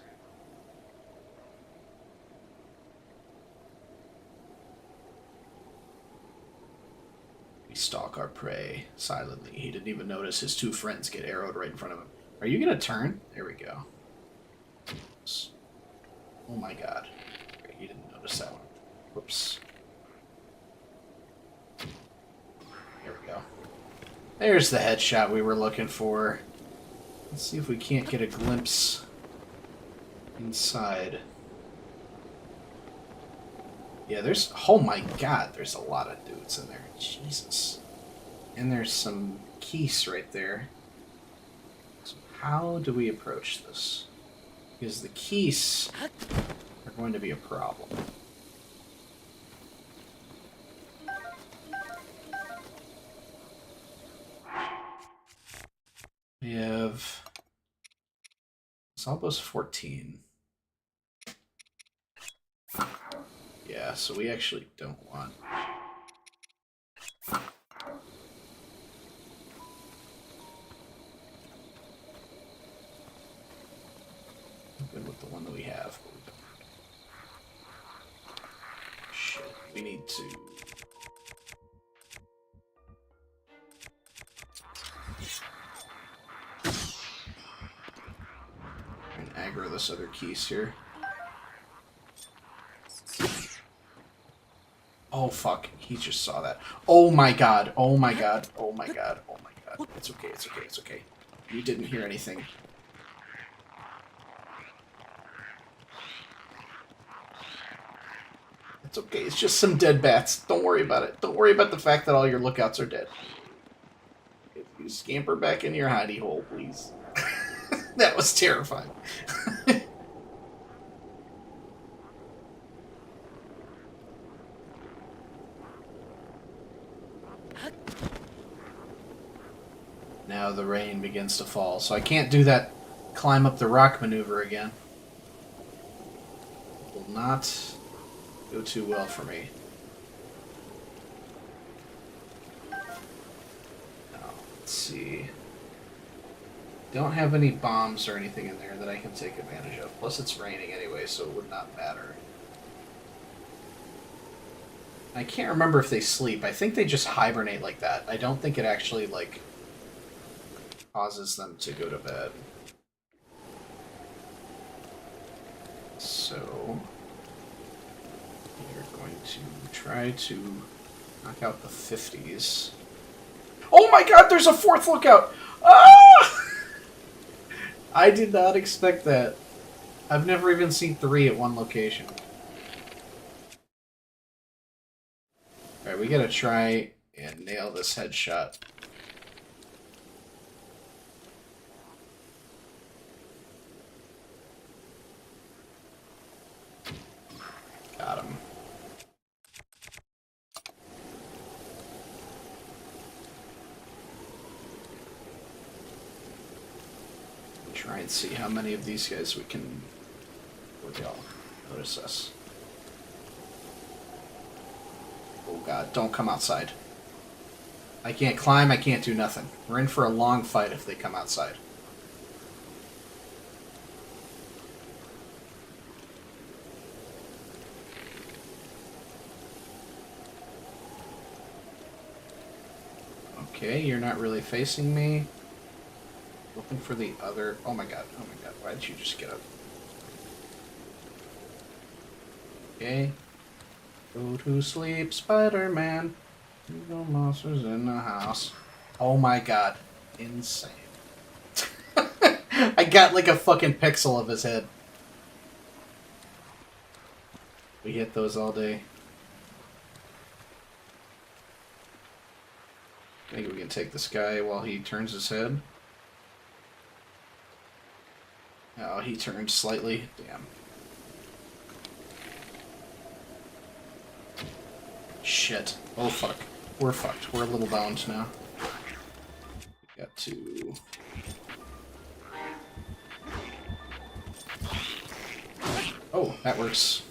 We stalk our prey silently. He didn't even notice his 2 friends get arrowed right in front of him. Are you gonna turn? There we go. Oops. Oh my god. You didn't notice that one. Whoops. There we go. There's the headshot we were looking for. Let's see if we can't get a glimpse inside. Yeah, there's... Oh my god, there's a lot of dudes in there. Jesus. And there's some keys right there. So how do we approach this? Because the keys are going to be a problem. We have... It's almost 14. Yeah, so we actually don't want... I'm good with the one that we have. But we don't... Shit, we need to... Try and aggro this other keys here. Oh fuck, he just saw that. Oh my god, oh my god, oh my god, oh my god. It's okay, it's okay, it's okay. You didn't hear anything. It's okay, it's just some dead bats. Don't worry about it. Don't worry about the fact that all your lookouts are dead. If you scamper back in your hidey hole, please. That was terrifying. Now the rain begins to fall, so I can't do that climb up the rock maneuver again. It will not go too well for me. Now, let's see. Don't have any bombs or anything in there that I can take advantage of. Plus it's raining anyway, so it would not matter. I can't remember if they sleep. I think they just hibernate like that. I don't think it actually, like, causes them to go to bed. So we're going to try to knock out the 50s. Oh my god, there's a fourth lookout! Ah! I did not expect that. I've never even seen 3 at one location. Alright, we gotta try and nail this headshot. Got him. Try and see how many of these guys we can... Where they all notice us. Oh god, don't come outside. I can't climb, I can't do nothing. We're in for a long fight if they come outside. Okay, you're not really facing me. Looking for the other... Oh my god, why did you just get up? Okay. Go to sleep, Spider-Man. No monsters in the house. Oh my god. Insane. I got like a fucking pixel of his head. We hit those all day. I think we can take this guy while he turns his head. Oh, he turned slightly. Damn. Shit. Oh, fuck. We're fucked. We're a little bound now. We got to... Oh, that works.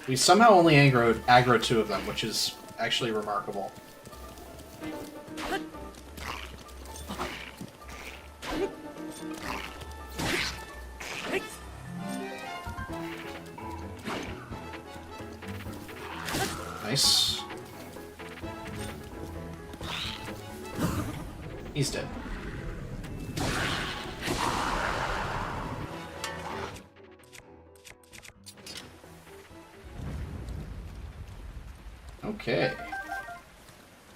We somehow only aggro 2 of them, which is actually remarkable. Nice. He's dead. Okay.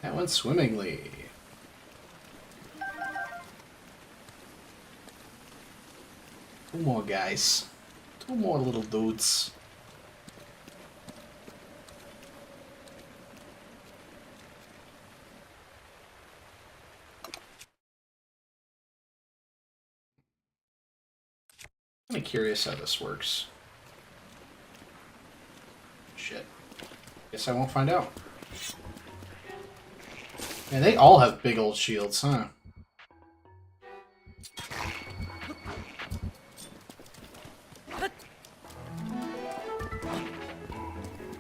That went swimmingly. Two more guys. Two more little dudes. I'm kind of curious how this works. Shit. Guess I won't find out. Man, they all have big old shields, huh?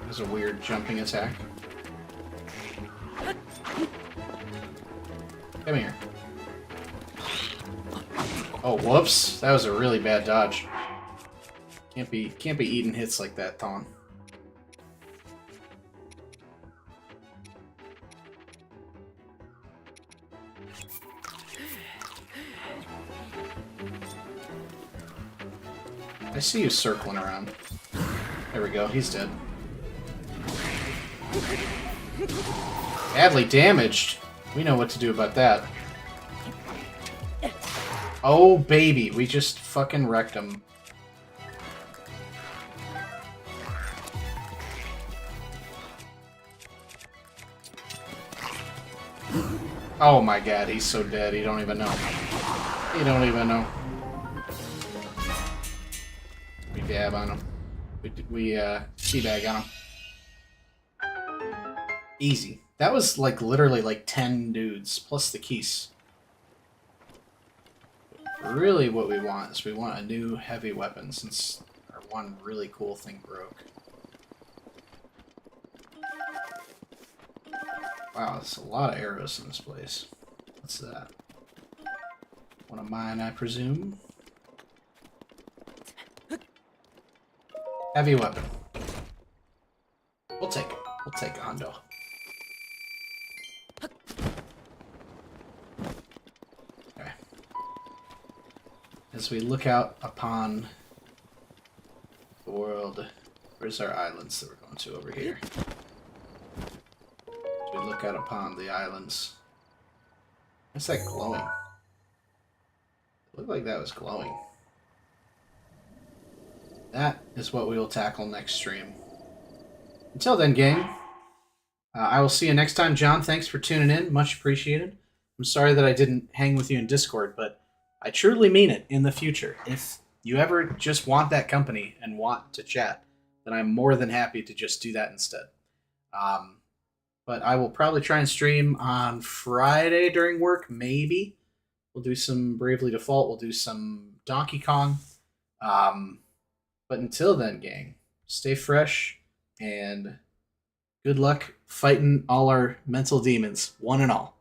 There's a weird jumping attack. Come here. Oh, whoops. That was a really bad dodge. Can't be eating hits like that, Thon. I see you circling around. There we go, he's dead. Badly damaged. We know what to do about that. Oh, baby, we just fucking wrecked him. Oh my god, he's so dead, he don't even know. He don't even know. We dab on him. We teabag on him. Easy. That was like literally like 10 dudes, plus the keys. Really what we want is we want a new heavy weapon since our one really cool thing broke. Wow, there's a lot of arrows in this place. What's that? One of mine, I presume? Heavy weapon. We'll take it. We'll take a hundo. Okay. As we look out upon the world, where's our islands that we're going to over here? As we look out upon the islands. What's that glowing? It looked like that was glowing. That is what we will tackle next stream. Until then, gang, I will see you next time. John, thanks for tuning in. Much appreciated. I'm sorry that I didn't hang with you in Discord, but I truly mean it in the future. If you ever just want that company and want to chat, then I'm more than happy to just do that instead. But I will probably try and stream on Friday during work, maybe. We'll do some Bravely Default. We'll do some Donkey Kong. But until then, gang, stay fresh and good luck fighting all our mental demons, one and all.